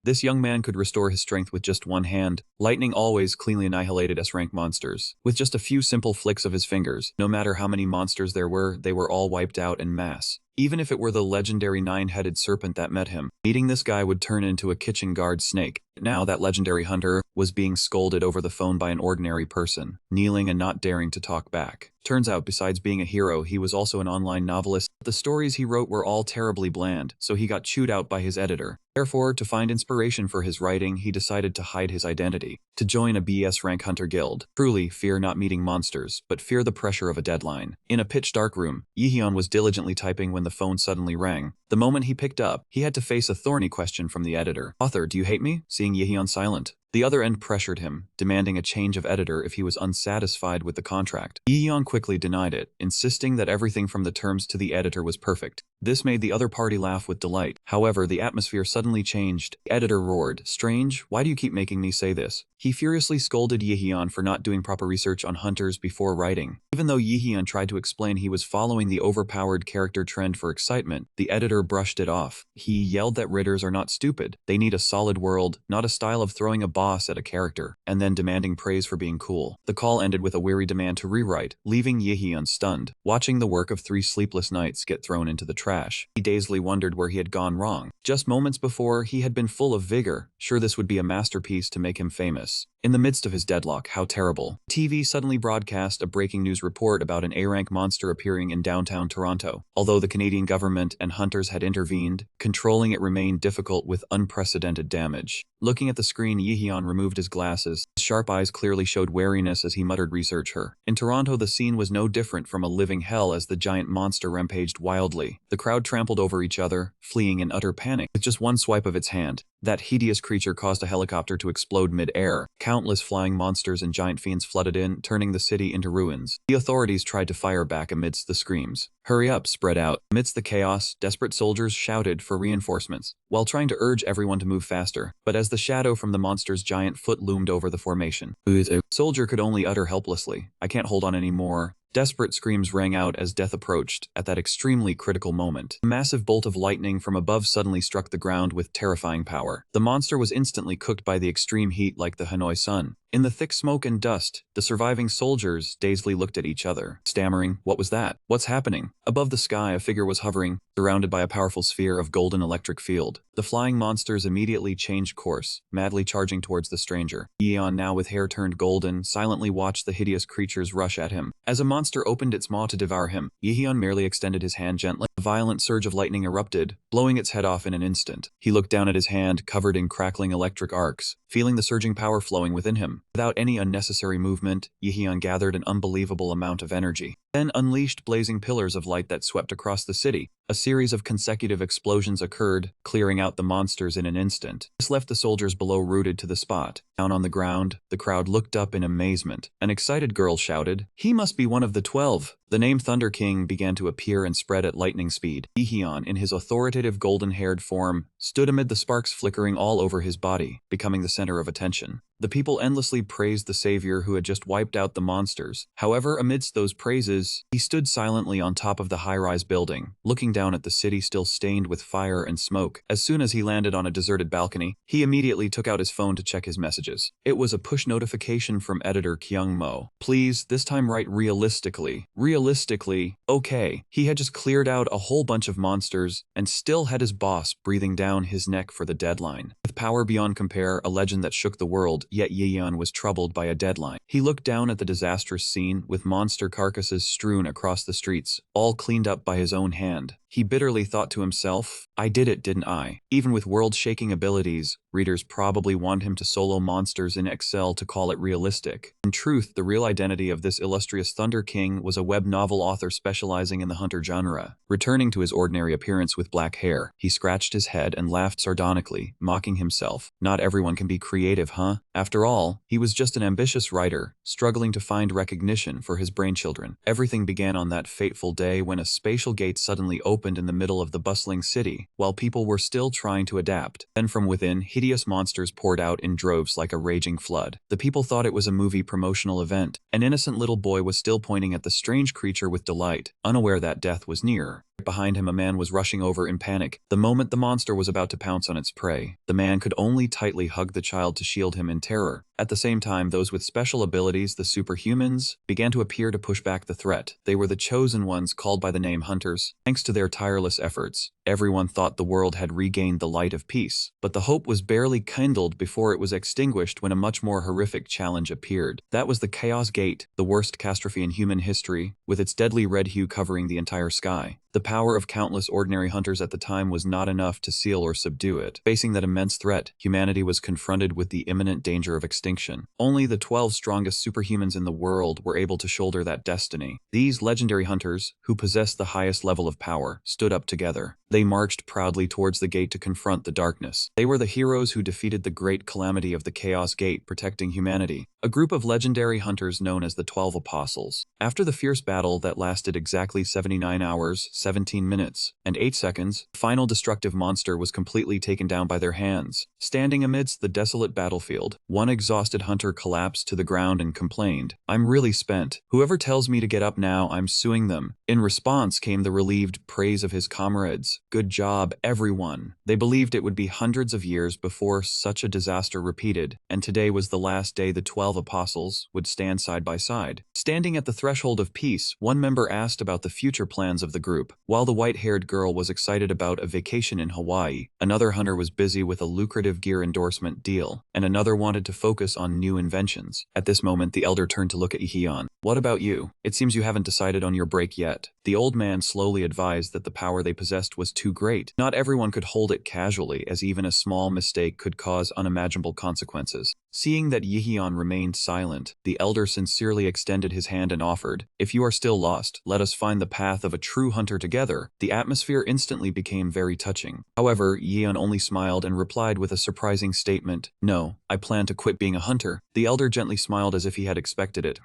This young man could restore his strength with just one hand. Lightning always cleanly annihilated S-rank monsters. With just a few simple flicks of his fingers, no matter how many monsters there were, they were all wiped out en masse. Even if it were the legendary 9-headed serpent that met him, meeting this guy would turn into a kitchen guard snake. Now that legendary hunter was being scolded over the phone by an ordinary person, kneeling and not daring to talk back. Turns out, besides being a hero, he was also an online novelist. The stories he wrote were all terribly bland, so he got chewed out by his editor. Therefore, to find inspiration for his writing, he decided to hide his identity, to join a BS rank hunter guild. Truly, fear not meeting monsters, but fear the pressure of a deadline. In a pitch-dark room, Yihyun was diligently typing when the phone suddenly rang. The moment he picked up, he had to face a thorny question from the editor. "Author, do you hate me?" Seeing Yihyun silent, the other end pressured him, demanding a change of editor if he was unsatisfied with the contract. Yihyun quickly denied it, insisting that everything from the terms to the editor was perfect. This made the other party laugh with delight. However, the atmosphere suddenly changed. The editor roared, "Strange, why do you keep making me say this?" He furiously scolded Yihyun for not doing proper research on hunters before writing. Even though Yihyun tried to explain he was following the overpowered character trend for excitement, the editor brushed it off. He yelled that writers are not stupid. They need a solid world, not a style of throwing a boss at a character, and then demanding praise for being cool. The call ended with a weary demand to rewrite, leaving Yihyun stunned, watching the work of 3 sleepless nights get thrown into the trash. He dazedly wondered where he had gone wrong. Just moments before, he had been full of vigor, sure this would be a masterpiece to make him famous. In the midst of his deadlock, how terrible. TV suddenly broadcast a breaking news report about an A-rank monster appearing in downtown Toronto. Although the Canadian government and hunters had intervened, controlling it remained difficult with unprecedented damage. Looking at the screen, Yihyun removed his glasses. His sharp eyes clearly showed wariness as he muttered, "Research her." In Toronto, the scene was no different from a living hell as the giant monster rampaged wildly. The crowd trampled over each other, fleeing in utter panic. With just one swipe of its hand, that hideous creature caused a helicopter to explode mid-air. Countless flying monsters and giant fiends flooded in, turning the city into ruins. The authorities tried to fire back amidst the screams. "Hurry up, spread out." Amidst the chaos, desperate soldiers shouted for reinforcements, while trying to urge everyone to move faster. But as the shadow from the monster's giant foot loomed over the formation, the soldier could only utter helplessly, "I can't hold on anymore." Desperate screams rang out as death approached. At that extremely critical moment, a massive bolt of lightning from above suddenly struck the ground with terrifying power. The monster was instantly cooked by the extreme heat like the Hanoi sun. In the thick smoke and dust, the surviving soldiers dazedly looked at each other, stammering, "What was that? What's happening?" Above the sky, a figure was hovering, surrounded by a powerful sphere of golden electric field. The flying monsters immediately changed course, madly charging towards the stranger. Yihyun, now with hair turned golden, silently watched the hideous creatures rush at him. As a monster opened its maw to devour him, Yihyun merely extended his hand gently. A violent surge of lightning erupted, blowing its head off in an instant. He looked down at his hand, covered in crackling electric arcs, feeling the surging power flowing within him. Without any unnecessary movement, Yihyun gathered an unbelievable amount of energy, then unleashed blazing pillars of light that swept across the city. A series of consecutive explosions occurred, clearing out the monsters in an instant. This left the soldiers below rooted to the spot. Down on the ground, the crowd looked up in amazement. An excited girl shouted, "He must be one of the 12. The name Thunder King began to appear and spread at lightning speed. Yihyun, in his authoritative golden-haired form, stood amid the sparks flickering all over his body, becoming the center of attention. The people endlessly praised the savior who had just wiped out the monsters. However, amidst those praises, he stood silently on top of the high-rise building, looking down at the city still stained with fire and smoke. As soon as he landed on a deserted balcony, he immediately took out his phone to check his messages. It was a push notification from editor Kyung Mo. "Please, this time write realistically." Realistically, okay. He had just cleared out a whole bunch of monsters and still had his boss breathing down his neck for the deadline. With power beyond compare, a legend that shook the world, yet Yihyun was troubled by a deadline. He looked down at the disastrous scene, with monster carcasses strewn across the streets, all cleaned up by his own hand. He bitterly thought to himself, "I did it, didn't I?" Even with world-shaking abilities, readers probably want him to solo monsters in Excel to call it realistic. In truth, the real identity of this illustrious Thunder King was a web novel author specializing in the hunter genre. Returning to his ordinary appearance with black hair, he scratched his head and laughed sardonically, mocking himself. Not everyone can be creative, huh? After all, he was just an ambitious writer, struggling to find recognition for his brainchildren. Everything began on that fateful day when a spatial gate suddenly opened in the middle of the bustling city, while people were still trying to adapt. Then from within, hideous monsters poured out in droves like a raging flood. The people thought it was a movie promotional event. An innocent little boy was still pointing at the strange creature with delight, unaware that death was near. Behind him, a man was rushing over in panic. The moment the monster was about to pounce on its prey, the man could only tightly hug the child to shield him in terror. At the same time, those with special abilities, the superhumans, began to appear to push back the threat. They were the chosen ones, called by the name Hunters. Thanks to their tireless efforts, everyone thought the world had regained the light of peace. But the hope was barely kindled before it was extinguished when a much more horrific challenge appeared. That was the Chaos Gate, the worst catastrophe in human history, with its deadly red hue covering the entire sky. The power of countless ordinary hunters at the time was not enough to seal or subdue it. Facing that immense threat, humanity was confronted with the imminent danger of extinction. Only the 12 strongest superhumans in the world were able to shoulder that destiny. These legendary hunters, who possessed the highest level of power, stood up together. They marched proudly towards the gate to confront the darkness. They were the heroes who defeated the great calamity of the Chaos Gate, protecting humanity. A group of legendary hunters known as the 12 Apostles. After the fierce battle that lasted exactly 79 hours, 17 minutes, and 8 seconds, the final destructive monster was completely taken down by their hands. Standing amidst the desolate battlefield, one exhausted hunter collapsed to the ground and complained, "I'm really spent. Whoever tells me to get up now, I'm suing them." In response came the relieved praise of his comrades. "Good job, everyone." They believed it would be hundreds of years before such a disaster repeated, and today was the last day the 12 apostles would stand side by side. Standing at the threshold of peace, one member asked about the future plans of the group. While the white-haired girl was excited about a vacation in Hawaii, another hunter was busy with a lucrative gear endorsement deal, and another wanted to focus on new inventions. At this moment, the elder turned to look at Yiheon. "What about you? It seems you haven't decided on your break yet." The old man slowly advised that the power they possessed was too great. Not everyone could hold it casually, as even a small mistake could cause unimaginable consequences. Seeing that Yiheon remained silent, the elder sincerely extended his hand and offered, "If you are still lost, let us find the path of a true hunter together." The atmosphere instantly became very touching. However, Yiheon only smiled and replied with a surprising statement, "No, I plan to quit being a hunter." The elder gently smiled as if he had expected it.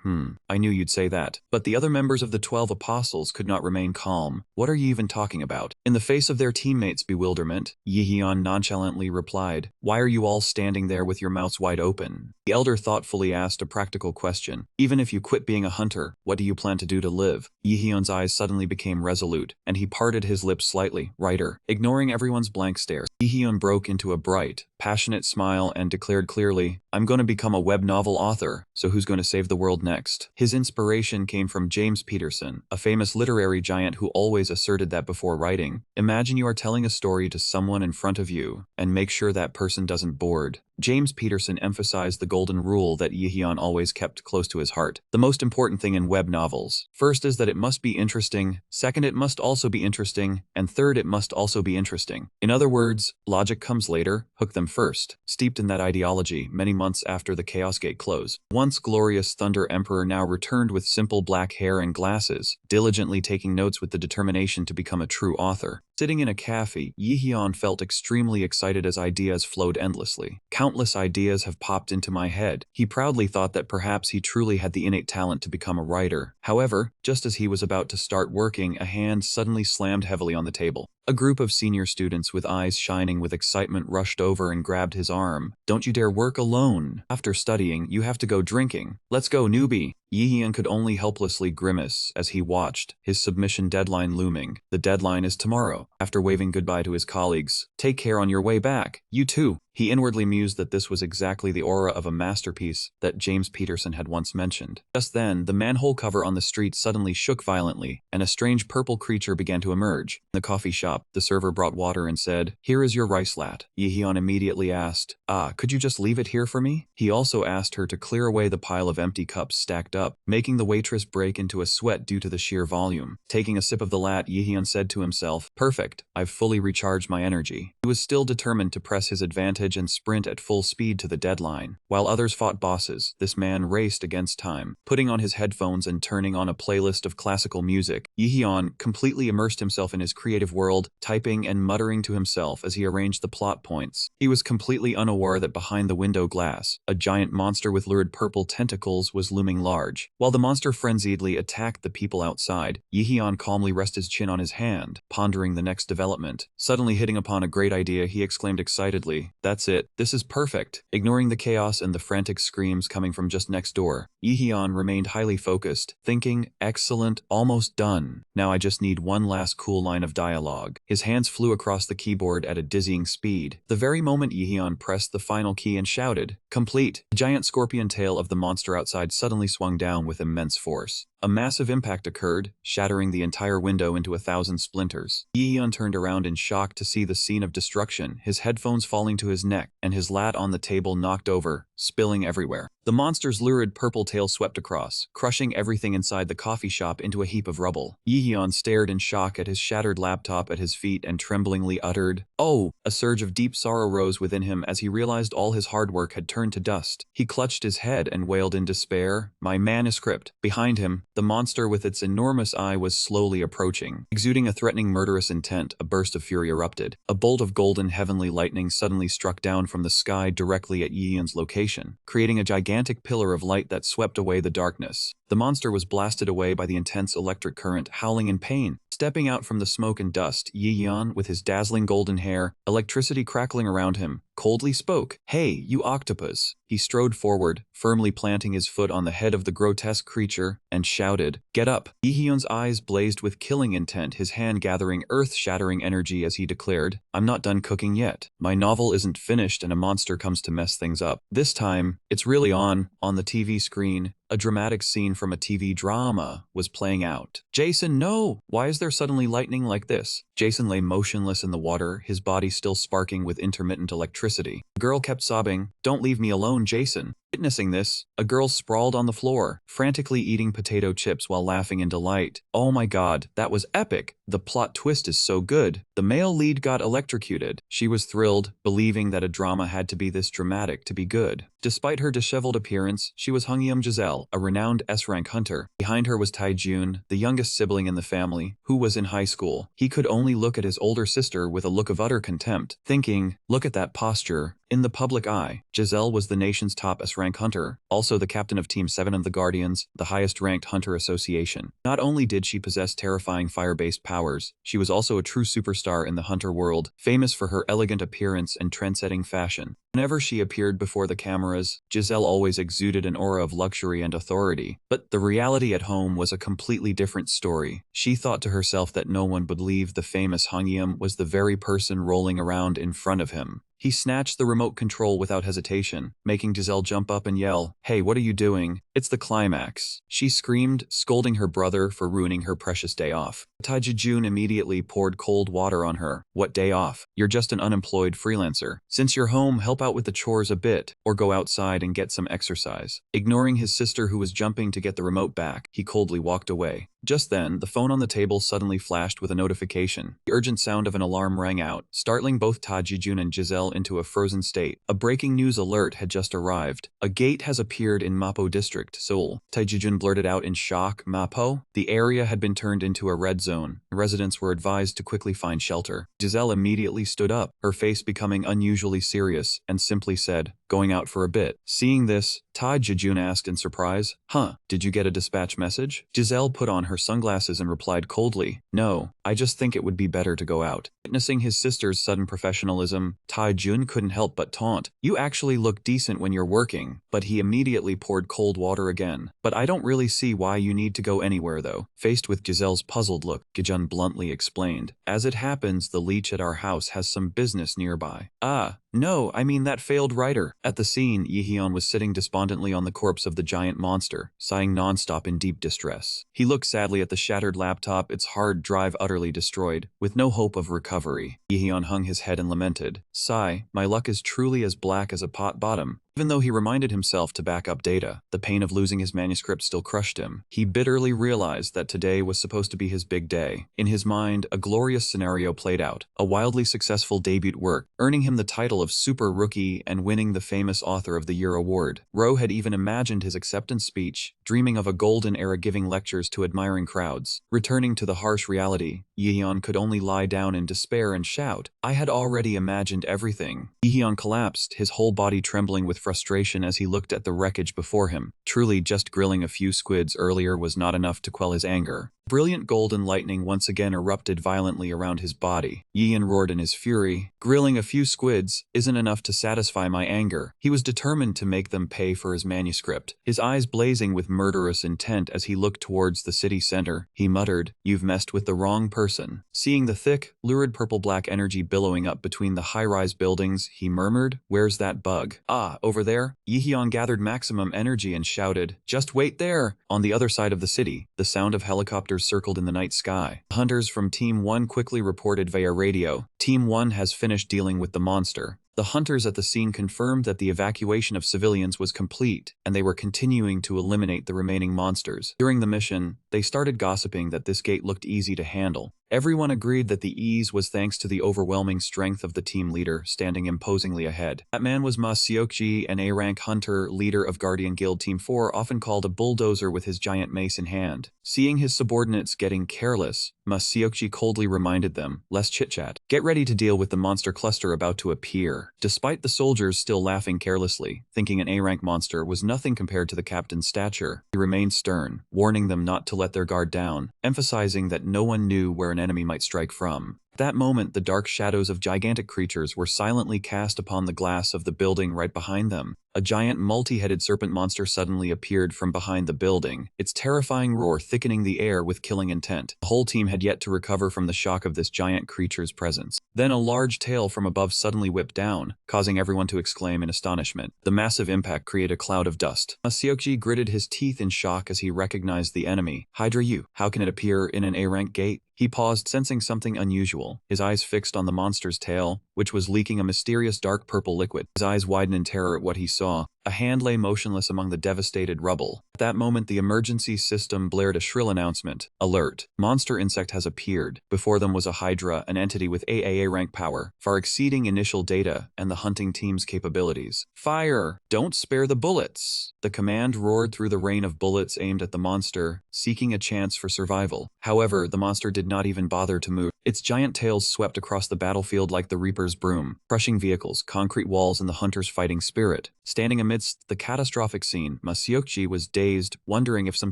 I knew you'd say that." But the other members of the 12 apostles could not remain calm. "What are you even talking about?" In the face of their teammates' bewilderment, Yiheon nonchalantly replied, "Why are you all standing there with your mouths wide open?" The elder thoughtfully asked a practical question. "Even if you quit being a hunter, what do you plan to do to live?" Yiheon's eyes suddenly became resolute, and he parted his lips slightly. "Writer." Ignoring everyone's blank stares, Yiheon broke into a bright, passionate smile and declared clearly, "I'm going to become a web novel author, so who's going to save the world next?" His inspiration came from James Peterson, a famous literary giant who always asserted that before writing, imagine you are telling a story to someone in front of you, and make sure that person doesn't bored. James Peterson emphasized the golden rule that Yiheon always kept close to his heart. The most important thing in web novels, first, is that it must be interesting, second, it must also be interesting, and third, it must also be interesting. In other words, logic comes later, hook them first. Steeped in that ideology, many months after the Chaos Gate close, once glorious Thunder Emperor now returned with simple black hair and glasses, diligently taking notes with the determination to become a true author. Sitting in a cafe, Yiheon felt extremely excited as ideas flowed endlessly. "Countless ideas have popped into my head." He proudly thought that perhaps he truly had the innate talent to become a writer. However, just as he was about to start working, a hand suddenly slammed heavily on the table. A group of senior students with eyes shining with excitement rushed over and grabbed his arm. "Don't you dare work alone. After studying, you have to go drinking. Let's go, newbie." Yiheon could only helplessly grimace as he watched, his submission deadline looming. The deadline is tomorrow. After waving goodbye to his colleagues, "Take care on your way back. You too." He inwardly mused that this was exactly the aura of a masterpiece that James Peterson had once mentioned. Just then, the manhole cover on the street suddenly shook violently, and a strange purple creature began to emerge. In the coffee shop, the server brought water and said, "Here is your rice lat." Yiheon immediately asked, "Could you just leave it here for me?" He also asked her to clear away the pile of empty cups stacked up, making the waitress break into a sweat due to the sheer volume. Taking a sip of the lat, Yiheon said to himself, "Perfect, I've fully recharged my energy." He was still determined to press his advantage and sprint at full speed to the deadline. While others fought bosses, this man raced against time. Putting on his headphones and turning on a playlist of classical music, Yiheon completely immersed himself in his creative world, typing and muttering to himself as he arranged the plot points. He was completely unaware that behind the window glass, a giant monster with lurid purple tentacles was looming large. charge. While the monster frenziedly attacked the people outside, Yihyun calmly rested his chin on his hand, pondering the next development. Suddenly hitting upon a great idea, he exclaimed excitedly, "That's it, this is perfect." Ignoring the chaos and the frantic screams coming from just next door, Yihyun remained highly focused, thinking, "Excellent, almost done. Now I just need one last cool line of dialogue." His hands flew across the keyboard at a dizzying speed. The very moment Yihyun pressed the final key and shouted, "Complete!" the giant scorpion tail of the monster outside suddenly swung down with immense force. A massive impact occurred, shattering the entire window into 1,000 splinters. Yihyun turned around in shock to see the scene of destruction, his headphones falling to his neck, and his lat on the table knocked over, spilling everywhere. The monster's lurid purple tail swept across, crushing everything inside the coffee shop into a heap of rubble. Yihyun stared in shock at his shattered laptop at his feet and tremblingly uttered, "Oh!" A surge of deep sorrow rose within him as he realized all his hard work had turned to dust. He clutched his head and wailed in despair, "My manuscript." Behind him, the monster with its enormous eye was slowly approaching. Exuding a threatening murderous intent, a burst of fury erupted. A bolt of golden heavenly lightning suddenly struck down from the sky directly at Yihyun's location, creating a gigantic pillar of light that swept away the darkness. The monster was blasted away by the intense electric current, howling in pain. Stepping out from the smoke and dust, Yihyun, with his dazzling golden hair, electricity crackling around him, coldly spoke, "Hey, you octopus." He strode forward, firmly planting his foot on the head of the grotesque creature, and shouted, "Get up." Yihyun's eyes blazed with killing intent, his hand gathering earth-shattering energy as he declared, "I'm not done cooking yet. My novel isn't finished and a monster comes to mess things up. This time, it's really on the TV screen." A dramatic scene from a TV drama was playing out. "Jason, no! Why is there suddenly lightning like this?" Jason lay motionless in the water, his body still sparking with intermittent electricity. The girl kept sobbing, "Don't leave me alone, Jason." Witnessing this, a girl sprawled on the floor, frantically eating potato chips while laughing in delight. "Oh my god, that was epic! The plot twist is so good. The male lead got electrocuted." She was thrilled, believing that a drama had to be this dramatic to be good. Despite her disheveled appearance, she was Hungyum Giselle, a renowned S-rank hunter. Behind her was Taijun, the youngest sibling in the family, who was in high school. He could only look at his older sister with a look of utter contempt, thinking, "Look at that posture." In the public eye, Giselle was the nation's top S-rank hunter, also the captain of Team 7 of the Guardians, the highest-ranked hunter association. Not only did she possess terrifying fire-based powers, she was also a true superstar in the hunter world, famous for her elegant appearance and trend-setting fashion. Whenever she appeared before the cameras, Giselle always exuded an aura of luxury and authority. But the reality at home was a completely different story. She thought to herself that no one would believe the famous Hungyum was the very person rolling around in front of him. He snatched the remote control without hesitation, making Giselle jump up and yell, "Hey, what are you doing? It's the climax." She screamed, scolding her brother for ruining her precious day off. Taijun immediately poured cold water on her. "What day off? You're just an unemployed freelancer. Since you're home, help out with the chores a bit, or go outside and get some exercise." Ignoring his sister who was jumping to get the remote back, he coldly walked away. Just then, the phone on the table suddenly flashed with a notification. The urgent sound of an alarm rang out, startling both Taijun and Giselle into a frozen state. A breaking news alert had just arrived. "A gate has appeared in Mapo District, Seoul." Taijun blurted out in shock, "Mapo?" The area had been turned into a red zone. Residents were advised to quickly find shelter. Giselle immediately stood up, her face becoming unusually serious, and simply said, "Going out for a bit." Seeing this, Taijun asked in surprise, "Huh, did you get a dispatch message?" Giselle put on her sunglasses and replied coldly, "No, I just think it would be better to go out." Witnessing his sister's sudden professionalism, Taijun couldn't help but taunt, "You actually look decent when you're working." But he immediately poured cold water again. "But I don't really see why you need to go anywhere though." Faced with Giselle's puzzled look, Gijun bluntly explained, "As it happens, the leech at our house has some business nearby." "Ah, no, I mean that failed writer." At the scene, Yihyun was sitting despondently on the corpse of the giant monster, sighing nonstop in deep distress. He looked sadly at the shattered laptop, its hard drive utterly destroyed, with no hope of recovery. Yihyun hung his head and lamented, "Sigh, my luck is truly as black as a pot bottom." Even though he reminded himself to back up data, the pain of losing his manuscript still crushed him. He bitterly realized that today was supposed to be his big day. In his mind, a glorious scenario played out, a wildly successful debut work, earning him the title of Super Rookie and winning the famous Author of the Year award. Rowe had even imagined his acceptance speech, dreaming of a golden era giving lectures to admiring crowds. Returning to the harsh reality, Yihyun could only lie down in despair and shout, "I had already imagined everything." Yihyun collapsed, his whole body trembling with frustration as he looked at the wreckage before him. Truly, just grilling a few squids earlier was not enough to quell his anger. Brilliant golden lightning once again erupted violently around his body. Yian roared in his fury. Grilling a few squids isn't enough to satisfy my anger. He was determined to make them pay for his manuscript. His eyes blazing with murderous intent as he looked towards the city center, he muttered, "You've messed with the wrong person." Seeing the thick, lurid purple-black energy billowing up between the high-rise buildings, he murmured, "Where's that bug?" "Ah, over there." Yihyun gathered maximum energy and shouted, "Just wait there!" On the other side of the city, the sound of helicopters circled in the night sky. Hunters from Team 1 quickly reported via radio, "Team 1 has finished dealing with the monster." The hunters at the scene confirmed that the evacuation of civilians was complete, and they were continuing to eliminate the remaining monsters. During the mission, they started gossiping that this gate looked easy to handle. Everyone agreed that the ease was thanks to the overwhelming strength of the team leader standing imposingly ahead. That man was Ma Seokji, an A-rank hunter, leader of Guardian Guild Team 4, often called a bulldozer with his giant mace in hand. Seeing his subordinates getting careless, Ma Seokji coldly reminded them, "Less chit-chat. Get ready to deal with the monster cluster about to appear." Despite the soldiers still laughing carelessly, thinking an A-rank monster was nothing compared to the captain's stature, he remained stern, warning them not to let their guard down, emphasizing that no one knew where an enemy might strike from. At that moment, the dark shadows of gigantic creatures were silently cast upon the glass of the building right behind them. A giant multi-headed serpent monster suddenly appeared from behind the building, its terrifying roar thickening the air with killing intent. The whole team had yet to recover from the shock of this giant creature's presence. Then a large tail from above suddenly whipped down, causing everyone to exclaim in astonishment. The massive impact created a cloud of dust. Seokji gritted his teeth in shock as he recognized the enemy. "Hydra U, how can it appear in an A-rank gate?" He paused, sensing something unusual, his eyes fixed on the monster's tail, which was leaking a mysterious dark purple liquid. His eyes widened in terror at what he saw. A hand lay motionless among the devastated rubble. At that moment, the emergency system blared a shrill announcement. "Alert! Monster insect has appeared." Before them was a Hydra, an entity with AAA rank power, far exceeding initial data and the hunting team's capabilities. "Fire! Don't spare the bullets!" The command roared through the rain of bullets aimed at the monster, seeking a chance for survival. However, the monster did not even bother to move. Its giant tails swept across the battlefield like the Reaper's broom, crushing vehicles, concrete walls, and the hunter's fighting spirit. Standing amidst the catastrophic scene, Ma Seokji was dazed, wondering if some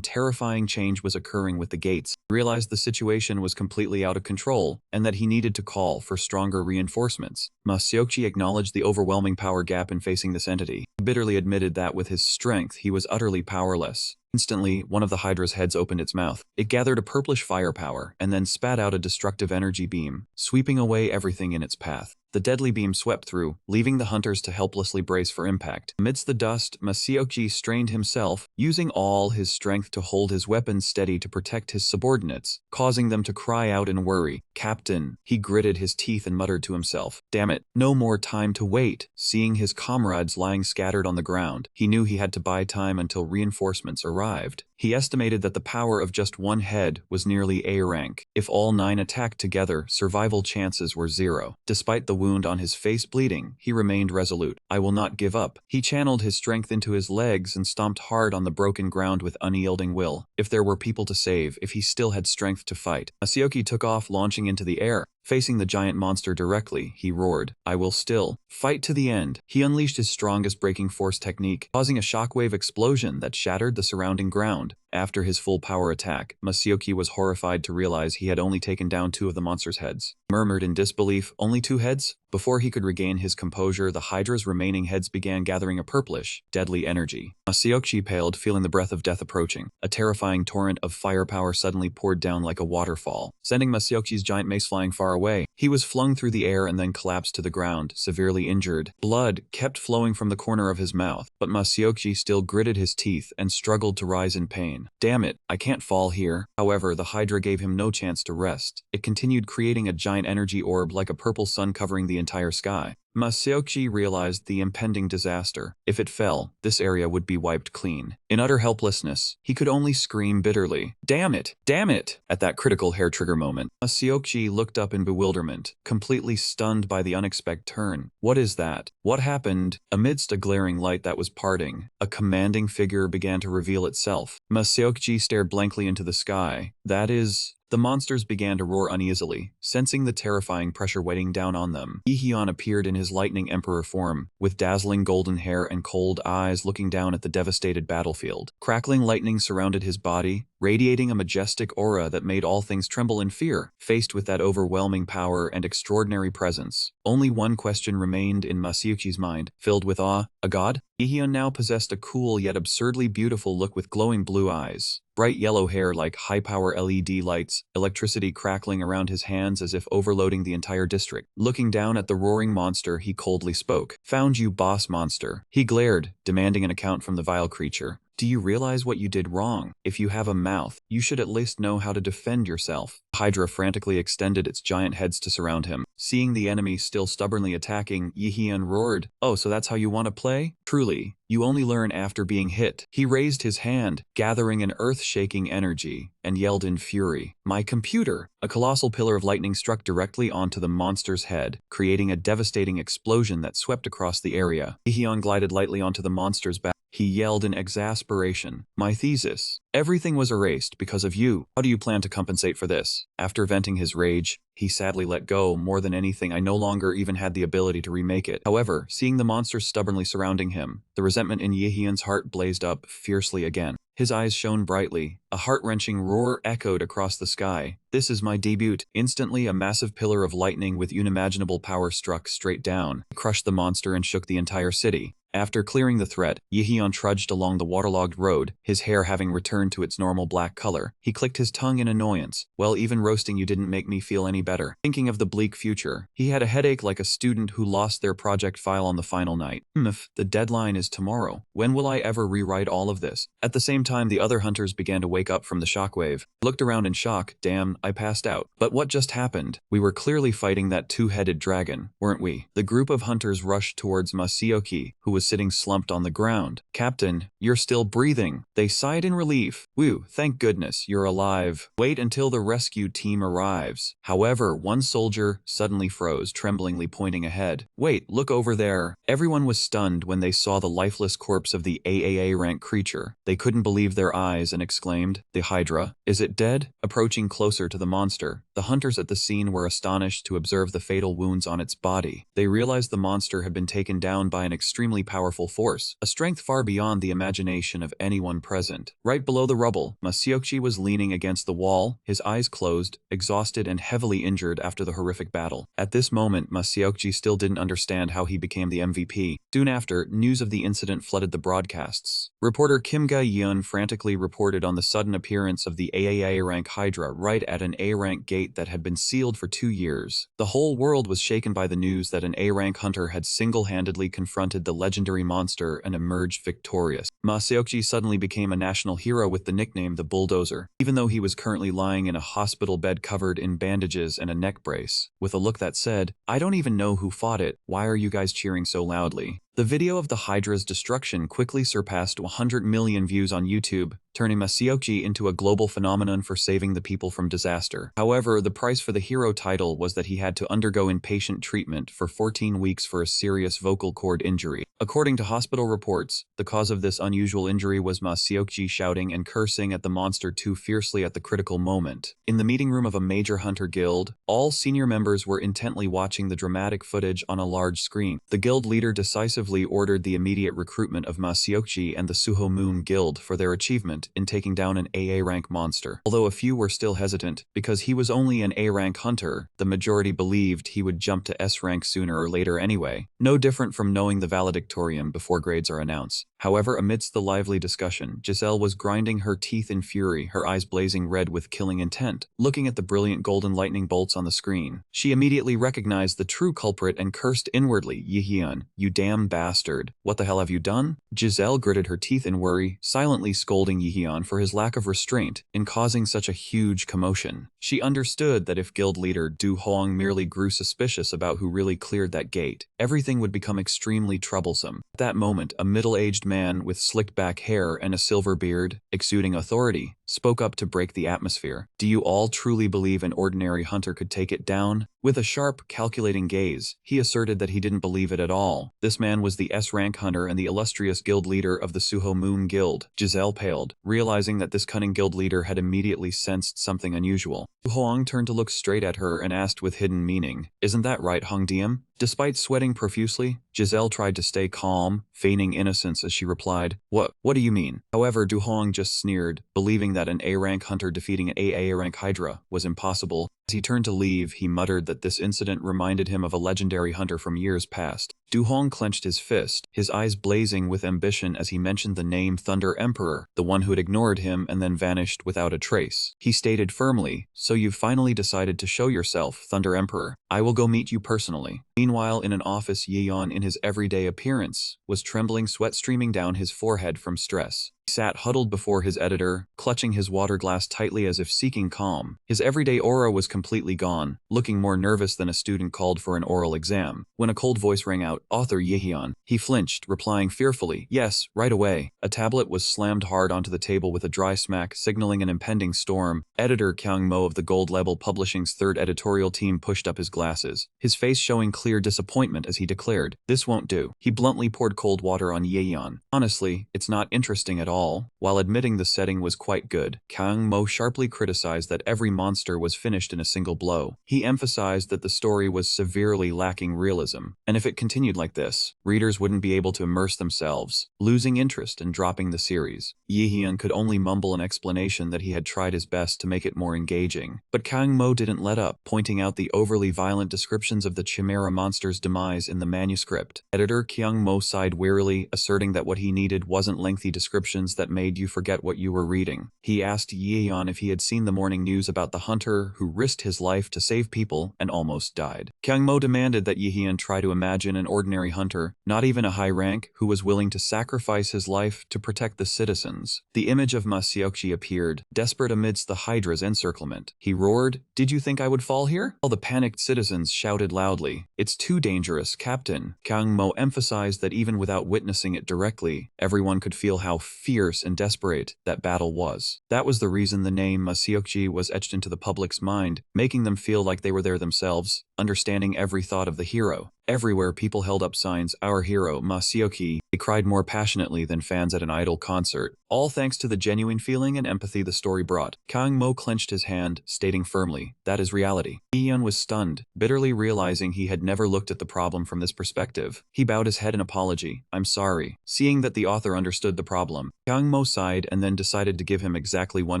terrifying change was occurring with the gates. He realized the situation was completely out of control, and that he needed to call for stronger reinforcements. Ma Seokji acknowledged the overwhelming power gap in facing this entity. He bitterly admitted that with his strength, he was utterly powerless. Instantly, one of the Hydra's heads opened its mouth. It gathered a purplish firepower, and then spat out a destructive energy beam, sweeping away everything in its path. The deadly beam swept through, leaving the hunters to helplessly brace for impact. Amidst the dust, Ma Seokji strained himself, using all his strength to hold his weapon steady to protect his subordinates, causing them to cry out in worry. "Captain!" He gritted his teeth and muttered to himself, "Damn it, no more time to wait." Seeing his comrades lying scattered on the ground, he knew he had to buy time until reinforcements arrived. He estimated that the power of just one head was nearly A rank. If all 9 attacked together, survival chances were 0. Despite the wound on his face bleeding, he remained resolute. "I will not give up." He channeled his strength into his legs and stomped hard on the broken ground with unyielding will. If there were people to save, if he still had strength to fight. Asioki took off, launching into the air. Facing the giant monster directly, he roared, "I will still fight to the end." He unleashed his strongest breaking force technique, causing a shockwave explosion that shattered the surrounding ground. After his full power attack, Masioki was horrified to realize he had only taken down 2 of the monster's heads. He murmured in disbelief, "Only 2 heads?" Before he could regain his composure, the Hydra's remaining heads began gathering a purplish, deadly energy. Masioki paled, feeling the breath of death approaching. A terrifying torrent of firepower suddenly poured down like a waterfall, sending Masioki's giant mace flying far away. He was flung through the air and then collapsed to the ground, severely injured. Blood kept flowing from the corner of his mouth, but Masioki still gritted his teeth and struggled to rise in pain. "Damn it, I can't fall here." However, the Hydra gave him no chance to rest. It continued creating a giant energy orb like a purple sun covering the entire sky. Masioki realized the impending disaster. If it fell, this area would be wiped clean. In utter helplessness, he could only scream bitterly, "Damn it! Damn it!" At that critical hair trigger moment, Masioki looked up in bewilderment, completely stunned by the unexpected turn. "What is that? What happened?" Amidst a glaring light that was parting, a commanding figure began to reveal itself. Masioki stared blankly into the sky, That is... The monsters began to roar uneasily, sensing the terrifying pressure weighing down on them. Yihyun appeared in his lightning emperor form, with dazzling golden hair and cold eyes looking down at the devastated battlefield. Crackling lightning surrounded his body, radiating a majestic aura that made all things tremble in fear. Faced with that overwhelming power and extraordinary presence, only one question remained in Masayoki's mind, filled with awe: a god? Yihyun now possessed a cool yet absurdly beautiful look with glowing blue eyes, bright yellow hair like high-power LED lights, electricity crackling around his hands as if overloading the entire district. Looking down at the roaring monster, he coldly spoke. "Found you, boss monster." He glared, demanding an account from the vile creature. "Do you realize what you did wrong? If you have a mouth, you should at least know how to defend yourself." Hydra frantically extended its giant heads to surround him. Seeing the enemy still stubbornly attacking, Yihyun roared, "Oh, so that's how you want to play? Truly, you only learn after being hit." He raised his hand, gathering an earth-shaking energy, and yelled in fury, "My computer!" A colossal pillar of lightning struck directly onto the monster's head, creating a devastating explosion that swept across the area. Yihyun glided lightly onto the monster's back. He yelled in exasperation, "My thesis! Everything was erased because of you. How do you plan to compensate for this?" After venting his rage, he sadly let go. "More than anything, I no longer even had the ability to remake it." However, seeing the monsters stubbornly surrounding him, the resentment in Yihyun's heart blazed up fiercely again. His eyes shone brightly. A heart-wrenching roar echoed across the sky. "This is my debut." Instantly, a massive pillar of lightning with unimaginable power struck straight down, crushed the monster and shook the entire city. After clearing the threat, Yihyun trudged along the waterlogged road, his hair having returned to its normal black color. He clicked his tongue in annoyance. "Well, even roasting you didn't make me feel any better." Thinking of the bleak future, he had a headache like a student who lost their project file on the final night. If the deadline is tomorrow, when will I ever rewrite all of this? At the same time, the other hunters began to wake up from the shockwave. Looked around in shock. "Damn, I passed out." "But what just happened? We were clearly fighting that two-headed dragon, weren't we?" The group of hunters rushed towards Masayoki, who was sitting slumped on the ground. "Captain, you're still breathing." They sighed in relief. "Whew, thank goodness, you're alive. Wait until the rescue team arrives." However, one soldier suddenly froze, tremblingly pointing ahead. "Wait, look over there." Everyone was stunned when they saw the lifeless corpse of the AAA rank creature. They couldn't believe their eyes and exclaimed, "The Hydra, is it dead?" Approaching closer to the monster, the hunters at the scene were astonished to observe the fatal wounds on its body. They realized the monster had been taken down by an extremely powerful force, a strength far beyond the imagination of anyone present. Right below the rubble, Masayoki was leaning against the wall, his eyes closed, exhausted and heavily injured after the horrific battle. At this moment, Masayoki still didn't understand how he became the MVP. Soon after, news of the incident flooded the broadcasts. Reporter Kim Ga-yeon frantically reported on the sudden appearance of the AAA rank Hydra right at an A rank gate that had been sealed for 2 years. The whole world was shaken by the news that an A rank hunter had single-handedly confronted the legendary monster and emerged victorious. Masayoki suddenly became a national hero with the nickname the Bulldozer, even though he was currently lying in a hospital bed covered in bandages and a neck brace, with a look that said, "I don't even know who fought it. Why are you guys cheering so loudly?" The video of the Hydra's destruction quickly surpassed 100 million views on YouTube, turning Masayoki into a global phenomenon for saving the people from disaster. However, the price for the hero title was that he had to undergo inpatient treatment for 14 weeks for a serious vocal cord injury. According to hospital reports, the cause of this unusual injury was Masayoki shouting and cursing at the monster too fiercely at the critical moment. In the meeting room of a major hunter guild, all senior members were intently watching the dramatic footage on a large screen. The guild leader decisively ordered the immediate recruitment of Masayoki and the Suho Moon Guild for their achievement in taking down an AA rank monster. Although a few were still hesitant, because he was only an A rank hunter, the majority believed he would jump to S rank sooner or later anyway, no different from knowing the valedictorian before grades are announced. However, amidst the lively discussion, Giselle was grinding her teeth in fury, her eyes blazing red with killing intent. Looking at the brilliant golden lightning bolts on the screen, she immediately recognized the true culprit and cursed inwardly, "Yihyun, you damn bastard. What the hell have you done?" Giselle gritted her teeth in worry, silently scolding Yihyun for his lack of restraint in causing such a huge commotion. She understood that if guild leader Du Hoang merely grew suspicious about who really cleared that gate, everything would become extremely troublesome. At that moment, a middle-aged man with slicked back hair and a silver beard, exuding authority, spoke up to break the atmosphere. Do you all truly believe an ordinary hunter could take it down? With a sharp, calculating gaze, he asserted that he didn't believe it at all. This man was the S-rank hunter and the illustrious guild leader of the Suho Moon Guild. Giselle paled, realizing that this cunning guild leader had immediately sensed something unusual. Huang turned to look straight at her and asked with hidden meaning, "Isn't that right, Hong Diem?" Despite sweating profusely, Giselle tried to stay calm, feigning innocence as she replied, What do you mean?" However, Du Hong just sneered, believing that an A-rank hunter defeating an A-rank Hydra was impossible. As he turned to leave, he muttered that this incident reminded him of a legendary hunter from years past. Du Hong clenched his fist, his eyes blazing with ambition as he mentioned the name Thunder Emperor, the one who had ignored him and then vanished without a trace. He stated firmly, "So you've finally decided to show yourself, Thunder Emperor. I will go meet you personally." Meanwhile, in an office, Yeon, in his everyday appearance, was trembling, sweat streaming down his forehead from stress. He sat huddled before his editor, clutching his water glass tightly as if seeking calm. His everyday aura was completely gone, looking more nervous than a student called for an oral exam. When a cold voice rang out, "Author Yeon," he flinched, replying fearfully, "Yes, right away." A tablet was slammed hard onto the table with a dry smack, signaling an impending storm. Editor Kyung Mo of the Gold Level Publishing's third editorial team pushed up his glasses, his face showing clear disappointment as he declared, "This won't do." He bluntly poured cold water on Yeon. "Honestly, it's not interesting at all." While admitting the setting was quite good, Kyung Mo sharply criticized that every monster was finished in a single blow. He emphasized that the story was severely lacking realism, and if it continued like this, readers wouldn't be able to immerse themselves, losing interest and dropping the series. Yeon could only mumble an explanation that he had tried his best to make it more engaging, but Kyung Mo didn't let up, pointing out the overly violent descriptions of the Chimera monster's demise in the manuscript. Editor Kyung Mo sighed wearily, asserting that what he needed wasn't lengthy descriptions that made you forget what you were reading. He asked Yeon if he had seen the morning news about the hunter who risked his life to save people and almost died. Kyung Mo demanded that Yeon try to imagine an ordinary hunter, not even a high rank, who was willing to sacrifice his life to protect the citizens. The image of Ma Seokji appeared, desperate amidst the Hydra's encirclement. He roared, "Did you think I would fall here?" All the panicked citizens shouted loudly, "It's too dangerous, Captain." Kyung Mo emphasized that even without witnessing it directly, everyone could feel how fierce and desperate that battle was. That was the reason the name Ma Seokji was etched into the public's mind, making them feel like they were there themselves, understanding every thought of the hero. Everywhere people held up signs, "Our hero, Ma Seokji." They cried more passionately than fans at an idol concert, all thanks to the genuine feeling and empathy the story brought. Kyung Mo clenched his hand, stating firmly, "That is reality." Yeon was stunned, bitterly realizing he had never looked at the problem from this perspective. He bowed his head in apology, "I'm sorry." Seeing that the author understood the problem, Kyung Mo sighed and then decided to give him exactly one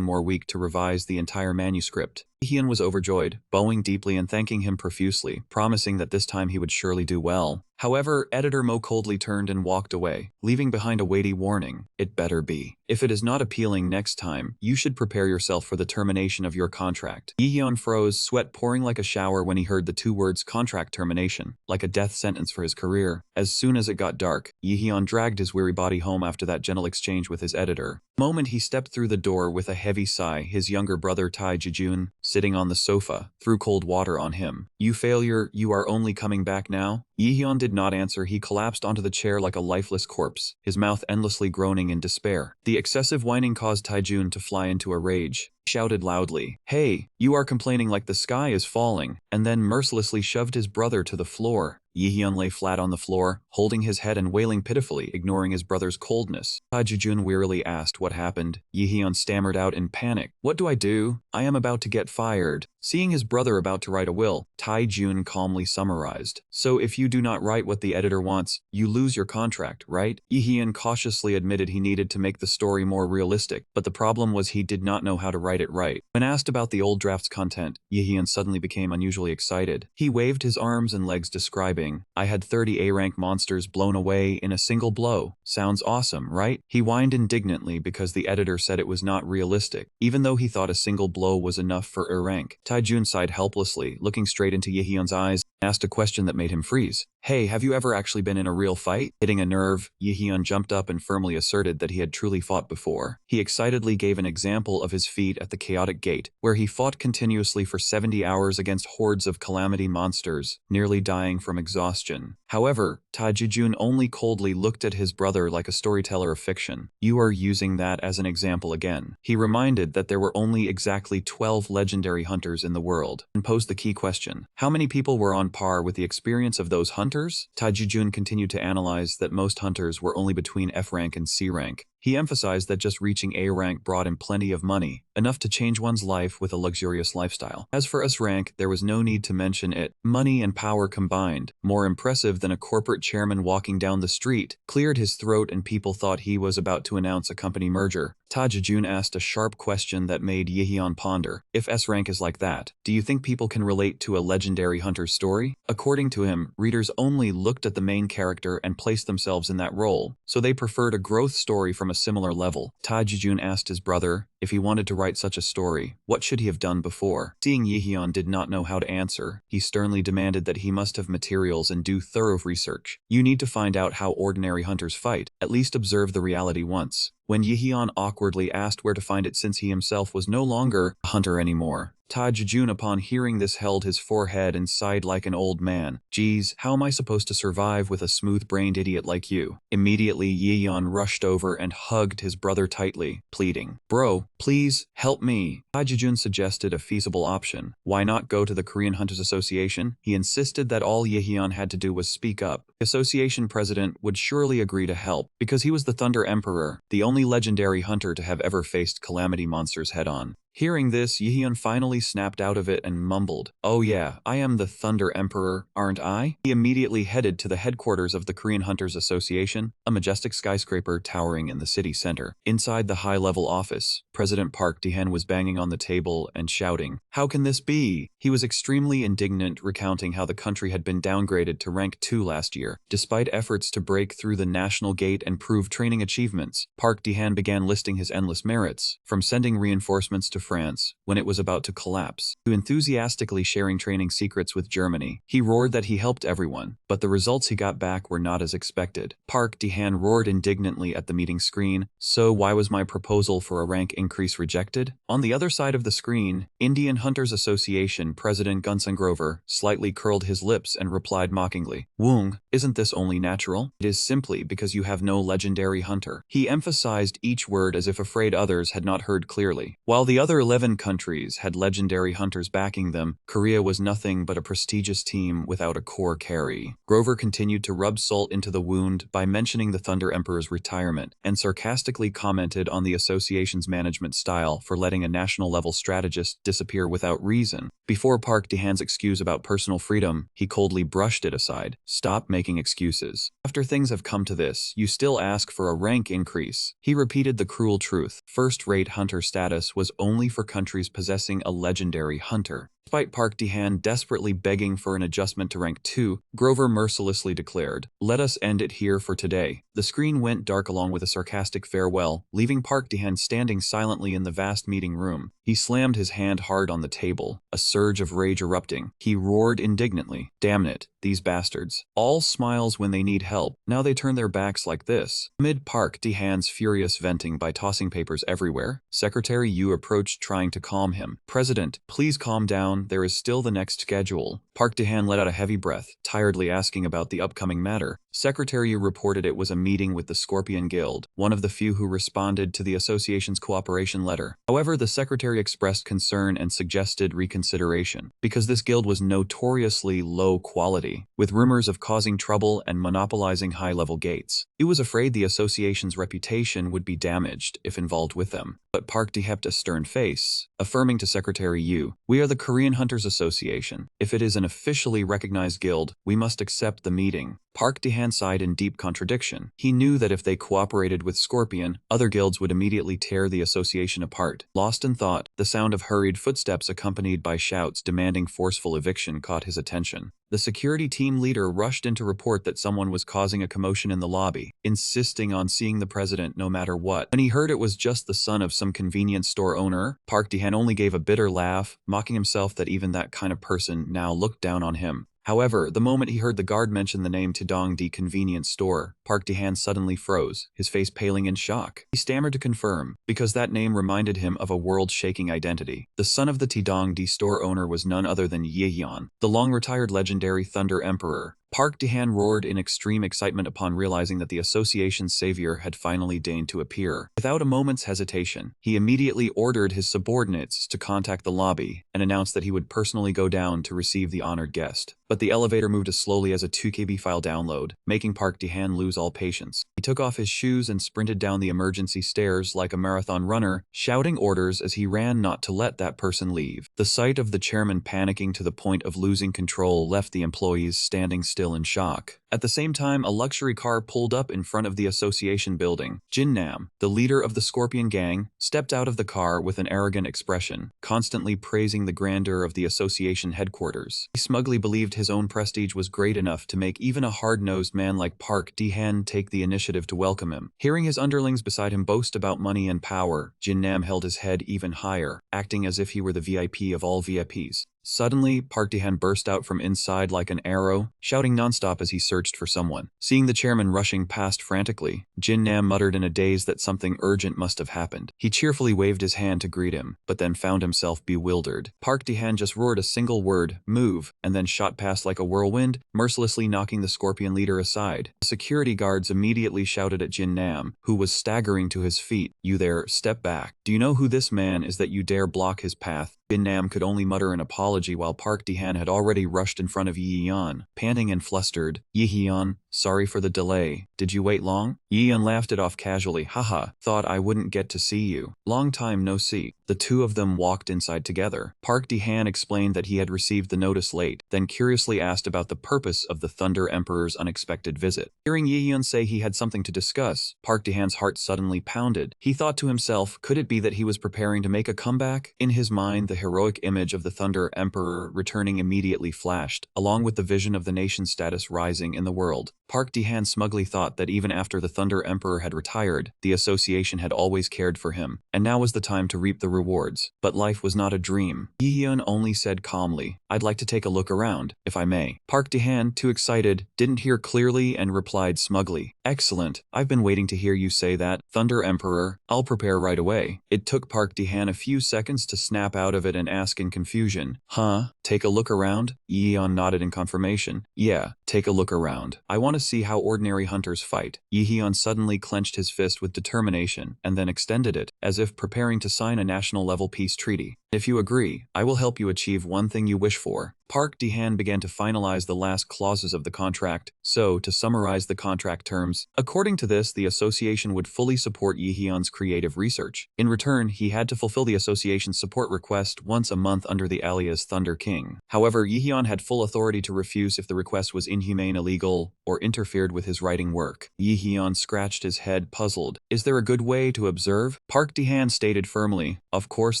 more week to revise the entire manuscript. Hyun was overjoyed, bowing deeply and thanking him profusely, promising that this time he would surely do well. However, Editor Mo coldly turned and walked away, leaving behind a weighty warning. "It better be. If it is not appealing next time, you should prepare yourself for the termination of your contract." Yeon froze, sweat pouring like a shower when he heard the two words contract termination, like a death sentence for his career. As soon as it got dark, Yeon dragged his weary body home after that gentle exchange with his editor. The moment he stepped through the door with a heavy sigh, his younger brother Tai Jijun, sitting on the sofa, threw cold water on him. "You failure, you are only coming back now?" Yeon did not answer. He collapsed onto the chair like a lifeless corpse, his mouth endlessly groaning in despair. The excessive whining caused Taijun to fly into a rage. He shouted loudly, "Hey, you are complaining like the sky is falling," and then mercilessly shoved his brother to the floor. Yehyun lay flat on the floor, holding his head and wailing pitifully, ignoring his brother's coldness. Taijun wearily asked what happened. Yehyun stammered out in panic, "What do I do? I am about to get fired." Seeing his brother about to write a will, Taijun calmly summarized, "So if you do not write what the editor wants, you lose your contract, right?" Yehyun cautiously admitted he needed to make the story more realistic, but the problem was he did not know how to write it right. When asked about the old draft's content, Yehyun suddenly became unusually excited. He waved his arms and legs describing, "I had 30 A-rank monsters blown away in a single blow. Sounds awesome, right?" He whined indignantly because the editor said it was not realistic, even though he thought a single blow was enough for A-rank. Taijun sighed helplessly, looking straight into Yehyun's eyes, and asked a question that made him freeze. "Hey, have you ever actually been in a real fight?" Hitting a nerve, Yehyun jumped up and firmly asserted that he had truly fought before. He excitedly gave an example of his feat at the Chaotic Gate, where he fought continuously for 70 hours against hordes of calamity monsters, nearly dying from exhaustion. However, Tajijun only coldly looked at his brother like a storyteller of fiction. You are using that as an example again. He reminded that there were only exactly 12 legendary hunters in the world, and posed the key question: how many people were on par with the experience of those hunters? Tajijun continued to analyze that most hunters were only between F rank and C rank. He emphasized that just reaching A rank brought him plenty of money, enough to change one's life with a luxurious lifestyle. As for S rank, there was no need to mention it. Money and power combined, more impressive than a corporate chairman walking down the street, cleared his throat and people thought he was about to announce a company merger. Tajijun asked a sharp question that made Yehion ponder. If S rank is like that, do you think people can relate to a legendary hunter's story? According to him, readers only looked at the main character and placed themselves in that role, so they preferred a growth story from a similar level. Tajijun asked his brother if he wanted to write such a story, what should he have done before? Seeing Yehion did not know how to answer, he sternly demanded that he must have materials and do thorough research. You need to find out how ordinary hunters fight, at least observe the reality once. When Yehion awkwardly asked where to find it since he himself was no longer a hunter anymore, Tajijun upon hearing this held his forehead and sighed like an old man. Geez, how am I supposed to survive with a smooth-brained idiot like you? Immediately Yehion rushed over and hugged his brother tightly, pleading, "Bro, please, help me." Tajijun suggested a feasible option. Why not go to the Korean Hunters Association? He insisted that all Yehion had to do was speak up. The association president would surely agree to help, because he was the Thunder Emperor, the only legendary hunter to have ever faced calamity monsters head-on. Hearing this, Yehion finally snapped out of it and mumbled, "Oh yeah, I am the Thunder Emperor, aren't I?" He immediately headed to the headquarters of the Korean Hunters Association, a majestic skyscraper towering in the city center. Inside the high-level office, President Park Dae-han was banging on the table and shouting, "How can this be?" He was extremely indignant, recounting how the country had been downgraded to rank 2 last year. Despite efforts to break through the national gate and prove training achievements, Park Dae-han began listing his endless merits, from sending reinforcements to France when it was about to collapse, to enthusiastically sharing training secrets with Germany. He roared that he helped everyone, but the results he got back were not as expected. Park Dae-han roared indignantly at the meeting screen, "So why was my proposal for a rank increase rejected?" On the other side of the screen, Indian Hunters Association President Gunsung Grover slightly curled his lips and replied mockingly, "Woong, isn't this only natural? It is simply because you have no legendary hunter." He emphasized each word as if afraid others had not heard clearly. While the other 11 countries had legendary hunters backing them, Korea was nothing but a prestigious team without a core carry. Grover continued to rub salt into the wound by mentioning the Thunder Emperor's retirement, and sarcastically commented on the association's management style for letting a national-level strategist disappear without reason. Before Park Dae-han's excuse about personal freedom, he coldly brushed it aside. "Stop making excuses. After things have come to this, you still ask for a rank increase." He repeated the cruel truth. First-rate hunter status was only for countries possessing a legendary hunter. Despite Park Dae-han desperately begging for an adjustment to rank 2, Grover mercilessly declared, "Let us end it here for today." The screen went dark along with a sarcastic farewell, leaving Park Dae-han standing silently in the vast meeting room. He slammed his hand hard on the table, a surge of rage erupting. He roared indignantly, "Damn it, these bastards. All smiles when they need help. Now they turn their backs like this." Amid Park Dae-han's furious venting by tossing papers everywhere, Secretary Yu approached trying to calm him. "President, please calm down. There is still the next schedule." Park Dae-han let out a heavy breath, tiredly asking about the upcoming matter. Secretary Yu reported it was a meeting with the Scorpion Guild, one of the few who responded to the association's cooperation letter. However, the secretary expressed concern and suggested reconsideration, because this guild was notoriously low quality, with rumors of causing trouble and monopolizing high-level gates. He was afraid the association's reputation would be damaged if involved with them. But Park Dae kept a stern face, affirming to Secretary Yu, "We are the Korean Hunters Association. If it is an officially recognized guild, we must accept the meeting." Park Dae-han sighed in deep contradiction. He knew that if they cooperated with Scorpion, other guilds would immediately tear the association apart. Lost in thought, the sound of hurried footsteps accompanied by shouts demanding forceful eviction caught his attention. The security team leader rushed in to report that someone was causing a commotion in the lobby, insisting on seeing the president no matter what. When he heard it was just the son of some convenience store owner, Park Dae-han only gave a bitter laugh, mocking himself that even that kind of person now looked down on him. However, the moment he heard the guard mention the name Tidongdi convenience store, Park Dae-han suddenly froze, his face paling in shock. He stammered to confirm, because that name reminded him of a world-shaking identity. The son of the Tidongdi store owner was none other than Yehion, the long-retired legendary Thunder Emperor. Park Dahan roared in extreme excitement upon realizing that the association's savior had finally deigned to appear. Without a moment's hesitation, he immediately ordered his subordinates to contact the lobby and announced that he would personally go down to receive the honored guest. But the elevator moved as slowly as a 2KB file download, making Park Dahan lose all patience. He took off his shoes and sprinted down the emergency stairs like a marathon runner, shouting orders as he ran not to let that person leave. The sight of the chairman panicking to the point of losing control left the employees standing still in shock. At the same time, a luxury car pulled up in front of the association building. Jin Nam, the leader of the Scorpion Gang, stepped out of the car with an arrogant expression, constantly praising the grandeur of the association headquarters. He smugly believed his own prestige was great enough to make even a hard-nosed man like Park Dahan take the initiative to welcome him. Hearing his underlings beside him boast about money and power, Jin Nam held his head even higher, acting as if he were the VIP of all VIPs. Suddenly, Park Dahan burst out from inside like an arrow, shouting nonstop as he searched for someone. Seeing the chairman rushing past frantically, Jin Nam muttered in a daze that something urgent must have happened. He cheerfully waved his hand to greet him, but then found himself bewildered. Park Dahan just roared a single word, "Move," and then shot past like a whirlwind, mercilessly knocking the Scorpion leader aside. The security guards immediately shouted at Jin Nam, who was staggering to his feet, "You there, step back. Do you know who this man is that you dare block his path?" Jin Nam could only mutter an apology while Park Dahan had already rushed in front of Yi Yeon, panting and flustered. "Yi Yeon, sorry for the delay. Did you wait long?" Yi Yeon laughed it off casually. "Haha, thought I wouldn't get to see you. Long time no see." The two of them walked inside together. Park Dahan explained that he had received the notice late, then curiously asked about the purpose of the Thunder Emperor's unexpected visit. Hearing Yi Yeon say he had something to discuss, Park Dahan's heart suddenly pounded. He thought to himself, could it be that he was preparing to make a comeback? In his mind, the heroic image of the Thunder Emperor returning immediately flashed, along with the vision of the nation's status rising in the world. Park Dahan smugly thought that even after the Thunder Emperor had retired, the association had always cared for him, and now was the time to reap the rewards. But life was not a dream. Yi Yeon only said calmly, "I'd like to take a look around, if I may." Park Dahan, too excited, didn't hear clearly and replied smugly, "Excellent. I've been waiting to hear you say that, Thunder Emperor. I'll prepare right away." It took Park Dahan a few seconds to snap out of it and ask in confusion, "Huh? Take a look around?" Yi Yeon nodded in confirmation. "Yeah, take a look around. I want to see how ordinary hunters fight." Yi Yeon suddenly clenched his fist with determination and then extended it, as if preparing to sign a national-level peace treaty. "If you agree, I will help you achieve one thing you wish for." Park Dahan began to finalize the last clauses of the contract. So, to summarize the contract terms, according to this, the association would fully support Yi Yeon's creative research. In return, he had to fulfill the association's support request once a month under the alias Thunder King. However, Yi Yeon had full authority to refuse if the request was inhumane, illegal, or interfered with his writing work. Yi Yeon scratched his head, puzzled. "Is there a good way to observe?" Park Dahan stated firmly, "Of course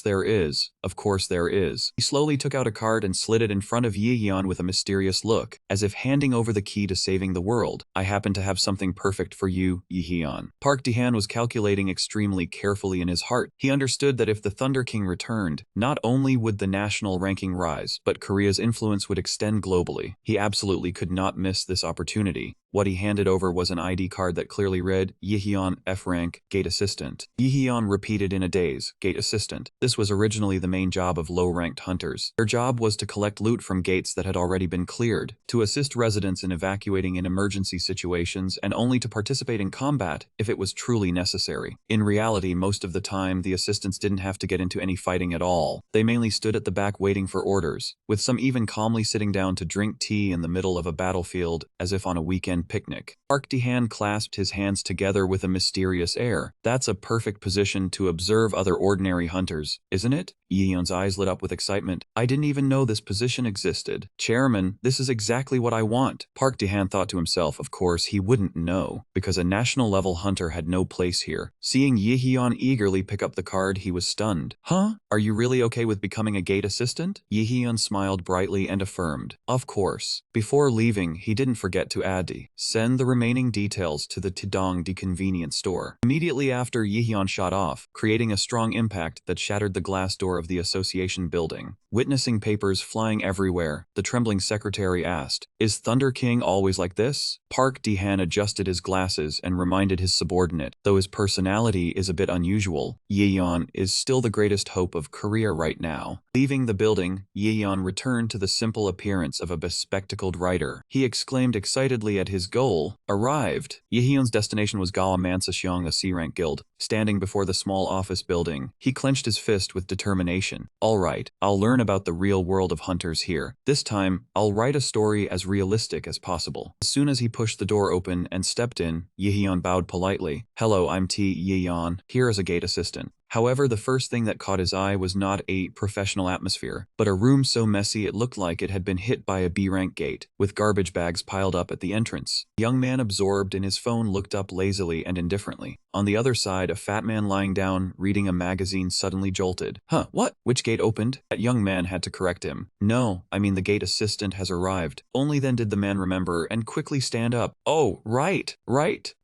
there is. Of course there is." He slowly took out a card and slid it in front of Yi Yeon with a mysterious look, as if handing over the key to saving the world. "I happen to have something perfect for you, Yi Yeon." Park Dahan was calculating extremely carefully in his heart. He understood that if the Thunder King returned, not only would the national ranking rise, but Korea's influence would extend globally. He absolutely could not miss this opportunity. What he handed over was an ID card that clearly read, Yi Yeon, F rank, gate assistant. Yi Yeon repeated in a daze, gate assistant. This was originally the main job of low-ranked hunters. Their job was to collect loot from gates that had already been cleared, to assist residents in evacuating in emergency situations, and only to participate in combat if it was truly necessary. In reality, most of the time, the assistants didn't have to get into any fighting at all. They mainly stood at the back waiting for orders, with some even calmly sitting down to drink tea in the middle of a battlefield, as if on a weekend picnic. Park Dahan clasped his hands together with a mysterious air. "That's a perfect position to observe other ordinary hunters, isn't it?" Yi Yeon's eyes lit up with excitement. "I didn't even know this position existed. Chairman, this is exactly what I want." Park Dahan thought to himself, of course he wouldn't know, because a national-level hunter had no place here. Seeing Yi Yeon eagerly pick up the card, he was stunned. "Huh? Are you really okay with becoming a gate assistant?" Yi Yeon smiled brightly and affirmed, "Of course." Before leaving, he didn't forget to add, Send the remaining details to the Tidong de convenience store. Immediately after, Yihyun shot off, creating a strong impact that shattered the glass door of the association building. Witnessing papers flying everywhere, the trembling secretary asked, "Is Thunder King always like this?" Park Dehan adjusted his glasses and reminded his subordinate, though his personality is a bit unusual, Yihyun is still the greatest hope of Korea right now. Leaving the building, Yihyun returned to the simple appearance of a bespectacled writer. He exclaimed excitedly at his goal, arrived. Yihyun's destination was Gawa Mansasyong, a C-rank guild. Standing before the small office building, he clenched his fist with determination. All right, I'll learn about the real world of hunters here. This time, I'll write a story as realistic as possible. As soon as he pushed the door open and stepped in, Yihyun bowed politely. Hello, I'm T. Yihyun, here as a gate assistant. However, the first thing that caught his eye was not a professional atmosphere, but a room so messy it looked like it had been hit by a B-rank gate, with garbage bags piled up at the entrance. The young man absorbed in his phone looked up lazily and indifferently. On the other side, a fat man lying down, reading a magazine suddenly jolted. Huh, what? Which gate opened? That young man had to correct him. No, I mean the gate assistant has arrived. Only then did the man remember and quickly stand up. Oh, right.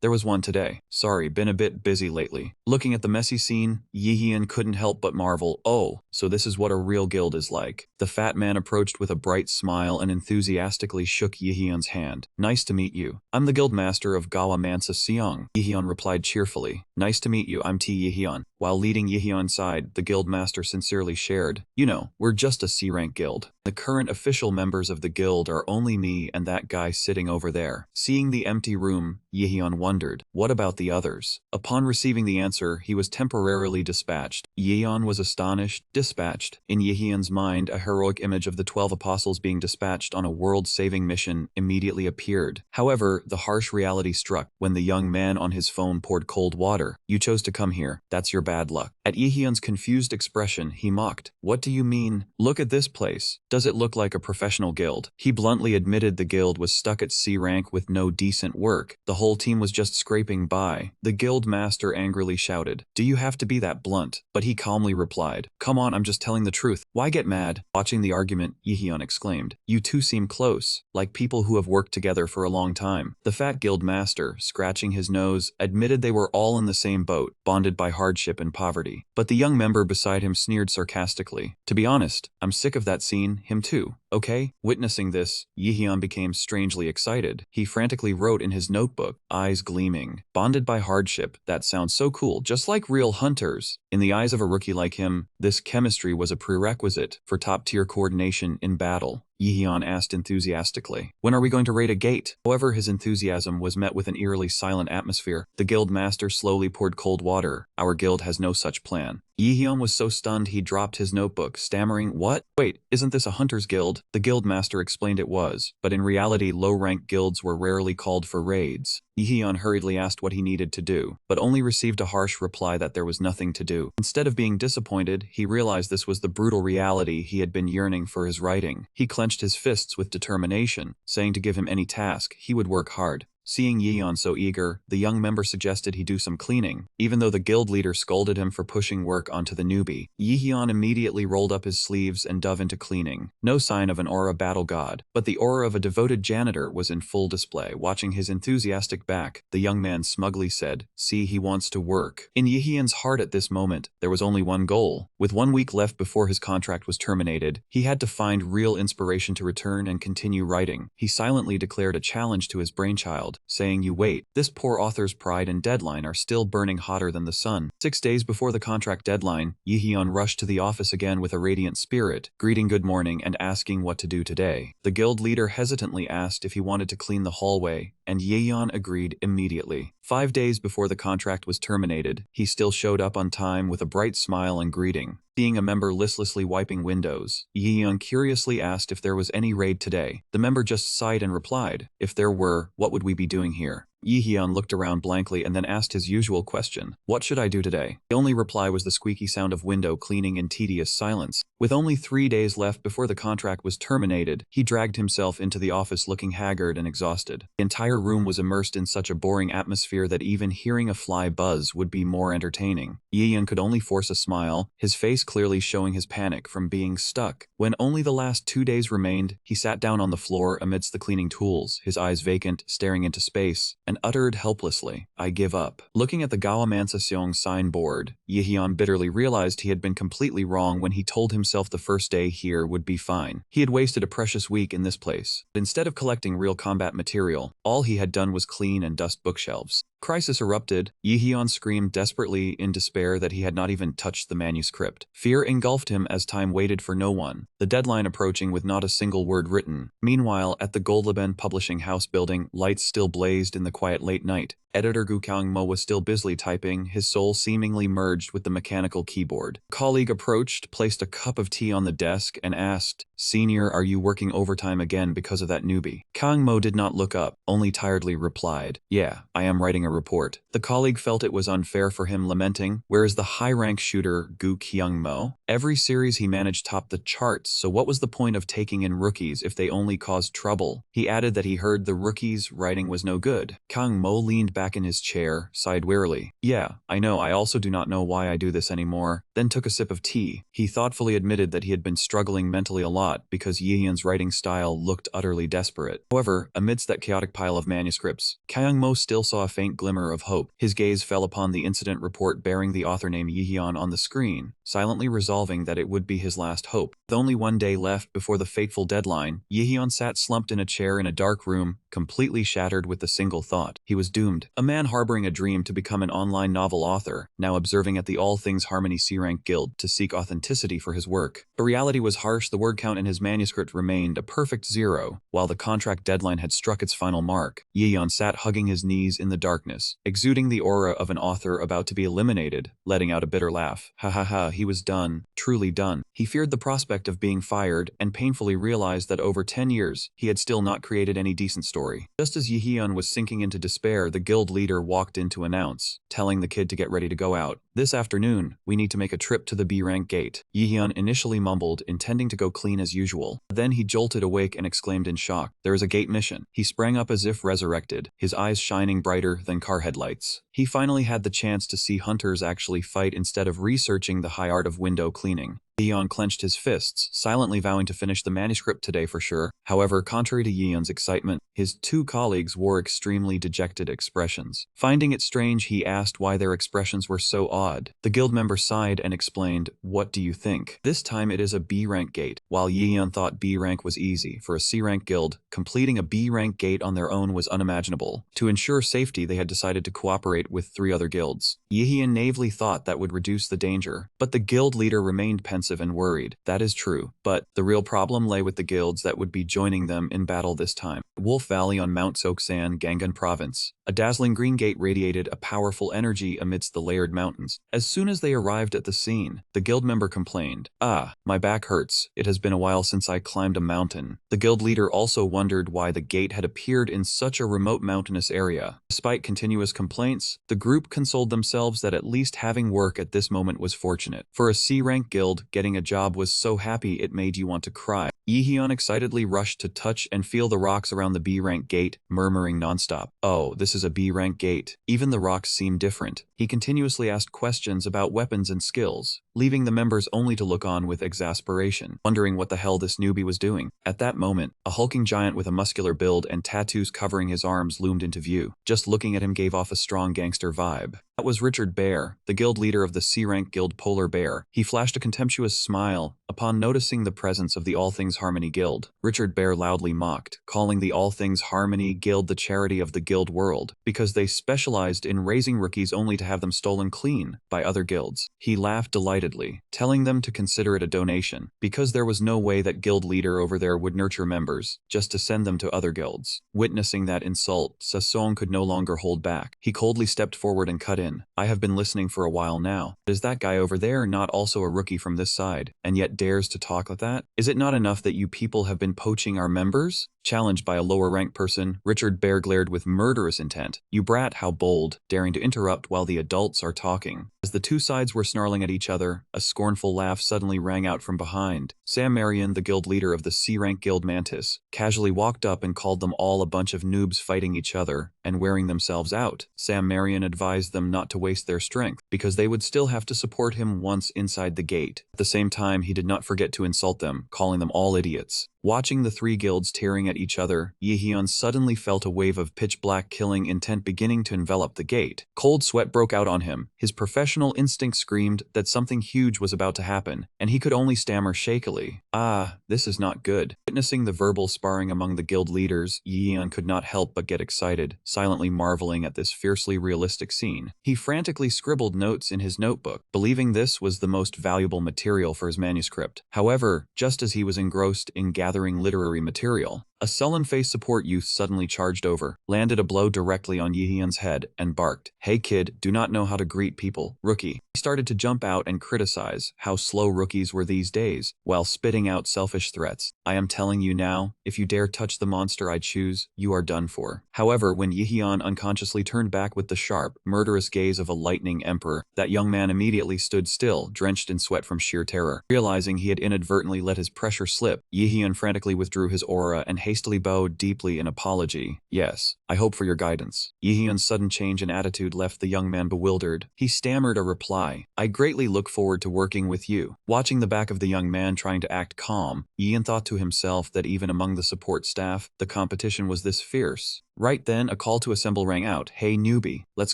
There was one today. Sorry, been a bit busy lately. Looking at the messy scene, Yihyun couldn't help but marvel. Oh, so this is what a real guild is like. The fat man approached with a bright smile and enthusiastically shook Yihyun's hand. Nice to meet you. I'm the guild master of Gawa Mansa Seong. Yihyun replied cheerfully. Nice to meet you, I'm T. Yihyun. While leading Yihyun's side, the guild master sincerely shared. You know, we're just a C-rank guild. The current official members of the guild are only me and that guy sitting over there. Seeing the empty room, Yihyun wondered, what about the others? Upon receiving the answer, he was temporarily dispatched. Yihyun was astonished. Dispatched. In Yihyun's mind, a heroic image of the 12 apostles being dispatched on a world-saving mission immediately appeared. However, the harsh reality struck when the young man on his phone poured cold water. You chose to come here. That's your bad luck. At Yihyun's confused expression, he mocked. What do you mean? Look at this place. Does it look like a professional guild? He bluntly admitted the guild was stuck at C rank with no decent work. The whole team was just scraping by. The guild master angrily shouted, "Do you have to be that blunt?" But he calmly replied, "Come on, I'm just telling the truth. Why get mad?" Watching the argument, Yihyun exclaimed, "You two seem close, like people who have worked together for a long time." The fat guild master, scratching his nose, admitted they were all in the same boat, bonded by hardship and poverty. But the young member beside him sneered sarcastically. To be honest, I'm sick of that scene, him too. Okay? Witnessing this, Yihyun became strangely excited. He frantically wrote in his notebook, eyes gleaming. Bonded by hardship, that sounds so cool, just like real hunters. In the eyes of a rookie like him, this chemistry was a prerequisite for top-tier coordination in battle. Yihyun asked enthusiastically, "When are we going to raid a gate?" However, his enthusiasm was met with an eerily silent atmosphere. The guild master slowly poured cold water. Our guild has no such plan. Yihyun was so stunned he dropped his notebook, stammering, "What? Wait, isn't this a hunter's guild?" The guild master explained it was, but in reality low-rank guilds were rarely called for raids. Yihyun hurriedly asked what he needed to do, but only received a harsh reply that there was nothing to do. Instead of being disappointed, he realized this was the brutal reality he had been yearning for his writing. He clenched his fists with determination, saying to give him any task, he would work hard. Seeing Yihyun so eager, the young member suggested he do some cleaning, even though the guild leader scolded him for pushing work onto the newbie. Yihyun immediately rolled up his sleeves and dove into cleaning. No sign of an aura battle god, but the aura of a devoted janitor was in full display. Watching his enthusiastic back, the young man smugly said, "See, he wants to work." In Yihyun's heart at this moment, there was only one goal. With 1 week left before his contract was terminated, he had to find real inspiration to return and continue writing. He silently declared a challenge to his brainchild, saying, "You wait. This poor author's pride and deadline are still burning hotter than the sun." 6 days before the contract deadline, Yihyun rushed to the office again with a radiant spirit, greeting good morning and asking what to do today. The guild leader hesitantly asked if he wanted to clean the hallway, and Yihyun agreed immediately. 5 days before the contract was terminated, he still showed up on time with a bright smile and greeting. Seeing a member listlessly wiping windows, Yihyun curiously asked if there was any raid today. The member just sighed and replied, "If there were, what would we be doing here?" Yi-hyun looked around blankly and then asked his usual question. What should I do today? The only reply was the squeaky sound of window cleaning in tedious silence. With only 3 days left before the contract was terminated, he dragged himself into the office looking haggard and exhausted. The entire room was immersed in such a boring atmosphere that even hearing a fly buzz would be more entertaining. Yi-hyun could only force a smile, his face clearly showing his panic from being stuck. When only the last 2 days remained, he sat down on the floor amidst the cleaning tools, his eyes vacant, staring into space, and uttered helplessly, "I give up." Looking at the Gawamansaseong signboard, Yi-hyun bitterly realized he had been completely wrong when he told himself the first day here would be fine. He had wasted a precious week in this place. But instead of collecting real combat material, all he had done was clean and dust bookshelves. Crisis erupted. Yi-hyun screamed desperately in despair that he had not even touched the manuscript. Fear engulfed him as time waited for no one, the deadline approaching with not a single word written. Meanwhile, at the Goldleben publishing house building, lights still blazed in the quiet late night. Editor Gu Kyung-mo was still busily typing, his soul seemingly merged with the mechanical keyboard. A colleague approached, placed a cup of tea on the desk, and asked, "Senior, are you working overtime again because of that newbie?" Kyung-mo did not look up, only tiredly replied, "Yeah, I am writing a report." The colleague felt it was unfair for him, lamenting, "Where is the high-rank shooter Gu Kyung-mo? Every series he managed topped the charts, so what was the point of taking in rookies if they only caused trouble?" He added that he heard the rookies' writing was no good. Kyung-mo leaned back in his chair, sighed wearily. "Yeah, I know, I also do not know why I do this anymore," then took a sip of tea. He thoughtfully admitted that he had been struggling mentally a lot because Yi-hyun's writing style looked utterly desperate. However, amidst that chaotic pile of manuscripts, Kyung-mo still saw a faint glimmer of hope. His gaze fell upon the incident report bearing the author name Yi-hyun on the screen, silently resolving that it would be his last hope. With only 1 day left before the fateful deadline, Yi-hyun sat slumped in a chair in a dark room, completely shattered with a single thought. He was doomed. A man harboring a dream to become an online novel author, now observing at the All Things Harmony C-Rank Guild to seek authenticity for his work. The reality was harsh. The word count in his manuscript remained a perfect 0, while the contract deadline had struck its final mark. Yi-hyun sat hugging his knees in the darkness, exuding the aura of an author about to be eliminated, letting out a bitter laugh. Ha ha ha, he was done, truly done. He feared the prospect of being fired and painfully realized that over 10 years, he had still not created any decent story. Just as Yi-hyun was sinking into despair, the guild leader walked in to announce, telling the kid to get ready to go out. "This afternoon, we need to make a trip to the B-rank gate." Yi-hyun initially mumbled, intending to go clean as usual. Then he jolted awake and exclaimed in shock, "There is a gate mission." He sprang up as if resurrected, his eyes shining brighter than car headlights. He finally had the chance to see hunters actually fight instead of researching the high art of window cleaning. Yi-hyun clenched his fists, silently vowing to finish the manuscript today for sure. However, contrary to Yi-hyun's excitement, his 2 colleagues wore extremely dejected expressions. Finding it strange, he asked why their expressions were so odd. The guild member sighed and explained, "What do you think? This time it is a B-rank gate." While Yi-hyun thought B-rank was easy, for a C-rank guild, completing a B-rank gate on their own was unimaginable. To ensure safety, they had decided to cooperate with 3 other guilds. Yi-hyun naively thought that would reduce the danger, but the guild leader remained pensive and worried. That is true, but the real problem lay with the guilds that would be joining them in battle this time. Wolf Valley on Mount Soksan, Gangan Province. A dazzling green gate radiated a powerful energy amidst the layered mountains. As soon as they arrived at the scene, the guild member complained, "Ah, my back hurts. It has been a while since I climbed a mountain." The guild leader also wondered why the gate had appeared in such a remote mountainous area. Despite continuous complaints, the group consoled themselves that at least having work at this moment was fortunate. For a C-rank guild, getting a job was so happy it made you want to cry. Yi-hyun excitedly rushed to touch and feel the rocks around the B-rank gate, murmuring nonstop, "Oh, this is a B-rank gate." Even the rocks seemed different. He continuously asked questions about weapons and skills, leaving the members only to look on with exasperation, wondering what the hell this newbie was doing. At that moment, a hulking giant with a muscular build and tattoos covering his arms loomed into view. Just looking at him gave off a strong gangster vibe. That was Richard Bear, the guild leader of the C-rank guild Polar Bear. He flashed a contemptuous smile upon noticing the presence of the All Things Harmony Guild. Richard Bear loudly mocked, calling the All Things Harmony Guild the charity of the guild world, because they specialized in raising rookies only to have them stolen clean by other guilds. He laughed delightedly, telling them to consider it a donation, because there was no way that guild leader over there would nurture members, just to send them to other guilds. Witnessing that insult, Sasong could no longer hold back. He coldly stepped forward and cut in. "I have been listening for a while now. Is that guy over there not also a rookie from this side, and yet dares to talk like that? Is it not enough that you people have been poaching our members? Challenged by a lower-ranked person, Richard Bear glared with murderous intent. You brat, how bold, daring to interrupt while the adults are talking. As the two sides were snarling at each other, a scornful laugh suddenly rang out from behind. Sam Marion, the guild leader of the C-rank guild Mantis, casually walked up and called them all a bunch of noobs fighting each other and wearing themselves out. Sam Marion advised them not to waste their strength, because they would still have to support him once inside the gate. At the same time, he did not forget to insult them, calling them all idiots. Watching the three guilds tearing at each other, Yahello suddenly felt a wave of pitch-black killing intent beginning to envelop the gate. Cold sweat broke out on him. His professional instinct screamed that something huge was about to happen, and he could only stammer shakily, "Ah, this is not good." Witnessing the verbal sparring among the guild leaders, Yahello could not help but get excited, silently marveling at this fiercely realistic scene. He frantically scribbled notes in his notebook, believing this was the most valuable material for his manuscript. However, just as he was engrossed in gathering literary material, a sullen-faced support youth suddenly charged over, landed a blow directly on Yahello's head, and barked, "Hey kid, do not know how to greet people, rookie." He started to jump out and criticize how slow rookies were these days, while spitting out selfish threats. "I am telling you now, if you dare touch the monster I choose, you are done for." However, when Yahello unconsciously turned back with the sharp, murderous gaze of a lightning emperor, that young man immediately stood still, drenched in sweat from sheer terror. Realizing he had inadvertently let his pressure slip, Yahello frantically withdrew his aura and hastily bowed deeply in apology. "Yes, I hope for your guidance." Yahello's sudden change in attitude left the young man bewildered. He stammered a reply, "I greatly look forward to working with you." Watching the back of the young man trying to act calm, Yahello thought to himself that even among the support staff, the competition was this fierce. Right then, a call to assemble rang out. "Hey newbie, let's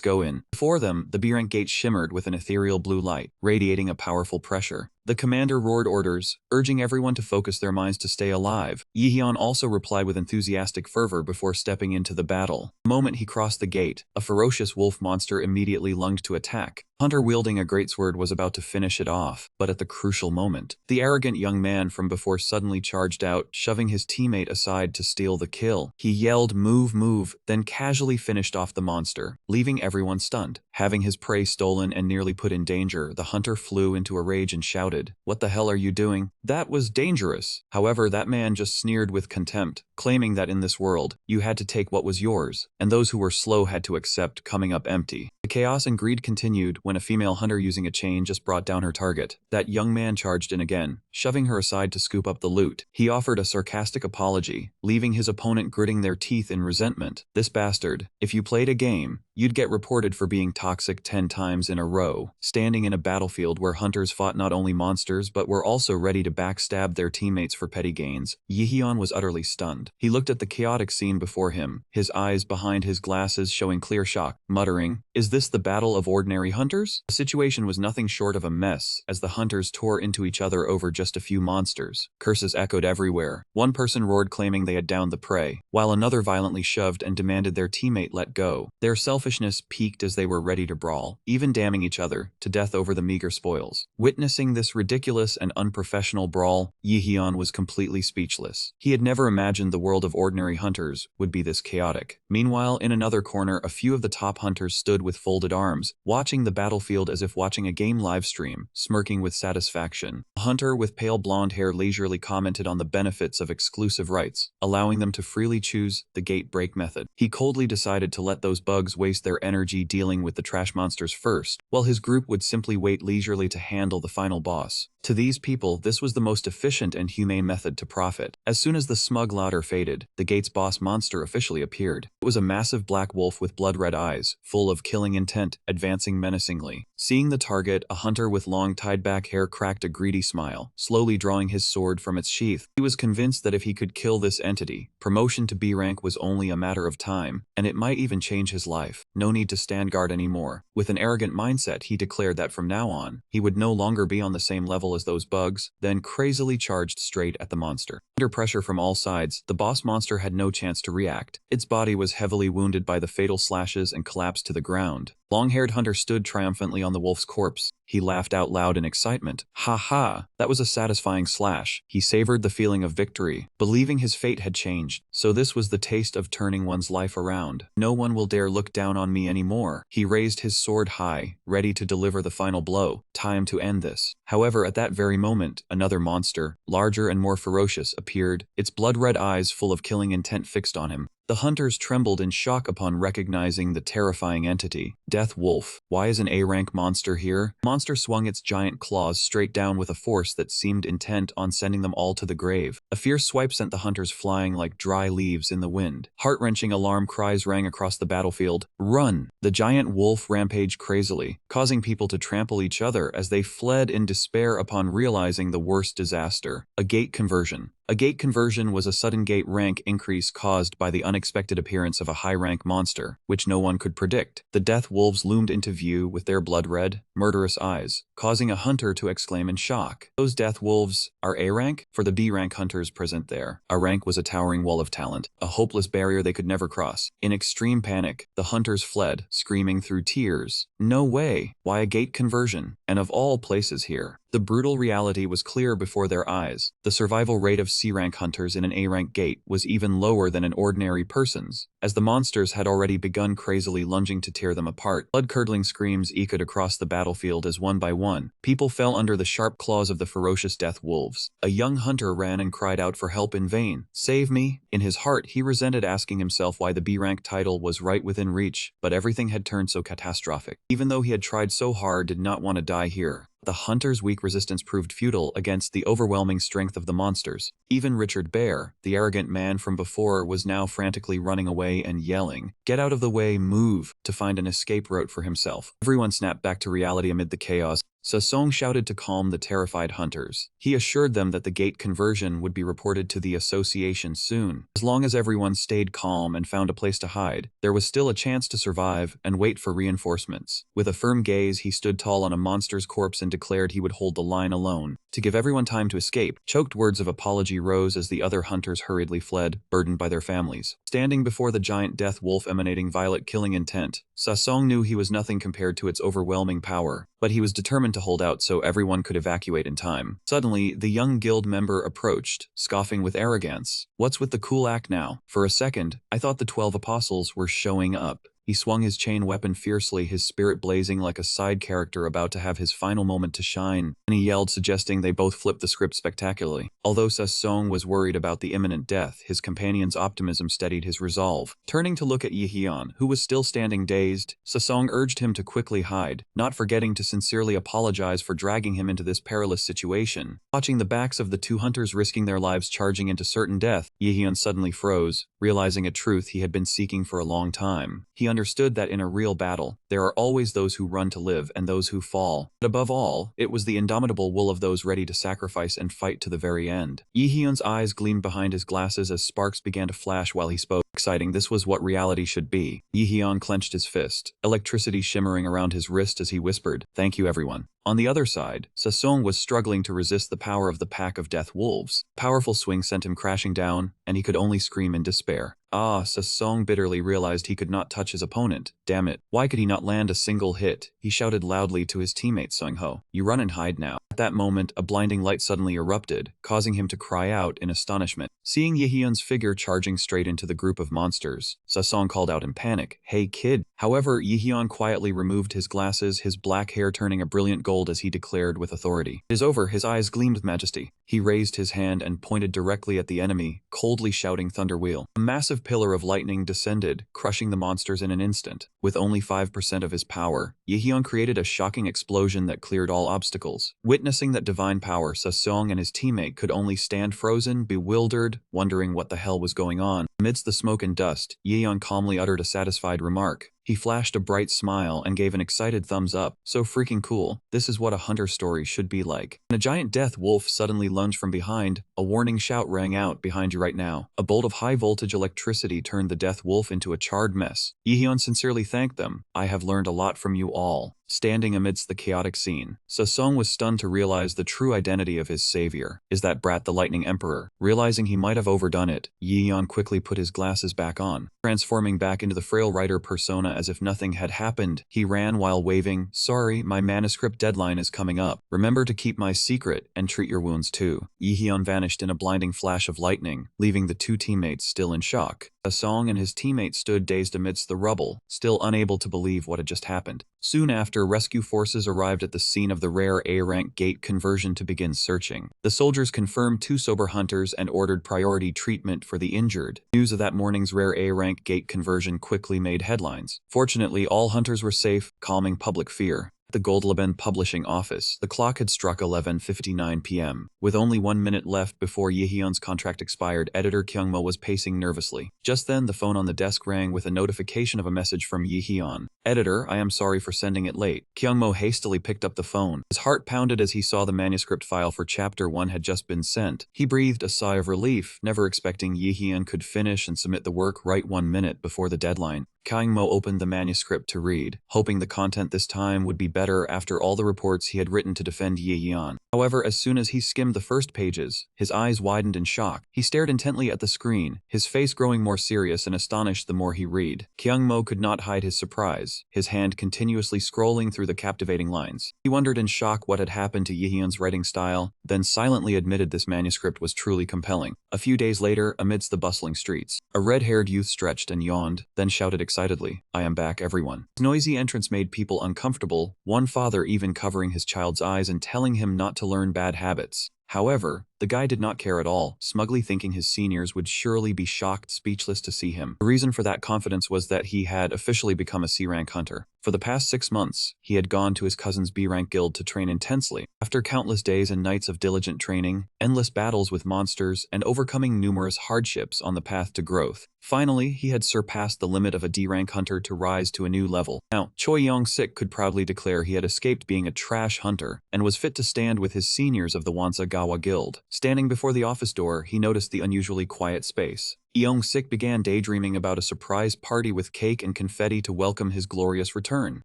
go in." Before them, the B-rank gate shimmered with an ethereal blue light, radiating a powerful pressure. The commander roared orders, urging everyone to focus their minds to stay alive. Yahello also replied with enthusiastic fervor before stepping into the battle. The moment he crossed the gate, a ferocious wolf monster immediately lunged to attack. Hunter wielding a greatsword was about to finish it off, but at the crucial moment, the arrogant young man from before suddenly charged out, shoving his teammate aside to steal the kill. He yelled, "Move, move," then casually finished off the monster, leaving everyone stunned. Having his prey stolen and nearly put in danger, the hunter flew into a rage and shouted, "What the hell are you doing? That was dangerous." However, that man just sneered with contempt, claiming that in this world, you had to take what was yours, and those who were slow had to accept coming up empty. The chaos and greed continued when a female hunter using a chain just brought down her target. That young man charged in again, shoving her aside to scoop up the loot. He offered a sarcastic apology, leaving his opponent gritting their teeth in resentment. "This bastard, if you played a game, you'd get reported for being toxic 10 times in a row." Standing in a battlefield where hunters fought not only monsters but were also ready to backstab their teammates for petty gains, Yahello was utterly stunned. He looked at the chaotic scene before him, his eyes behind his glasses showing clear shock, muttering, "Is this the battle of ordinary hunters?" The situation was nothing short of a mess, as the hunters tore into each other over just a few monsters. Curses echoed everywhere. One person roared claiming they had downed the prey, while another violently shoved and demanded their teammate let go. Their selfishness peaked as they were ready to brawl, even damning each other to death over the meager spoils. Witnessing this ridiculous and unprofessional brawl, Yahello was completely speechless. He had never imagined the world of ordinary hunters would be this chaotic. Meanwhile, in another corner, a few of the top hunters stood with folded arms, watching the battlefield as if watching a game live stream, smirking with satisfaction. A hunter with pale blonde hair leisurely commented on the benefits of exclusive rights, allowing them to freely choose the gate break method. He coldly decided to let those bugs waste their energy dealing with the trash monsters first, while his group would simply wait leisurely to handle the final boss. To these people, this was the most efficient and humane method to profit. As soon as the smug laughter faded, the gate's boss monster officially appeared. It was a massive black wolf with blood-red eyes, full of killing intent, advancing menacingly. Seeing the target, a hunter with long tied-back hair cracked a greedy smile, slowly drawing his sword from its sheath. He was convinced that if he could kill this entity, promotion to B rank was only a matter of time, and it might even change his life. No need to stand guard anymore. With an arrogant mindset, he declared that from now on, he would no longer be on the same level as those bugs, then crazily charged straight at the monster. Under pressure from all sides, the boss monster had no chance to react. Its body was heavily wounded by the fatal slashes and collapsed to the ground. Long-haired hunter stood triumphantly on the wolf's corpse. He laughed out loud in excitement. Ha ha, that was a satisfying slash. He savored the feeling of victory, believing his fate had changed. So this was the taste of turning one's life around. No one will dare look down on me anymore. He raised his sword high, ready to deliver the final blow. Time to end this. However, at that very moment, another monster, larger and more ferocious, appeared, its blood-red eyes full of killing intent fixed on him. The hunters trembled in shock upon recognizing the terrifying entity. Death Wolf. Why is an A-rank monster here? The monster swung its giant claws straight down with a force that seemed intent on sending them all to the grave. A fierce swipe sent the hunters flying like dry leaves in the wind. Heart-wrenching alarm cries rang across the battlefield. Run! The giant wolf rampaged crazily, causing people to trample each other as they fled in despair upon realizing the worst disaster. A gate conversion. A gate conversion was a sudden gate rank increase caused by the unexpected appearance of a high-rank monster, which no one could predict. The death wolves loomed into view with their blood-red, murderous eyes, causing a hunter to exclaim in shock. Those death wolves are A-rank? For the B-rank hunters present there, a rank was a towering wall of talent, a hopeless barrier they could never cross. In extreme panic, the hunters fled, screaming through tears. No way! Why a gate conversion? And of all places here. The brutal reality was clear before their eyes. The survival rate of C-rank hunters in an A-rank gate was even lower than an ordinary person's, as the monsters had already begun crazily lunging to tear them apart. Blood-curdling screams echoed across the battlefield as one by one, people fell under the sharp claws of the ferocious death wolves. A young hunter ran and cried out for help in vain. Save me! In his heart, he resented asking himself why the B-rank title was right within reach, but everything had turned so catastrophic. Even though he had tried so hard, did not want to die here. The hunter's weak resistance proved futile against the overwhelming strength of the monsters. Even Richard Bear, the arrogant man from before, was now frantically running away and yelling, "Get out of the way, move!" to find an escape route for himself. Everyone snapped back to reality amid the chaos. Sasong shouted to calm the terrified hunters. He assured them that the gate conversion would be reported to the association soon. As long as everyone stayed calm and found a place to hide, there was still a chance to survive and wait for reinforcements. With a firm gaze, he stood tall on a monster's corpse and declared he would hold the line alone. To give everyone time to escape, choked words of apology rose as the other hunters hurriedly fled, burdened by their families. Standing before the giant death wolf emanating violet killing intent, Sasong knew he was nothing compared to its overwhelming power, but he was determined to hold out so everyone could evacuate in time. Suddenly, the young guild member approached, scoffing with arrogance. "What's with the cool act now? For a second, I thought the 12 apostles were showing up." He swung his chain weapon fiercely, his spirit blazing like a side character about to have his final moment to shine, and he yelled, suggesting they both flip the script spectacularly. Although Sasong was worried about the imminent death, his companion's optimism steadied his resolve. Turning to look at Yehion, who was still standing dazed, Sasong urged him to quickly hide, not forgetting to sincerely apologize for dragging him into this perilous situation. Watching the backs of the two hunters risking their lives charging into certain death, Yehion suddenly froze, realizing a truth he had been seeking for a long time. He understood that in a real battle, there are always those who run to live and those who fall. But above all, it was the indomitable will of those ready to sacrifice and fight to the very end. Yehyun's eyes gleamed behind his glasses as sparks began to flash while he spoke. Exciting, this was what reality should be. Yehyun clenched his fist, electricity shimmering around his wrist as he whispered, "Thank you, everyone." On the other side, Sasong was struggling to resist the power of the pack of death wolves. Powerful swing sent him crashing down, and he could only scream in despair. Sasong bitterly realized he could not touch his opponent. Damn it, why could he not land a single hit? He shouted loudly to his teammate Sung-ho, "You run and hide now." At that moment, a blinding light suddenly erupted, causing him to cry out in astonishment. Seeing Yehyun's figure charging straight into the group of monsters, Sasong called out in panic, "Hey kid!" However, Yehyun quietly removed his glasses, his black hair turning a brilliant gold as he declared with authority. "It is over." His eyes gleamed with majesty. He raised his hand and pointed directly at the enemy, coldly shouting thunderwheel. A massive pillar of lightning descended, crushing the monsters in an instant. With only 5% of his power, Yehyun created a shocking explosion that cleared all obstacles. Witnessing that divine power, Sasong and his teammate could only stand frozen, bewildered, wondering what the hell was going on. Amidst the smoke and dust, Yehyun calmly uttered a satisfied remark. He flashed a bright smile and gave an excited thumbs up. "So freaking cool. This is what a hunter story should be like." When a giant death wolf suddenly lunged from behind, a warning shout rang out, "Behind you right now." A bolt of high-voltage electricity turned the death wolf into a charred mess. Yehyun sincerely thanked them. "I have learned a lot from you all." standing amidst the chaotic scene. Sasong was stunned to realize the true identity of his savior. Is that brat the Lightning Emperor? Realizing he might have overdone it, Yeon quickly put his glasses back on. Transforming back into the frail writer persona as if nothing had happened, he ran while waving, "Sorry, my manuscript deadline is coming up. Remember to keep my secret and treat your wounds too." Yeon vanished in a blinding flash of lightning, leaving the two teammates still in shock. Sasong and his teammate stood dazed amidst the rubble, still unable to believe what had just happened. Soon after, rescue forces arrived at the scene of the rare A-rank gate conversion to begin searching. The soldiers confirmed 2 sober hunters and ordered priority treatment for the injured. News of that morning's rare A-rank gate conversion quickly made headlines. Fortunately, all hunters were safe, calming public fear. At the Goldleben publishing office, the clock had struck 11:59 p.m. With only 1 minute left before Yehyun's contract expired, editor Kyungmo was pacing nervously. Just then, the phone on the desk rang with a notification of a message from Yehyun. "Editor, I am sorry for sending it late." Kyungmo hastily picked up the phone. His heart pounded as he saw the manuscript file for Chapter 1 had just been sent. He breathed a sigh of relief, never expecting Yehyun could finish and submit the work right 1 minute before the deadline. Kyungmo opened the manuscript to read, hoping the content this time would be better after all the reports he had written to defend Yehyun. However, as soon as he skimmed the first pages, his eyes widened in shock. He stared intently at the screen, his face growing more serious and astonished the more he read. Kyungmo could not hide his surprise, his hand continuously scrolling through the captivating lines. He wondered in shock what had happened to Yehyun's writing style, then silently admitted this manuscript was truly compelling. A few days later, amidst the bustling streets, a red-haired youth stretched and yawned, then shouted excitedly, "I am back, everyone." His noisy entrance made people uncomfortable, one father even covering his child's eyes and telling him not to learn bad habits. However, the guy did not care at all, smugly thinking his seniors would surely be shocked, speechless to see him. The reason for that confidence was that he had officially become a C-rank hunter. For the past 6 months, he had gone to his cousin's B-rank guild to train intensely. After countless days and nights of diligent training, endless battles with monsters, and overcoming numerous hardships on the path to growth, finally, he had surpassed the limit of a D-rank hunter to rise to a new level. Now, Choi Yong-sik could proudly declare he had escaped being a trash hunter and was fit to stand with his seniors of the Wansagawa Guild. Standing before the office door, he noticed the unusually quiet space. Yong-sik began daydreaming about a surprise party with cake and confetti to welcome his glorious return.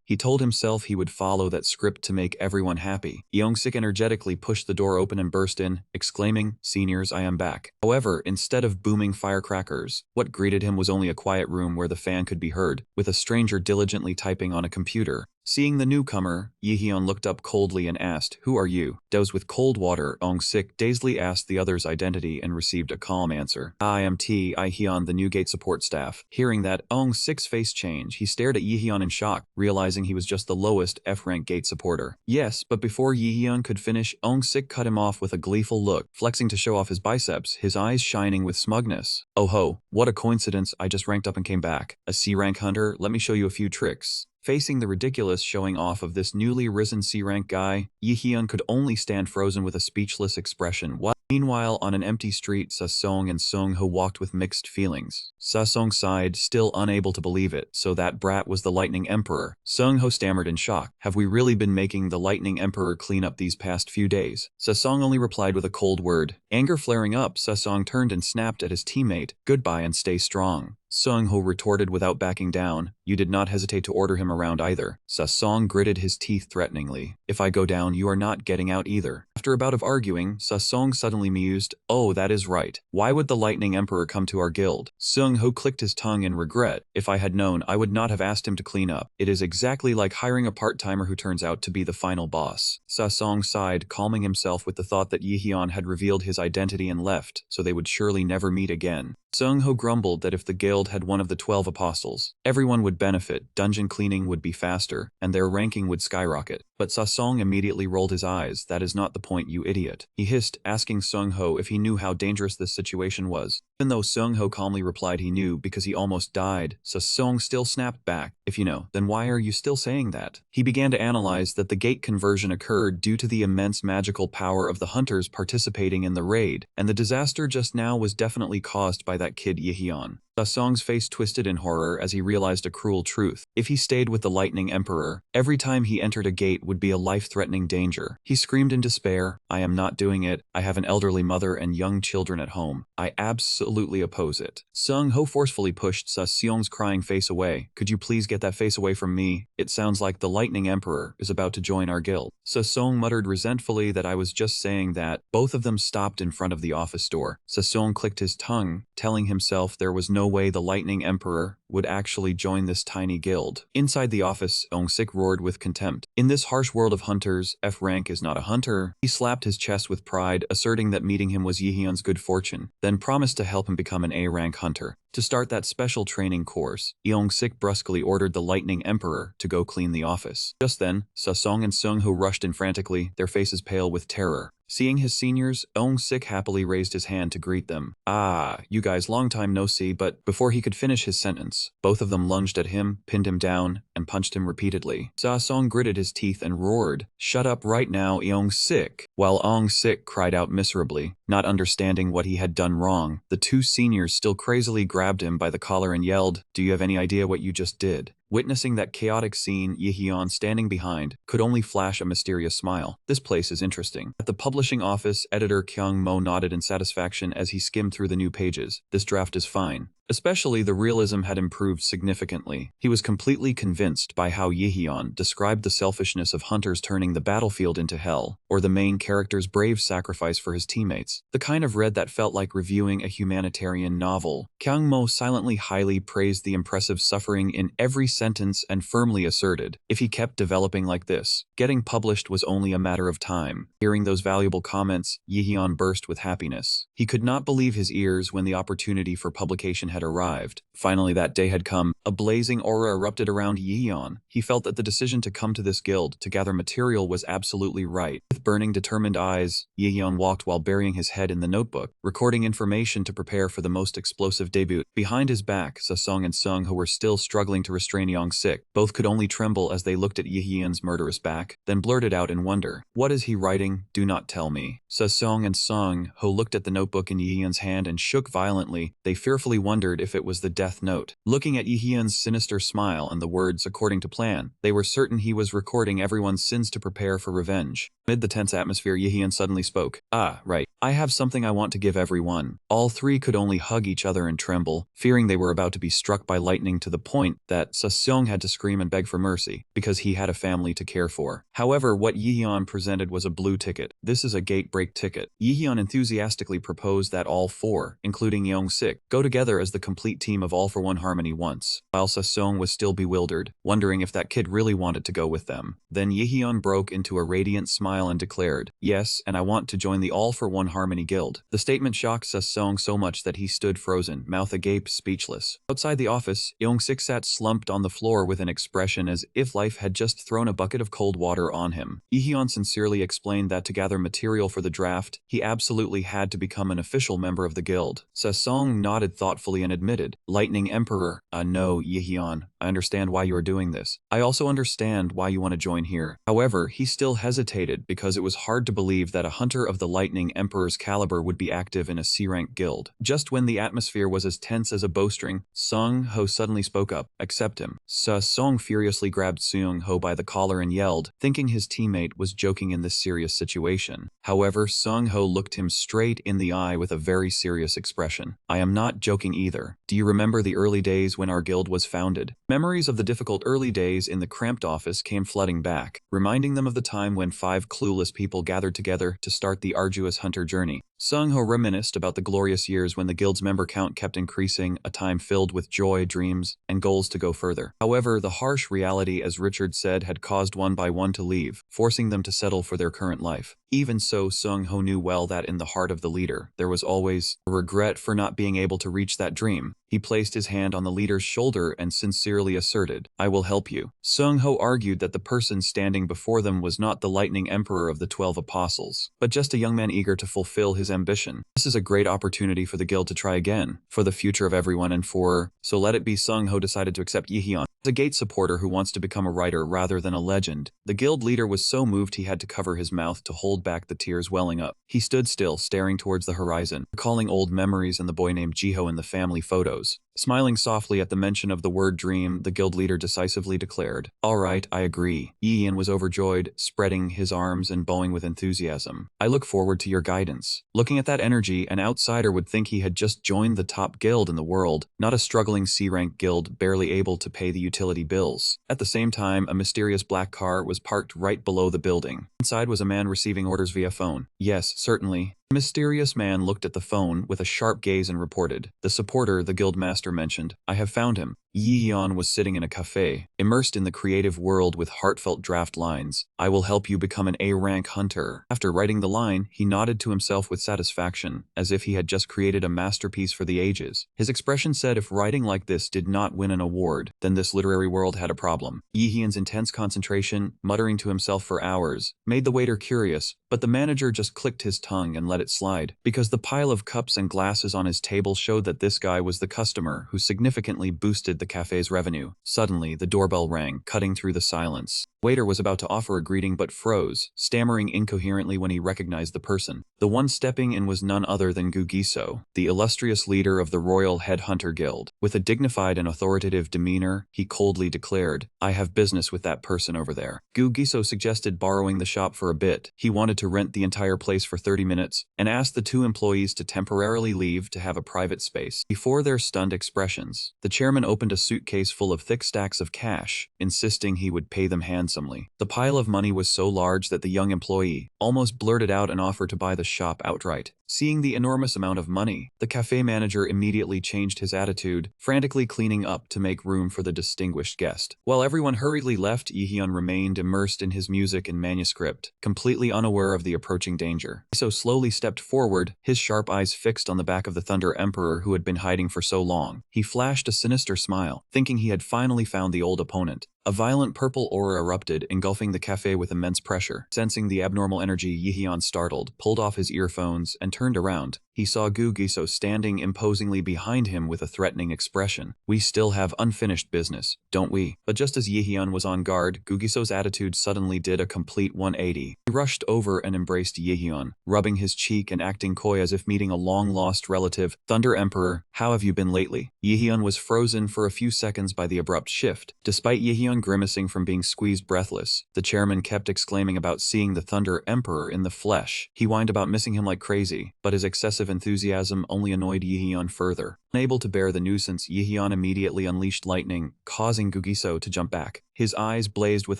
He told himself he would follow that script to make everyone happy. Yong-sik energetically pushed the door open and burst in, exclaiming, "Seniors, I am back." However, instead of booming firecrackers, what greeted him was only a quiet room where the fan could be heard, with a stranger diligently typing on a computer. Seeing the newcomer, Yehyun looked up coldly and asked, "Who are you?" Doused with cold water, Yong-sik dazedly asked the other's identity and received a calm answer. "I am Hyun, the new gate support staff." Hearing that, Yong-sik's face changed. He stared at Yehyun in shock, realizing he was just the lowest F-rank gate supporter. Yes, but before Yehyun could finish, Yong-sik cut him off with a gleeful look, flexing to show off his biceps, his eyes shining with smugness. "Oh ho, what a coincidence, I just ranked up and came back. A C-rank hunter, let me show you a few tricks." Facing the ridiculous showing off of this newly risen C-rank guy, Yehyun could only stand frozen with a speechless expression. Meanwhile, on an empty street, Sasong and Seung-ho walked with mixed feelings. Sasong sighed, still unable to believe it, so that brat was the Lightning Emperor. Seung-ho stammered in shock. "Have we really been making the Lightning Emperor clean up these past few days?" Sasong only replied with a cold word. Anger flaring up, Sasong turned and snapped at his teammate, "Goodbye and stay strong." Seung-ho retorted without backing down. "You did not hesitate to order him around either." Sasong gritted his teeth threateningly. "If I go down, you are not getting out either." After a bout of arguing, Sasong suddenly mused, "Oh, that is right. Why would the Lightning Emperor come to our guild?" Seung-ho clicked his tongue in regret. "If I had known, I would not have asked him to clean up. It is exactly like hiring a part-timer who turns out to be the final boss." Sasong sighed, calming himself with the thought that Yehyun had revealed his identity and left, so they would surely never meet again. Seung-ho grumbled that if the guild had one of the 12 apostles, everyone would benefit, dungeon cleaning would be faster, and their ranking would skyrocket. But Sasong immediately rolled his eyes. "That is not the point, you idiot," he hissed, asking Seung-ho if he knew how dangerous this situation was. Even though Seung-ho calmly replied he knew because he almost died, Sasong still snapped back, "If you know, then why are you still saying that?" He began to analyze that the gate conversion occurred due to the immense magical power of the hunters participating in the raid, and the disaster just now was definitely caused by that kid Yehyun. Song's face twisted in horror as he realized a cruel truth. If he stayed with the Lightning Emperor, every time he entered a gate would be a life-threatening danger. He screamed in despair, "I am not doing it. I have an elderly mother and young children at home. I absolutely oppose it." Sung Ho forcefully pushed Seong's crying face away. "Could you please get that face away from me? It sounds like the Lightning Emperor is about to join our guild." Seong muttered resentfully that I was just saying that. Both of them stopped in front of the office door. Seong clicked his tongue, telling himself there was no way the Lightning Emperor would actually join this tiny guild. Inside the office, Sik roared with contempt. "In this harsh world of hunters, F rank is not a hunter." He slapped his chest with pride, asserting that meeting him was Yihyun's good fortune, then promised to help him become an A rank hunter. To start that special training course, Sik brusquely ordered the Lightning Emperor to go clean the office. Just then, Song and Sung Ho rushed in frantically, their faces pale with terror. Seeing his seniors, Sik happily raised his hand to greet them. "Ah, you guys, long time no see," but before he could finish his sentence, both of them lunged at him, pinned him down, and punched him repeatedly. Song gritted his teeth and roared, "Shut up right now, Sik!" While Sik cried out miserably, not understanding what he had done wrong. The two seniors still crazily grabbed him by the collar and yelled, "Do you have any idea what you just did?" Witnessing that chaotic scene, Yihyun, standing behind, could only flash a mysterious smile. "This place is interesting." At the publishing office, editor Kyung Mo nodded in satisfaction as he skimmed through the new pages. "This draft is fine." Especially the realism had improved significantly. He was completely convinced by how Yihyun described the selfishness of hunters turning the battlefield into hell, or the main character's brave sacrifice for his teammates. The kind of read that felt like reviewing a humanitarian novel. Kyung Mo silently highly praised the impressive suffering in every sentence and firmly asserted, if he kept developing like this, getting published was only a matter of time. Hearing those valuable comments, Yihyun burst with happiness. He could not believe his ears when the opportunity for publication had arrived. Finally, that day had come. A blazing aura erupted around Yihyun. He felt that the decision to come to this guild to gather material was absolutely right. With burning, determined eyes, Yihyun walked while burying his head in the notebook, recording information to prepare for the most explosive debut. Behind his back, Song and Sung, who were still struggling to restrain Sik, both could only tremble as they looked at Yihyun's murderous back, then blurted out in wonder, "What is he writing? Do not tell me." Song and Sung Ho looked at the notebook in Yihyun's hand and shook violently. They fearfully wondered if it was the death note. Looking at Yihyun's sinister smile and the words "according to plan," they were certain he was recording everyone's sins to prepare for revenge. Amid the tense atmosphere, Yihyun suddenly spoke. "Ah, right. I have something I want to give everyone." All three could only hug each other and tremble, fearing they were about to be struck by lightning, to the point that Seong had to scream and beg for mercy, because he had a family to care for. However, what Yihyun presented was a blue ticket. "This is a gate break ticket." Yihyun enthusiastically proposed that all four, including Sik, go together as the complete team of All for One Harmony once, while Seong was still bewildered, wondering if that kid really wanted to go with them. Then Yihyun broke into a radiant smile and declared, "Yes, and I want to join the All for One Harmony Guild." The statement shocked Seong so much that he stood frozen, mouth agape, speechless. Outside the office, Sik sat slumped on the floor with an expression as if life had just thrown a bucket of cold water on him. Yihyun sincerely explained that to gather material for the draft, he absolutely had to become an official member of the guild. Seong nodded thoughtfully and admitted, "Lightning Emperor, no, Yihyun, I understand why you are doing this. I also understand why you want to join here." However, he still hesitated because it was hard to believe that a hunter of the Lightning Emperor's caliber would be active in a C-rank guild. Just when the atmosphere was as tense as a bowstring, Sung Ho suddenly spoke up, "Accept him." Song furiously grabbed Sung Ho by the collar and yelled, thinking his teammate was joking in this serious situation. However, Sung Ho looked him straight in the eye with a very serious expression. "I am not joking either. Do you remember the early days when our guild was founded?" Memories of the difficult early days in the cramped office came flooding back, reminding them of the time when 5 clueless people gathered together to start the arduous hunter journey. Sung Ho reminisced about the glorious years when the guild's member count kept increasing, a time filled with joy, dreams, and goals to go further. However, the harsh reality, as Richard said, had caused one by one to leave, forcing them to settle for their current life. Even so, Sung Ho knew well that in the heart of the leader, there was always a regret for not being able to reach that dream. He placed his hand on the leader's shoulder and sincerely asserted, "I will help you." Sung Ho argued that the person standing before them was not the Lightning Emperor of the 12 Apostles, but just a young man eager to fulfill his ambition. This is a great opportunity for the guild to try again, for the future of everyone and so let it be. Sung Ho decided to accept Yihyun as a gate supporter who wants to become a writer rather than a legend. The guild leader was so moved he had to cover his mouth to hold back the tears welling up. He stood still, staring towards the horizon, recalling old memories and the boy named Jiho in the family photos. Smiling softly at the mention of the word dream, the guild leader decisively declared, "All right, I agree." Ian was overjoyed, spreading his arms and bowing with enthusiasm. "I look forward to your guidance." Looking at that energy, an outsider would think he had just joined the top guild in the world, not a struggling C-rank guild barely able to pay the utility bills. At the same time, a mysterious black car was parked right below the building. Inside was a man receiving orders via phone. "Yes, certainly." The mysterious man looked at the phone with a sharp gaze and reported. "The supporter the guild master mentioned. I have found him." Yi Hyun was sitting in a cafe, immersed in the creative world with heartfelt draft lines. "I will help you become an A-rank hunter." After writing the line, he nodded to himself with satisfaction, as if he had just created a masterpiece for the ages. His expression said if writing like this did not win an award, then this literary world had a problem. Yi Hyun's intense concentration, muttering to himself for hours, made the waiter curious, but the manager just clicked his tongue and let it slide, because the pile of cups and glasses on his table showed that this guy was the customer who significantly boosted the cafe's revenue. Suddenly, the doorbell rang, cutting through the silence. Waiter was about to offer a greeting but froze, stammering incoherently when he recognized the person. The one stepping in was none other than Gugiso, the illustrious leader of the Royal Headhunter Guild. With a dignified and authoritative demeanor, he coldly declared, "I have business with that person over there." Gugiso suggested borrowing the shop for a bit. He wanted to rent the entire place for 30 minutes, and asked the two employees to temporarily leave to have a private space. Before their stunned expressions, the chairman opened a suitcase full of thick stacks of cash, insisting he would pay them handsomely. The pile of money was so large that the young employee almost blurted out an offer to buy the shop outright. Seeing the enormous amount of money, the cafe manager immediately changed his attitude, frantically cleaning up to make room for the distinguished guest. While everyone hurriedly left, Yi Hyun remained immersed in his music and manuscript, completely unaware of the approaching danger. So slowly stepped forward, his sharp eyes fixed on the back of the Thunder Emperor who had been hiding for so long. He flashed a sinister smile, thinking he had finally found the old opponent. A violent purple aura erupted, engulfing the cafe with immense pressure. Sensing the abnormal energy, Yi Hyun startled, pulled off his earphones, and turned around. He saw Gugiso standing imposingly behind him with a threatening expression. "We still have unfinished business, don't we?" But just as Yi Hyun was on guard, Gugiso's attitude suddenly did a complete 180. He rushed over and embraced Yi Hyun, rubbing his cheek and acting coy as if meeting a long-lost relative. "Thunder Emperor, how have you been lately?" Yi Hyun was frozen for a few seconds by the abrupt shift. Despite Yi Hyun grimacing from being squeezed breathless, the chairman kept exclaiming about seeing the Thunder Emperor in the flesh. He whined about missing him like crazy, but his excessive enthusiasm only annoyed Yi Hyun further. Unable to bear the nuisance, Yi Hyun immediately unleashed lightning, causing Gugiso to jump back. His eyes blazed with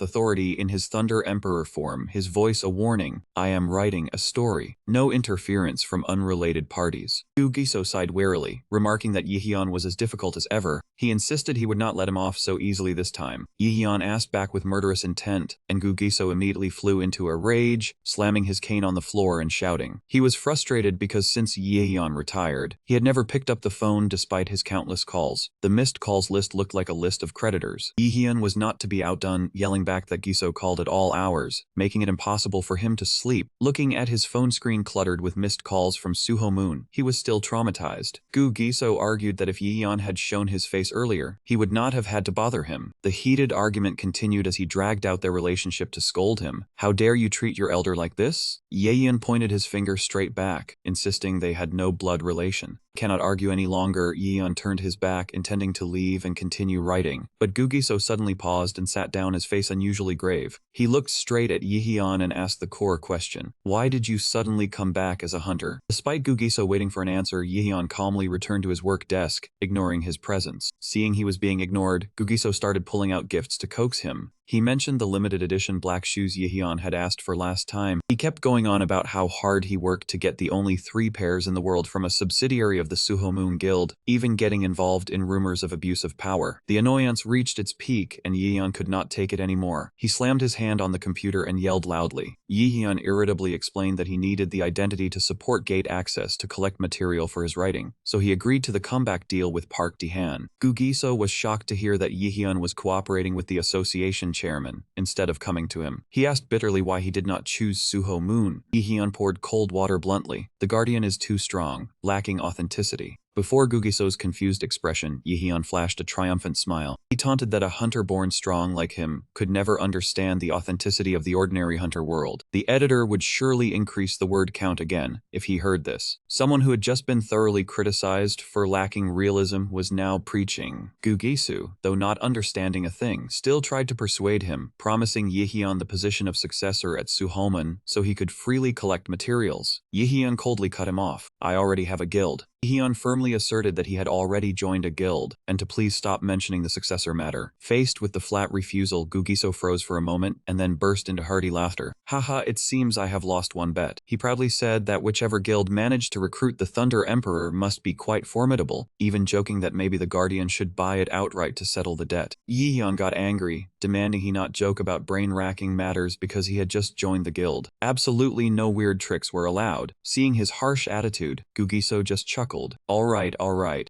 authority in his Thunder Emperor form, his voice a warning. "I am writing a story. No interference from unrelated parties." Gugiso sighed wearily, remarking that Yi Hyun was as difficult as ever. He insisted he would not let him off so easily this time. Yi Hyun asked back with murderous intent, and Gugiso immediately flew into a rage, slamming his cane on the floor and shouting. He was frustrated because since Yi Hyun retired, he had never picked up the phone despite his countless calls. The missed calls list looked like a list of creditors. Yi Hyun was not to be outdone, yelling back that Giso called at all hours, making it impossible for him to sleep. Looking at his phone screen cluttered with missed calls from Suho Moon, he was still traumatized. Giso argued that if Yi Hyun had shown his face earlier, he would not have had to bother him. The heated argument continued as he dragged out their relationship to scold him. "How dare you treat your elder like this?" Yi Hyun pointed his finger straight back, insisting they had no blood relation. Cannot argue any longer, Yi Hyun turned his back, intending to leave and continue writing. But Gugiso suddenly paused and sat down, his face unusually grave. He looked straight at Yi Hyun and asked the core question. "Why did you suddenly come back as a hunter?" Despite Gugiso waiting for an answer, Yi Hyun calmly returned to his work desk, ignoring his presence. Seeing he was being ignored, Gugiso started pulling out gifts to coax him. He mentioned the limited edition black shoes Yi Hyun had asked for last time. He kept going on about how hard he worked to get the only 3 pairs in the world from a subsidiary of the Suho Moon Guild, even getting involved in rumors of abuse of power. The annoyance reached its peak and Yi Hyun could not take it anymore. He slammed his hand on the computer and yelled loudly. Yi Hyun irritably explained that he needed the identity to support gate access to collect material for his writing, so he agreed to the comeback deal with Park Ji-han. Gugiso was shocked to hear that Yi Hyun was cooperating with the association chairman instead of coming to him. He asked bitterly why he did not choose Suho Moon. Yi Hyun poured cold water bluntly. "The Guardian is too strong, lacking authenticity." Before Gugiso's confused expression, Yihyun flashed a triumphant smile. He taunted that a hunter born strong like him could never understand the authenticity of the ordinary hunter world. The editor would surely increase the word count again if he heard this. Someone who had just been thoroughly criticized for lacking realism was now preaching. Gugisu, though not understanding a thing, still tried to persuade him, promising Yihyun the position of successor at Suholman so he could freely collect materials. Yihyun coldly cut him off. I already have a guild. Yihyun firmly asserted that he had already joined a guild, and to please stop mentioning the successor matter. Faced with the flat refusal, Gugiso froze for a moment and then burst into hearty laughter. Haha, it seems I have lost one bet. He proudly said that whichever guild managed to recruit the Thunder Emperor must be quite formidable, even joking that maybe the Guardian should buy it outright to settle the debt. Yihyun got angry, demanding he not joke about brain-racking matters because he had just joined the guild. Absolutely no weird tricks were allowed. Seeing his harsh attitude, Gugiso just chuckled. All right,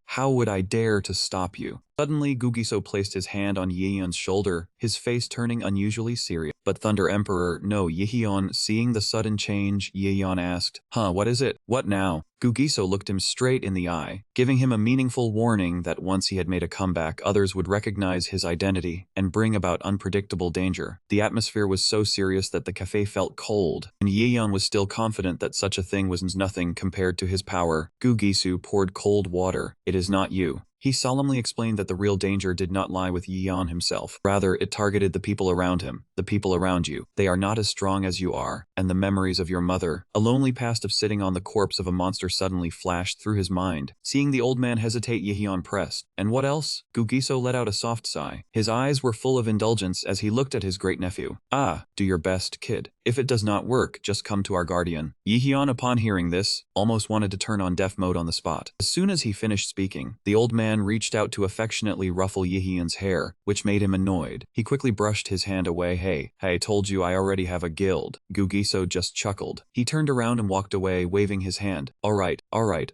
how would I dare to stop you? Suddenly, Gugiso placed his hand on Yihyun's shoulder, his face turning unusually serious. But Thunder Emperor, no, Yihyun. Seeing the sudden change, Yihyun asked, what is it? What now? Gugiso looked him straight in the eye, giving him a meaningful warning that once he had made a comeback, others would recognize his identity and bring about unpredictable danger. The atmosphere was so serious that the cafe felt cold, and Yihyun was still confident that such a thing was nothing compared to his power. Gugisu poured cold water. It is not you. He solemnly explained that the real danger did not lie with Yihyun himself. Rather, it targeted the people around him, the people around you. They are not as strong as you are, and the memories of your mother. A lonely past of sitting on the corpse of a monster suddenly flashed through his mind. Seeing the old man hesitate, Yihyun pressed. And what else? Gugiso let out a soft sigh. His eyes were full of indulgence as he looked at his great-nephew. Do your best, kid. If it does not work, just come to our guardian. Yihyun, upon hearing this, almost wanted to turn on deaf mode on the spot. As soon as he finished speaking, the old man reached out to affectionately ruffle Yihyun's hair, which made him annoyed. He quickly brushed his hand away. Hey, I told you I already have a guild. Gugiso just chuckled. He turned around and walked away, waving his hand. All right,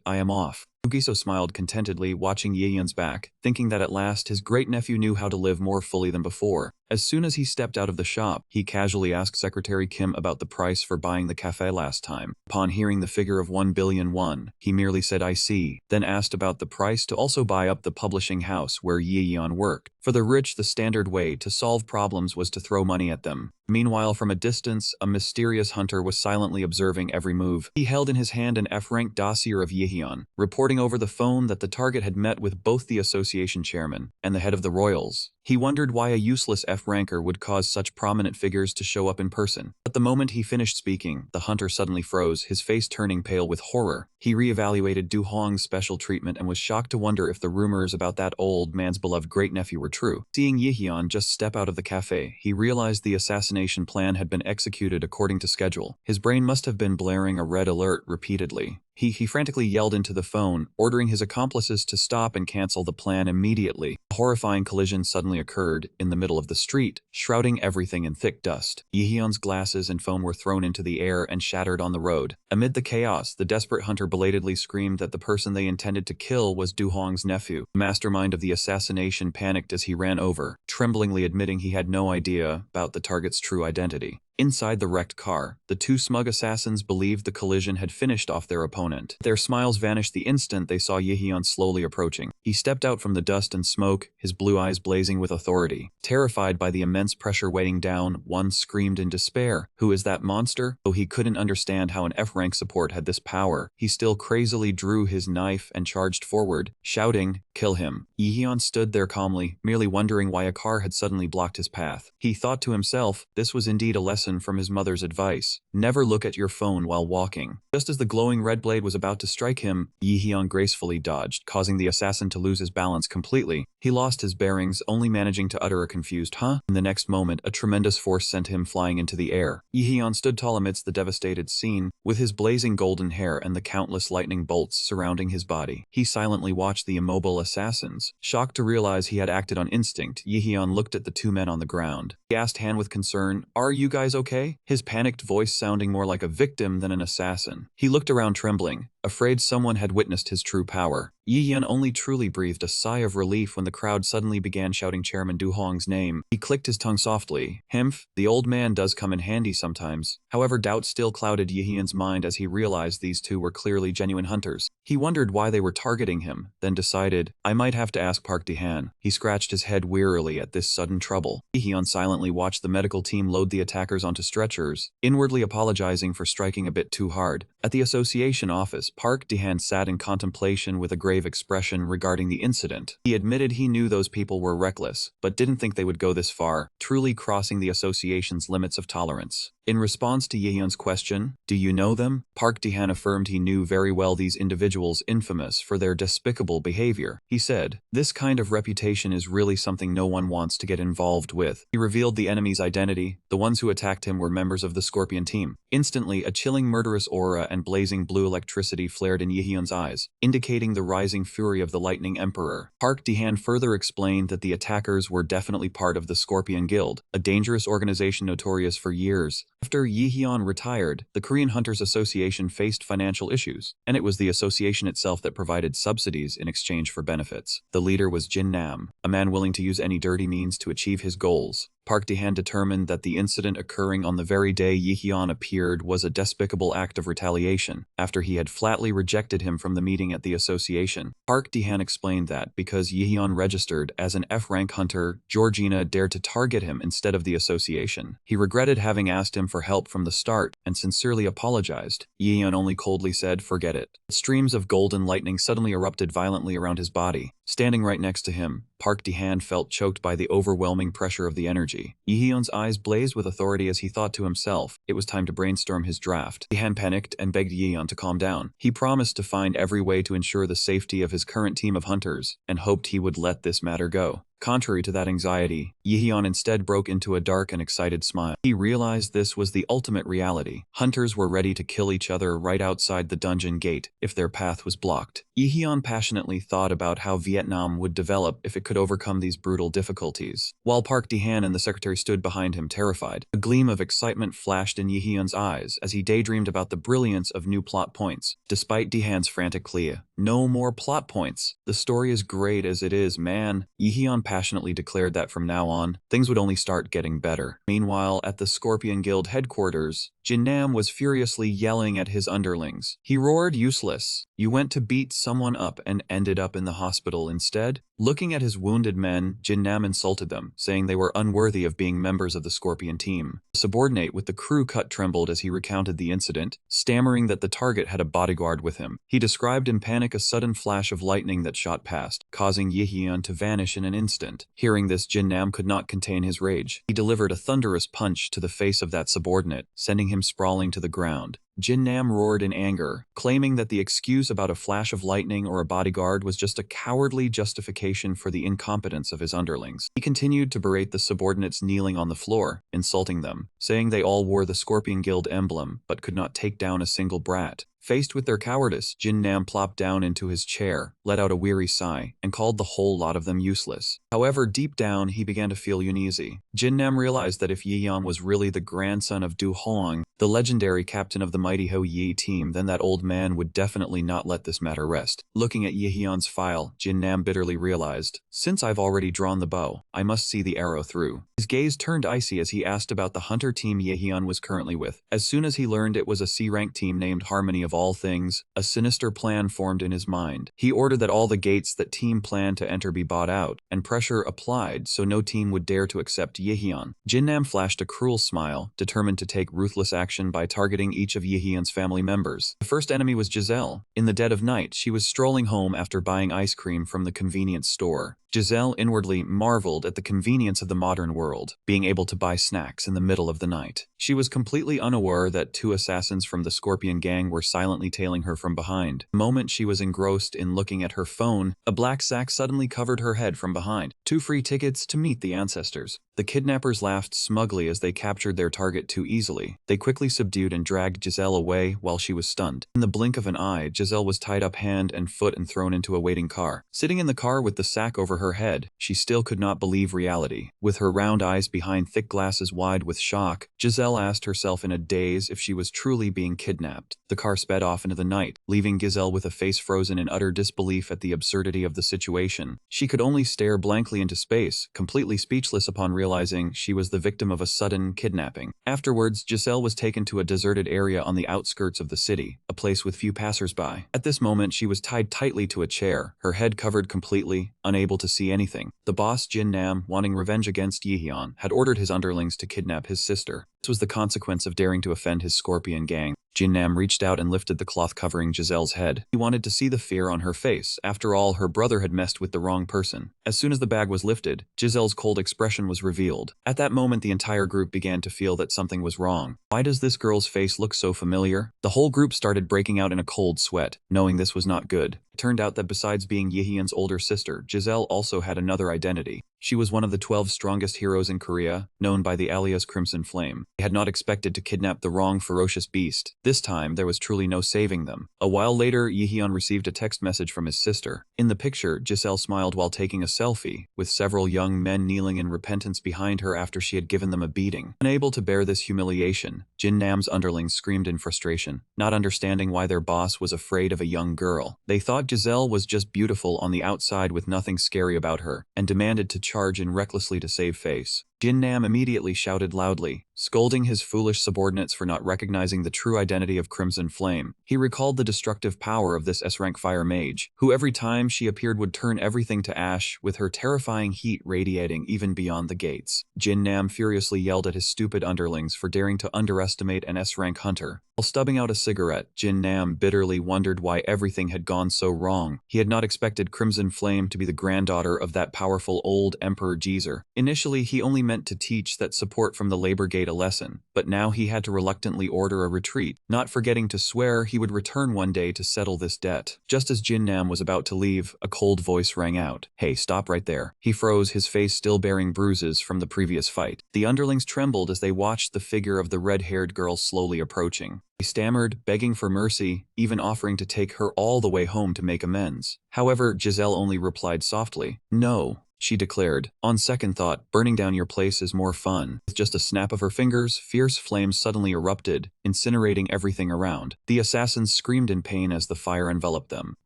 I am off. Gugiso smiled contentedly, watching Yihyun's back, thinking that at last his great-nephew knew how to live more fully than before. As soon as he stepped out of the shop, he casually asked Secretary Kim about the price for buying the cafe last time. Upon hearing the figure of 1 billion won, he merely said I see, then asked about the price to also buy up the publishing house where Yihyun worked. For the rich, the standard way to solve problems was to throw money at them. Meanwhile, from a distance, a mysterious hunter was silently observing every move. He held in his hand an F-rank dossier of Yihyun, reporting over the phone that the target had met with both the association chairman and the head of the royals. He wondered why a useless F-ranker would cause such prominent figures to show up in person. But the moment he finished speaking, the hunter suddenly froze, his face turning pale with horror. He re-evaluated Du Hong's special treatment and was shocked to wonder if the rumors about that old man's beloved great-nephew were true. Seeing Yihyun just step out of the cafe, he realized the assassination plan had been executed according to schedule. His brain must have been blaring a red alert repeatedly. He frantically yelled into the phone, ordering his accomplices to stop and cancel the plan immediately. A horrifying collision suddenly occurred in the middle of the street, shrouding everything in thick dust. Yihyun's glasses and phone were thrown into the air and shattered on the road. Amid the chaos, the desperate hunter belatedly screamed that the person they intended to kill was Du Hong's nephew. The mastermind of the assassination panicked as he ran over, tremblingly admitting he had no idea about the target's true identity. Inside the wrecked car, the two smug assassins believed the collision had finished off their opponent. Their smiles vanished the instant they saw Yihyun slowly approaching. He stepped out from the dust and smoke, his blue eyes blazing with authority. Terrified by the immense pressure weighing down, one screamed in despair, "Who is that monster?" Though he couldn't understand how an F-rank support had this power, he still crazily drew his knife and charged forward, shouting, "Kill him." Yihyun stood there calmly, merely wondering why a car had suddenly blocked his path. He thought to himself, this was indeed a lesson from his mother's advice. Never look at your phone while walking. Just as the glowing red blade was about to strike him, Yihyun gracefully dodged, causing the assassin to lose his balance completely. He lost his bearings, only managing to utter a confused "huh?" In the next moment, a tremendous force sent him flying into the air. Yihyun stood tall amidst the devastated scene, with his blazing golden hair and the countless lightning bolts surrounding his body. He silently watched the immobile assassins. Shocked to realize he had acted on instinct, Yihyun looked at the two men on the ground. He asked Han with concern, "Are you guys okay?" His panicked voice sounding more like a victim than an assassin. He looked around trembling, afraid someone had witnessed his true power. Yi only truly breathed a sigh of relief when the crowd suddenly began shouting Chairman Du Hong's name. He clicked his tongue softly. Himph, the old man does come in handy sometimes. However, doubt still clouded Yi mind as he realized these two were clearly genuine hunters. He wondered why they were targeting him, then decided, I might have to ask Park Ji-han. He scratched his head wearily at this sudden trouble. Yi silently watched the medical team load the attackers onto stretchers, inwardly apologizing for striking a bit too hard. At the association office, Park Ji-han sat in contemplation with a grave expression regarding the incident. He admitted he knew those people were reckless, but didn't think they would go this far, truly crossing the association's limits of tolerance. In response to Yehyun's question, do you know them? Park Ji-han affirmed he knew very well these individuals infamous for their despicable behavior. He said, this kind of reputation is really something no one wants to get involved with. He revealed the enemy's identity. The ones who attacked him were members of the Scorpion team. Instantly, a chilling murderous aura and blazing blue electricity flared in Yehyun's eyes, indicating the rising fury of the Lightning Emperor. Park Ji-han further explained that the attackers were definitely part of the Scorpion Guild, a dangerous organization notorious for years. After Yi-hyun retired, the Korean Hunters Association faced financial issues, and it was the association itself that provided subsidies in exchange for benefits. The leader was Jin Nam, a man willing to use any dirty means to achieve his goals. Park Ji-han determined that the incident occurring on the very day Yi-hyun appeared was a despicable act of retaliation, after he had flatly rejected him from the meeting at the association. Park Ji-han explained that because Yi-hyun registered as an F-rank hunter, Georgina dared to target him instead of the association. He regretted having asked him for help from the start and sincerely apologized. Yi-hyun only coldly said, forget it. Streams of golden lightning suddenly erupted violently around his body. Standing right next to him, Park Ji-han felt choked by the overwhelming pressure of the energy. Yi-hyun's eyes blazed with authority as he thought to himself, it was time to brainstorm his draft. Ji-han panicked and begged Yi-hyun to calm down. He promised to find every way to ensure the safety of his current team of hunters, and hoped he would let this matter go. Contrary to that anxiety, Yi-hyun instead broke into a dark and excited smile. He realized this was the ultimate reality. Hunters were ready to kill each other right outside the dungeon gate if their path was blocked. Yi-hyun passionately thought about how Vietnam would develop if it could overcome these brutal difficulties. While Park Ji-han and the secretary stood behind him terrified, a gleam of excitement flashed in Yi-hyun's eyes as he daydreamed about the brilliance of new plot points. Despite Ji-han's frantic plea, no more plot points. The story is great as it is, man. Yi-hyun passionately declared that from now on, things would only start getting better. Meanwhile, at the Scorpion Guild headquarters, Jin Nam was furiously yelling at his underlings. He roared, useless. You went to beat someone up and ended up in the hospital instead? Looking at his wounded men, Jin Nam insulted them, saying they were unworthy of being members of the Scorpion team. The subordinate with the crew cut trembled as he recounted the incident, stammering that the target had a bodyguard with him. He described in panic a sudden flash of lightning that shot past, causing Yi-hyun to vanish in an instant. Hearing this, Jin Nam could not contain his rage. He delivered a thunderous punch to the face of that subordinate, sending him sprawling to the ground. Jin Nam roared in anger, claiming that the excuse about a flash of lightning or a bodyguard was just a cowardly justification for the incompetence of his underlings. He continued to berate the subordinates kneeling on the floor, insulting them, saying they all wore the Scorpion Guild emblem but could not take down a single brat. Faced with their cowardice, Jin Nam plopped down into his chair, let out a weary sigh, and called the whole lot of them useless. However, deep down, he began to feel uneasy. Jin Nam realized that if Yi-hyun was really the grandson of Du Hong, the legendary captain of the mighty Ho Yi team, then that old man would definitely not let this matter rest. Looking at Yi-hyun's file, Jin Nam bitterly realized, since I've already drawn the bow, I must see the arrow through. His gaze turned icy as he asked about the hunter team Yi-hyun was currently with. As soon as he learned it was a C-rank team named Harmony of all things, a sinister plan formed in his mind. He ordered that all the gates that team planned to enter be bought out, and pressure applied so no team would dare to accept Yi-hyun. Jin Nam flashed a cruel smile, determined to take ruthless action by targeting each of Yi-hyun's family members. The first enemy was Giselle. In the dead of night, she was strolling home after buying ice cream from the convenience store. Giselle inwardly marveled at the convenience of the modern world, being able to buy snacks in the middle of the night. She was completely unaware that two assassins from the Scorpion gang were silently tailing her from behind. The moment she was engrossed in looking at her phone, a black sack suddenly covered her head from behind. 2 free tickets to meet the ancestors. The kidnappers laughed smugly as they captured their target too easily. They quickly subdued and dragged Giselle away while she was stunned. In the blink of an eye, Giselle was tied up hand and foot and thrown into a waiting car. Sitting in the car with the sack over her head, she still could not believe reality. With her round eyes behind thick glasses wide with shock, Giselle asked herself in a daze if she was truly being kidnapped. The car sped off into the night, leaving Giselle with a face frozen in utter disbelief at the absurdity of the situation. She could only stare blankly into space, completely speechless upon realizing she was the victim of a sudden kidnapping. Afterwards, Giselle was taken to a deserted area on the outskirts of the city, a place with few passersby. At this moment, she was tied tightly to a chair, her head covered completely, unable to see anything. The boss, Jin Nam, wanting revenge against Yihyun, had ordered his underlings to kidnap his sister. This was the consequence of daring to offend his scorpion gang. Jin Nam reached out and lifted the cloth covering Giselle's head. He wanted to see the fear on her face. After all, her brother had messed with the wrong person. As soon as the bag was lifted, Giselle's cold expression was revealed. At that moment, the entire group began to feel that something was wrong. Why does this girl's face look so familiar? The whole group started breaking out in a cold sweat, knowing this was not good. It turned out that besides being Yihyun's older sister, Giselle also had another identity. She was one of the 12 strongest heroes in Korea, known by the alias Crimson Flame. They had not expected to kidnap the wrong ferocious beast. This time, there was truly no saving them. A while later, Yihyun received a text message from his sister. In the picture, Giselle smiled while taking a selfie, with several young men kneeling in repentance behind her after she had given them a beating. Unable to bear this humiliation, Jin Nam's underlings screamed in frustration, not understanding why their boss was afraid of a young girl. They thought Giselle was just beautiful on the outside with nothing scary about her, and demanded to charge in recklessly to save face. Jin Nam immediately shouted loudly, scolding his foolish subordinates for not recognizing the true identity of Crimson Flame. He recalled the destructive power of this S-rank fire mage, who every time she appeared would turn everything to ash, with her terrifying heat radiating even beyond the gates. Jin Nam furiously yelled at his stupid underlings for daring to underestimate an S-rank hunter. While stubbing out a cigarette, Jin Nam bitterly wondered why everything had gone so wrong. He had not expected Crimson Flame to be the granddaughter of that powerful old Emperor Jeezer. Initially, he only meant to teach that support from the labor gate a lesson, but now he had to reluctantly order a retreat, not forgetting to swear he would return one day to settle this debt. Just as Jin Nam was about to leave, a cold voice rang out. "Hey, stop right there." He froze, his face still bearing bruises from the previous fight. The underlings trembled as they watched the figure of the red-haired girl slowly approaching. He stammered, begging for mercy, even offering to take her all the way home to make amends. However, Giselle only replied softly, "No," she declared. "On second thought, burning down your place is more fun." With just a snap of her fingers, fierce flames suddenly erupted, incinerating everything around. The assassins screamed in pain as the fire enveloped them.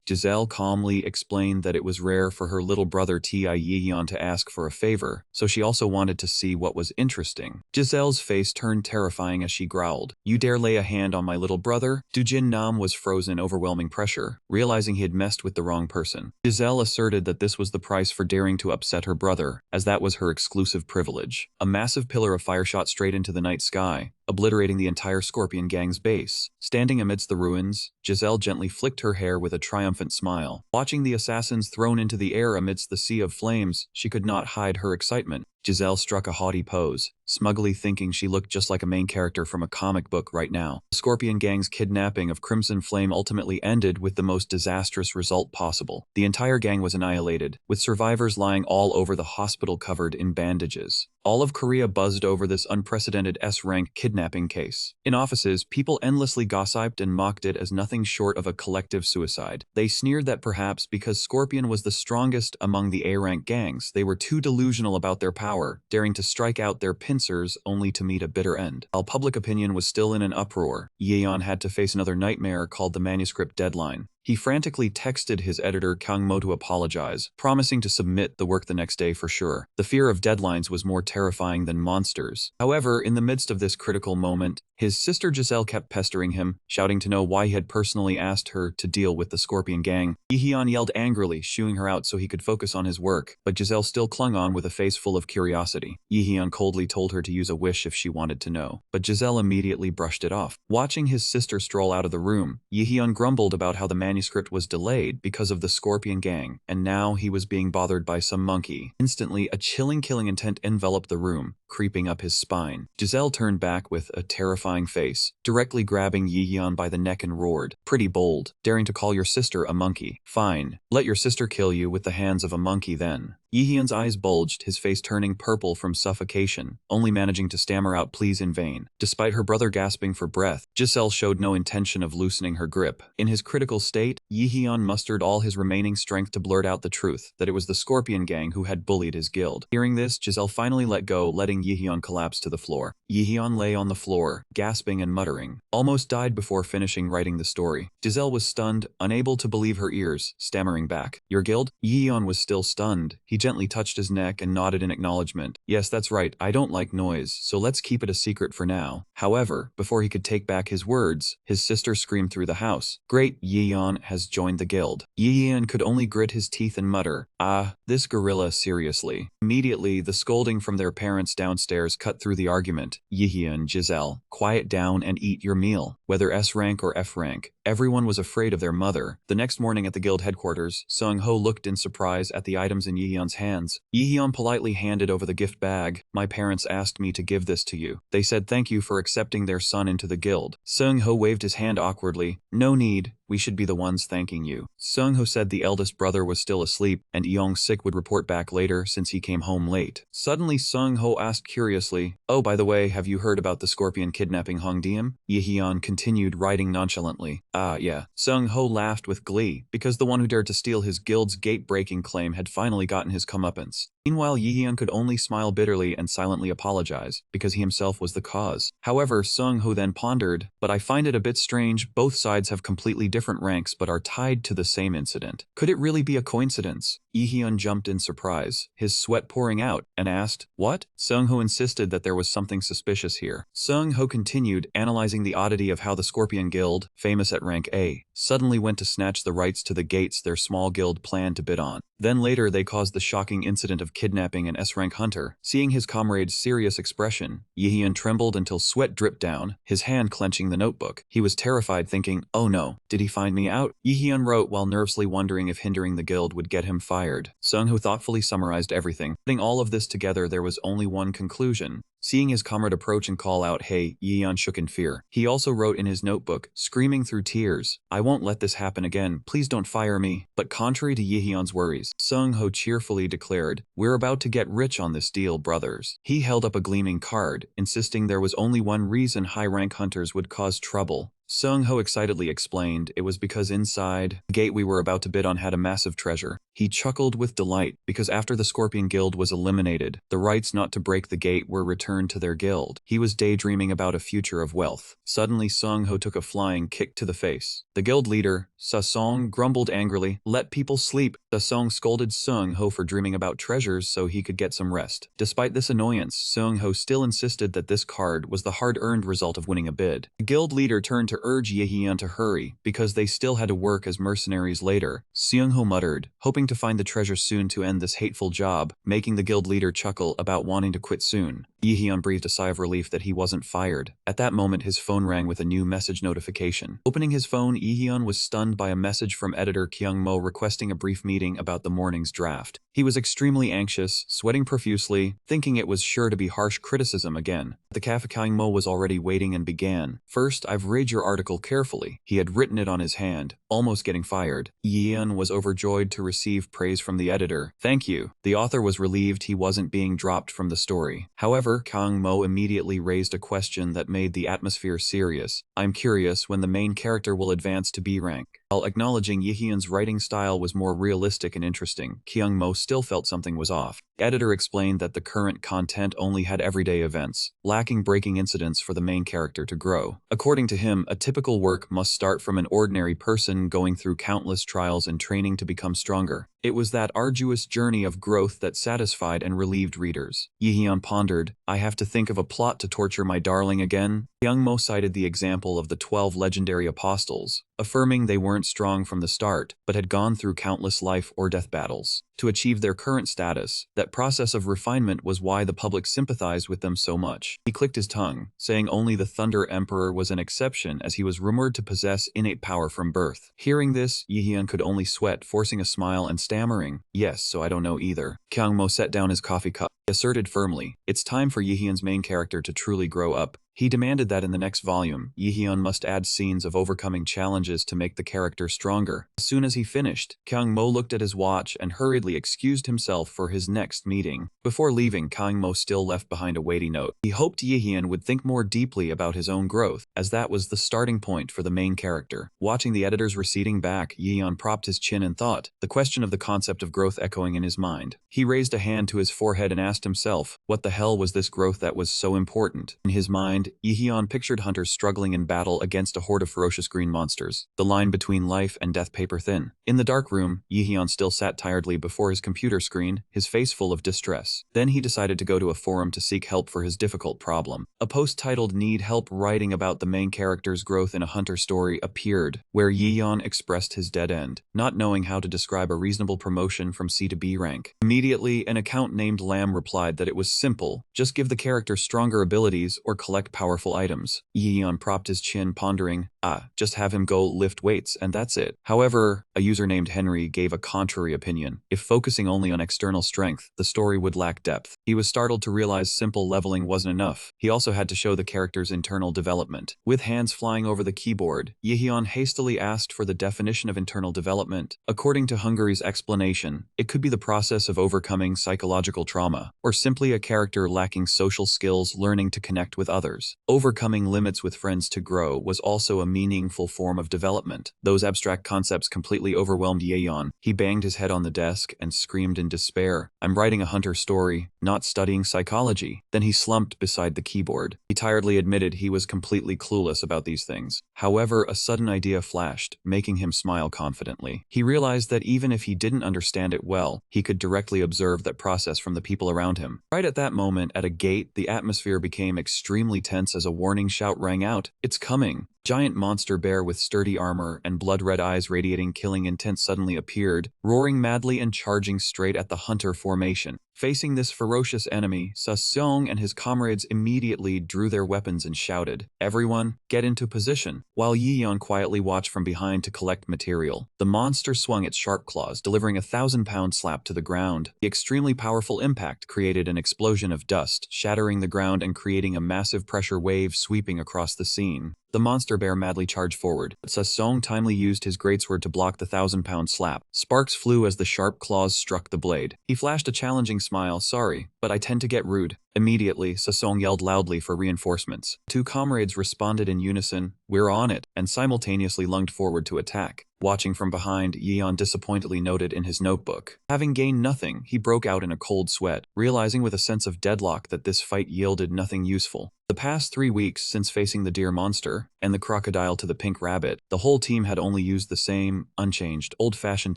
Giselle calmly explained that it was rare for her little brother T.I. Yihyun to ask for a favor, so she also wanted to see what was interesting. Giselle's face turned terrifying as she growled, "You dare lay a hand on my little brother?" Jin Nam was frozen in overwhelming pressure, realizing he had messed with the wrong person. Giselle asserted that this was the price for daring to upset her brother, as that was her exclusive privilege. A massive pillar of fire shot straight into the night sky, obliterating the entire Scorpion gang's base. Standing amidst the ruins, Giselle gently flicked her hair with a triumphant smile. Watching the assassins thrown into the air amidst the sea of flames, she could not hide her excitement. Giselle struck a haughty pose, smugly thinking she looked just like a main character from a comic book right now. The Scorpion gang's kidnapping of Crimson Flame ultimately ended with the most disastrous result possible. The entire gang was annihilated, with survivors lying all over the hospital covered in bandages. All of Korea buzzed over this unprecedented S-rank kidnapping case. In offices, people endlessly gossiped and mocked it as nothing short of a collective suicide. They sneered that perhaps because Scorpion was the strongest among the A-rank gangs, they were too delusional about their power, daring to strike out their pincers only to meet a bitter end. While public opinion was still in an uproar, Yeon had to face another nightmare called the manuscript deadline. He frantically texted his editor Kang Mo to apologize, promising to submit the work the next day for sure. The fear of deadlines was more terrifying than monsters. However, in the midst of this critical moment, his sister Giselle kept pestering him, shouting to know why he had personally asked her to deal with the Scorpion gang. Yihyun yelled angrily, shooing her out so he could focus on his work, but Giselle still clung on with a face full of curiosity. Yihyun coldly told her to use a wish if she wanted to know, but Giselle immediately brushed it off. Watching his sister stroll out of the room, Yihyun grumbled about how the manuscript was delayed because of the Scorpion gang, and now he was being bothered by some monkey. Instantly, a chilling killing intent enveloped the room, creeping up his spine. Giselle turned back with a terrifying face, directly grabbing Yihyun by the neck and roared, "Pretty bold, daring to call your sister a monkey. Fine, let your sister kill you with the hands of a monkey then." Yihyun's eyes bulged, his face turning purple from suffocation, only managing to stammer out pleas in vain. Despite her brother gasping for breath, Giselle showed no intention of loosening her grip. In his critical state, Yihyun mustered all his remaining strength to blurt out the truth, that it was the Scorpion Gang who had bullied his guild. Hearing this, Giselle finally let go, letting Yihyun collapse to the floor. Yihyun lay on the floor, gasping and muttering, almost died before finishing writing the story. Giselle was stunned, unable to believe her ears, stammering back. Your guild? Yihyun was still stunned. He gently touched his neck and nodded in acknowledgement. Yes, that's right, I don't like noise, so let's keep it a secret for now. However, before he could take back his words, his sister screamed through the house. Great, Yihyun has joined the guild. Yihyun could only grit his teeth and mutter, ah, this gorilla, seriously. Immediately, the scolding from their parents downstairs cut through the argument. Yihyun, Giselle, quiet down and eat your meal. Whether S rank or F rank, everyone was afraid of their mother. The next morning at the guild headquarters, Seung-ho looked in surprise at the items in Yihyun's hands. Yihyun politely handed over the gift bag. My parents asked me to give this to you. They said thank you for accepting their son into the guild. Seung-ho waved his hand awkwardly. No need. We should be the ones thanking you. Seung-ho said the eldest brother was still asleep, and Yeong-sik would report back later since he came home late. Suddenly Seung-ho asked curiously, oh, by the way, have you heard about the Scorpion kidnapping Hongdiem? Yihyun continued writing nonchalantly. Ah, yeah. Seung-ho laughed with glee, because the one who dared to steal his guild's gate-breaking claim had finally gotten his comeuppance. Meanwhile, Yihyun could only smile bitterly and silently apologize, because he himself was the cause. However, Seung-ho then pondered, but I find it a bit strange, both sides have completely different ranks but are tied to the same incident. Could it really be a coincidence? Yihyun jumped in surprise, his sweat pouring out, and asked, what? Seung-ho insisted that there was something suspicious here. Seung-ho continued, analyzing the oddity of how the Scorpion Guild, famous at rank A, suddenly went to snatch the rights to the gates their small guild planned to bid on. Then later they caused the shocking incident of kidnapping an S-rank hunter. Seeing his comrade's serious expression, Yihyun trembled until sweat dripped down, his hand clenching the notebook. He was terrified, thinking, oh no, did he find me out? Yihyun wrote while nervously wondering if hindering the guild would get him fired. Seung-ho thoughtfully summarized everything. Putting all of this together, there was only one conclusion. Seeing his comrade approach and call out, hey, Yihyun shook in fear. He also wrote in his notebook, screaming through tears, I won't let this happen again, please don't fire me. But contrary to Yihyun's worries, Seung-ho cheerfully declared, we're about to get rich on this deal, brothers. He held up a gleaming card, insisting there was only one reason high-rank hunters would cause trouble. Seung-ho excitedly explained it was because inside the gate we were about to bid on had a massive treasure. He chuckled with delight because after the Scorpion Guild was eliminated, the rights not to break the gate were returned to their guild. He was daydreaming about a future of wealth. Suddenly Seung-ho took a flying kick to the face. The guild leader, Sasong, grumbled angrily, let people sleep. Sasong scolded Seung-ho for dreaming about treasures so he could get some rest. Despite this annoyance, Seung-ho still insisted that this card was the hard-earned result of winning a bid. The guild leader turned to urge Yihyun to hurry, because they still had to work as mercenaries later. Seung-ho muttered, hoping to find the treasure soon to end this hateful job, making the guild leader chuckle about wanting to quit soon. Yihyun breathed a sigh of relief that he wasn't fired. At that moment, his phone rang with a new message notification. Opening his phone, Yihyun was stunned by a message from editor Kyung-mo requesting a brief meeting about the morning's draft. He was extremely anxious, sweating profusely, thinking it was sure to be harsh criticism again. The cafe Kyung-mo was already waiting and began. First, I've read your article carefully. He had written it on his hand, almost getting fired. Yihyun was overjoyed to receive praise from the editor. Thank you. The author was relieved he wasn't being dropped from the story. However, Kyung-mo immediately raised a question that made the atmosphere serious. I'm curious when the main character will advance to B rank. While acknowledging Yihyun's writing style was more realistic and interesting, Kyung-mo still felt something was off. The editor explained that the current content only had everyday events, lacking breaking incidents for the main character to grow. According to him, a typical work must start from an ordinary person going through countless trials and training to become stronger. It was that arduous journey of growth that satisfied and relieved readers. Yihyun pondered, I have to think of a plot to torture my darling again. Kyung-mo cited the example of the 12 legendary apostles, affirming they weren't strong from the start, but had gone through countless life or death battles to achieve their current status. That process of refinement was why the public sympathized with them so much. He clicked his tongue, saying only the Thunder Emperor was an exception as he was rumored to possess innate power from birth. Hearing this, Yihyun could only sweat, forcing a smile and stammering, yes, so I don't know either. Kyung-mo set down his coffee cup. He asserted firmly, it's time for Yihyun's main character to truly grow up. He demanded that in the next volume, Yihyun must add scenes of overcoming challenges to make the character stronger. As soon as he finished, Kyung-mo looked at his watch and hurriedly excitedly excused himself for his next meeting. Before leaving, Kang Mo still left behind a weighty note. He hoped Yihyun would think more deeply about his own growth, as that was the starting point for the main character. Watching the editors receding back, Yihyun propped his chin in thought, the question of the concept of growth echoing in his mind. He raised a hand to his forehead and asked himself, what the hell was this growth that was so important? In his mind, Yihyun pictured hunters struggling in battle against a horde of ferocious green monsters, the line between life and death paper thin. In the dark room, Yihyun still sat tiredly before his computer screen, his face full of distress. Then he decided to go to a forum to seek help for his difficult problem. A post titled "Need Help Writing About the Main Character's Growth in a Hunter Story" appeared, where Yihyun expressed his dead end, not knowing how to describe a reasonable promotion from C to B rank. Immediately, an account named Lam replied that it was simple, just give the character stronger abilities or collect powerful items. Yihyun propped his chin, pondering, just have him go lift weights and that's it. However, a user named Henry gave a contrary opinion. If focusing only on external strength, the story would lack depth. He was startled to realize simple leveling wasn't enough. He also had to show the character's internal development. With hands flying over the keyboard, Yihyun hastily asked for the definition of internal development. According to Hungary's explanation, it could be the process of overcoming psychological trauma, or simply a character lacking social skills learning to connect with others. Overcoming limits with friends to grow was also a meaningful form of development. Those abstract concepts completely overwhelmed Yihyun. He banged his head on the desk and screamed in despair, I'm writing a hunter story, not studying psychology. Then he slumped beside the keyboard. He tiredly admitted he was completely clueless about these things. However, a sudden idea flashed, making him smile confidently. He realized that even if he didn't understand it well, he could directly observe that process from the people around him. Right at that moment, at a gate, the atmosphere became extremely tense as a warning shout rang out, "It's coming!" Giant monster bear with sturdy armor and blood-red eyes radiating killing intent suddenly appeared, roaring madly and charging straight at the hunter formation. Facing this ferocious enemy, Seong and his comrades immediately drew their weapons and shouted, "Everyone, get into position," while Yihyun quietly watched from behind to collect material. The monster swung its sharp claws, delivering a 1,000-pound slap to the ground. The extremely powerful impact created an explosion of dust, shattering the ground and creating a massive pressure wave sweeping across the scene. The monster bear madly charged forward, but Seong timely used his greatsword to block the 1,000-pound slap. Sparks flew as the sharp claws struck the blade. He flashed a challenging smile, "Sorry, but I tend to get rude." Immediately, Seong yelled loudly for reinforcements. Two comrades responded in unison, "We're on it," and simultaneously lunged forward to attack. Watching from behind, Yihyun disappointedly noted in his notebook. Having gained nothing, he broke out in a cold sweat, realizing with a sense of deadlock that this fight yielded nothing useful. The past 3 weeks since facing the deer monster and the crocodile to the pink rabbit, the whole team had only used the same, unchanged, old-fashioned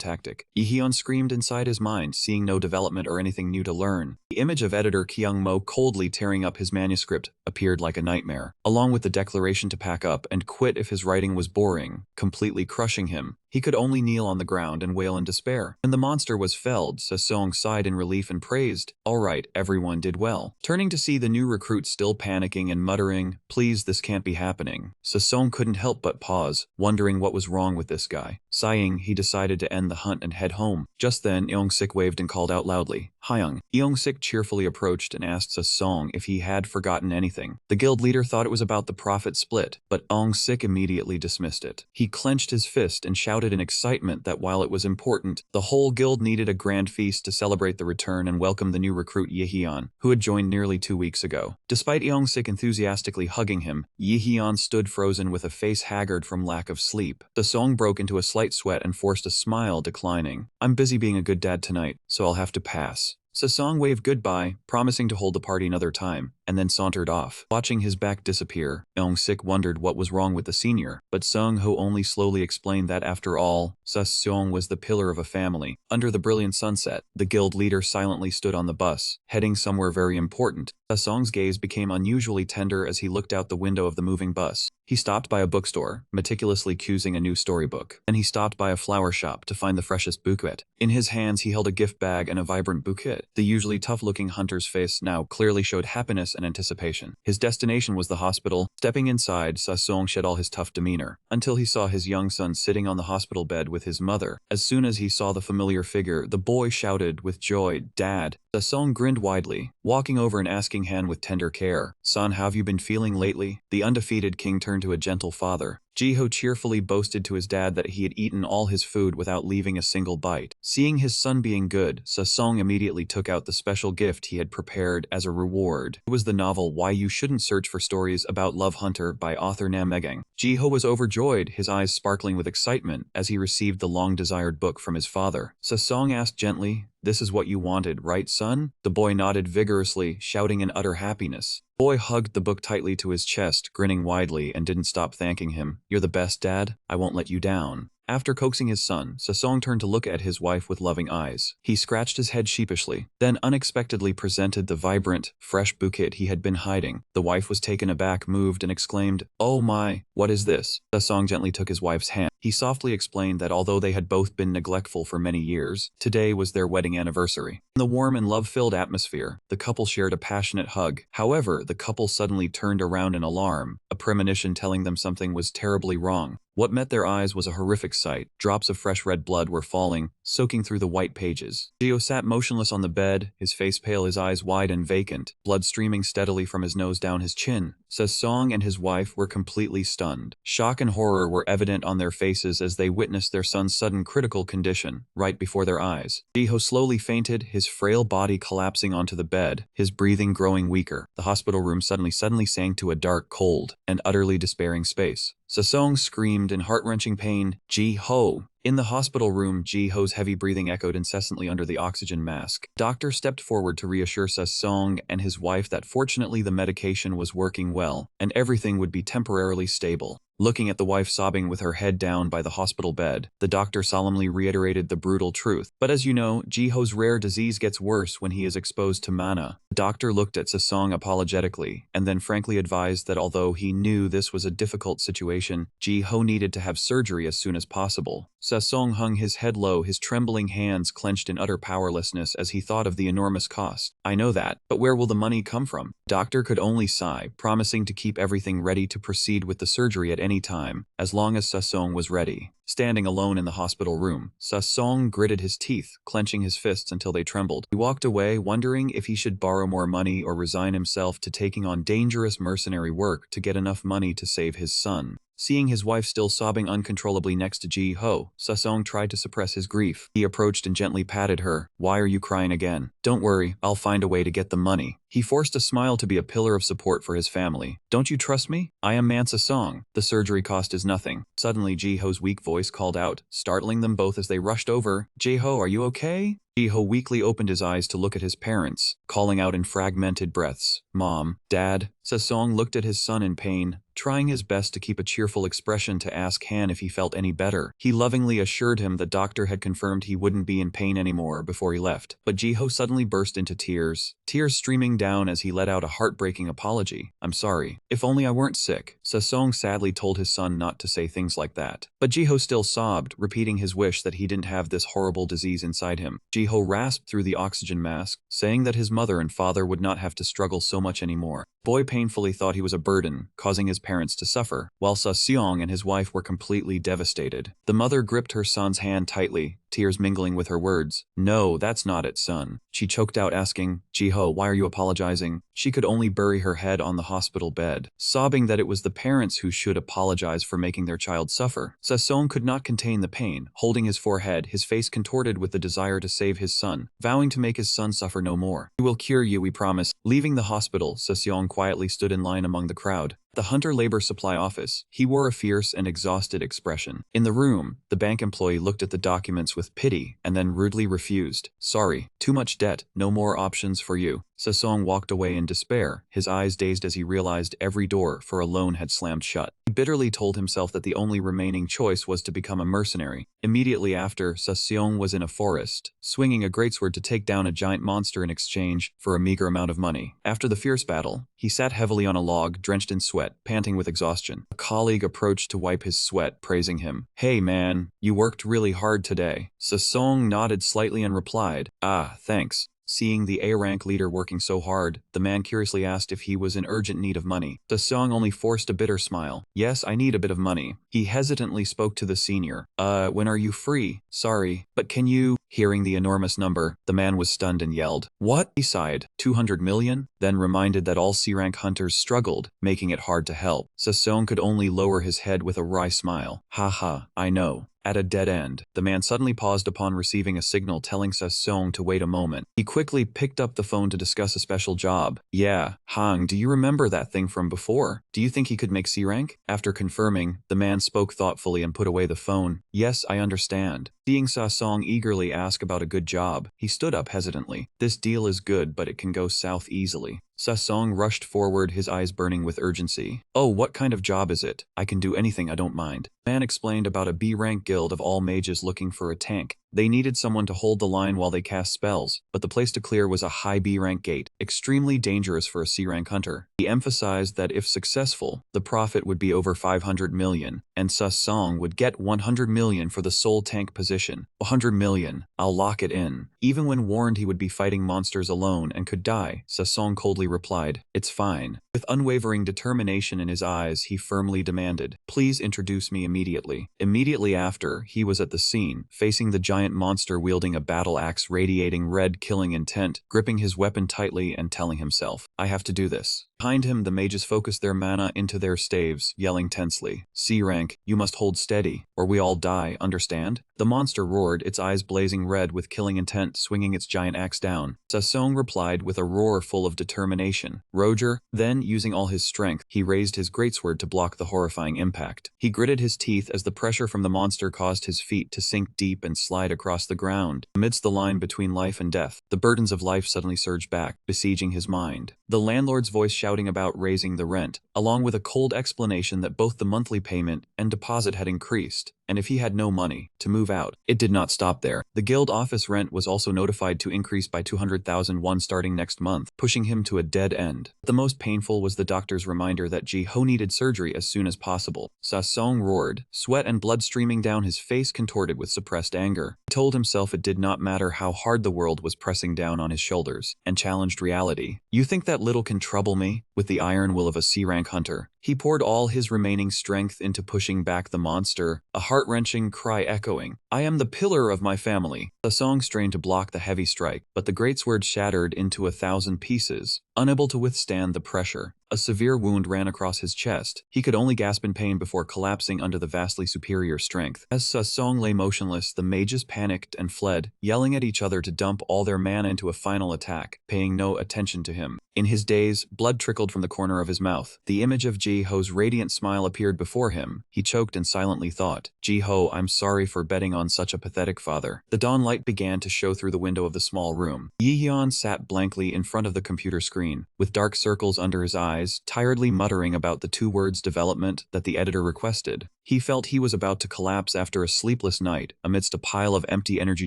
tactic. Yihyun screamed inside his mind, seeing no development or anything new to learn. The image of editor Kyung Mo coldly tearing up his manuscript appeared like a nightmare, along with the declaration to pack up and quit if his writing was boring, completely crushing him. He could only kneel on the ground and wail in despair. When the monster was felled, Seong sighed in relief and praised, "All right, everyone did well." Turning to see the new recruit still panicking and muttering, "Please, this can't be happening," Seong couldn't help but pause, wondering what was wrong with this guy. Sighing, he decided to end the hunt and head home. Just then, Eong-sik waved and called out loudly, "Hyung." Eong-sik cheerfully approached and asked Seong if he had forgotten anything. The guild leader thought it was about the profit split, but Eong-sik immediately dismissed it. He clenched his fist and shouted in excitement that while it was important, the whole guild needed a grand feast to celebrate the return and welcome the new recruit Yihyun, who had joined nearly 2 weeks ago. Despite Eong-sik enthusiastically hugging him, Yihyun stood frozen with a face haggard from lack of sleep. Seong broke into a slight sweat and forced a smile, declining, "I'm busy being a good dad tonight, so I'll have to pass." Seong waved goodbye, promising to hold the party another time, and then sauntered off. Watching his back disappear, Eong-sik wondered what was wrong with the senior, but Seung-ho only slowly explained that after all, Seong was the pillar of a family. Under the brilliant sunset, the guild leader silently stood on the bus, heading somewhere very important. Seong's gaze became unusually tender as he looked out the window of the moving bus. He stopped by a bookstore, meticulously choosing a new storybook. Then he stopped by a flower shop to find the freshest bouquet. In his hands, he held a gift bag and a vibrant bouquet. The usually tough-looking hunter's face now clearly showed happiness and anticipation. His destination was the hospital. Stepping inside, Seong shed all his tough demeanor, until he saw his young son sitting on the hospital bed with his mother. As soon as he saw the familiar figure, the boy shouted with joy, "Dad." Seong grinned widely, walking over and asking Han with tender care, "Son, how have you been feeling lately?" The undefeated king turned to a gentle father, Jiho cheerfully boasted to his dad that he had eaten all his food without leaving a single bite. Seeing his son being good, Sesong immediately took out the special gift he had prepared as a reward. It was the novel Why You Shouldn't Search for Stories About Love Hunter by author Nam Megang. Jiho was overjoyed, his eyes sparkling with excitement as he received the long-desired book from his father. Sesong asked gently, "This is what you wanted, right, son?" The boy nodded vigorously, shouting in utter happiness. The boy hugged the book tightly to his chest, grinning widely, and didn't stop thanking him. "You're the best, Dad. I won't let you down." After coaxing his son, Sesong turned to look at his wife with loving eyes. He scratched his head sheepishly, then unexpectedly presented the vibrant, fresh bouquet he had been hiding. The wife was taken aback, moved, and exclaimed, "Oh my, what is this?" Sesong gently took his wife's hand. He softly explained that although they had both been neglectful for many years, today was their wedding anniversary. In the warm and love-filled atmosphere, the couple shared a passionate hug. However, the couple suddenly turned around in alarm, a premonition telling them something was terribly wrong. What met their eyes was a horrific sight. Drops of fresh red blood were falling, soaking through the white pages. Gio sat motionless on the bed, his face pale, his eyes wide and vacant, blood streaming steadily from his nose down his chin. Sesong and his wife were completely stunned. Shock and horror were evident on their faces as they witnessed their son's sudden critical condition right before their eyes. Jiho slowly fainted, his frail body collapsing onto the bed, his breathing growing weaker. The hospital room suddenly sank to a dark, cold, and utterly despairing space. Sesong screamed in heart-wrenching pain, "Ji-ho!" In the hospital room, Ji-ho's heavy breathing echoed incessantly under the oxygen mask. Doctor stepped forward to reassure Sesong and his wife that fortunately the medication was working well, and everything would be temporarily stable. Looking at the wife sobbing with her head down by the hospital bed, the doctor solemnly reiterated the brutal truth. "But as you know, Ji-ho's rare disease gets worse when he is exposed to mana." The doctor looked at Sesong apologetically, and then frankly advised that although he knew this was a difficult situation, Ji-ho needed to have surgery as soon as possible. Sesong hung his head low, his trembling hands clenched in utter powerlessness as he thought of the enormous cost. "I know that, but where will the money come from?" Doctor could only sigh, promising to keep everything ready to proceed with the surgery at any time, as long as Sesong was ready. Standing alone in the hospital room, Sesong gritted his teeth, clenching his fists until they trembled. He walked away, wondering if he should borrow more money or resign himself to taking on dangerous mercenary work to get enough money to save his son. Seeing his wife still sobbing uncontrollably next to Ji-ho, Sesong tried to suppress his grief. He approached and gently patted her. "Why are you crying again? Don't worry, I'll find a way to get the money." He forced a smile to be a pillar of support for his family. "Don't you trust me? I am Sesong. The surgery cost is nothing." Suddenly Ji-ho's weak voice called out, startling them both as they rushed over. "Ji-ho, are you okay?" Ji-ho weakly opened his eyes to look at his parents, calling out in fragmented breaths, "Mom, Dad." Sesong looked at his son in pain, trying his best to keep a cheerful expression to ask Han if he felt any better. He lovingly assured him the doctor had confirmed he wouldn't be in pain anymore before he left. But Ji-ho suddenly burst into tears streaming down as he let out a heartbreaking apology. "I'm sorry. If only I weren't sick." Sesong sadly told his son not to say things like that. But Ji-ho still sobbed, repeating his wish that he didn't have this horrible disease inside him. Ji-ho rasped through the oxygen mask, saying that his mother and father would not have to struggle so much anymore. The boy painfully thought he was a burden, causing his parents to suffer, while Sesong and his wife were completely devastated. The mother gripped her son's hand tightly, tears mingling with her words. "No, that's not it, son." She choked out asking, "Ji-ho, why are you apologizing?" She could only bury her head on the hospital bed, sobbing that it was the parents who should apologize for making their child suffer. Sesong could not contain the pain, holding his forehead, his face contorted with the desire to save his son, vowing to make his son suffer no more. "We will cure you, we promise." Leaving the hospital, Sesong quietly stood in line among the crowd. The Hunter Labor Supply Office. He wore a fierce and exhausted expression. In the room, the bank employee looked at the documents with pity and then rudely refused. "Sorry, too much debt, no more options for you." Sesong walked away in despair, his eyes dazed as he realized every door for a loan had slammed shut. He bitterly told himself that the only remaining choice was to become a mercenary. Immediately after, Sesong was in a forest, swinging a greatsword to take down a giant monster in exchange for a meager amount of money. After the fierce battle, he sat heavily on a log, drenched in sweat, panting with exhaustion. A colleague approached to wipe his sweat, praising him. "Hey man, you worked really hard today." Sesong nodded slightly and replied, "Ah, thanks." Seeing the A-rank leader working so hard, the man curiously asked if he was in urgent need of money. Sung only forced a bitter smile. Yes, I need a bit of money. He hesitantly spoke to the senior. When are you free? Sorry, but can you? Hearing the enormous number, the man was stunned and yelled. What? He sighed. 200 million? Then reminded that all C-rank hunters struggled, making it hard to help. Sung could only lower his head with a wry smile. Haha, I know. At a dead end, the man suddenly paused upon receiving a signal telling Sung to wait a moment. He quickly picked up the phone to discuss a special job. Yeah, Hang, do you remember that thing from before? Do you think he could make C-rank? After confirming, the man spoke thoughtfully and put away the phone. Yes, I understand. Seeing Sung eagerly ask about a good job, he stood up hesitantly. This deal is good, but it can go south easily. Sung rushed forward, his eyes burning with urgency. Oh, what kind of job is it? I can do anything, I don't mind. The man explained about a B-rank guild of all mages looking for a tank. They needed someone to hold the line while they cast spells, but the place to clear was a high B-rank gate, extremely dangerous for a C-rank hunter. He emphasized that if successful, the profit would be over 500 million, and Sung would get 100 million for the sole tank position. 100 million, I'll lock it in. Even when warned he would be fighting monsters alone and could die, Sung coldly replied, it's fine. With unwavering determination in his eyes, he firmly demanded, please introduce me immediately. Immediately after, he was at the scene, facing the giant monster wielding a battle axe radiating red killing intent, gripping his weapon tightly and telling himself, I have to do this. Behind him, the mages focused their mana into their staves, yelling tensely, C-rank, you must hold steady, or we all die, understand? The monster roared, its eyes blazing red with killing intent, swinging its giant axe down. Sung replied with a roar full of determination. Roger, then, using all his strength, he raised his greatsword to block the horrifying impact. He gritted his teeth as the pressure from the monster caused his feet to sink deep and slide across the ground. Amidst the line between life and death, the burdens of life suddenly surged back, besieging his mind. The landlord's voice shouting about raising the rent, along with a cold explanation that both the monthly payment and deposit had increased, and if he had no money, to move out. It did not stop there. The guild office rent was also notified to increase by 200,000 won starting next month, pushing him to a dead end. The most painful was the doctor's reminder that Ji-ho needed surgery as soon as possible. Sung roared, sweat and blood streaming down his face contorted with suppressed anger. He told himself it did not matter how hard the world was pressing down on his shoulders, and challenged reality. You think that little can trouble me? With the iron will of a C-rank hunter. He poured all his remaining strength into pushing back the monster, a heart-wrenching cry echoing, I am the pillar of my family. Sung strained to block the heavy strike, but the greatsword shattered into 1,000 pieces, unable to withstand the pressure. A severe wound ran across his chest. He could only gasp in pain before collapsing under the vastly superior strength. As Sung lay motionless, the mages panicked and fled, yelling at each other to dump all their mana into a final attack, paying no attention to him. In his daze, blood trickled from the corner of his mouth. The image of Ji-ho's radiant smile appeared before him. He choked and silently thought, Ji-ho, I'm sorry for betting on such a pathetic father. The dawn light began to show through the window of the small room. Yi-hyun sat blankly in front of the computer screen, with dark circles under his eyes, tiredly muttering about the 2 words development that the editor requested. He felt he was about to collapse after a sleepless night, amidst a pile of empty energy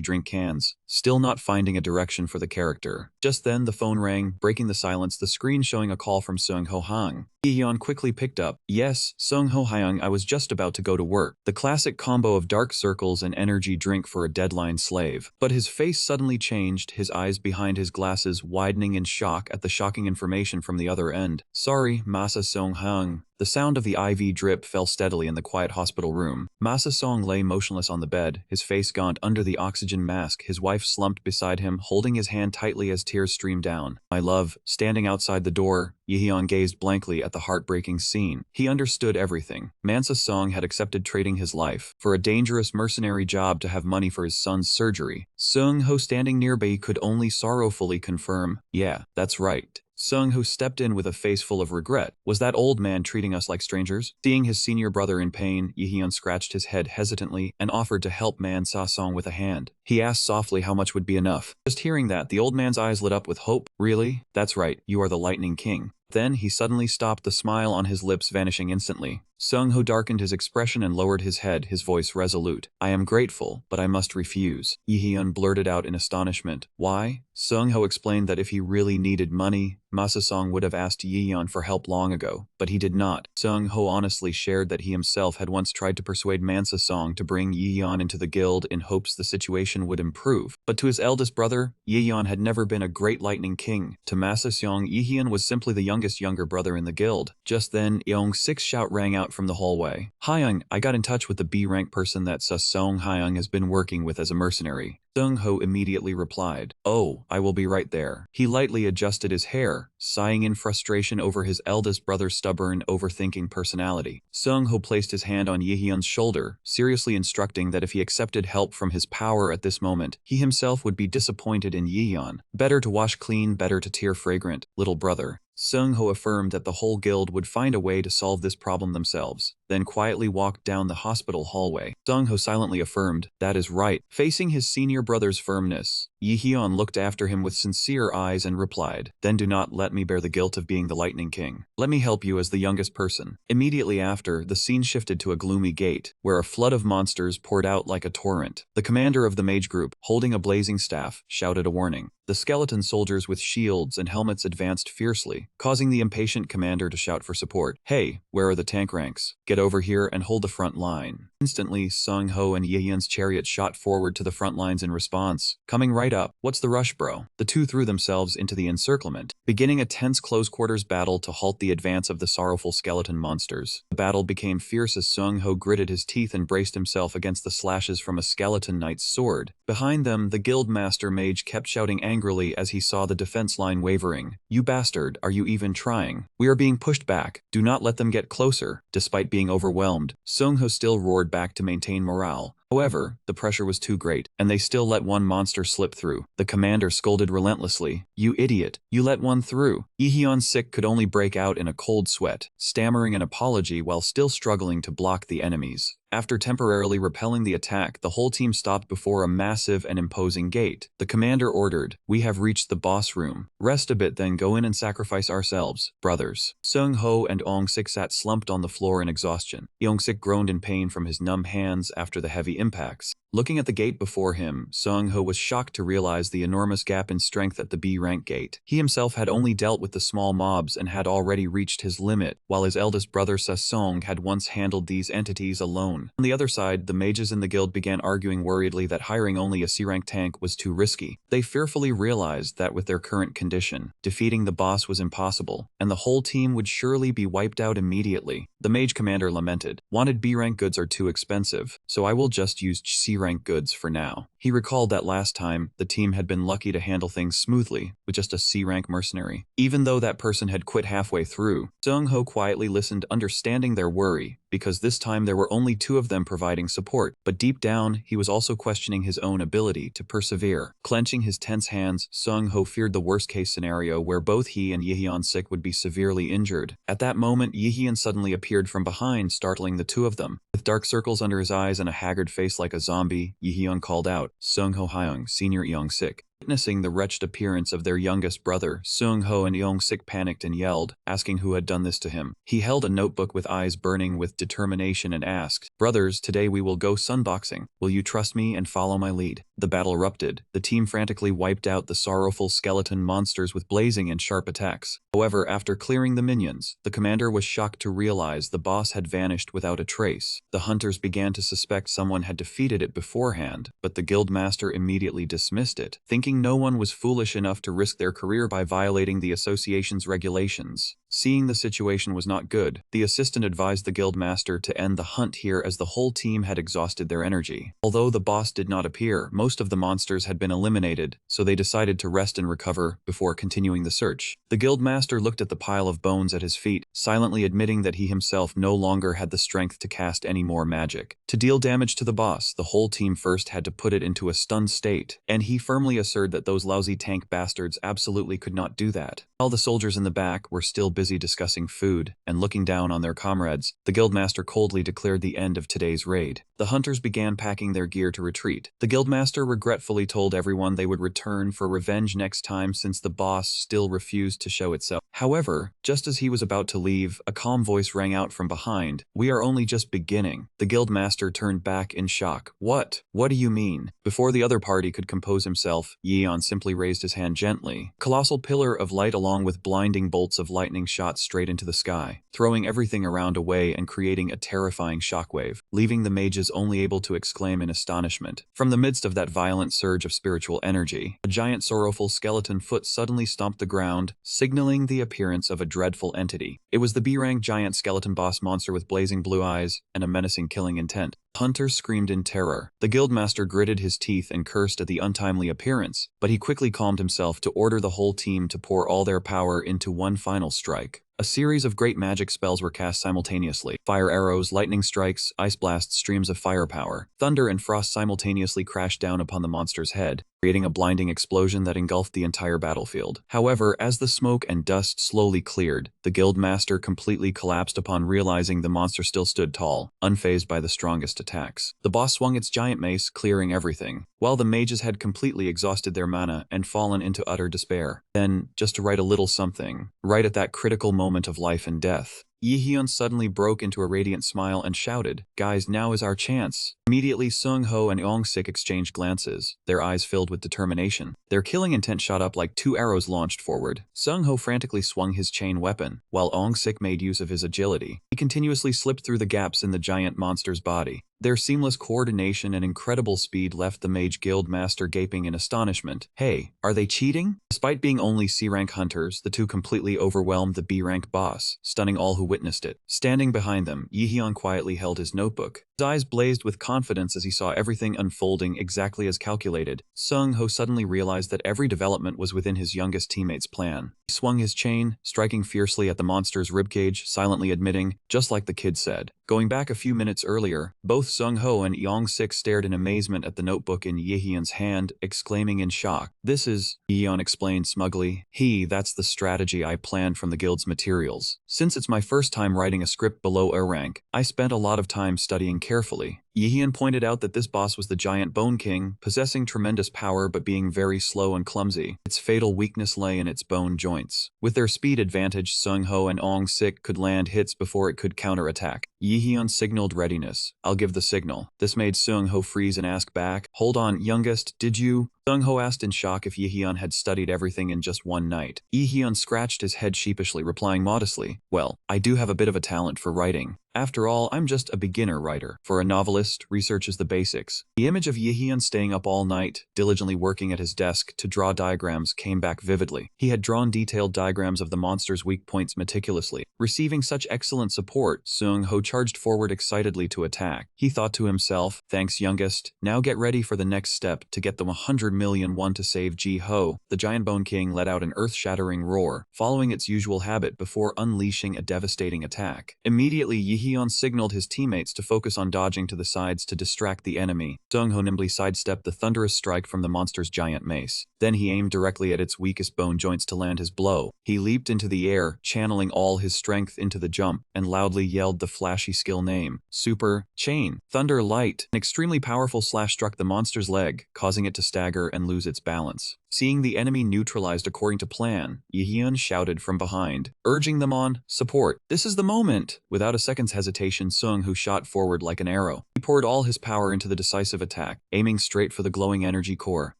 drink cans, still not finding a direction for the character. Just then the phone rang, breaking the silence, the screen showing a call from Sung Ho Hang. Yi-hyun quickly picked up. Yes, Sung Ho Hang, I was just about to go to work. The classic combo of dark circles and energy drink for a deadline slave. But his face suddenly changed, his eyes behind his glasses widening in shock at the shocking information from the other end. Sorry, Masa Sung Hang. The sound of the IV drip fell steadily in the quiet hospital room. Masa Song lay motionless on the bed, his face gaunt under the oxygen mask. His wife slumped beside him, holding his hand tightly as tears streamed down. My love, standing outside the door, Yi-hyun gazed blankly at the heartbreaking scene. He understood everything. Mansa Song had accepted trading his life for a dangerous mercenary job to have money for his son's surgery. Sung Ho, standing nearby, could only sorrowfully confirm, yeah, that's right. Sung Ho stepped in with a face full of regret. Was that old man treating us like strangers? Seeing his senior brother in pain, Yi-hyun scratched his head hesitantly and offered to help Man Sa-song with a hand. He asked softly how much would be enough. Just hearing that, the old man's eyes lit up with hope. Really? That's right, you are the Lightning King. Then he suddenly stopped, the smile on his lips vanishing instantly. Sung-ho darkened his expression and lowered his head, his voice resolute. I am grateful, but I must refuse. Yi-hyun blurted out in astonishment. Why? Sung-ho explained that if he really needed money, Masa-song would have asked Yi-hyun for help long ago, but he did not. Sung-ho honestly shared that he himself had once tried to persuade Masa-song to bring Yi-hyun into the guild in hopes the situation would improve. But to his eldest brother, Yi-hyun had never been a great lightning king. To Masa-song, Yi-hyun was simply the youngest younger brother in the guild. Just then, Yeong-sik's shout rang out from the hallway. Hyung, I got in touch with the B-rank person that Sung Hyung has been working with as a mercenary. Sung-ho immediately replied, Oh, I will be right there. He lightly adjusted his hair, sighing in frustration over his eldest brother's stubborn, overthinking personality. Sung-ho placed his hand on Yi-hyun's shoulder, seriously instructing that if he accepted help from his power at this moment, he himself would be disappointed in Yi-hyun. Better to wash clean, better to tear fragrant, little brother. Sung-ho affirmed that the whole guild would find a way to solve this problem themselves, then quietly walked down the hospital hallway. Sung-ho silently affirmed, that is right. Facing his senior brother's firmness, Yi-hyun looked after him with sincere eyes and replied, Then do not let me bear the guilt of being the Lightning King. Let me help you as the youngest person. Immediately after, the scene shifted to a gloomy gate, where a flood of monsters poured out like a torrent. The commander of the mage group, holding a blazing staff, shouted a warning. The skeleton soldiers with shields and helmets advanced fiercely, causing the impatient commander to shout for support. Hey, where are the tank ranks? Get over here and hold the front line. Instantly, Sung-ho and Yi-hyun's chariot shot forward to the front lines in response. Coming right up. What's the rush, bro? The two threw themselves into the encirclement, beginning a tense close-quarters battle to halt the advance of the sorrowful skeleton monsters. The battle became fierce as Sung-ho gritted his teeth and braced himself against the slashes from a skeleton knight's sword. Behind them, the guild master mage kept shouting angrily as he saw the defense line wavering. You bastard, are you even trying? We are being pushed back. Do not let them get closer. Despite being overwhelmed, Sung-ho still roared back to maintain morale. However, the pressure was too great, and they still let one monster slip through. The commander scolded relentlessly. You idiot, you let one through. Yi-hyun-sik could only break out in a cold sweat, stammering an apology while still struggling to block the enemies. After temporarily repelling the attack, the whole team stopped before a massive and imposing gate. The commander ordered, We have reached the boss room. Rest a bit, then go in and sacrifice ourselves, brothers. Sung-ho and Yeong-sik sat slumped on the floor in exhaustion. Yeong-sik groaned in pain from his numb hands after the heavy impacts. Looking at the gate before him, Sung-ho was shocked to realize the enormous gap in strength at the B-rank gate. He himself had only dealt with the small mobs and had already reached his limit, while his eldest brother Sung had once handled these entities alone. On the other side, the mages in the guild began arguing worriedly that hiring only a C-rank tank was too risky. They fearfully realized that with their current condition, defeating the boss was impossible, and the whole team would surely be wiped out immediately. The mage commander lamented, Wanted B-rank goods are too expensive, so I will just use C-rank goods for now. He recalled that last time, the team had been lucky to handle things smoothly with just a C-rank mercenary. Even though that person had quit halfway through, Sung-ho quietly listened, understanding their worry, because this time there were only two of them providing support. But deep down, he was also questioning his own ability to persevere. Clenching his tense hands, Sung-ho feared the worst-case scenario where both he and Yi-hyun-sik would be severely injured. At that moment, Yi-hyun suddenly appeared from behind, startling the two of them. With dark circles under his eyes and a haggard face like a zombie, Yi-hyun called out, Sung-ho Hyung, Senior Yeong-sik. Witnessing the wretched appearance of their youngest brother, Sung-ho and Yeong-sik panicked and yelled, asking who had done this to him. He held a notebook with eyes burning with determination and asked, Brothers, today we will go sunboxing. Will you trust me and follow my lead? The battle erupted. The team frantically wiped out the sorrowful skeleton monsters with blazing and sharp attacks. However, after clearing the minions, the commander was shocked to realize the boss had vanished without a trace. The hunters began to suspect someone had defeated it beforehand, but the guild master immediately dismissed it, thinking no one was foolish enough to risk their career by violating the association's regulations. Seeing the situation was not good, the assistant advised the guild master to end the hunt here as the whole team had exhausted their energy. Although the boss did not appear, most of the monsters had been eliminated, so they decided to rest and recover before continuing the search. The guild master looked at the pile of bones at his feet, silently admitting that he himself no longer had the strength to cast any more magic. To deal damage to the boss, the whole team first had to put it into a stunned state, and he firmly asserted that those lousy tank bastards absolutely could not do that. While the soldiers in the back were still busy discussing food and looking down on their comrades, the guildmaster coldly declared the end of today's raid. The hunters began packing their gear to retreat. The guildmaster Guildmaster regretfully told everyone they would return for revenge next time since the boss still refused to show itself. However, just as he was about to leave, a calm voice rang out from behind. "We are only just beginning." The Guildmaster turned back in shock. "What? What do you mean?" Before the other party could compose himself, Yeon simply raised his hand gently. Colossal pillar of light along with blinding bolts of lightning shot straight into the sky, throwing everything around away and creating a terrifying shockwave, leaving the mages only able to exclaim in astonishment. From the midst of that violent surge of spiritual energy, a giant sorrowful skeleton foot suddenly stomped the ground, signaling the appearance of a dreadful entity. It was the B-rank giant skeleton boss monster with blazing blue eyes and a menacing killing intent. Hunters screamed in terror. The Guildmaster gritted his teeth and cursed at the untimely appearance, but he quickly calmed himself to order the whole team to pour all their power into one final strike. A series of great magic spells were cast simultaneously. Fire arrows, lightning strikes, ice blasts, streams of firepower. Thunder and frost simultaneously crashed down upon the monster's head, creating a blinding explosion that engulfed the entire battlefield. However, as the smoke and dust slowly cleared, the Guildmaster completely collapsed upon realizing the monster still stood tall, unfazed by the strongest attacks. The boss swung its giant mace, clearing everything, while the mages had completely exhausted their mana and fallen into utter despair. Then, just to write a little something, right at that critical moment of life and death, Yehyun suddenly broke into a radiant smile and shouted, "Guys, now is our chance." Immediately, Seung-ho and Eong-sik exchanged glances, their eyes filled with determination. Their killing intent shot up like two arrows launched forward. Seung-ho frantically swung his chain weapon, while Eong-sik made use of his agility. He continuously slipped through the gaps in the giant monster's body. Their seamless coordination and incredible speed left the Mage Guild Master gaping in astonishment. Hey, are they cheating? Despite being only C-rank hunters, the two completely overwhelmed the B-rank boss, stunning all who witnessed it. Standing behind them, Yehyun quietly held his notebook. His eyes blazed with confidence as he saw everything unfolding exactly as calculated. Seung-ho suddenly realized that every development was within his youngest teammate's plan. He swung his chain, striking fiercely at the monster's ribcage, silently admitting, just like the kid said. Going back a few minutes earlier, both Seung-ho and Eong-sik stared in amazement at the notebook in Yehyun's hand, exclaiming in shock. "This is," Yehyun explained smugly. That's the strategy I planned from the guild's materials. Since it's my first time writing a script below A rank, I spent a lot of time studying carefully." Yehyun pointed out that this boss was the giant Bone King, possessing tremendous power but being very slow and clumsy. Its fatal weakness lay in its bone joints. With their speed advantage, Seung-ho and Eong-sik could land hits before it could counterattack. Yehyun signaled readiness. "I'll give the signal." This made Seung-ho freeze and ask back, "Hold on, youngest, did you?" Seung-ho asked in shock if Yehyun had studied everything in just one night. Yehyun scratched his head sheepishly, replying modestly, "Well, I do have a bit of a talent for writing. After all, I'm just a beginner writer. For a novelist, research is the basics." The image of Yehyun staying up all night, diligently working at his desk to draw diagrams came back vividly. He had drawn detailed diagrams of the monster's weak points meticulously. Receiving such excellent support, Seung-ho charged forward excitedly to attack. He thought to himself, "Thanks, youngest. Now get ready for the next step to get the 100 million won to save Ji-ho." The giant Bone King let out an earth-shattering roar, following its usual habit before unleashing a devastating attack. Immediately, Yehyun signaled his teammates to focus on dodging to the sides to distract the enemy. Seung-ho nimbly sidestepped the thunderous strike from the monster's giant mace. Then he aimed directly at its weakest bone joints to land his blow. He leaped into the air, channeling all his strength into the jump, and loudly yelled the flashy skill name, Super Chain Thunder Light. An extremely powerful slash struck the monster's leg, causing it to stagger and lose its balance. Seeing the enemy neutralized according to plan, Yehyun shouted from behind, urging them on, "Support, this is the moment!" Without a second's hesitation, Seung-ho shot forward like an arrow. He poured all his power into the decisive attack, aiming straight for the glowing energy core.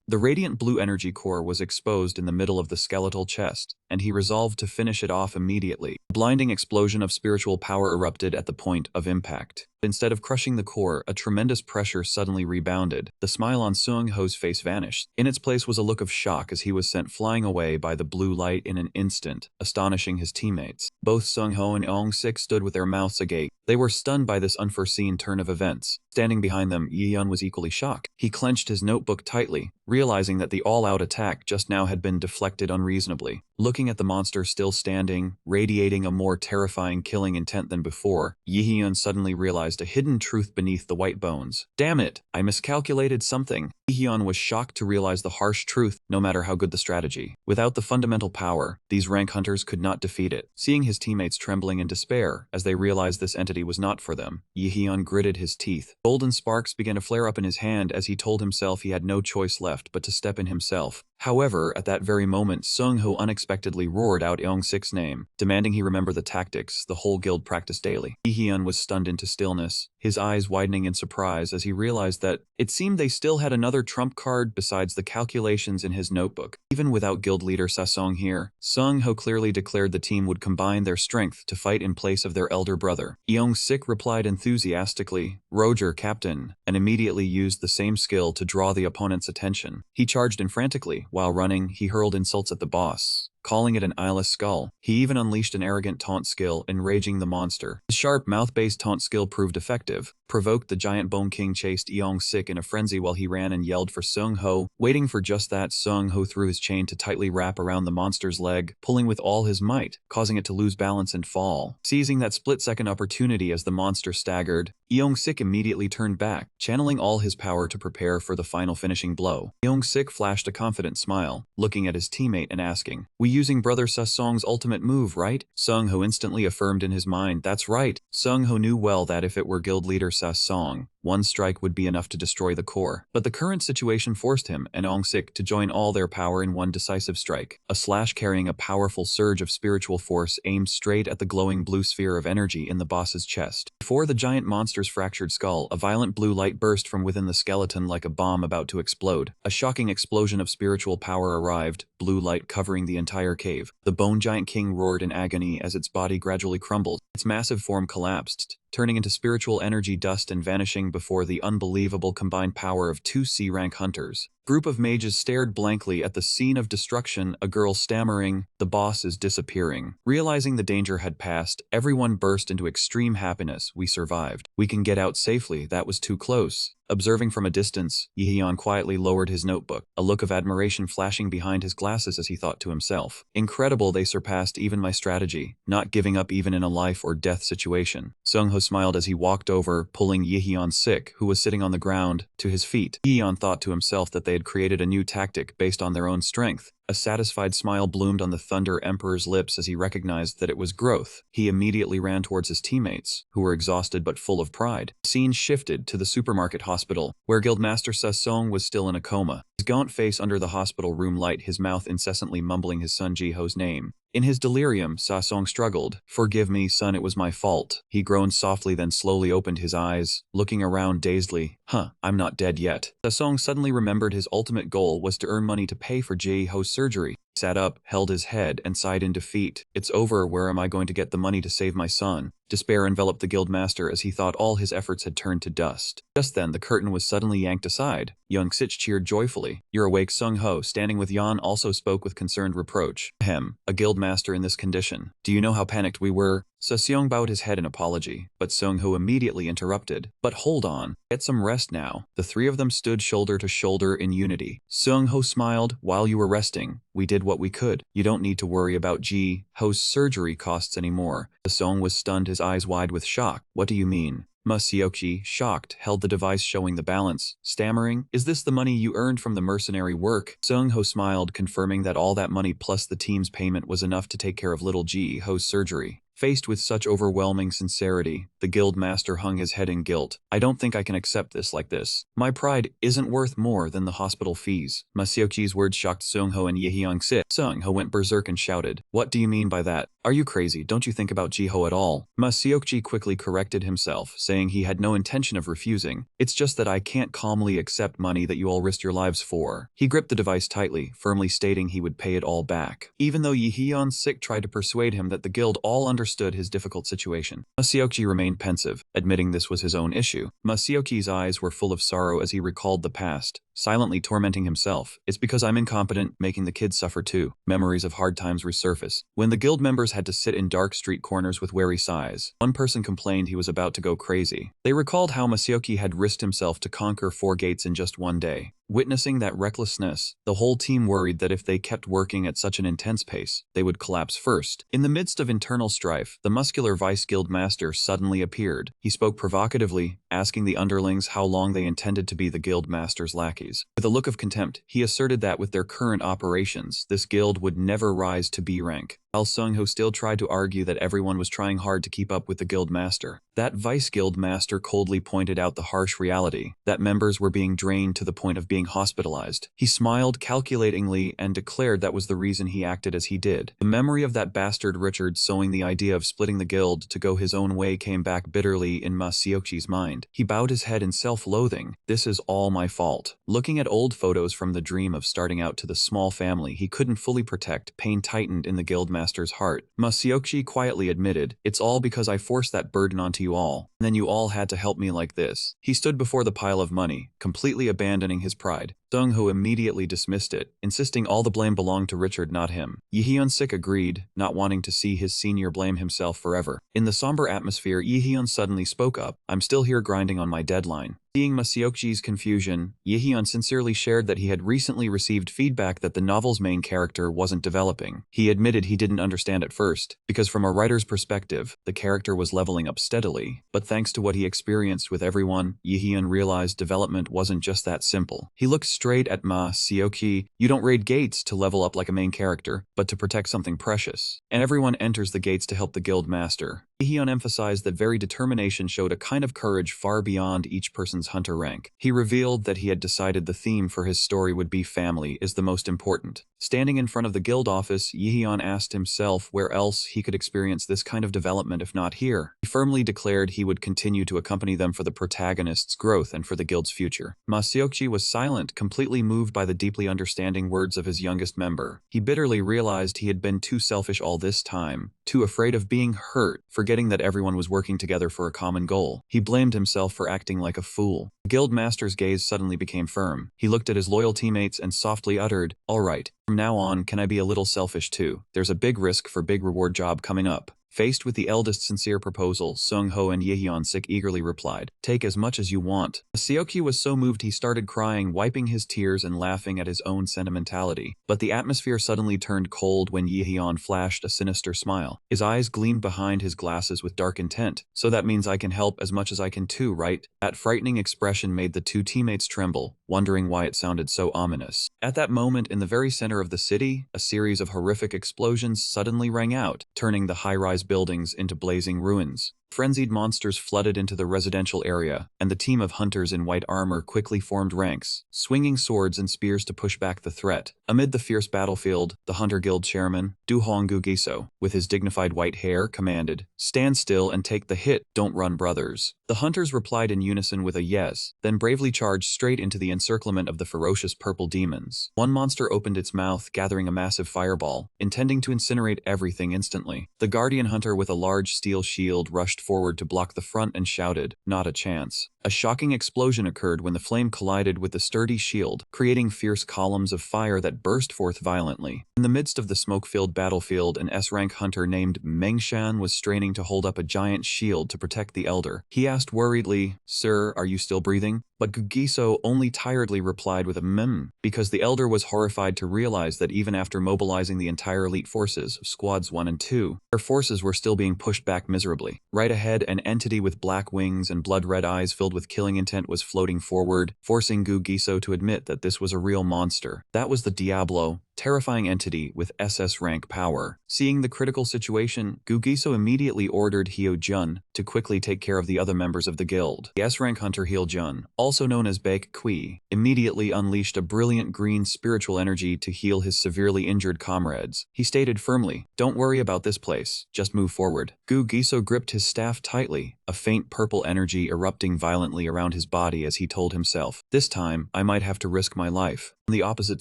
The radiant blue energy core was exposed in the middle of the skeletal chest, and he resolved to finish it off immediately. A blinding explosion of spiritual power erupted at the point of impact. Instead of crushing the core, a tremendous pressure suddenly rebounded. The smile on Seung-ho's face vanished. In its place was a look of shock as he was sent flying away by the blue light in an instant, astonishing his teammates. Both Seung-ho and Eong-sik stood with their mouths agape. They were stunned by this unforeseen turn of events. Standing behind them, Yehyun was equally shocked. He clenched his notebook tightly, realizing that the all-out attack just now had been deflected unreasonably. Looking at the monster still standing, radiating a more terrifying killing intent than before, Yehyun suddenly realized a hidden truth beneath the white bones. "Damn it, I miscalculated something." Yehyun was shocked to realize the harsh truth, no matter how good the strategy. Without the fundamental power, these rank hunters could not defeat it. Seeing his teammates trembling in despair as they realized this entity was not for them, Yehyun gritted his teeth. Golden sparks began to flare up in his hand as he told himself he had no choice left but to step in himself. However, at that very moment, Seung-ho unexpectedly roared out Eong-sik's name, demanding he remember the tactics the whole guild practiced daily. Lee-hyun was stunned into stillness, his eyes widening in surprise as he realized that it seemed they still had another trump card besides the calculations in his notebook. Even without guild leader Sasong here, Seung-ho clearly declared the team would combine their strength to fight in place of their elder brother. Eong-sik replied enthusiastically, "Roger, Captain," and immediately used the same skill to draw the opponent's attention. He charged in frantically. While running, he hurled insults at the boss, calling it an eyeless skull. He even unleashed an arrogant taunt skill, enraging the monster. His sharp mouth-based taunt skill proved effective. Provoked, the giant Bone King chased Eong-sik in a frenzy while he ran and yelled for Seung-ho. Waiting for just that, Seung-ho threw his chain to tightly wrap around the monster's leg, pulling with all his might, causing it to lose balance and fall. Seizing that split-second opportunity as the monster staggered, Eong-sik immediately turned back, channeling all his power to prepare for the final finishing blow. Eong-sik flashed a confident smile, looking at his teammate and asking, "We using brother Sasong's ultimate move, right?" Seung-ho instantly affirmed in his mind, "That's right." Seung-ho knew well that if it were guild leader Sasong, one strike would be enough to destroy the core. But the current situation forced him and Eong-sik to join all their power in one decisive strike. A slash carrying a powerful surge of spiritual force aimed straight at the glowing blue sphere of energy in the boss's chest. Before the giant monster's fractured skull, a violent blue light burst from within the skeleton like a bomb about to explode. A shocking explosion of spiritual power arrived, blue light covering the entire cave. The Bone Giant King roared in agony as its body gradually crumbled. Its massive form collapsed, turning into spiritual energy dust and vanishing before the unbelievable combined power of two C-rank hunters. Group of mages stared blankly at the scene of destruction, a girl stammering, "The boss is disappearing." Realizing the danger had passed, everyone burst into extreme happiness. "We survived. We can get out safely. That was too close." Observing from a distance, Yeon quietly lowered his notebook, a look of admiration flashing behind his glasses as he thought to himself, "Incredible, they surpassed even my strategy, not giving up even in a life or death situation." Seung-ho smiled as he walked over, pulling Yeon-sik, who was sitting on the ground, to his feet. Yeon thought to himself that they had created a new tactic based on their own strength. A satisfied smile bloomed on the Thunder Emperor's lips as he recognized that it was growth. He immediately ran towards his teammates, who were exhausted but full of pride. The scene shifted to the supermarket hospital, where Guildmaster Sasong was still in a coma. His gaunt face under the hospital room light, his mouth incessantly mumbling his son Jiho's name. In his delirium, Sasong struggled. "Forgive me, son, it was my fault." He groaned softly, then slowly opened his eyes, looking around dazedly. I'm not dead yet." Sasong suddenly remembered his ultimate goal was to earn money to pay for Jiho's surgery. He sat up, held his head, and sighed in defeat. "It's over. Where am I going to get the money to save my son?" Despair enveloped the guildmaster as he thought all his efforts had turned to dust. Just then, the curtain was suddenly yanked aside. Young-sik cheered joyfully. "You're awake." Seung-ho, standing with Yan, also spoke with concerned reproach. "Ahem, a guildmaster in this condition. Do you know how panicked we were?" Seung bowed his head in apology, but Seung-ho immediately interrupted. "But hold on. Get some rest now." The three of them stood shoulder to shoulder in unity. Seung-ho smiled. "While you were resting, we did what we could. You don't need to worry about Ji-ho's surgery costs anymore." Seung was stunned, his eyes wide with shock. "What do you mean?" Ma Seokji, shocked, held the device showing the balance, stammering, "Is this the money you earned from the mercenary work?" Seung-ho smiled, confirming that all that money plus the team's payment was enough to take care of little Ji-ho's surgery. Faced with such overwhelming sincerity, the guild master hung his head in guilt. "I don't think I can accept this like this. My pride isn't worth more than the hospital fees." Ma Seokji's words shocked Seung-ho and Yeon-sik. Seung-ho went berserk and shouted, "What do you mean by that? Are you crazy? Don't you think about Ji-ho at all?" Ma Seokji quickly corrected himself, saying he had no intention of refusing. "It's just that I can't calmly accept money that you all risked your lives for." He gripped the device tightly, firmly stating he would pay it all back. Even though Yeon-sik tried to persuade him that the guild all understood his difficult situation, Ma Seokji remained pensive, admitting this was his own issue. Ma Seokji's eyes were full of sorrow as he recalled the past, silently tormenting himself. "It's because I'm incompetent, making the kids suffer too." Memories of hard times resurface. When the guild members had to sit in dark street corners with weary sighs, one person complained he was about to go crazy. They recalled how Masayoki had risked himself to conquer 4 gates in just one day. Witnessing that recklessness, the whole team worried that if they kept working at such an intense pace, they would collapse first. In the midst of internal strife, the muscular vice guild master suddenly appeared. He spoke provocatively, asking the underlings how long they intended to be the guild master's lackeys. With a look of contempt, he asserted that with their current operations, this guild would never rise to B rank. while Sung-ho still tried to argue that everyone was trying hard to keep up with the guild master. That vice guild master coldly pointed out the harsh reality, that members were being drained to the point of being hospitalized. He smiled calculatingly and declared that was the reason he acted as he did. The memory of that bastard Richard sowing the idea of splitting the guild to go his own way came back bitterly in Ma Seokji's mind. He bowed his head in self-loathing. This is all my fault. Looking at old photos from the dream of starting out to the small family he couldn't fully protect, pain tightened in the guild master's heart. Ma Seokji quietly admitted, "It's all because I forced that burden onto you all, and then you all had to help me like this." He stood before the pile of money, completely abandoning his pride. Sung-ho immediately dismissed it, insisting all the blame belonged to Richard, not him. Yi-hyun-sik agreed, not wanting to see his senior blame himself forever. In the somber atmosphere, Yi-hyun suddenly spoke up, "I'm still here grinding on my deadline." Seeing Ma Seokji's confusion, Yi-hyun sincerely shared that he had recently received feedback that the novel's main character wasn't developing. He admitted he didn't understand at first, because from a writer's perspective, the character was leveling up steadily. But thanks to what he experienced with everyone, Yi-hyun realized development wasn't just that simple. He looked straight at Ma Seokji. "You don't raid gates to level up like a main character, but to protect something precious. And everyone enters the gates to help the guild master." Yi-hyun emphasized that very determination showed a kind of courage far beyond each person's hunter rank. He revealed that he had decided the theme for his story would be family is the most important. Standing in front of the guild office, Yi-hyun asked himself where else he could experience this kind of development if not here. He firmly declared he would continue to accompany them for the protagonist's growth and for the guild's future. Ma Seokji was silent, completely moved by the deeply understanding words of his youngest member. He bitterly realized he had been too selfish all this time, too afraid of being hurt, forgetting that everyone was working together for a common goal. He blamed himself for acting like a fool. The guild master's gaze suddenly became firm. He looked at his loyal teammates and softly uttered, "All right, from now on, can I be a little selfish too? There's a big risk for big reward job coming up." Faced with the eldest's sincere proposal, Sung-ho and Yi-hyun-sik eagerly replied, "Take as much as you want." Seokji was so moved he started crying, wiping his tears and laughing at his own sentimentality. But the atmosphere suddenly turned cold when Yi-hyun flashed a sinister smile. His eyes gleamed behind his glasses with dark intent. "So that means I can help as much as I can too, right?" That frightening expression made the two teammates tremble, wondering why it sounded so ominous. At that moment, in the very center of the city, a series of horrific explosions suddenly rang out, turning the high-rise buildings into blazing ruins. Frenzied monsters flooded into the residential area, and the team of hunters in white armor quickly formed ranks, swinging swords and spears to push back the threat. Amid the fierce battlefield, the Hunter Guild chairman, Du-hong Gu-giso, with his dignified white hair, commanded, "Stand still and take the hit, don't run, brothers." The hunters replied in unison with a yes, then bravely charged straight into the encirclement of the ferocious purple demons. One monster opened its mouth, gathering a massive fireball, intending to incinerate everything instantly. The guardian hunter with a large steel shield rushed forward to block the front and shouted, "Not a chance." A shocking explosion occurred when the flame collided with the sturdy shield, creating fierce columns of fire that burst forth violently. In the midst of the smoke-filled battlefield, an S-rank hunter named Mengshan was straining to hold up a giant shield to protect the elder. He asked worriedly, "Sir, are you still breathing?" But Gugiso only tiredly replied with a because the elder was horrified to realize that even after mobilizing the entire elite forces of Squads 1 and 2, their forces were still being pushed back miserably. Right ahead, an entity with black wings and blood-red eyes filled with killing intent was floating forward, forcing Gugiso to admit that this was a real monster. That was the Diablo, terrifying entity with SS rank power. Seeing the critical situation, Gugiso immediately ordered Hyo Jun to quickly take care of the other members of the guild. The S-rank hunter Hyo Jun, also known as Baek Kui, immediately unleashed a brilliant green spiritual energy to heal his severely injured comrades. He stated firmly, "Don't worry about this place, just move forward." Gugiso gripped his staff tightly, a faint purple energy erupting violently around his body as he told himself, "This time, I might have to risk my life." On the opposite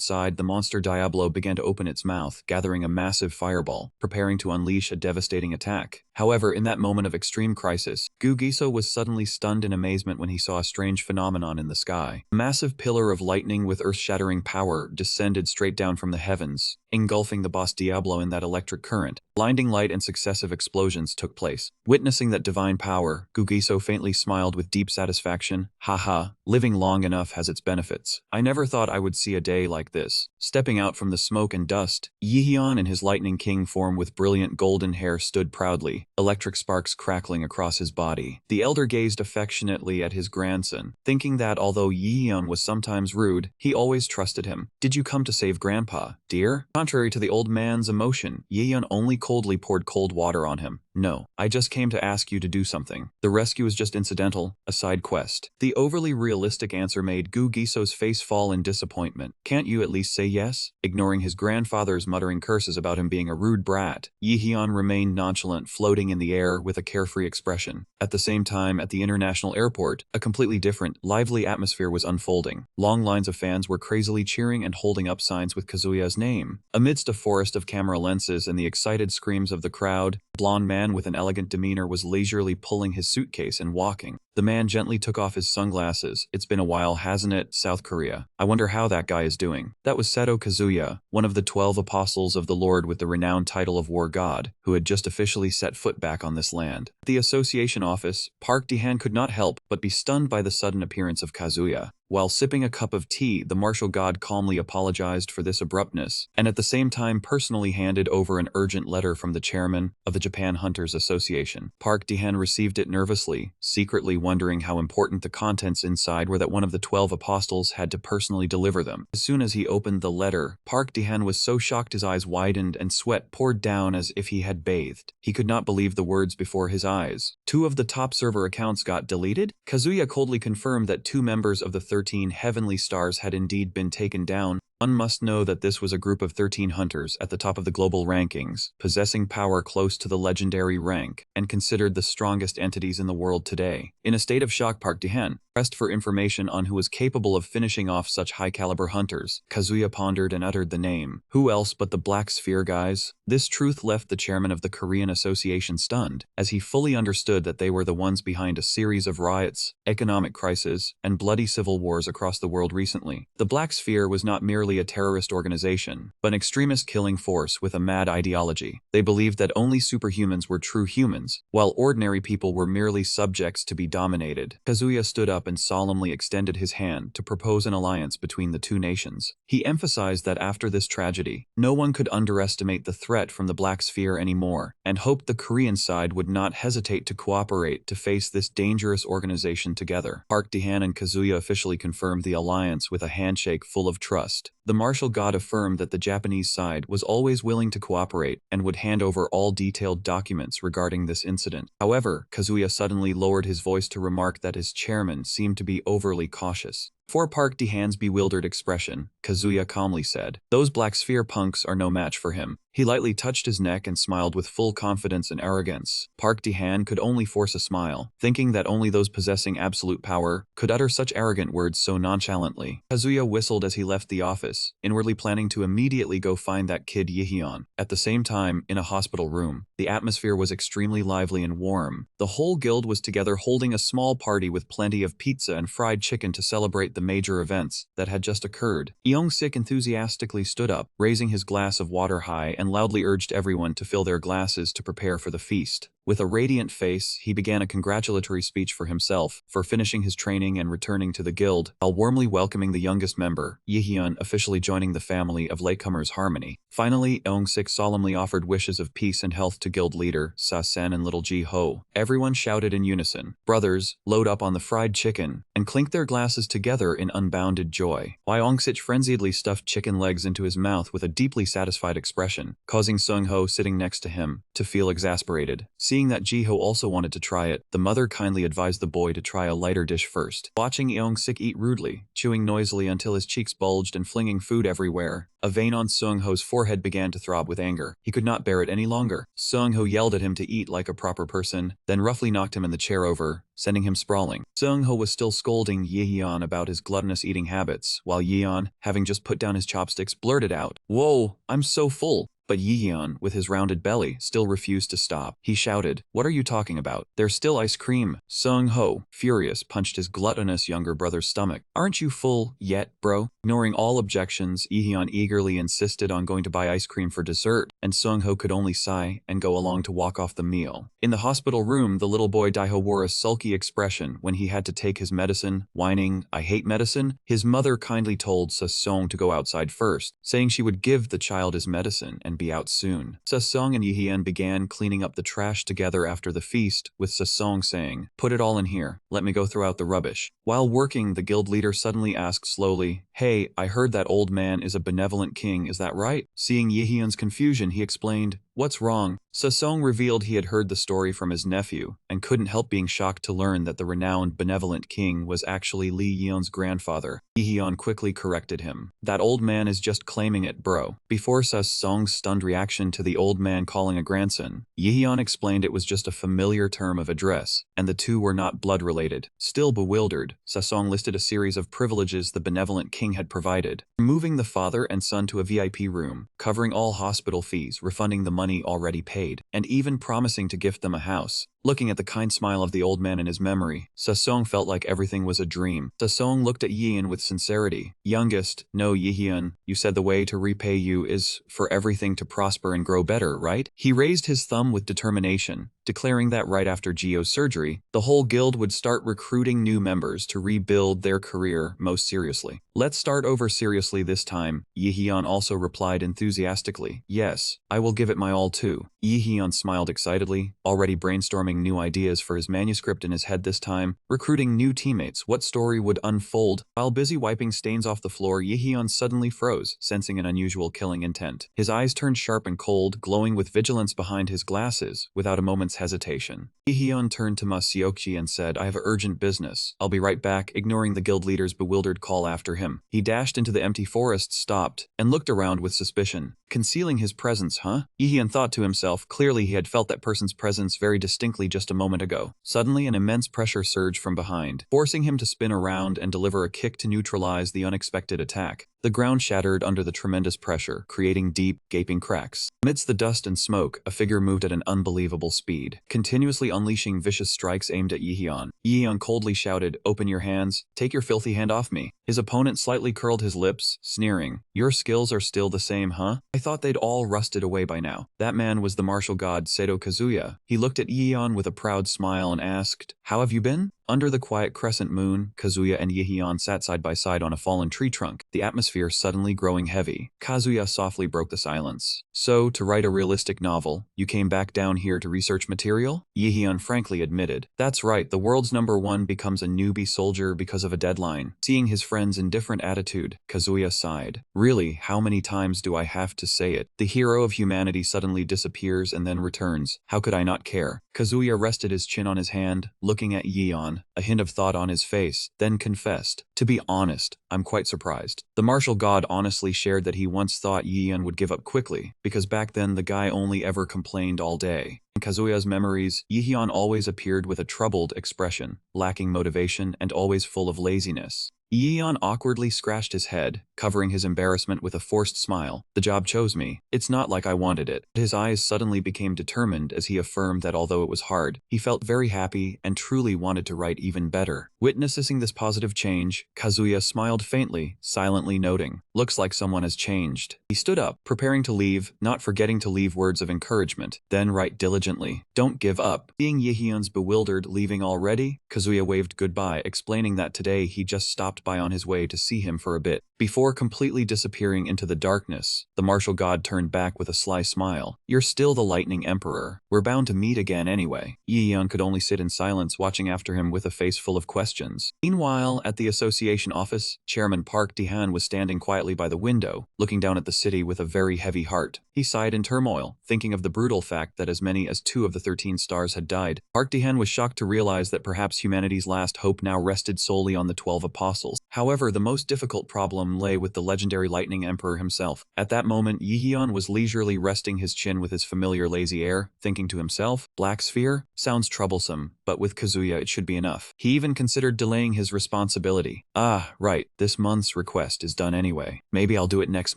side, the monster Diablo began to open its mouth, gathering a massive fireball, preparing to unleash a devastating attack. However, in that moment of extreme crisis, Gugiso was suddenly stunned in amazement when he saw a strange phenomenon in the sky. A massive pillar of lightning with earth-shattering power descended straight down from the heavens, engulfing the boss Diablo in that electric current. Blinding light and successive explosions took place. Witnessing that divine power, Gugiso faintly smiled with deep satisfaction. "Haha, living long enough has its benefits. I never thought I would see a day like this." Stepping out from the smoke and dust, Yi-hyun and his Lightning King form with brilliant golden hair stood proudly, electric sparks crackling across his body. The elder gazed affectionately at his grandson, thinking that although Yi-hyun was sometimes rude, he always trusted him. "Did you come to save Grandpa, dear?" Contrary to the old man's emotion, Yi-hyun only coldly poured cold water on him. No, I just came to ask you to do something. The rescue is just incidental, a side quest. The overly realistic answer made Gu Giso's face fall in disappointment. Can't you at least say yes? Ignoring his grandfather's muttering curses about him being a rude brat, Yihyun remained nonchalant, floating in the air with a carefree expression. At the same time, at the international airport, a completely different, lively atmosphere was unfolding. Long lines of fans were crazily cheering and holding up signs with Kazuya's name. Amidst a forest of camera lenses and the excited screams of the crowd, a blonde man with an elegant demeanor was leisurely pulling his suitcase and walking. The man gently took off his sunglasses. It's been a while, hasn't it? South Korea. I wonder how that guy is doing. That was Seto Kazuya, one of the 12 apostles of the Lord with the renowned title of War God, who had just officially set foot back on this land. At the association office, Park Ji-han could not help but be stunned by the sudden appearance of Kazuya. While sipping a cup of tea, the martial god calmly apologized for this abruptness, and at the same time personally handed over an urgent letter from the chairman of the Japan Hunters Association. Park Ji-han received it nervously, secretly wondering how important the contents inside were that one of the 12 apostles had to personally deliver them. As soon as he opened the letter, Park Ji-han was so shocked his eyes widened and sweat poured down as if he had bathed. He could not believe the words before his eyes. 2 of the top server accounts got deleted? Kazuya coldly confirmed that 2 members of the 13 heavenly stars had indeed been taken down. One must know that this was a group of 13 hunters at the top of the global rankings, possessing power close to the legendary rank, and considered the strongest entities in the world today. In a state of shock, Park Ji-han pressed for information on who was capable of finishing off such high-caliber hunters. Kazuya pondered and uttered the name. Who else but the Black Sphere guys? This truth left the chairman of the Korean Association stunned, as he fully understood that they were the ones behind a series of riots, economic crises, and bloody civil wars across the world recently. The Black Sphere was not merely a terrorist organization, but an extremist killing force with a mad ideology. They believed that only superhumans were true humans, while ordinary people were merely subjects to be dominated. Kazuya stood up and solemnly extended his hand to propose an alliance between the 2 nations. He emphasized that after this tragedy, no one could underestimate the threat from the Black Sphere anymore, and hoped the Korean side would not hesitate to cooperate to face this dangerous organization together. Park Ji-han and Kazuya officially confirmed the alliance with a handshake full of trust. The martial god affirmed that the Japanese side was always willing to cooperate and would hand over all detailed documents regarding this incident. However, Kazuya suddenly lowered his voice to remark that his chairman seemed to be overly cautious. For Park Ji-han's bewildered expression, Kazuya calmly said, "Those Black Sphere punks are no match for him." He lightly touched his neck and smiled with full confidence and arrogance. Park Ji-han could only force a smile, thinking that only those possessing absolute power could utter such arrogant words so nonchalantly. Kazuya whistled as he left the office, inwardly planning to immediately go find that kid Yihyun. At the same time, in a hospital room, the atmosphere was extremely lively and warm. The whole guild was together holding a small party with plenty of pizza and fried chicken to celebrate the major events that had just occurred. Young-sik enthusiastically stood up, raising his glass of water high and loudly urged everyone to fill their glasses to prepare for the feast. With a radiant face, he began a congratulatory speech for himself for finishing his training and returning to the guild, while warmly welcoming the youngest member, Yihyun, officially joining the family of latecomers Harmony. Finally, Young-sik solemnly offered wishes of peace and health to guild leader Sa-sen and little Ji-ho. Everyone shouted in unison, "Brothers, load up on the fried chicken," and clinked their glasses together in unbounded joy. Young-sik frenziedly stuffed chicken legs into his mouth with a deeply satisfied expression, causing Sung-ho, sitting next to him, to feel exasperated. Seeing that Ji-ho also wanted to try it, the mother kindly advised the boy to try a lighter dish first. Watching Young-sik eat rudely, chewing noisily until his cheeks bulged and flinging food everywhere, a vein on Sung-ho's forehead began to throb with anger. He could not bear it any longer. Sung-ho yelled at him to eat like a proper person, then roughly knocked him in the chair over, sending him sprawling. Sung-ho was still scolding Yihyun about his gluttonous eating habits, while Yihyun, having just put down his chopsticks, blurted out, "Whoa, I'm so full." But Yihyun, with his rounded belly, still refused to stop. He shouted, "What are you talking about? There's still ice cream." Sung-ho, furious, punched his gluttonous younger brother's stomach. "Aren't you full yet, bro?" Ignoring all objections, Yihyun eagerly insisted on going to buy ice cream for dessert, and Sung-ho could only sigh and go along to walk off the meal. In the hospital room, the little boy Daiho wore a sulky expression when he had to take his medicine, whining, "I hate medicine." His mother kindly told Sa-song to go outside first, saying she would give the child his medicine and be out soon. Sa-song and Yihyun began cleaning up the trash together after the feast, with Sa-song saying, "Put it all in here, let me go throw out the rubbish." While working, the guild leader suddenly asked slowly, "Hey, I heard that old man is a benevolent king, is that right?" Seeing Yihyun's confusion, he explained, What's wrong? Sesong revealed he had heard the story from his nephew, and couldn't help being shocked to learn that the renowned benevolent king was actually Li Yeon's grandfather. Yi Yeon quickly corrected him. That old man is just claiming it, bro. Before Sesong's stunned reaction to the old man calling a grandson, Yi Yeon explained it was just a familiar term of address, and the two were not blood-related. Still bewildered, Sesong listed a series of privileges the benevolent king had provided, moving the father and son to a VIP room, covering all hospital fees, refunding the money already paid, and even promising to gift them a house. Looking at the kind smile of the old man in his memory, Sesong felt like everything was a dream. Sesong looked at Yeon with sincerity. Youngest, no Yeon, you said the way to repay you is for everything to prosper and grow better, right? He raised his thumb with determination, declaring that right after Gio's surgery, the whole guild would start recruiting new members to rebuild their career most seriously. Let's start over seriously this time, Yeon also replied enthusiastically. Yes, I will give it my all too. Yeon smiled excitedly, already brainstorming new ideas for his manuscript in his head this time, recruiting new teammates. What story would unfold? While busy wiping stains off the floor, Yeon suddenly froze, sensing an unusual killing intent. His eyes turned sharp and cold, glowing with vigilance behind his glasses, without a moment's hesitation. Yeon turned to Ma Seokji and said, I have urgent business. I'll be right back, ignoring the guild leader's bewildered call after him. He dashed into the empty forest, stopped, and looked around with suspicion. Concealing his presence, huh? Yeon thought to himself, clearly he had felt that person's presence very distinctly just a moment ago. Suddenly an immense pressure surged from behind, forcing him to spin around and deliver a kick to neutralize the unexpected attack. The ground shattered under the tremendous pressure, creating deep, gaping cracks. Amidst the dust and smoke, a figure moved at an unbelievable speed, continuously unleashing vicious strikes aimed at Yeon. Yeon coldly shouted, open your hands, take your filthy hand off me. His opponent slightly curled his lips, sneering, your skills are still the same, huh? I thought they'd all rusted away by now. That man was the martial god Seto Kazuya. He looked at Yeon with a proud smile and asked, how have you been? Under the quiet crescent moon, Kazuya and Yeon sat side by side on a fallen tree trunk, the atmosphere suddenly growing heavy. Kazuya softly broke the silence. So, to write a realistic novel, you came back down here to research material? Yeon frankly admitted. That's right, the world's #1 becomes a newbie soldier because of a deadline. Seeing his friend's indifferent attitude, Kazuya sighed. Really, how many times do I have to say it? The hero of humanity suddenly disappears and then returns. How could I not care? Kazuya rested his chin on his hand, looking at Yeon, a hint of thought on his face, then confessed, to be honest, I'm quite surprised. The martial god honestly shared that he once thought Yeon would give up quickly, because back then the guy only ever complained all day. In Kazuya's memories, Yeon always appeared with a troubled expression, lacking motivation and always full of laziness. Yeon awkwardly scratched his head, covering his embarrassment with a forced smile. The job chose me. It's not like I wanted it. His eyes suddenly became determined as he affirmed that although it was hard, he felt very happy and truly wanted to write even better. Witnessing this positive change, Kazuya smiled faintly, silently noting, looks like someone has changed. He stood up, preparing to leave, not forgetting to leave words of encouragement, then write diligently. Don't give up. Seeing Yeon's bewildered leaving already, Kazuya waved goodbye, explaining that today he just stopped by on his way to see him for a bit. Before completely disappearing into the darkness, the martial god turned back with a sly smile. You're still the Lightning Emperor. We're bound to meet again anyway. Yeon could only sit in silence, watching after him with a face full of questions. Meanwhile, at the association office, Chairman Park Dehan was standing quietly by the window, looking down at the city with a very heavy heart. He sighed in turmoil, thinking of the brutal fact that as many as 2 of the 13 stars had died. Park Dehan was shocked to realize that perhaps humanity's last hope now rested solely on the 12 apostles. However, the most difficult problem lay with the legendary Lightning Emperor himself. At that moment, Yeon was leisurely resting his chin with his familiar lazy air, thinking to himself, Black Sphere? Sounds troublesome, but with Kazuya it should be enough. He even considered delaying his responsibility. Ah, right, this month's request is done anyway. Maybe I'll do it next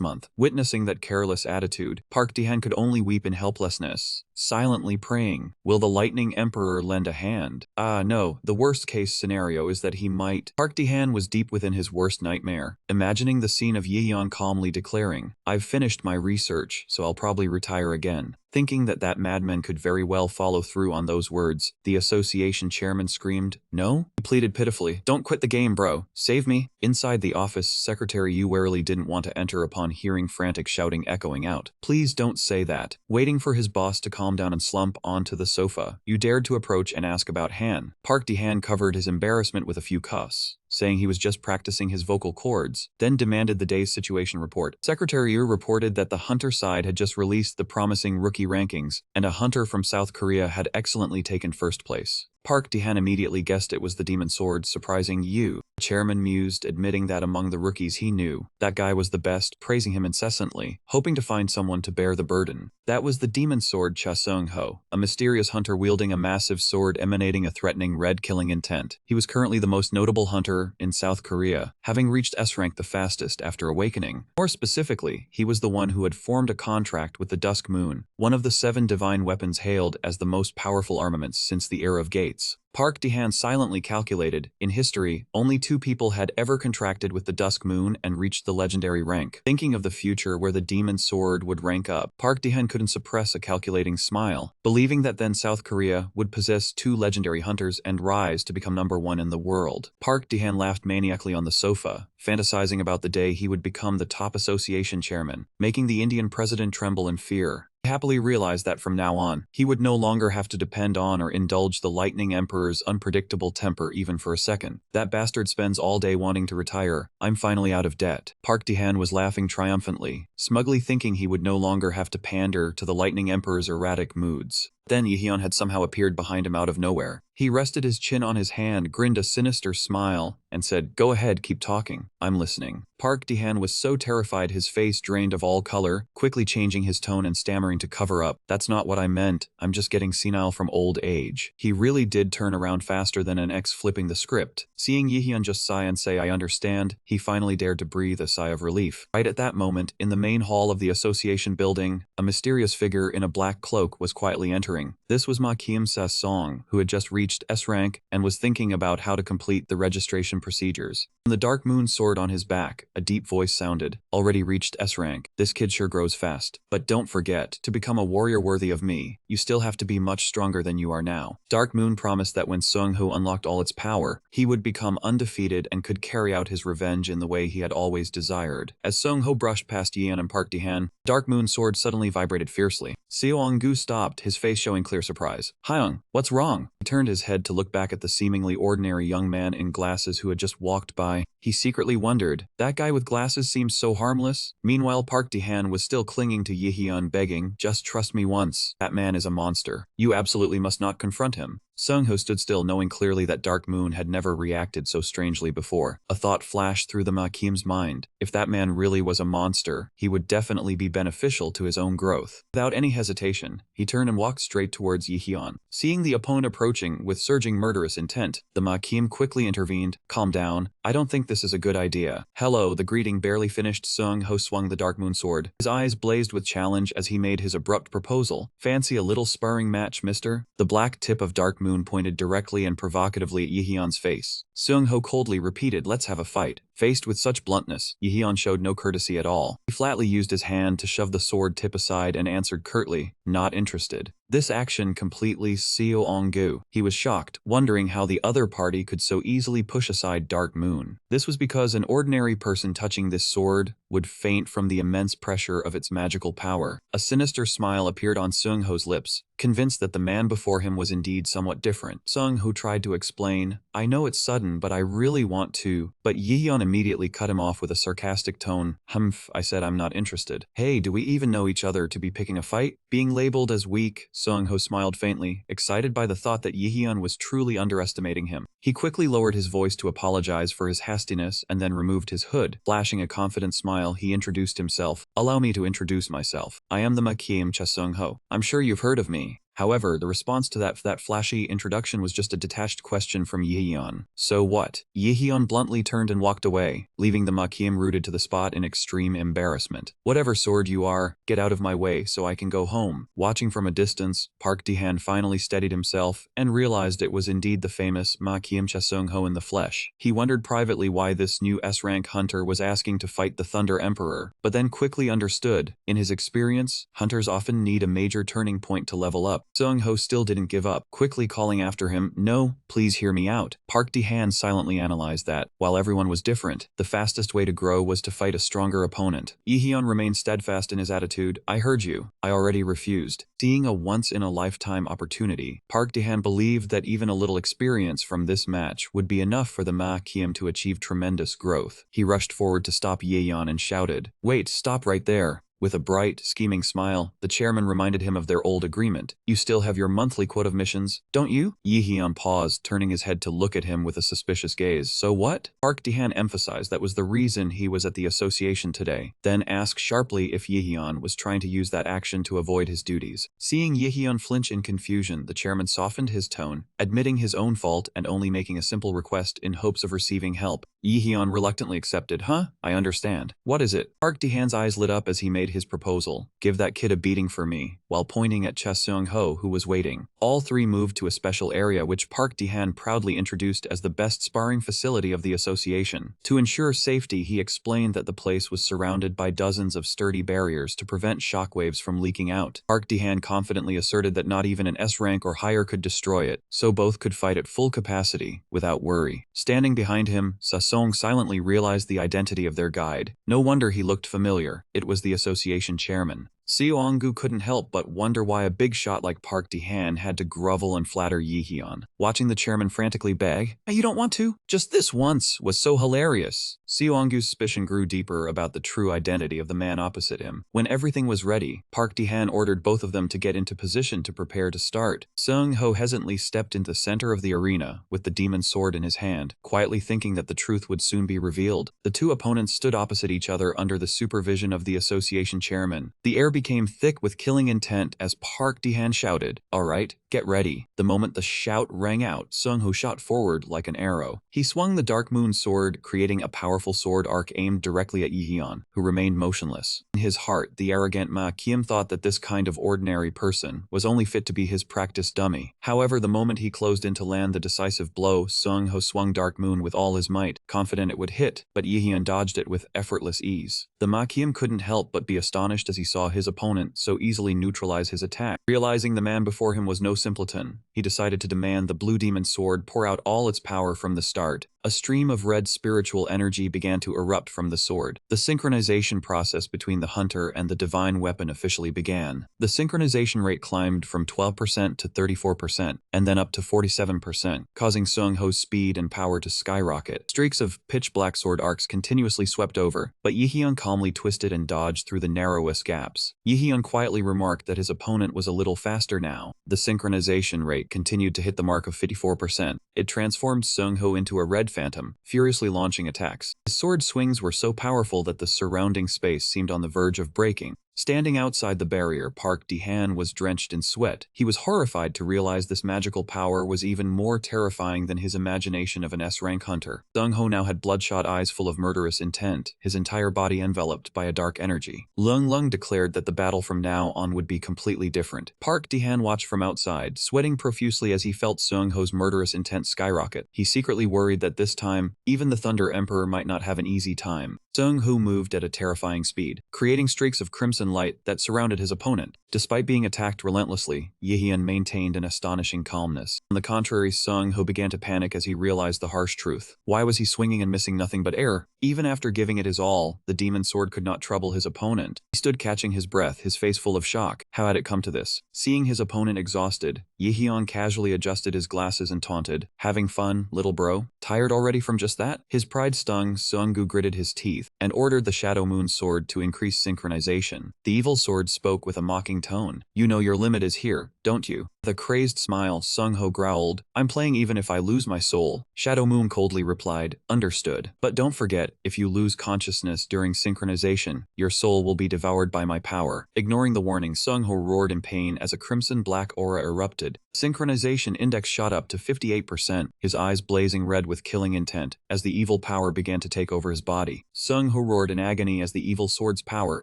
month. Witnessing that careless attitude, Park Dehan could only weep in helplessness, silently praying, will the Lightning Emperor lend a hand? Ah, no, the worst case scenario is that he might. Park Dehan was deep within his worst nightmare, imagining the scene of Yeon calmly declaring, I've finished my research, so I'll probably retire again. Thinking that that madman could very well follow through on those words, the association chairman screamed, no? He pleaded pitifully, don't quit the game, bro. Save me. Inside the office, Secretary Yu warily didn't want to enter upon hearing frantic shouting echoing out. Please don't say that. Waiting for his boss to calm down and slump onto the sofa, Yu dared to approach and ask about Han. Park Dehan covered his embarrassment with a few cuffs, saying he was just practicing his vocal cords, then demanded the day's situation report. Secretary Yu reported that the Hunter side had just released the promising rookie rookie rankings, and a hunter from South Korea had excellently taken first place. Park Dae-han immediately guessed it was the demon sword, surprising you. The chairman mused, admitting that among the rookies he knew, that guy was the best, praising him incessantly, hoping to find someone to bear the burden. That was the demon sword Cha Seung-ho, a mysterious hunter wielding a massive sword emanating a threatening red killing intent. He was currently the most notable hunter in South Korea, having reached S rank the fastest after awakening. More specifically, he was the one who had formed a contract with the Dusk Moon, one of the 7 divine weapons hailed as the most powerful armaments since the era of Gates. Park Dae-han silently calculated, in history, only 2 people had ever contracted with the Dusk Moon and reached the legendary rank. Thinking of the future where the demon sword would rank up, Park Dae-han couldn't suppress a calculating smile, believing that then South Korea would possess 2 legendary hunters and rise to become #1 in the world. Park Dae-han laughed maniacally on the sofa, fantasizing about the day he would become the top association chairman, making the Indian president tremble in fear. He happily realized that from now on, he would no longer have to depend on or indulge the Lightning Emperor's unpredictable temper even for a second. That bastard spends all day wanting to retire. I'm finally out of debt. Park Dae-han was laughing triumphantly, smugly thinking he would no longer have to pander to the Lightning Emperor's erratic moods. Then Yehyun had somehow appeared behind him out of nowhere. He rested his chin on his hand, grinned a sinister smile, and said, "Go ahead, keep talking. I'm listening." Park Dae-han was so terrified his face drained of all color, quickly changing his tone and stammering to cover up. "That's not what I meant. I'm just getting senile from old age." He really did turn around faster than an ex flipping the script. Seeing Yehyun just sigh and say, "I understand," he finally dared to breathe a sigh of relief. Right at that moment, in the main hall of the association building, a mysterious figure in a black cloak was quietly entering. This was Ma Kim-sa-song, who had just reached S rank and was thinking about how to complete the registration procedures. From the Dark Moon sword on his back, a deep voice sounded, "Already reached S rank. This kid sure grows fast. But don't forget, to become a warrior worthy of me, you still have to be much stronger than you are now." Dark Moon promised that when Seung-ho unlocked all its power, he would become undefeated and could carry out his revenge in the way he had always desired. As Seung-ho brushed past Yeon and Park Dae-han, Dark Moon's sword suddenly vibrated fiercely. Seo-ong-gu stopped, his face showing clear surprise. "Hyung, what's wrong?" He turned his head to look back at the seemingly ordinary young man in glasses who had just walked by. He secretly wondered, that guy with glasses seems so harmless. Meanwhile, Park Dae-han was still clinging to Yehyun, begging, "Just trust me once. That man is a monster. You absolutely must not confront him." Seung-ho stood still, knowing clearly that Dark Moon had never reacted so strangely before. A thought flashed through the Ma Kim's mind. If that man really was a monster, he would definitely be beneficial to his own growth. Without any hesitation, he turned and walked straight towards Yehyun. Seeing the opponent approaching with surging murderous intent, the Ma Kim quickly intervened. "Calm down. I don't think this is a good idea." "Hello." The greeting barely finished, Seung-ho swung the Dark Moon sword. His eyes blazed with challenge as he made his abrupt proposal. "Fancy a little sparring match, mister?" The black tip of Dark Moon pointed directly and provocatively at Yehyun's face. Seung-ho coldly repeated, "Let's have a fight." Faced with such bluntness, Yehyun showed no courtesy at all. He flatly used his hand to shove the sword tip aside and answered curtly, "Not interested." This action completely Seo-ong-gu. He was shocked, wondering how the other party could so easily push aside Dark Moon. This was because an ordinary person touching this sword would faint from the immense pressure of its magical power. A sinister smile appeared on Seung-ho's lips, convinced that the man before him was indeed somewhat different. Seung-ho tried to explain, "I know it's sudden, but I really want to," but Yehyun immediately cut him off with a sarcastic tone. "Humph, I said I'm not interested." "Hey, do we even know each other to be picking a fight?" Being labeled as weak, Seung-ho smiled faintly, excited by the thought that Yehyun was truly underestimating him. He quickly lowered his voice to apologize for his hastiness and then removed his hood. Flashing a confident smile, he introduced himself. "Allow me to introduce myself. I am the Ma Kim Cha Seung-ho. I'm sure you've heard of me." However, the response to that flashy introduction was just a detached question from Yehyun. "So what?" Yehyun bluntly turned and walked away, leaving the Ma Kim rooted to the spot in extreme embarrassment. "Whatever sword you are, get out of my way so I can go home." Watching from a distance, Park Dae-han finally steadied himself and realized it was indeed the famous Ma Kim Cha Seung-ho in the flesh. He wondered privately why this new S-rank hunter was asking to fight the Thunder Emperor, but then quickly understood. In his experience, hunters often need a major turning point to level up. Seung-ho still didn't give up, quickly calling after him, "No, please hear me out." Park Dae-han silently analyzed that, while everyone was different, the fastest way to grow was to fight a stronger opponent. Yehyun remained steadfast in his attitude. "I heard you. I already refused." Seeing a once-in-a-lifetime opportunity, Park Dae-han believed that even a little experience from this match would be enough for the Ma Kim to achieve tremendous growth. He rushed forward to stop Yehyun and shouted, "Wait, stop right there. With a bright, scheming smile, the chairman reminded him of their old agreement. You still have your monthly quota of missions, don't you? Yihyun paused, turning his head to look at him with a suspicious gaze. So what? Park Dehan emphasized that was the reason he was at the association today, then asked sharply if Yihyun was trying to use that action to avoid his duties. Seeing Yihyun flinch in confusion, the chairman softened his tone, admitting his own fault and only making a simple request in hopes of receiving help. Yihyun reluctantly accepted. Huh? I understand. What is it? Park Dehan's eyes lit up as he made his proposal. Give that kid a beating for me, while pointing at Cha Seung-ho, who was waiting. All three moved to a special area which Park Dehan proudly introduced as the best sparring facility of the association. To ensure safety, he explained that the place was surrounded by dozens of sturdy barriers to prevent shockwaves from leaking out. Park Dehan confidently asserted that not even an S rank or higher could destroy it, so both could fight at full capacity, without worry. Standing behind him, Sasong silently realized the identity of their guide. No wonder he looked familiar. It was the association chairman. Seoanggu couldn't help but wonder why a big shot like Park Dehan had to grovel and flatter Yihyun. Watching the chairman frantically beg, "You don't want to? Just this once," was so hilarious. Seoanggu's suspicion grew deeper about the true identity of the man opposite him. When everything was ready, Park Dehan ordered both of them to get into position to prepare to start. Seung-ho hesitantly stepped into the center of the arena, with the demon sword in his hand, quietly thinking that the truth would soon be revealed. The two opponents stood opposite each other under the supervision of the association chairman. The air became thick with killing intent as Park Dehan shouted, "All right, get ready." The moment the shout rang out, Seung-ho shot forward like an arrow. He swung the Dark Moon sword, creating a powerful sword arc aimed directly at Yihyun, who remained motionless. In his heart, the arrogant Ma Kiem thought that this kind of ordinary person was only fit to be his practice dummy. However, the moment he closed in to land the decisive blow, Seung-ho swung Dark Moon with all his might, confident it would hit, but Yihyun dodged it with effortless ease. The Ma Kiem couldn't help but be astonished as he saw his opponent so easily neutralize his attack. Realizing the man before him was no simpleton, he decided to demand the Blue Demon Sword pour out all its power from the start. A stream of red spiritual energy began to erupt from the sword. The synchronization process between the hunter and the divine weapon officially began. The synchronization rate climbed from 12% to 34%, and then up to 47%, causing Seung-ho's speed and power to skyrocket. Streaks of pitch-black sword arcs continuously swept over, but Yihyun calmly twisted and dodged through the narrowest gaps. Yihyun quietly remarked that his opponent was a little faster now. The synchronization rate continued to hit the mark of 54%. It transformed Seung-ho into a red phantom, furiously launching attacks. His sword swings were so powerful that the surrounding space seemed on the verge of breaking. Standing outside the barrier, Park Dehan was drenched in sweat. He was horrified to realize this magical power was even more terrifying than his imagination of an S-rank hunter. Seung-ho now had bloodshot eyes full of murderous intent, his entire body enveloped by a dark energy. Lung Lung declared that the battle from now on would be completely different. Park Dehan watched from outside, sweating profusely as he felt Seung-ho's murderous intent skyrocket. He secretly worried that this time, even the Thunder Emperor might not have an easy time. Seung-ho moved at a terrifying speed, creating streaks of crimson light that surrounded his opponent. Despite being attacked relentlessly, Yihyun maintained an astonishing calmness. On the contrary, Seung-ho began to panic as he realized the harsh truth. Why was he swinging and missing nothing but air? Even after giving it his all, the demon sword could not trouble his opponent. He stood catching his breath, his face full of shock. How had it come to this? Seeing his opponent exhausted, Yihyun casually adjusted his glasses and taunted, "Having fun, little bro? Tired already from just that?" His pride stung, Seung-gu gritted his teeth, and ordered the Shadow Moon sword to increase synchronization. The evil sword spoke with a mocking tone. "You know your limit is here, don't you?" With a crazed smile, Seung-ho growled, "I'm playing even if I lose my soul." Shadow Moon coldly replied, "Understood. But don't forget, if you lose consciousness during synchronization, your soul will be devoured by my power." Ignoring the warning, Seung-ho roared in pain as a crimson-black aura erupted. Synchronization index shot up to 58%, his eyes blazing red with killing intent, as the evil power began to take over his body. Seung-ho roared in agony as the evil sword's power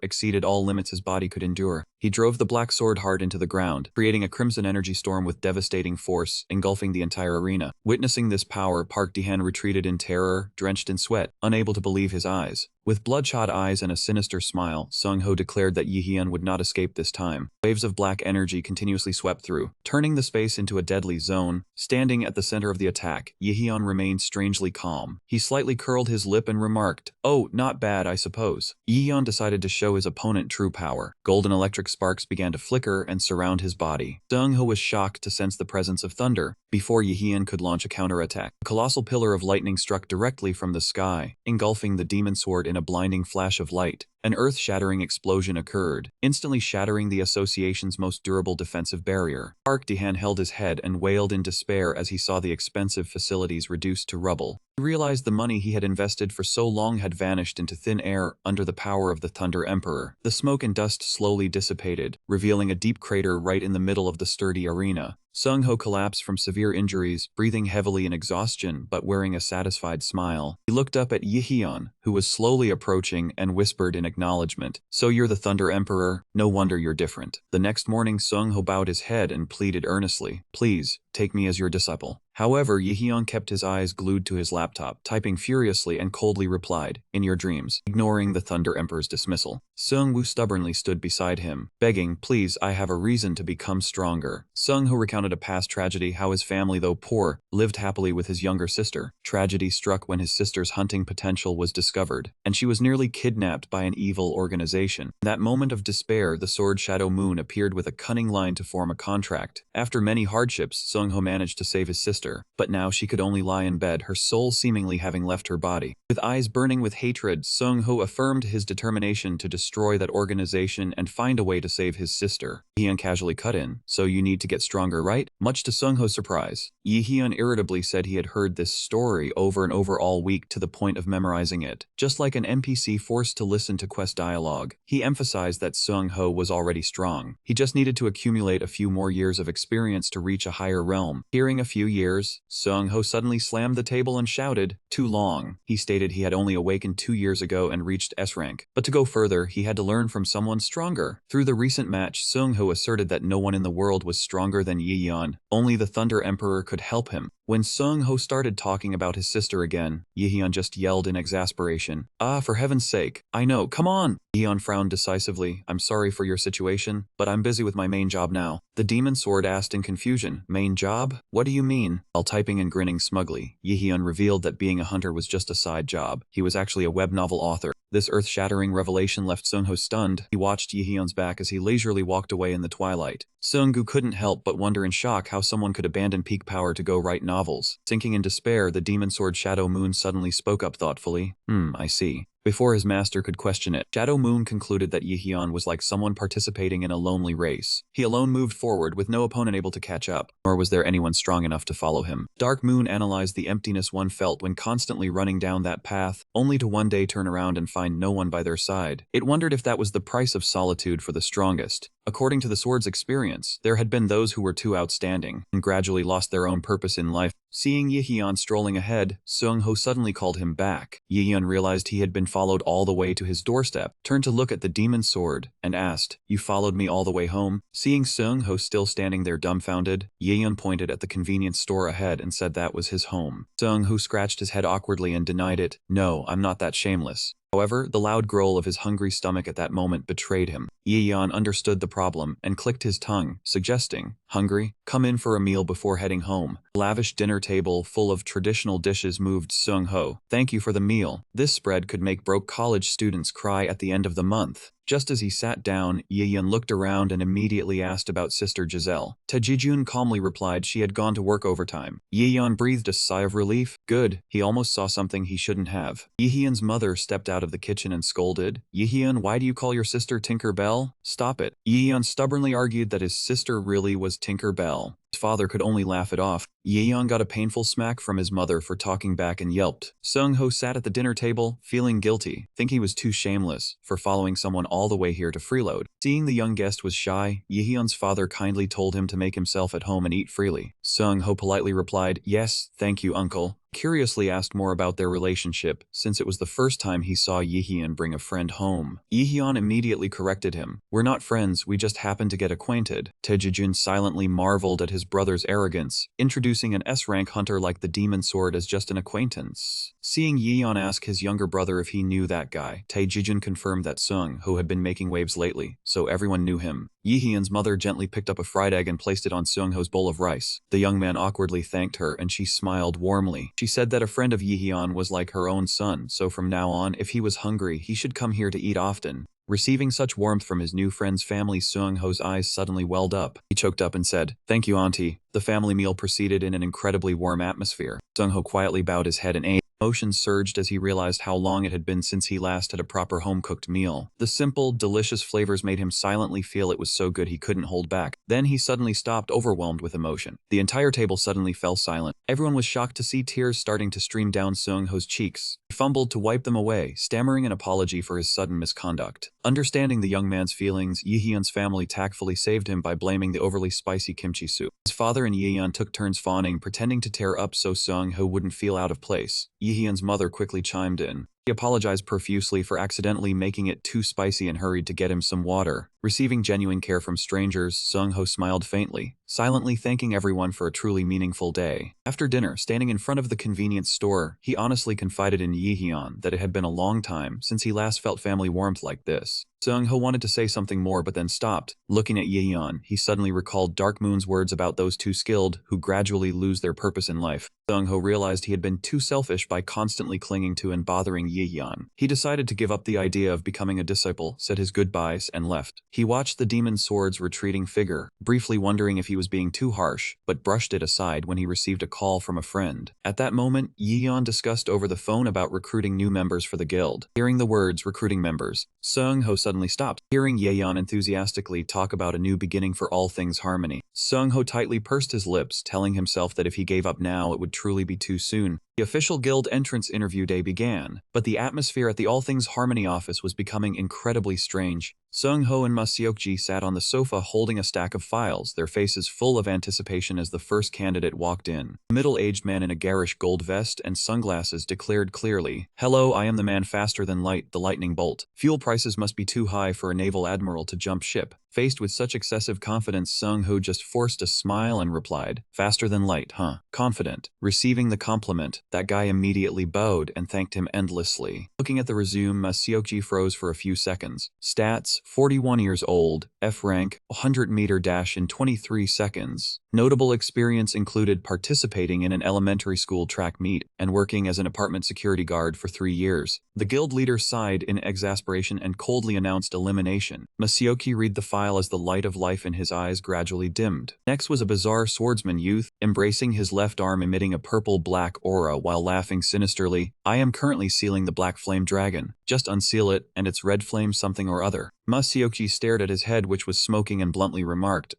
exceeded all limits his body could endure. He drove the black sword hard into the ground, creating a crimson energy storm with devastating force, engulfing the entire arena. Witnessing this power, Park Dehan retreated in terror, drenched in sweat, unable to believe his eyes. With bloodshot eyes and a sinister smile, Seung-ho declared that Yihyun would not escape this time. Waves of black energy continuously swept through, turning the space into a deadly zone. Standing at the center of the attack, Yihyun remained strangely calm. He slightly curled his lip and remarked, "Oh, not bad, I suppose." Yihyun decided to show his opponent true power. Golden electric sparks began to flicker and surround his body. Seung-ho was shocked to sense the presence of thunder. Before Yihyun could launch a counterattack, a colossal pillar of lightning struck directly from the sky, engulfing the demon sword in a blinding flash of light. An earth-shattering explosion occurred, instantly shattering the association's most durable defensive barrier. Park Dehan held his head and wailed in despair as he saw the expensive facilities reduced to rubble. He realized the money he had invested for so long had vanished into thin air under the power of the Thunder Emperor. The smoke and dust slowly dissipated, revealing a deep crater right in the middle of the sturdy arena. Seung-ho collapsed from severe injuries, breathing heavily in exhaustion but wearing a satisfied smile. He looked up at Yi-hyun, who was slowly approaching, and whispered in acknowledgement, "So you're the Thunder Emperor? No wonder you're different." The next morning Seung-ho bowed his head and pleaded earnestly, "Please, take me as your disciple." However, Yi-hyun kept his eyes glued to his laptop, typing furiously and coldly replied, "In your dreams," ignoring the Thunder Emperor's dismissal. Seung-woo stubbornly stood beside him, begging, "Please, I have a reason to become stronger." Seung-ho recounted a past tragedy, how his family, though poor, lived happily with his younger sister. Tragedy struck when his sister's hunting potential was discovered, and she was nearly kidnapped by an evil organization. In that moment of despair, the Sword Shadow Moon appeared with a cunning line to form a contract. After many hardships, Seung-ho managed to save his sister, but now she could only lie in bed, her soul seemingly having left her body. With eyes burning with hatred, Seung-ho affirmed his determination to destroy that organization and find a way to save his sister. Yi-hyun casually cut in, "So you need to get stronger, right?" Much to Seung-ho's surprise, Yi-hyun irritably said he had heard this story over and over all week to the point of memorizing it, just like an NPC forced to listen to quest dialogue. He emphasized that Seung-ho was already strong. He just needed to accumulate a few more years of experience to reach a higher realm. Hearing a few years, Seung-ho suddenly slammed the table and shouted, "Too long." He stated he had only awakened 2 years ago and reached S rank, but to go further, he had to learn from someone stronger. Through the recent match, Seung-ho asserted that no one in the world was stronger than Yi-hyun. Only the Thunder Emperor could help him. When Seung-ho started talking about his sister again, Yi-hyun just yelled in exasperation, "Ah, for heaven's sake, I know, come on!" Yi-hyun frowned decisively, "I'm sorry for your situation, but I'm busy with my main job now." The demon sword asked in confusion, "Main job? What do you mean?" While typing and grinning smugly, Yi-hyun revealed that being a hunter was just a side job. He was actually a web novel author. This earth-shattering revelation left Seung-ho stunned. He watched Yi-hyun's back as he leisurely walked away in the twilight. Seung-gu couldn't help but wonder in shock how someone could abandon peak power to go write novels. Sinking in despair, the demon sword Shadow Moon suddenly spoke up thoughtfully, I see." Before his master could question it, Shadow Moon concluded that Yi-hyun was like someone participating in a lonely race. He alone moved forward with no opponent able to catch up, nor was there anyone strong enough to follow him. Dark Moon analyzed the emptiness one felt when constantly running down that path, only to one day turn around and find no one by their side. It wondered if that was the price of solitude for the strongest. According to the sword's experience, there had been those who were too outstanding, and gradually lost their own purpose in life. Seeing Yi-hyun strolling ahead, Seung-ho suddenly called him back. Yi-hyun realized he had been followed all the way to his doorstep, turned to look at the demon sword, and asked, "You followed me all the way home?" Seeing Seung-ho still standing there dumbfounded, Yi-hyun pointed at the convenience store ahead and said that was his home. Seung-ho scratched his head awkwardly and denied it. "No, I'm not that shameless." However, the loud growl of his hungry stomach at that moment betrayed him. Yi-hyun understood the problem and clicked his tongue, suggesting, "Hungry? Come in for a meal before heading home." A lavish dinner table full of traditional dishes moved Seung-ho. "Thank you for the meal. This spread could make broke college students cry at the end of the month." Just as he sat down, Yi-hyun looked around and immediately asked about Sister Giselle. Taejijun calmly replied she had gone to work overtime. Yi-hyun breathed a sigh of relief. Good, he almost saw something he shouldn't have. Yi-hyun's mother stepped out of the kitchen and scolded, "Yi-hyun, why do you call your sister Tinker Bell? Stop it." Yi-hyun stubbornly argued that his sister really was Tinker Bell. His father could only laugh it off. Yi-hyun got a painful smack from his mother for talking back and yelped. Seung-ho sat at the dinner table, feeling guilty, thinking he was too shameless for following someone all the way here to freeload. Seeing the young guest was shy, Yi-hyun's father kindly told him to make himself at home and eat freely. Seung-ho politely replied, "Yes, thank you, uncle." Curiously asked more about their relationship, since it was the first time he saw Yi-hyun bring a friend home. Yi-hyun immediately corrected him. "We're not friends, we just happened to get acquainted." Taejijun silently marveled at his brother's arrogance, introducing an S-rank hunter like the demon sword as just an acquaintance. Seeing Yi-hyun ask his younger brother if he knew that guy, Taejijun confirmed that Seung-ho had been making waves lately, so everyone knew him. Yi-hyun's mother gently picked up a fried egg and placed it on Seung-ho's bowl of rice. The young man awkwardly thanked her and she smiled warmly. She said that a friend of Yi-hyun was like her own son, so from now on, if he was hungry, he should come here to eat often. Receiving such warmth from his new friend's family, Seung-ho's eyes suddenly welled up. He choked up and said, "Thank you, auntie." The family meal proceeded in an incredibly warm atmosphere. Seung-ho quietly bowed his head and ate. Emotions surged as he realized how long it had been since he last had a proper home-cooked meal. The simple, delicious flavors made him silently feel it was so good he couldn't hold back. Then he suddenly stopped, overwhelmed with emotion. The entire table suddenly fell silent. Everyone was shocked to see tears starting to stream down Seung-ho's cheeks. He fumbled to wipe them away, stammering an apology for his sudden misconduct. Understanding the young man's feelings, Yi-hyun's family tactfully saved him by blaming the overly spicy kimchi soup. His father and Yi-hyun took turns fawning, pretending to tear up so Seung-ho wouldn't feel out of place. Yi-hyun's mother quickly chimed in. He apologized profusely for accidentally making it too spicy and hurried to get him some water. Receiving genuine care from strangers, Seung-ho smiled faintly, silently thanking everyone for a truly meaningful day. After dinner, standing in front of the convenience store, he honestly confided in Yi-hyun that it had been a long time since he last felt family warmth like this. Seung-ho wanted to say something more but then stopped. Looking at Yi-hyun, he suddenly recalled Dark Moon's words about those too skilled who gradually lose their purpose in life. Seung-ho realized he had been too selfish by constantly clinging to and bothering Yi-hyun. He decided to give up the idea of becoming a disciple, said his goodbyes, and left. He watched the demon sword's retreating figure, briefly wondering if he was being too harsh, but brushed it aside when he received a call from a friend. At that moment, Yi-hyun discussed over the phone about recruiting new members for the guild. Hearing the words recruiting members, Seung-ho suddenly stopped. Hearing Yi-hyun enthusiastically talk about a new beginning for all things harmony, Seung-ho tightly pursed his lips, telling himself that if he gave up now, it would truly be too soon. The official guild entrance interview day began, but the atmosphere at the All Things Harmony office was becoming incredibly strange. Seung-ho and Ma Seokji sat on the sofa holding a stack of files, their faces full of anticipation as the first candidate walked in. A middle-aged man in a garish gold vest and sunglasses declared clearly, "Hello, I am the man faster than light, the lightning bolt. Fuel prices must be too high for a naval admiral to jump ship." Faced with such excessive confidence, Seung-ho just forced a smile and replied, "Faster than light, huh?" Confident. Receiving the compliment, that guy immediately bowed and thanked him endlessly. Looking at the resume, Ma Seokji froze for a few seconds. Stats: 41 years old, F rank, 100-meter dash in 23 seconds. Notable experience included participating in an elementary school track meet and working as an apartment security guard for 3 years. The guild leader sighed in exasperation and coldly announced elimination. Ma Seokji read the file as the light of life in his eyes gradually dimmed. Next was a bizarre swordsman youth, embracing his left arm emitting a purple-black aura while laughing sinisterly. "I am currently sealing the black flame dragon. Just unseal it, and it's red flame something or other." Ma Seokji stared at his head, which was smoking, and bluntly remarked,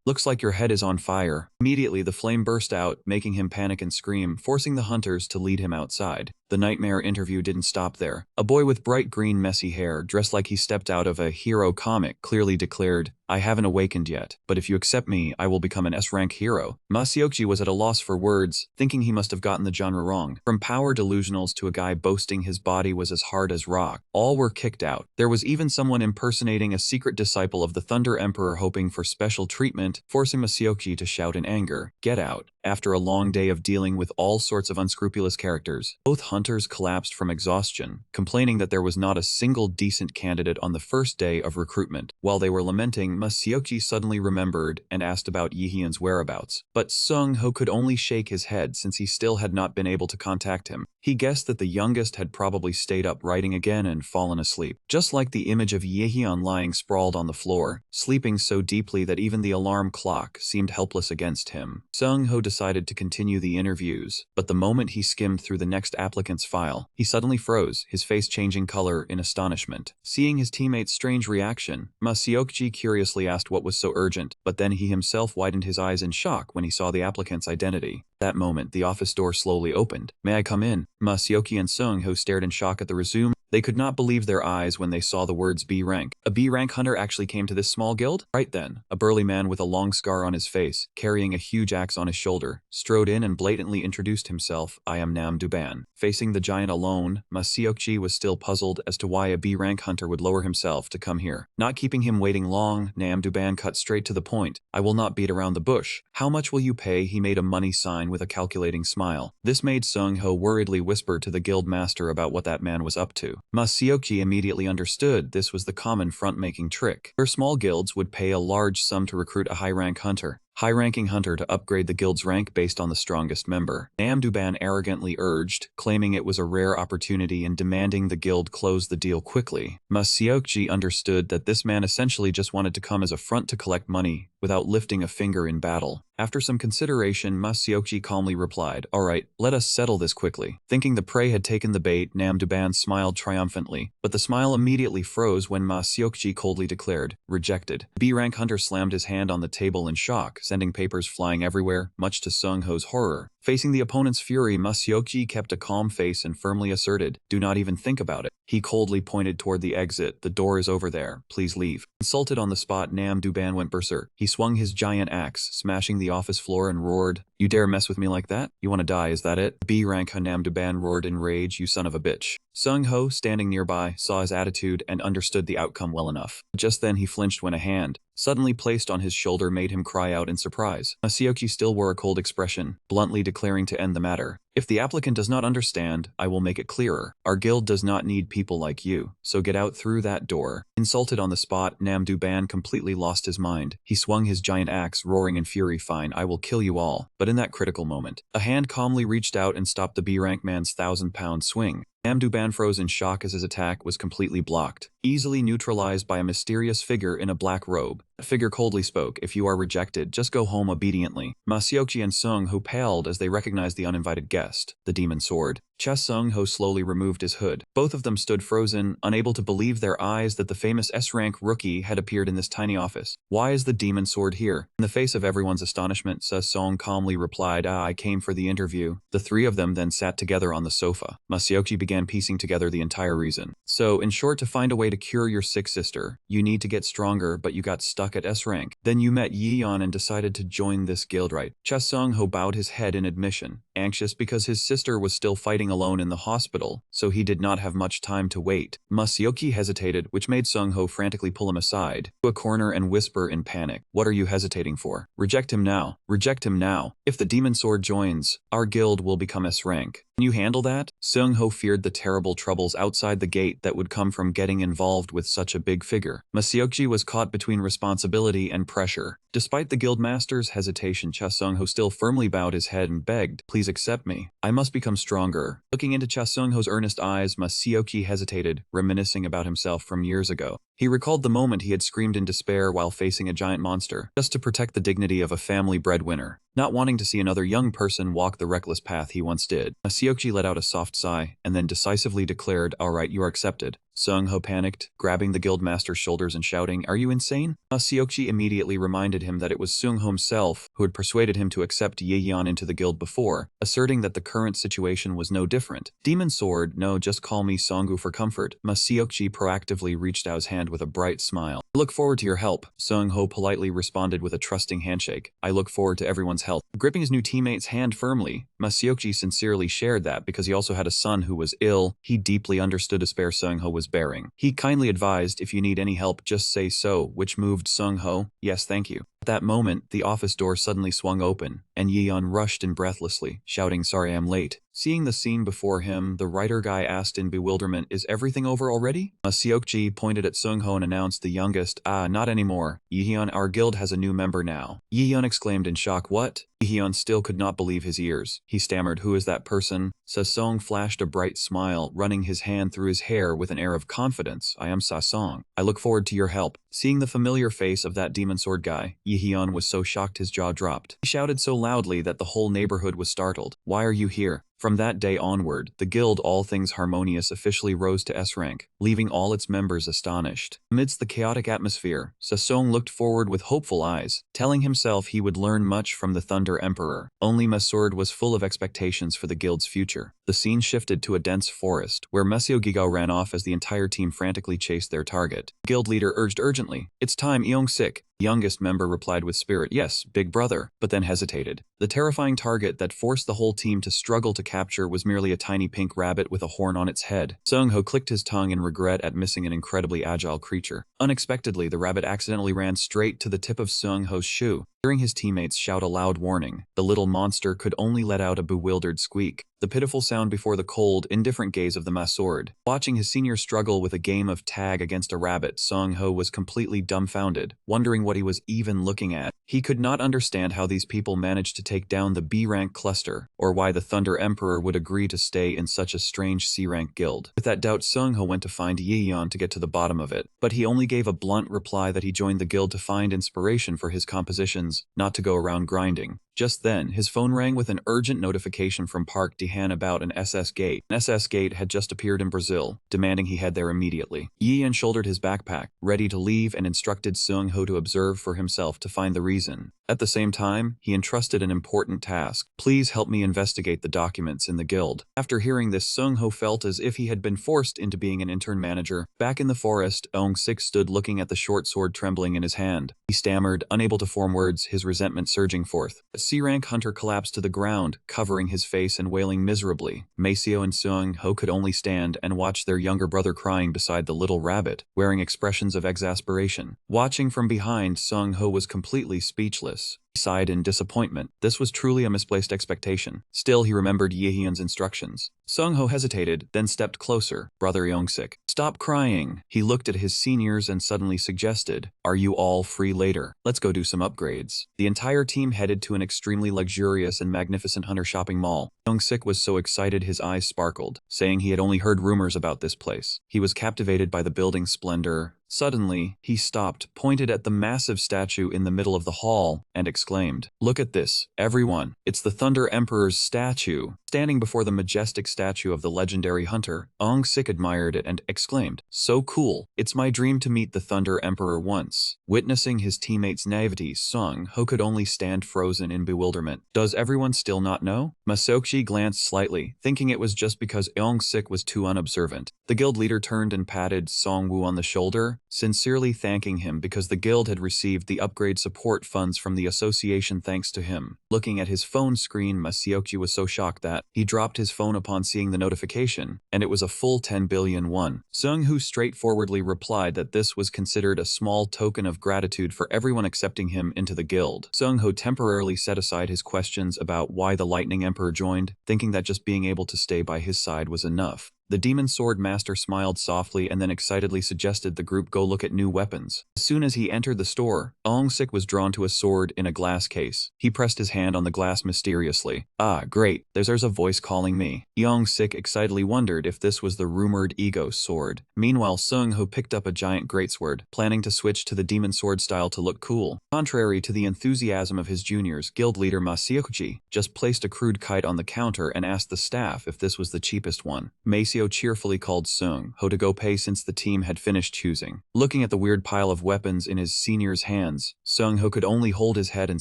looks like your head is on fire." Immediately the flame burst out, making him panic and scream, forcing the hunters to lead him outside. The nightmare interview didn't stop there. A boy with bright green messy hair, dressed like he stepped out of a hero comic, clearly declared, "I haven't awakened yet, but if you accept me, I will become an S-rank hero." Ma Seokji was at a loss for words, thinking he must have gotten the genre wrong. From power delusionals to a guy boasting his body was as hard as rock, all were kicked out. There was even someone impersonating a secret disciple of the Thunder Emperor hoping for special treatment, forcing Ma Seokji to shout in anger, "Get out." After a long day of dealing with all sorts of unscrupulous characters, both hunters collapsed from exhaustion, complaining that there was not a single decent candidate on the first day of recruitment. While they were lamenting, Ma Seokji suddenly remembered and asked about Yi-hyun's whereabouts. But Seung-ho could only shake his head since he still had not been able to contact him. He guessed that the youngest had probably stayed up writing again and fallen asleep. Just like the image of Yi-hyun lying sprawled on the floor, sleeping so deeply that even the alarm clock seemed helpless against him. Seung-ho decided to continue the interviews, but the moment he skimmed through the next applicant's file, he suddenly froze, his face changing color in astonishment. Seeing his teammate's strange reaction, Ma Seokji curiously asked what was so urgent, but then he himself widened his eyes in shock when he saw the applicant's identity. That moment, the office door slowly opened. "May I come in?" Ma Seokji and Seung-ho stared in shock at the resume. They could not believe their eyes when they saw the words B rank. A B rank hunter actually came to this small guild? Right then, a burly man with a long scar on his face, carrying a huge axe on his shoulder, strode in and blatantly introduced himself, "I am Nam Duban." Facing the giant alone, Ma Seokji was still puzzled as to why a B rank hunter would lower himself to come here. Not keeping him waiting long, Nam Duban cut straight to the point. "I will not beat around the bush. How much will you pay?" He made a money sign with a calculating smile. This made Seung-ho worriedly whisper to the guild master about what that man was up to. Ma Seokji immediately understood this was the common front-making trick. Her small guilds would pay a large sum to recruit a high-rank hunter. high-ranking hunter to upgrade the guild's rank based on the strongest member. Namduban arrogantly urged, claiming it was a rare opportunity and demanding the guild close the deal quickly. Masayoki understood that this man essentially just wanted to come as a front to collect money, without lifting a finger in battle. After some consideration, Masayoki calmly replied, "Alright, let us settle this quickly." Thinking the prey had taken the bait, Namduban smiled triumphantly, but the smile immediately froze when Masayoki coldly declared, "Rejected." B-rank hunter slammed his hand on the table in shock, sending papers flying everywhere, much to Sung-ho's horror. Facing the opponent's fury, Masayoki kept a calm face and firmly asserted, "Do not even think about it." He coldly pointed toward the exit. "The door is over there. Please leave." Insulted on the spot, Namduban went berserk. He swung his giant axe, smashing the office floor and roared, "You dare mess with me like that? You want to die, is that it?" B-rank Namduban roared in rage, "You son of a bitch." Sung-ho, standing nearby, saw his attitude and understood the outcome well enough. Just then he flinched when a hand, suddenly placed on his shoulder, made him cry out in surprise. Masayoki still wore a cold expression, bluntly declaring to end the matter, "If the applicant does not understand, I will make it clearer. Our guild does not need people like you, so get out through that door." Insulted on the spot, Namduban completely lost his mind. He swung his giant axe, roaring in fury, "Fine, I will kill you all." But in that critical moment, a hand calmly reached out and stopped the B-rank man's 1,000-pound swing. Namduban froze in shock as his attack was completely blocked, easily neutralized by a mysterious figure in a black robe. The figure coldly spoke, "If you are rejected, just go home obediently." Masayoki and Sung-ho paled as they recognized the uninvited guest, the demon sword. Sung-ho slowly removed his hood. Both of them stood frozen, unable to believe their eyes that the famous S-rank rookie had appeared in this tiny office. "Why is the demon sword here?" In the face of everyone's astonishment, Sung calmly replied, "I came for the interview." The three of them then sat together on the sofa. Masayoki began piecing together the entire reason. "So, in short, to find a way to cure your sick sister, you need to get stronger, but you got stuck at S-rank. Then you met Yeon and decided to join this guild, right?" Sung-ho bowed his head in admission, anxious because his sister was still fighting alone in the hospital, so he did not have much time to wait. Masayoki hesitated, which made Sung-ho frantically pull him aside to a corner and whisper in panic, "What are you hesitating for? Reject him now. Reject him now. If the demon sword joins, our guild will become S-rank. Can you handle that?" Sung-ho feared the terrible troubles outside the gate that would come from getting involved with such a big figure. Masayoki was caught between responsibility and pressure. Despite the guild master's hesitation, Sung-ho still firmly bowed his head and begged, "Please accept me. I must become stronger." Looking into Sung-ho's earnest eyes, Masayoki hesitated, reminiscing about himself from years ago. He recalled the moment he had screamed in despair while facing a giant monster, just to protect the dignity of a family breadwinner, not wanting to see another young person walk the reckless path he once did. Masayoki let out a soft sigh, and then decisively declared, "Alright, you are accepted." Sung-ho panicked, grabbing the guildmaster's shoulders and shouting, "Are you insane?" Masayoki immediately reminded him that it was Sung-ho himself who had persuaded him to accept Yeon into the guild before, asserting that the current situation was no different. "Demon sword, no, just call me Songu for comfort." Masayoki proactively reached out his hand with a bright smile. "I look forward to your help." Sung-ho politely responded with a trusting handshake. "I look forward to everyone's help." Gripping his new teammate's hand firmly, Masayoki sincerely shared that because he also had a son who was ill, he deeply understood the despair Sung-ho was bearing. He kindly advised, "If you need any help, just say so," which moved Sung-ho. "Yes, thank you." At that moment, the office door suddenly swung open, and Yeon rushed in breathlessly, shouting, "Sorry I'm late." Seeing the scene before him, the writer guy asked in bewilderment, "Is everything over already?" Masayoki pointed at Sung-ho and announced, the youngest, not anymore. Yeon, our guild has a new member now." Yeon exclaimed in shock, "What?" Yeon still could not believe his ears. He stammered, "Who is that person?" Sasong flashed a bright smile, running his hand through his hair with an air of confidence. "I am Sasong. I look forward to your help." Seeing the familiar face of that demon sword guy, Yeon was so shocked his jaw dropped. He shouted so loudly that the whole neighborhood was startled. "Why are you here?" From that day onward, the guild All Things Harmonious officially rose to S-rank, leaving all its members astonished. Amidst the chaotic atmosphere, Sasong looked forward with hopeful eyes, telling himself he would learn much from the Thunder Emperor. Only Masoord was full of expectations for the guild's future. The scene shifted to a dense forest, where Masayogigo ran off as the entire team frantically chased their target. The guild leader urged urgently, "It's time, Eong-sik." The youngest member replied with spirit, "Yes, big brother," but then hesitated. The terrifying target that forced the whole team to struggle to capture was merely a tiny pink rabbit with a horn on its head. Sung-ho clicked his tongue in regret at missing an incredibly agile creature. Unexpectedly, the rabbit accidentally ran straight to the tip of Sung-ho's shoe. Hearing his teammates shout a loud warning, the little monster could only let out a bewildered squeak. The pitiful sound before the cold, indifferent gaze of the masood. Watching his senior struggle with a game of tag against a rabbit, Sung-ho was completely dumbfounded, wondering what he was even looking at. He could not understand how these people managed to take down the B-rank cluster, or why the Thunder Emperor would agree to stay in such a strange C-rank guild. With that doubt, Sung-ho went to find Yeon to get to the bottom of it, but he only gave a blunt reply that he joined the guild to find inspiration for his compositions, not to go around grinding. Just then, his phone rang with an urgent notification from Park Dehan about an SS gate. An SS gate had just appeared in Brazil, demanding he head there immediately. Yeon shouldered his backpack, ready to leave, and instructed Sung-ho to observe for himself to find the reason. At the same time, he entrusted an important task. Please help me investigate the documents in the guild. After hearing this, Sung-ho felt as if he had been forced into being an intern manager. Back in the forest, Eung-sik stood looking at the short sword trembling in his hand. He stammered, unable to form words, his resentment surging forth. A C-rank hunter collapsed to the ground, covering his face and wailing miserably. Maceo and Sung-ho could only stand and watch their younger brother crying beside the little rabbit, wearing expressions of exasperation. Watching from behind, Sung-ho was completely speechless. He sighed in disappointment. This was truly a misplaced expectation. Still, he remembered Yehyun's instructions. Sung-ho hesitated, then stepped closer. Brother Eung-sik, stop crying. He looked at his seniors and suddenly suggested, are you all free later? Let's go do some upgrades. The entire team headed to an extremely luxurious and magnificent hunter shopping mall. Eung-sik was so excited his eyes sparkled, saying he had only heard rumors about this place. He was captivated by the building's splendor. Suddenly, he stopped, pointed at the massive statue in the middle of the hall, and exclaimed, look at this, everyone. It's the Thunder Emperor's statue. Standing before the majestic statue of the legendary hunter, Eung-sik admired it and exclaimed, so cool. It's my dream to meet the Thunder Emperor once. Witnessing his teammates' naivety, Sung-ho could only stand frozen in bewilderment. Does everyone still not know? Masokji glanced slightly, thinking it was just because Eung-sik was too unobservant. The guild leader turned and patted Song-woo on the shoulder, sincerely thanking him because the guild had received the upgrade support funds from the association thanks to him. Looking at his phone screen, Maseokji was so shocked that he dropped his phone upon seeing the notification, and it was a full 10 billion won. Sung-ho straightforwardly replied that this was considered a small token of gratitude for everyone accepting him into the guild. Sung-ho temporarily set aside his questions about why the Lightning Emperor joined, thinking that just being able to stay by his side was enough. The Demon Sword Master smiled softly and then excitedly suggested the group go look at new weapons. As soon as he entered the store, Eung-sik was drawn to a sword in a glass case. He pressed his hand on the glass mysteriously. Ah, great, there's a voice calling me. Eung-sik excitedly wondered if this was the rumored ego sword. Meanwhile, Sung-ho picked up a giant greatsword, planning to switch to the Demon Sword style to look cool. Contrary to the enthusiasm of his juniors, guild leader Maseokji just placed a crude kite on the counter and asked the staff if this was the cheapest one. Maceo cheerfully called Sung-ho to go pay since the team had finished choosing. Looking at the weird pile of weapons in his senior's hands, Sung-ho could only hold his head and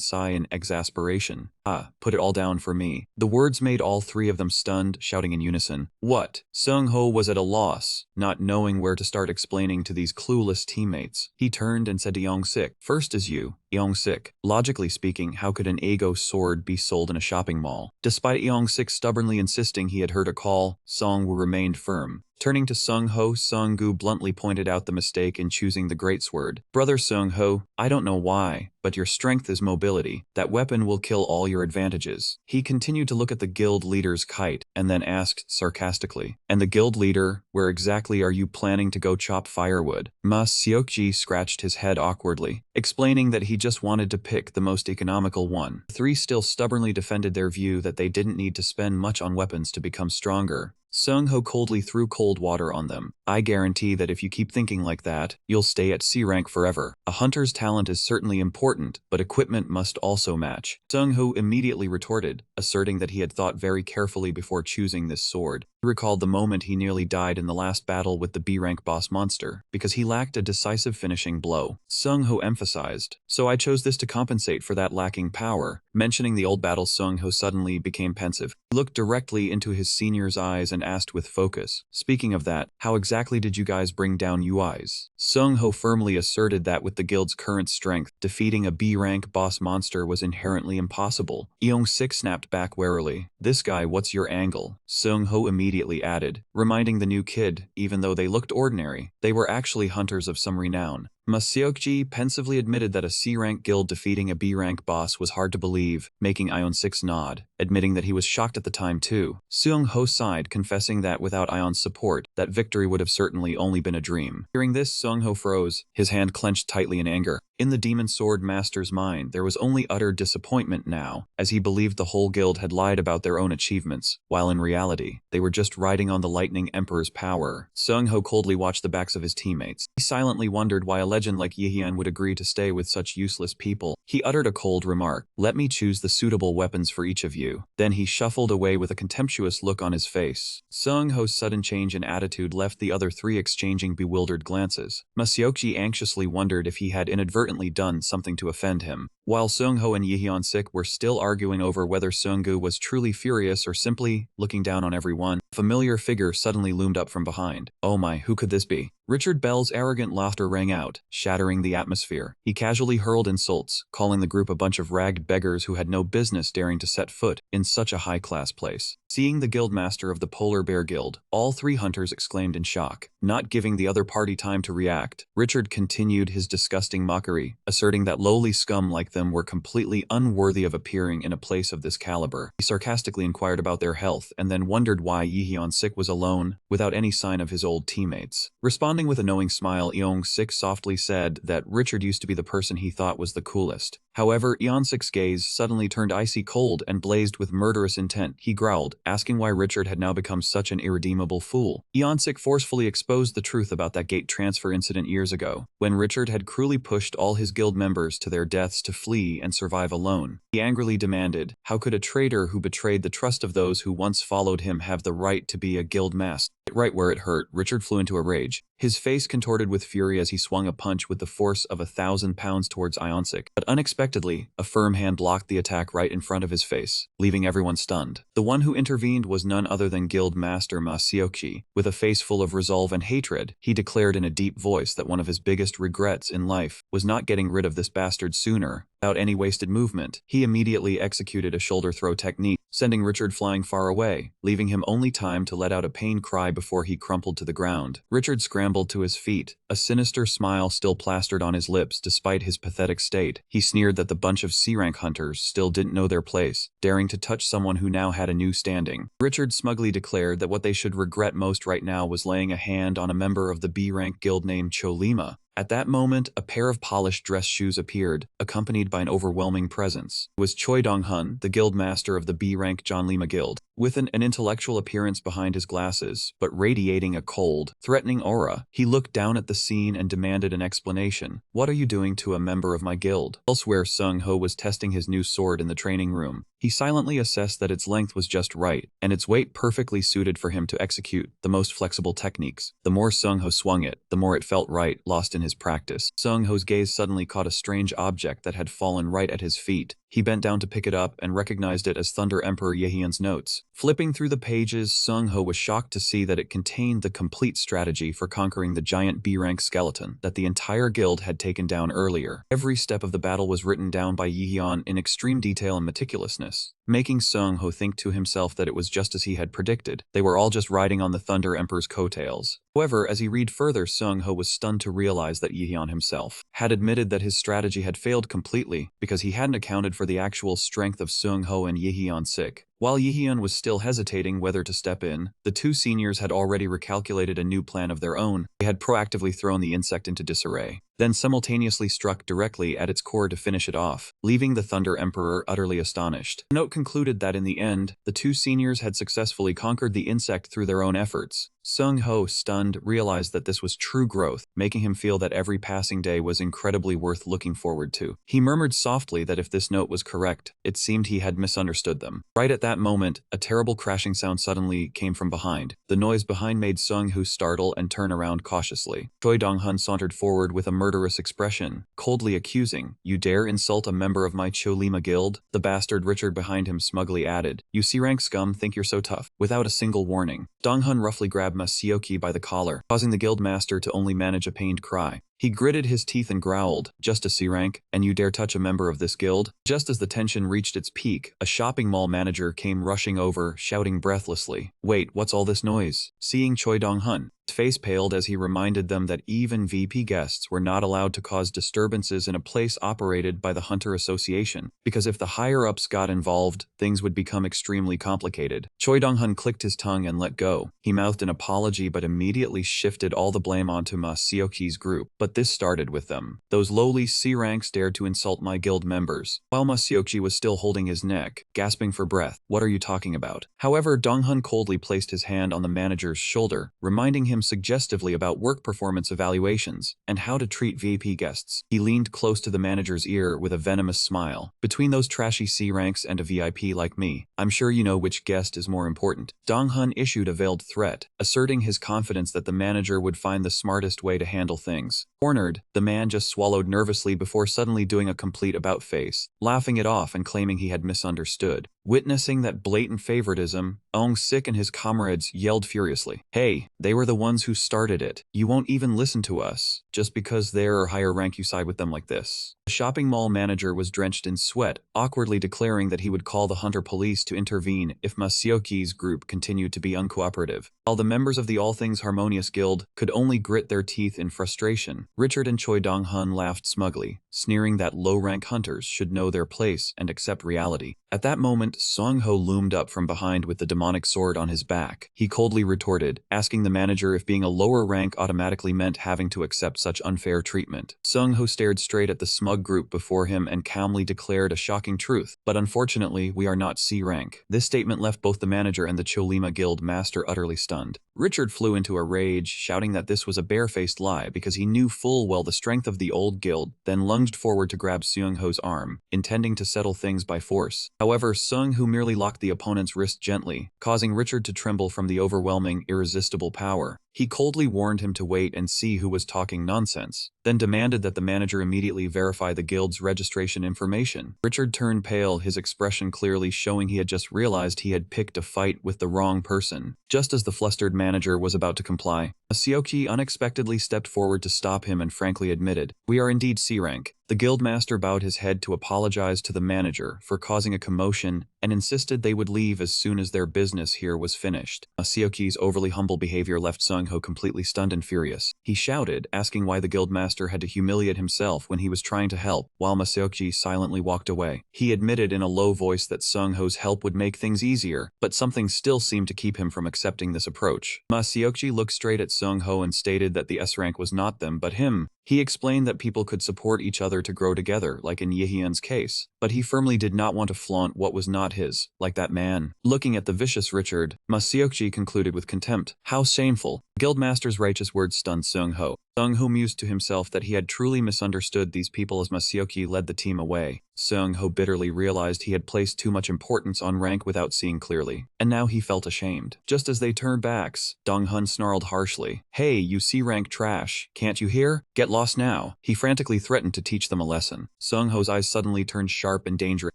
sigh in exasperation. Ah, put it all down for me. The words made all three of them stunned, shouting in unison. What? Sung-ho was at a loss, not knowing where to start explaining to these clueless teammates. He turned and said to Eung-sik, first is you. Eung-sik. Logically speaking, how could an ego sword be sold in a shopping mall? Despite Eung-sik stubbornly insisting he had heard a call, Song-woo remained firm. Turning to Sung-ho, Sung-gu bluntly pointed out the mistake in choosing the greatsword. Brother Sung-ho, I don't know why, but your strength is mobility. That weapon will kill all your advantages. He continued to look at the guild leader's kite, and then asked sarcastically, and the guild leader, where exactly are you planning to go chop firewood? Ma Seokji scratched his head awkwardly, explaining that he just wanted to pick the most economical one. The three still stubbornly defended their view that they didn't need to spend much on weapons to become stronger. Sung-ho coldly threw cold water on them. I guarantee that if you keep thinking like that, you'll stay at C rank forever. A hunter's talent is certainly important, but equipment must also match. Sung-ho immediately retorted, asserting that he had thought very carefully before choosing this sword. He recalled the moment he nearly died in the last battle with the B-rank boss monster, because he lacked a decisive finishing blow. Sung-ho emphasized, so I chose this to compensate for that lacking power. Mentioning the old battle, Sung-ho suddenly became pensive. He looked directly into his senior's eyes and asked with focus, speaking of that, how exactly did you guys bring down UIs? Sung-ho firmly asserted that with the guild's current strength, defeating a B-rank boss monster was inherently impossible. Eung-sik snapped back warily. This guy, what's your angle? Sung-ho immediately added, reminding the new kid, even though they looked ordinary, they were actually hunters of some renown. Maseokji pensively admitted that a C-rank guild defeating a B-rank boss was hard to believe, making Ion 6 nod, admitting that he was shocked at the time too. Seung-ho sighed, confessing that without Ion's support, that victory would have certainly only been a dream. Hearing this, Seung-ho froze, his hand clenched tightly in anger. In the Demon Sword Master's mind, there was only utter disappointment now, as he believed the whole guild had lied about their own achievements, while in reality, they were just riding on the Lightning Emperor's power. Seung-ho coldly watched the backs of his teammates. He silently wondered why a legend like Yihyun would agree to stay with such useless people. He uttered a cold remark, "Let me choose the suitable weapons for each of you." Then he shuffled away with a contemptuous look on his face. Seung-ho's sudden change in attitude left the other three exchanging bewildered glances. Maseokji anxiously wondered if he had inadvertently done something to offend him. While Seung-ho and Yihyun Sik were still arguing over whether Seung-gu was truly furious or simply looking down on everyone, a familiar figure suddenly loomed up from behind. Oh my, who could this be? Richard Bell's arrogant laughter rang out, shattering the atmosphere. He casually hurled insults, calling the group a bunch of ragged beggars who had no business daring to set foot in such a high-class place. Seeing the guildmaster of the Polar Bear Guild, all three hunters exclaimed in shock. Not giving the other party time to react, Richard continued his disgusting mockery, asserting that lowly scum like them were completely unworthy of appearing in a place of this caliber. He sarcastically inquired about their health and then wondered why Yihyun Sik was alone, without any sign of his old teammates. Responding with a knowing smile, Yeong Sik softly said that Richard used to be the person he thought was the coolest. However, Yeong Sik's gaze suddenly turned icy cold and blazed with murderous intent. He growled, asking why Richard had now become such an irredeemable fool. Yeong Sik forcefully exposed the truth about that gate transfer incident years ago, when Richard had cruelly pushed all his guild members to their deaths to flee and survive alone. He angrily demanded, how could a traitor who betrayed the trust of those who once followed him have the right to be a guild master? Right where it hurt, Richard flew into a rage. His face contorted with fury as he swung a punch with the force of 1,000 pounds towards Yeong Sik. But unexpectedly, a firm hand blocked the attack right in front of his face, leaving everyone stunned. The one who intervened was none other than Guild Master Maseokji. With a face full of resolve and hatred, he declared in a deep voice that one of his biggest regrets in life was not getting rid of this bastard sooner. Without any wasted movement, he immediately executed a shoulder throw technique, sending Richard flying far away, leaving him only time to let out a pained cry before he crumpled to the ground. Richard scrambled to his feet, a sinister smile still plastered on his lips despite his pathetic state. He sneered that the bunch of C-rank hunters still didn't know their place, daring to touch someone who now had a new standing. Richard smugly declared that what they should regret most right now was laying a hand on a member of the B-rank guild named Cholima. At that moment, a pair of polished dress shoes appeared, accompanied by an overwhelming presence. It was Choi Dong-hun, the guild master of the B-rank John Lima Guild. With an intellectual appearance behind his glasses, but radiating a cold, threatening aura, he looked down at the scene and demanded an explanation. What are you doing to a member of my guild? Elsewhere, Seung-ho was testing his new sword in the training room. He silently assessed that its length was just right, and its weight perfectly suited for him to execute the most flexible techniques. The more Seung-ho swung it, the more it felt right, lost in his practice. Seung-ho's gaze suddenly caught a strange object that had fallen right at his feet. He bent down to pick it up and recognized it as Thunder Emperor Yehyun's notes. Flipping through the pages, Seung-ho was shocked to see that it contained the complete strategy for conquering the giant B-rank skeleton that the entire guild had taken down earlier. Every step of the battle was written down by Yehyun in extreme detail and meticulousness, making Seung-ho think to himself that it was just as he had predicted. They were all just riding on the Thunder Emperor's coattails. However, as he read further, Seung-ho was stunned to realize that Yehyun himself had admitted that his strategy had failed completely because he hadn't accounted for the actual strength of Seung-ho and Yehyun Sik. While Yehyun was still hesitating whether to step in, the two seniors had already recalculated a new plan of their own. They had proactively thrown the insect into disarray, then simultaneously struck directly at its core to finish it off, leaving the Thunder Emperor utterly astonished. The note concluded that in the end, the two seniors had successfully conquered the insect through their own efforts. Seung-ho, stunned, realized that this was true growth, making him feel that every passing day was incredibly worth looking forward to. He murmured softly that if this note was correct, it seemed he had misunderstood them. Right at that moment, a terrible crashing sound suddenly came from behind. The noise behind made Seung-ho startle and turn around cautiously. Choi Dong-hun sauntered forward with a murderous expression, coldly accusing, "You dare insult a member of my Cholima guild?" The bastard Richard behind him smugly added, "You C-rank scum think you're so tough." Without a single warning, Dong-hun roughly grabbed Maseokji by the collar, causing the guild master to only manage a pained cry. He gritted his teeth and growled, "Just a C rank, and you dare touch a member of this guild?" Just as the tension reached its peak, a shopping mall manager came rushing over, shouting breathlessly, "Wait, what's all this noise?" Seeing Choi Dong-hun, his face paled as he reminded them that even VP guests were not allowed to cause disturbances in a place operated by the Hunter Association, because if the higher-ups got involved, things would become extremely complicated. Choi Dong-hun clicked his tongue and let go. He mouthed an apology but immediately shifted all the blame onto Ma Seoki's group. But this started with them. Those lowly C ranks dared to insult my guild members. While Ma Seoki was still holding his neck, gasping for breath. "What are you talking about?" However, Dong-hun coldly placed his hand on the manager's shoulder, reminding him suggestively about work performance evaluations and how to treat VIP guests. He leaned close to the manager's ear with a venomous smile. "Between those trashy C ranks and a VIP like me, I'm sure you know which guest is more important." Dong-hun issued a veiled threat, asserting his confidence that the manager would find the smartest way to handle things. Cornered, the man just swallowed nervously before suddenly doing a complete about-face, laughing it off and claiming he had misunderstood. Witnessing that blatant favoritism, Ong-sik and his comrades yelled furiously, "Hey, they were the ones who started it. You won't even listen to us, just because they're higher rank you side with them like this." The shopping mall manager was drenched in sweat, awkwardly declaring that he would call the Hunter police to intervene if Masioki's group continued to be uncooperative. While the members of the All Things Harmonious Guild could only grit their teeth in frustration, Richard and Choi Dong-hun laughed smugly, sneering that low-rank hunters should know their place and accept reality. At that moment, Song-ho loomed up from behind with the demonic sword on his back. He coldly retorted, asking the manager if being a lower rank automatically meant having to accept such unfair treatment. Song-ho stared straight at the smug group before him and calmly declared a shocking truth, "But unfortunately, we are not C rank." This statement left both the manager and the Cholima Guild master utterly stunned. Richard flew into a rage, shouting that this was a barefaced lie because he knew full well the strength of the old guild, then lunged forward to grab Seung-ho's arm, intending to settle things by force. However, Seung-ho merely locked the opponent's wrist gently, causing Richard to tremble from the overwhelming, irresistible power. He coldly warned him to wait and see who was talking nonsense, then demanded that the manager immediately verify the guild's registration information. Richard turned pale, his expression clearly showing he had just realized he had picked a fight with the wrong person. Just as the flustered manager was about to comply, Masioki unexpectedly stepped forward to stop him and frankly admitted, "We are indeed C rank." The guildmaster bowed his head to apologize to the manager for causing a commotion and insisted they would leave as soon as their business here was finished. Masioki's overly humble behavior left Sung-ho completely stunned and furious. He shouted, asking why the guildmaster had to humiliate himself when he was trying to help, while Masioki silently walked away. He admitted in a low voice that Sung-ho's help would make things easier, but something still seemed to keep him from accepting this approach. Masioki looked straight at Sung-ho and stated that the S rank was not them but him. He explained that people could support each other to grow together, like in Yehyun's case, but he firmly did not want to flaunt what was not his, like that man. Looking at the vicious Richard, Masioki concluded with contempt, "How shameful." Guildmaster's righteous words stunned Sung-ho. Sung-ho mused to himself that he had truly misunderstood these people as Masioki led the team away. Sung-ho bitterly realized he had placed too much importance on rank without seeing clearly, and now he felt ashamed. Just as they turned backs, Dong-hun snarled harshly, "Hey, you C-rank trash, can't you hear? Get lost now." He frantically threatened to teach them a lesson. Sung-ho's eyes suddenly turned sharp and dangerous.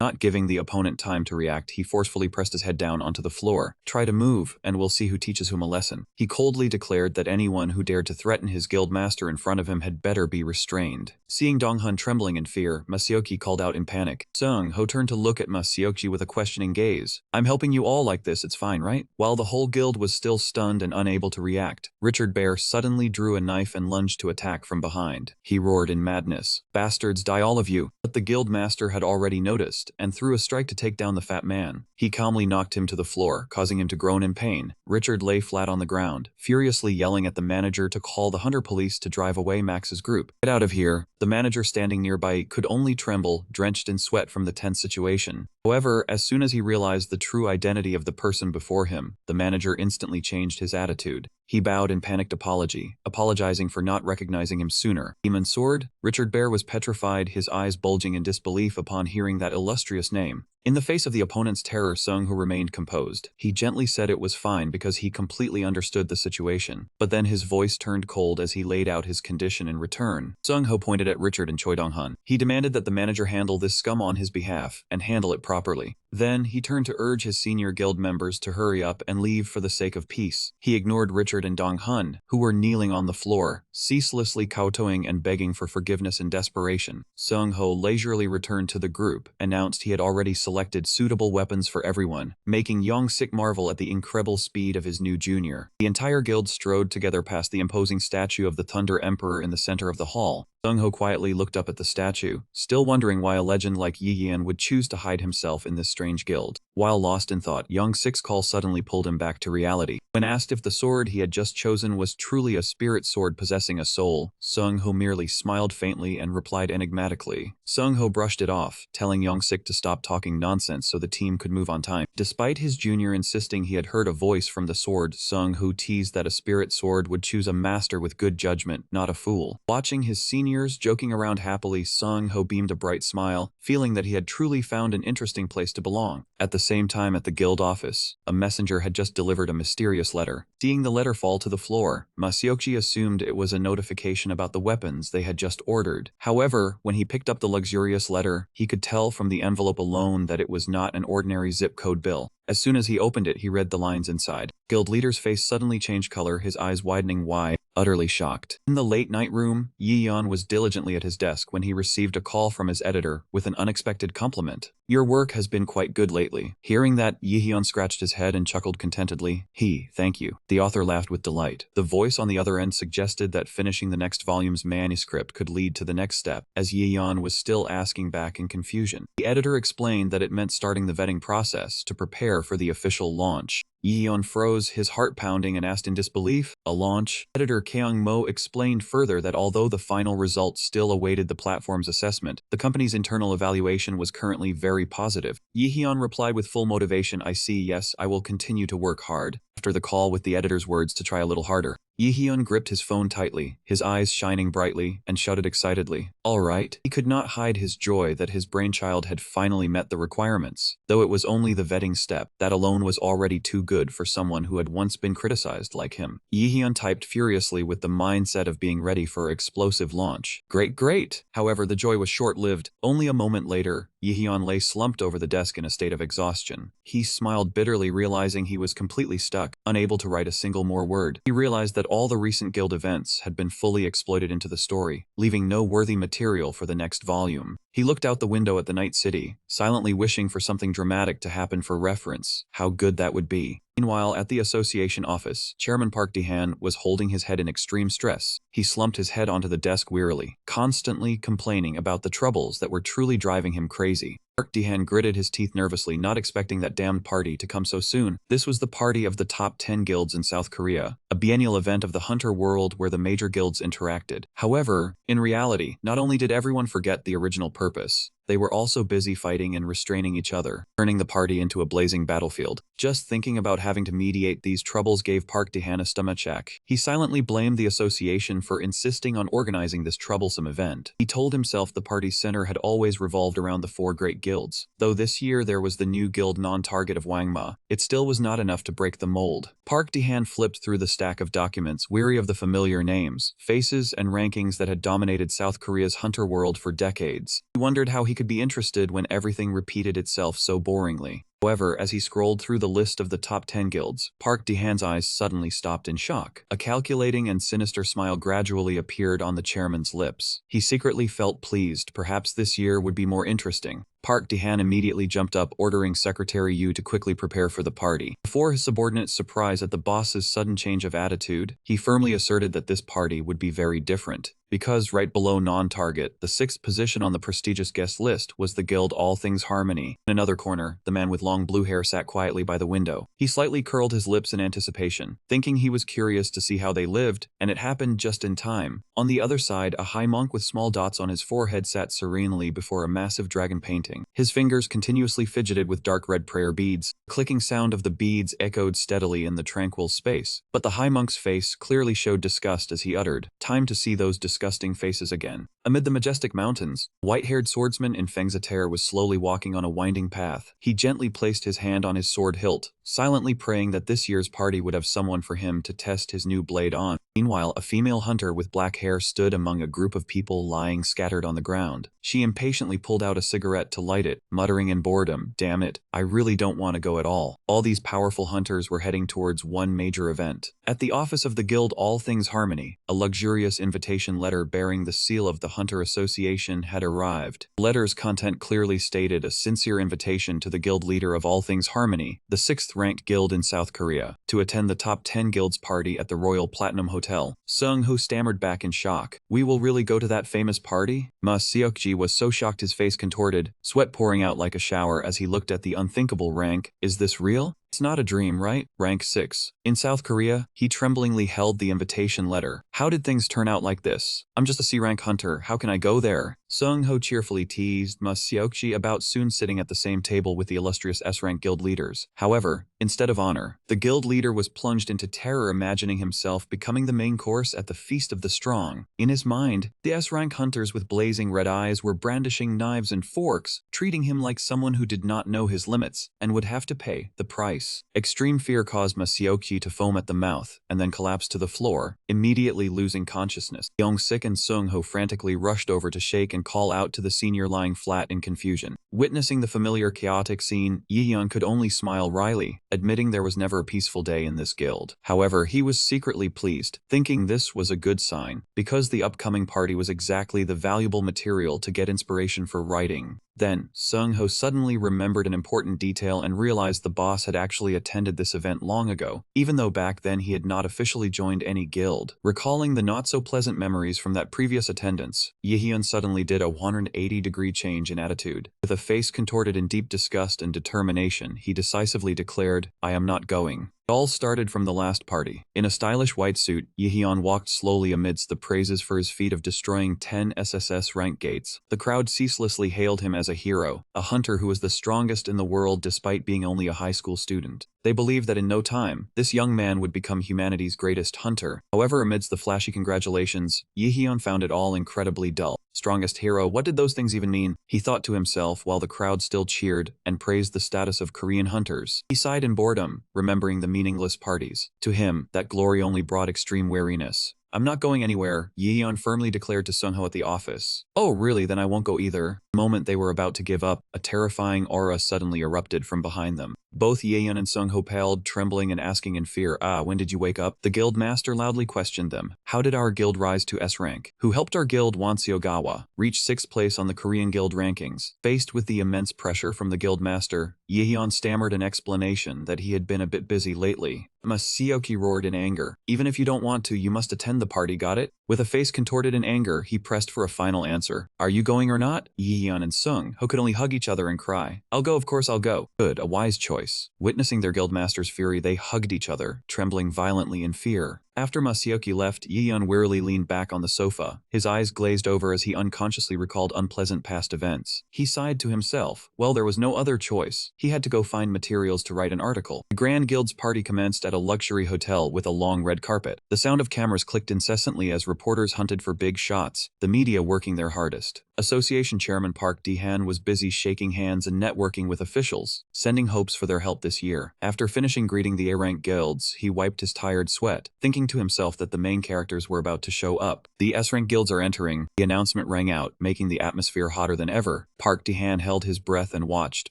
Not giving the opponent time to react, he forcefully pressed his head down onto the floor. "Try to move, and we'll see who teaches whom a lesson." He coldly declared that anyone who dared to threaten his guildmaster in front of him had better be restrained. Seeing Dong-hun trembling in fear, Masioki called out in panic. Sung-ho turned to look at Masioki with a questioning gaze. "I'm helping you all like this, it's fine, right?" While the whole guild was still stunned and unable to react, Richard Bear suddenly drew a knife and lunged to attack from behind. He roared in madness, "Bastards, die all of you!" But the guild master had already noticed and threw a strike to take down the fat man. He calmly knocked him to the floor, causing him to groan in pain. Richard lay flat on the ground, furiously yelling at the manager to call the Hunter police to drive away Max's group. "Get out of here." The manager standing nearby could only tremble, drenched in sweat from the tense situation. However, as soon as he realized the true identity of the person before him, the manager instantly changed his attitude. He bowed in panicked apology, apologizing for not recognizing him sooner. Demon Sword? Richard Bear was petrified, his eyes bulging in disbelief upon hearing that illustrious name. In the face of the opponent's terror, Sung-ho remained composed. He gently said it was fine because he completely understood the situation. But then his voice turned cold as he laid out his condition in return. Sung-ho pointed at Richard and Choi Dong-hun. He demanded that the manager handle this scum on his behalf, and handle it properly. Then, he turned to urge his senior guild members to hurry up and leave for the sake of peace. He ignored Richard and Dong Hun, who were kneeling on the floor, ceaselessly kowtowing and begging for forgiveness in desperation. Sung Ho leisurely returned to the group, announced he had already selected suitable weapons for everyone, making Yong Sik marvel at the incredible speed of his new junior. The entire guild strode together past the imposing statue of the Thunder Emperor in the center of the hall. Sung Ho quietly looked up at the statue, still wondering why a legend like Yi Yan would choose to hide himself in this strange guild. While lost in thought, Yong Sik's call suddenly pulled him back to reality. When asked if the sword he had just chosen was truly a spirit sword possessing a soul, Sung Ho merely smiled faintly and replied enigmatically. Sung Ho brushed it off, telling Yong Sik to stop talking nonsense so the team could move on time. Despite his junior insisting he had heard a voice from the sword, Sung Ho teased that a spirit sword would choose a master with good judgment, not a fool. Watching his seniors joking around happily, Sung Ho beamed a bright smile, feeling that he had truly found an interesting place to belong. At the same time, at the guild office, a messenger had just delivered a mysterious letter. Seeing the letter fall to the floor, Masayoshi assumed it was a notification about the weapons they had just ordered. However, when he picked up the luxurious letter, he could tell from the envelope alone that it was not an ordinary zip code bill. As soon as he opened it, he read the lines inside. Guild leader's face suddenly changed color, his eyes widening wide, utterly shocked. In the late-night room, Yi Yan was diligently at his desk when he received a call from his editor with an unexpected compliment. "Your work has been quite good lately." Hearing that, Yi Yan scratched his head and chuckled contentedly. Thank you." The author laughed with delight. The voice on the other end suggested that finishing the next volume's manuscript could lead to the next step, as Yi Yan was still asking back in confusion. The editor explained that it meant starting the vetting process to prepare for the official launch. Yi Yan froze, his heart pounding, and asked in disbelief, "A launch?" Editor Keong Mo explained further that although the final results still awaited the platform's assessment, the company's internal evaluation was currently very positive. Yi Yan replied with full motivation, "I see, yes, I will continue to work hard." After the call with the editor's words to try a little harder, Yi Hyun gripped his phone tightly, his eyes shining brightly, and shouted excitedly, "All right." He could not hide his joy that his brainchild had finally met the requirements. Though it was only the vetting step, that alone was already too good for someone who had once been criticized like him. Yi Hyun typed furiously with the mindset of being ready for explosive launch. Great! However, the joy was short-lived. Only a moment later, Yi Hyun lay slumped over the desk in a state of exhaustion. He smiled bitterly, realizing he was completely stuck, unable to write a single more word. He realized that all the recent guild events had been fully exploited into the story, leaving no worthy material for the next volume. He looked out the window at the night city, silently wishing for something dramatic to happen for reference. How good that would be. Meanwhile, at the association office, Chairman Park Dehan was holding his head in extreme stress. He slumped his head onto the desk wearily, constantly complaining about the troubles that were truly driving him crazy. Park Dehan gritted his teeth nervously, not expecting that damned party to come so soon. This was the party of the top 10 guilds in South Korea, a biennial event of the Hunter world where the major guilds interacted. However, in reality, not only did everyone forget the original purpose, they were also busy fighting and restraining each other, turning the party into a blazing battlefield. Just thinking about having to mediate these troubles gave Park Dehan a stomachache. He silently blamed the association for insisting on organizing this troublesome event. He told himself the party's center had always revolved around the 4 great guilds. Though this year there was the new guild non-target of Wangma, it still was not enough to break the mold. Park Dehan flipped through the stack of documents, weary of the familiar names, faces, and rankings that had dominated South Korea's Hunter world for decades. He wondered how he could be interested when everything repeated itself so boringly. However, as he scrolled through the list of the top 10 guilds, Park Dehan's eyes suddenly stopped in shock. A calculating and sinister smile gradually appeared on the chairman's lips. He secretly felt pleased. Perhaps this year would be more interesting. Park Dehan immediately jumped up, ordering Secretary Yu to quickly prepare for the party. Before his subordinate's surprise at the boss's sudden change of attitude, he firmly asserted that this party would be very different. Because right below non-target, the 6th position on the prestigious guest list was the guild All Things Harmony. In another corner, the man with long blue hair sat quietly by the window. He slightly curled his lips in anticipation, thinking he was curious to see how they lived, and it happened just in time. On the other side, a high monk with small dots on his forehead sat serenely before a massive dragon painting. His fingers continuously fidgeted with dark red prayer beads. The clicking sound of the beads echoed steadily in the tranquil space, but the high monk's face clearly showed disgust as he uttered, "Time to see those disgusting faces again." Amid the majestic mountains, a white-haired swordsman in Fengzater was slowly walking on a winding path. He gently placed his hand on his sword hilt, silently praying that this year's party would have someone for him to test his new blade on. Meanwhile, a female hunter with black hair stood among a group of people lying scattered on the ground. She impatiently pulled out a cigarette to light it, muttering in boredom, "Damn it, I really don't want to go at all." All these powerful hunters were heading towards one major event. At the office of the guild All Things Harmony, a luxurious invitation letter bearing the seal of the Hunter Association had arrived. The letter's content clearly stated a sincere invitation to the guild leader of All Things Harmony, the 6th-ranked guild in South Korea, to attend the top 10 guilds party at the Royal Platinum Hotel. Sung-ho stammered back in shock. "We will really go to that famous party?" Ma Seokji was so shocked his face contorted, sweat pouring out like a shower as he looked at the unthinkable rank. "Is this real? It's not a dream, right? Rank 6. In South Korea, he tremblingly held the invitation letter. "How did things turn out like this? I'm just a C-rank hunter, how can I go there?" Sung-ho cheerfully teased Ma Seokji about soon sitting at the same table with the illustrious S-rank guild leaders. However, instead of honor, the guild leader was plunged into terror, imagining himself becoming the main course at the Feast of the Strong. In his mind, the S-rank hunters with blazing red eyes were brandishing knives and forks, treating him like someone who did not know his limits and would have to pay the price. Extreme fear caused Ma Seokji to foam at the mouth and then collapse to the floor, immediately losing consciousness. Young-sik and Sung-ho frantically rushed over to shake and call out to the senior lying flat in confusion. Witnessing the familiar chaotic scene, Yi-hyun could only smile wryly, admitting there was never a peaceful day in this guild. However, he was secretly pleased, thinking this was a good sign, because the upcoming party was exactly the valuable material to get inspiration for writing. Then, Sung-ho suddenly remembered an important detail and realized the boss had actually attended this event long ago, even though back then he had not officially joined any guild. Recalling the not-so-pleasant memories from that previous attendance, Yi-hyun suddenly did a 180-degree change in attitude. With a face contorted in deep disgust and determination, he decisively declared, "I am not going." It all started from the last party. In a stylish white suit, Yi-hyun walked slowly amidst the praises for his feat of destroying 10 SSS rank gates. The crowd ceaselessly hailed him as a hero, a hunter who was the strongest in the world despite being only a high school student. They believed that in no time, this young man would become humanity's greatest hunter. However, amidst the flashy congratulations, Yi-hyun found it all incredibly dull. Strongest hero, what did those things even mean? He thought to himself while the crowd still cheered and praised the status of Korean hunters. He sighed in boredom, remembering the meaningless parties. To him, that glory only brought extreme weariness. "I'm not going anywhere," Yi-hyun firmly declared to Sung-ho at the office. "Oh really, then I won't go either." The moment they were about to give up, a terrifying aura suddenly erupted from behind them. Both Yi-hyun and Sung-ho paled, trembling and asking in fear, "When did you wake up?" The guild master loudly questioned them. "How did our guild rise to S rank? Who helped our guild Wanseogawa reach 6th place on the Korean guild rankings?" Faced with the immense pressure from the guild master, Yi-hyun stammered an explanation that he had been a bit busy lately. Ma Seokji roared in anger. "Even if you don't want to, you must attend the party, got it?" With a face contorted in anger, he pressed for a final answer. "Are you going or not?" Yi-hyun and Sung-ho could only hug each other and cry. "I'll go, of course I'll go." Good, a wise choice. Witnessing their guildmaster's fury, they hugged each other, trembling violently in fear. After Ma Seokji left, Yi-hyun wearily leaned back on the sofa, his eyes glazed over as he unconsciously recalled unpleasant past events. He sighed to himself. Well, there was no other choice. He had to go find materials to write an article. The Grand Guild's party commenced at a luxury hotel with a long red carpet. The sound of cameras clicked incessantly as reporters hunted for big shots, the media working their hardest. Association Chairman Park Dae-han was busy shaking hands and networking with officials, sending hopes for their help this year. After finishing greeting the A-rank guilds, he wiped his tired sweat, thinking to himself that the main characters were about to show up. "The S-rank guilds are entering." The announcement rang out, making the atmosphere hotter than ever. Park Dae-han held his breath and watched,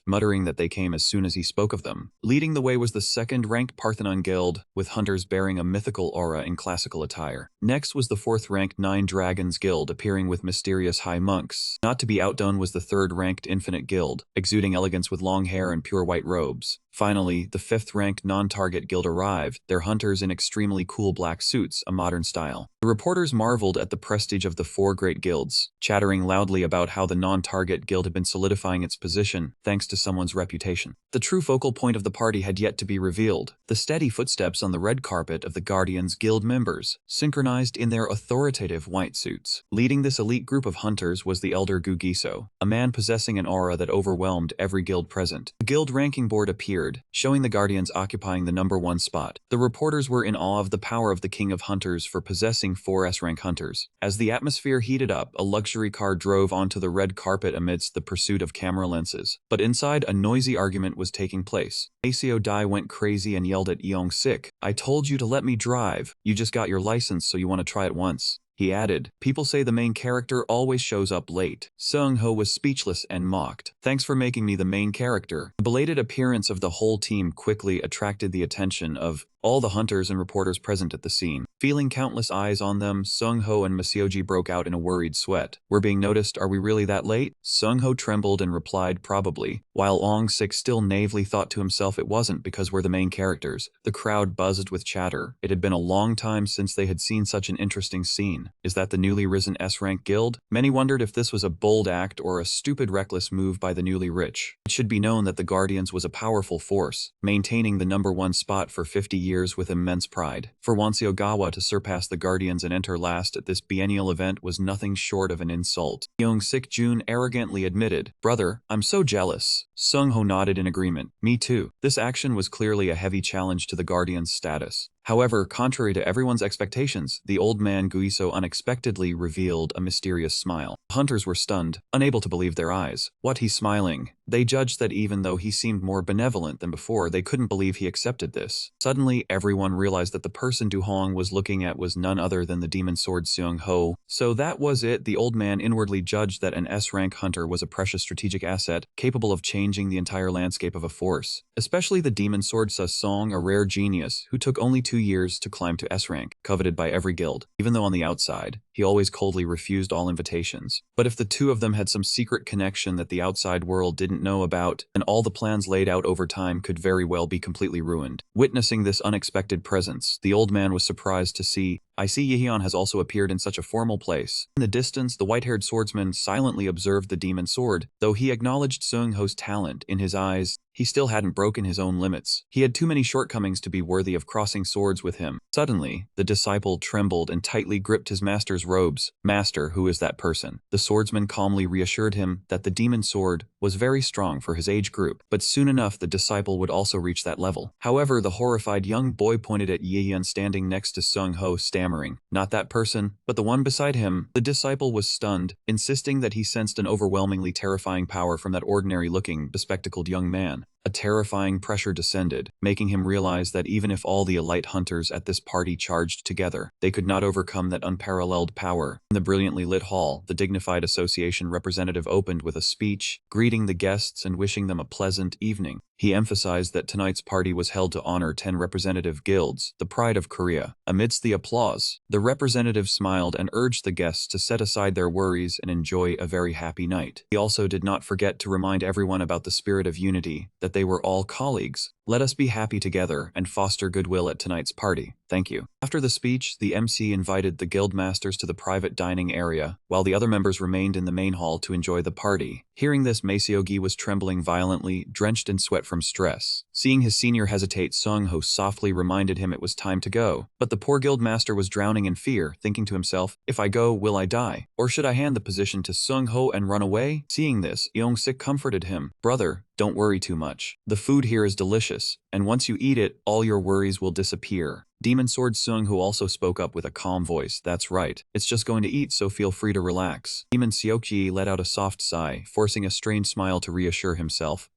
muttering that they came as soon as he spoke of them. Leading the way was the 2nd-ranked Parthenon Guild, with hunters bearing a mythical aura in classical attire. Next was the 4th-ranked Nine Dragons Guild, appearing with mysterious high monks. Not to be outdone was the 3rd-ranked Infinite Guild, exuding elegance with long hair and pure white robes. Finally, the 5th-ranked Non-Target Guild arrived, their hunters in extremely cool black suits, a modern style. The reporters marveled at the prestige of the 4 great guilds, chattering loudly about how the Non-Target Guild had been solidifying its position thanks to someone's reputation. The true focal point of the party had yet to be revealed: the steady footsteps on the red carpet of the Guardians Guild members, synchronized in their authoritative white suits. Leading this elite group of hunters was the elder Gugiso, a man possessing an aura that overwhelmed every guild present. The guild ranking board appeared appeared, showing the Guardians occupying the #1 spot. The reporters were in awe of the power of the King of Hunters for possessing 4 S-rank hunters. As the atmosphere heated up, a luxury car drove onto the red carpet amidst the pursuit of camera lenses. But inside, a noisy argument was taking place. Maceo Dai went crazy and yelled at Young-sik, "I told you to let me drive. You just got your license, so you want to try it once." He added, "People say the main character always shows up late." Seung-ho was speechless and mocked. "Thanks for making me the main character." The belated appearance of the whole team quickly attracted the attention of all the hunters and reporters present at the scene. Feeling countless eyes on them, Seung-ho and Maseoji broke out in a worried sweat. "We're being noticed, are we really that late?" Seung-ho trembled and replied, "Probably," while Ong-sik still naively thought to himself it wasn't because we're the main characters. The crowd buzzed with chatter. It had been a long time since they had seen such an interesting scene. Is that the newly risen S-rank guild? Many wondered if this was a bold act or a stupid reckless move by the newly rich. It should be known that the Guardians was a powerful force, maintaining the #1 spot for 50 years with immense pride. For Wanseogawa to surpass the Guardians and enter last at this biennial event was nothing short of an insult. Young-sik Jun arrogantly admitted, "Brother, I'm so jealous." Seung-ho nodded in agreement. "Me too." This action was clearly a heavy challenge to the Guardians' status. However, contrary to everyone's expectations, the old man Guiso unexpectedly revealed a mysterious smile. Hunters were stunned, unable to believe their eyes. "What, he's smiling?" They judged that even though he seemed more benevolent than before, they couldn't believe he accepted this. Suddenly, everyone realized that the person Du Hong was looking at was none other than the demon sword Seung-ho. So that was it. The old man inwardly judged that an S-rank hunter was a precious strategic asset, capable of changing the entire landscape of a force. Especially the demon sword Song, a rare genius, who took only 2 years to climb to S-rank, coveted by every guild, even though on the outside, he always coldly refused all invitations. But if the two of them had some secret connection that the outside world didn't know about, then all the plans laid out over time could very well be completely ruined. Witnessing this unexpected presence, the old man was surprised to see, "I see Yehion has also appeared in such a formal place." In the distance, the white-haired swordsman silently observed the demon sword. Though he acknowledged Seung-ho's talent, in his eyes, he still hadn't broken his own limits. He had too many shortcomings to be worthy of crossing swords with him. Suddenly, the disciple trembled and tightly gripped his master's robes. "Master, who is that person?" The swordsman calmly reassured him that the demon sword was very strong for his age group, but soon enough the disciple would also reach that level. However, the horrified young boy pointed at Yehion standing next to Seung-ho, stammering, "Not that person, but the one beside him." The disciple was stunned, insisting that he sensed an overwhelmingly terrifying power from that ordinary-looking, bespectacled young man. A terrifying pressure descended, making him realize that even if all the elite hunters at this party charged together, they could not overcome that unparalleled power. In the brilliantly lit hall, the dignified association representative opened with a speech, greeting the guests and wishing them a pleasant evening. He emphasized that tonight's party was held to honor 10 representative guilds, the pride of Korea. Amidst the applause, the representative smiled and urged the guests to set aside their worries and enjoy a very happy night. He also did not forget to remind everyone about the spirit of unity, that they were all colleagues. "Let us be happy together and foster goodwill at tonight's party. Thank you." After the speech, the MC invited the guild masters to the private dining area, while the other members remained in the main hall to enjoy the party. Hearing this, Maseogi was trembling violently, drenched in sweat from stress. Seeing his senior hesitate, Seung-ho softly reminded him it was time to go. But the poor guild master was drowning in fear, thinking to himself, "If I go, will I die? Or should I hand the position to Seung-ho and run away?" Seeing this, Young-sik comforted him. "Brother, don't worry too much. The food here is delicious, and once you eat it, all your worries will disappear." Demon Sword Seung-ho also spoke up with a calm voice. "That's right. It's just going to eat, so feel free to relax." Demon Seokji let out a soft sigh, forcing a strained smile to reassure himself.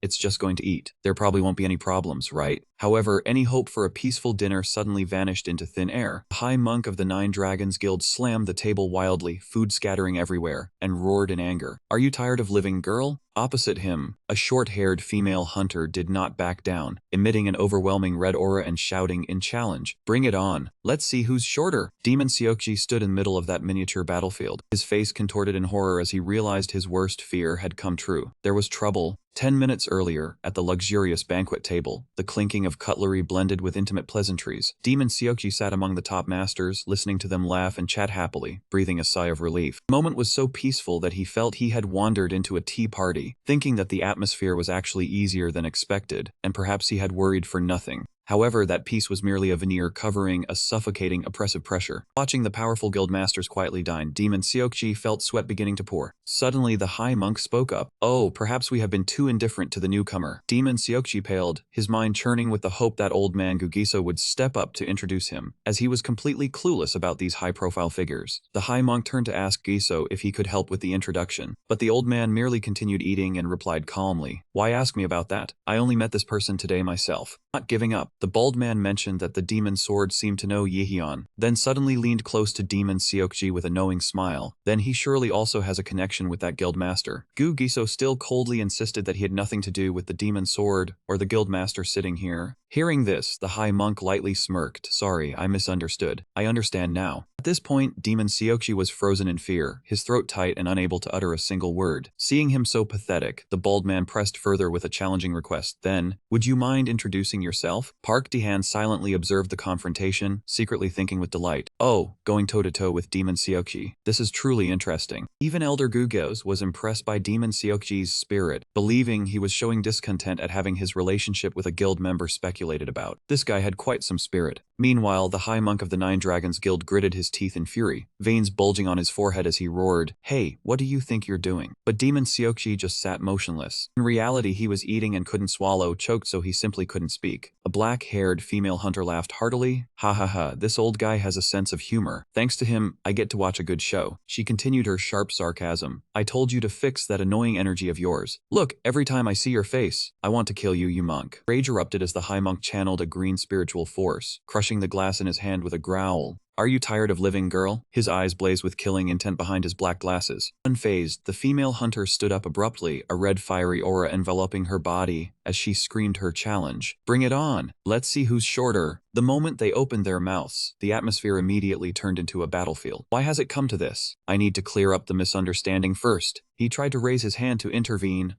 It's just going to eat. There probably won't be any problems, right?" However, any hope for a peaceful dinner suddenly vanished into thin air. The High Monk of the 9 Dragons Guild slammed the table wildly, food scattering everywhere, and roared in anger. "Are you tired of living, girl?" Opposite him, a short-haired female hunter did not back down, emitting an overwhelming red aura and shouting in challenge, "Bring it on. Let's see who's shorter." Demon Seokji stood in the middle of that miniature battlefield, his face contorted in horror as he realized his worst fear had come true. There was trouble. 10 minutes earlier, at the luxurious banquet table, the clinking of cutlery blended with intimate pleasantries. Demon Seokji sat among the top masters, listening to them laugh and chat happily, breathing a sigh of relief. The moment was so peaceful that he felt he had wandered into a tea party, thinking that the atmosphere was actually easier than expected, and perhaps he had worried for nothing. However, that peace was merely a veneer covering a suffocating, oppressive pressure. Watching the powerful guild masters quietly dine, Demon Seokji felt sweat beginning to pour. Suddenly, the high monk spoke up. "Oh, perhaps we have been too indifferent to the newcomer." Demon Seokji paled, his mind churning with the hope that old man Gugiso would step up to introduce him, as he was completely clueless about these high-profile figures. The high monk turned to ask Giso if he could help with the introduction, but the old man merely continued eating and replied calmly, "Why ask me about that? I only met this person today myself." Not giving up, the bald man mentioned that the demon sword seemed to know Yihyun, then suddenly leaned close to Demon Seokji with a knowing smile. Then he surely also has a connection with that guild master. Gu Giso still coldly insisted that he had nothing to do with the demon sword or the guild master sitting here. Hearing this, the high monk lightly smirked. "Sorry, I misunderstood. I understand now." At this point, Demon Seokji was frozen in fear, his throat tight and unable to utter a single word. Seeing him so pathetic, the bald man pressed further with a challenging request. "Then, would you mind introducing yourself?" Park Dehan silently observed the confrontation, secretly thinking with delight, "Oh, going toe-to-toe with Demon Seokji. This is truly interesting." Even Elder Gugos was impressed by Demon Seokji's spirit, believing he was showing discontent at having his relationship with a guild member speculated about. This guy had quite some spirit. Meanwhile, the High Monk of the Nine Dragons Guild gritted his teeth in fury, veins bulging on his forehead as he roared, "Hey, what do you think you're doing?" But Demon Seokji just sat motionless. In reality, he was eating and couldn't swallow, choked so he simply couldn't speak. A black-haired female hunter laughed heartily. "Ha ha ha, this old guy has a sense of humor. Thanks to him, I get to watch a good show." She continued her sharp sarcasm. "I told you to fix that annoying energy of yours. Look, every time I see your face, I want to kill you, you monk." Rage erupted as the High Monk channeled a green spiritual force, crushing the glass in his hand with a growl. "Are you tired of living, girl?" His eyes blazed with killing intent behind his black glasses. Unfazed, the female hunter stood up abruptly, a red fiery aura enveloping her body as she screamed her challenge. "Bring it on! Let's see who's shorter." The moment they opened their mouths, the atmosphere immediately turned into a battlefield. "Why has it come to this? I need to clear up the misunderstanding first." He tried to raise his hand to intervene,